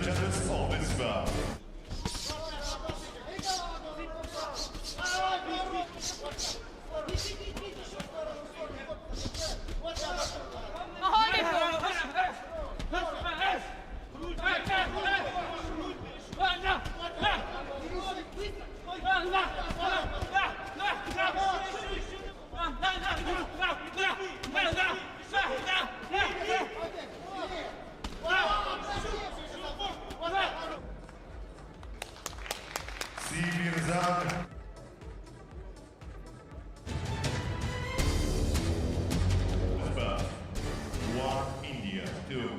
judges of this bout. One India, two.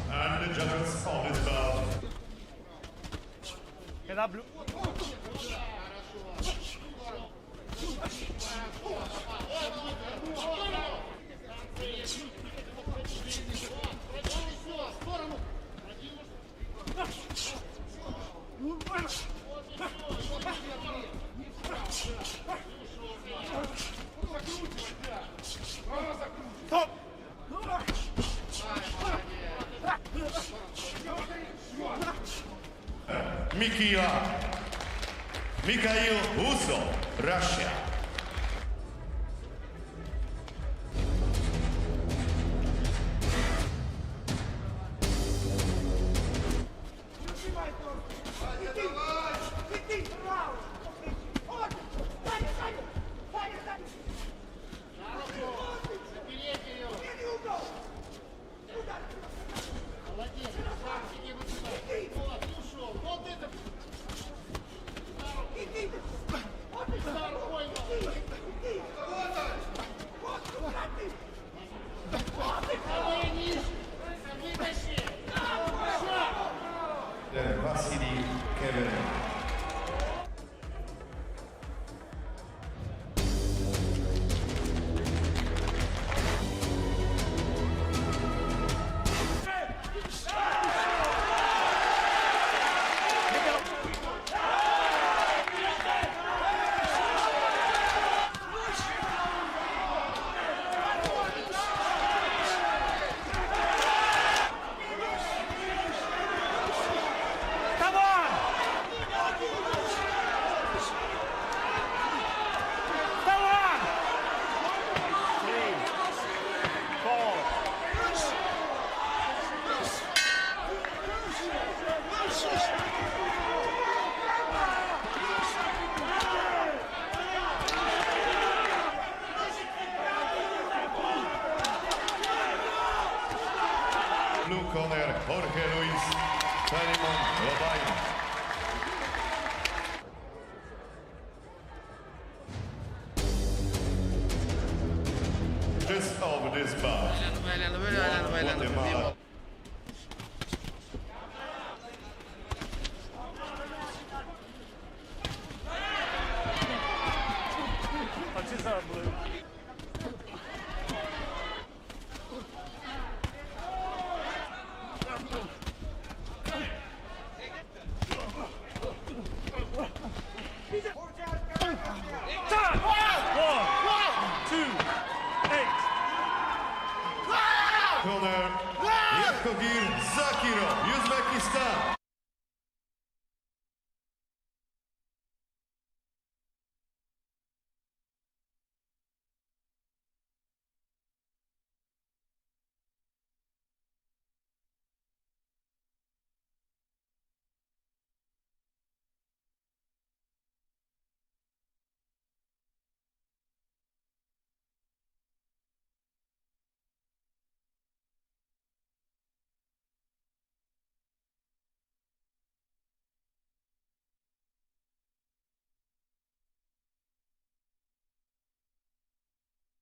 And the judges on this bout. Head up, blue. Mikhail Huso, Russia. Blue corner, Jorge Luis, Simon Lobaya. Just over this bout. Guatemala,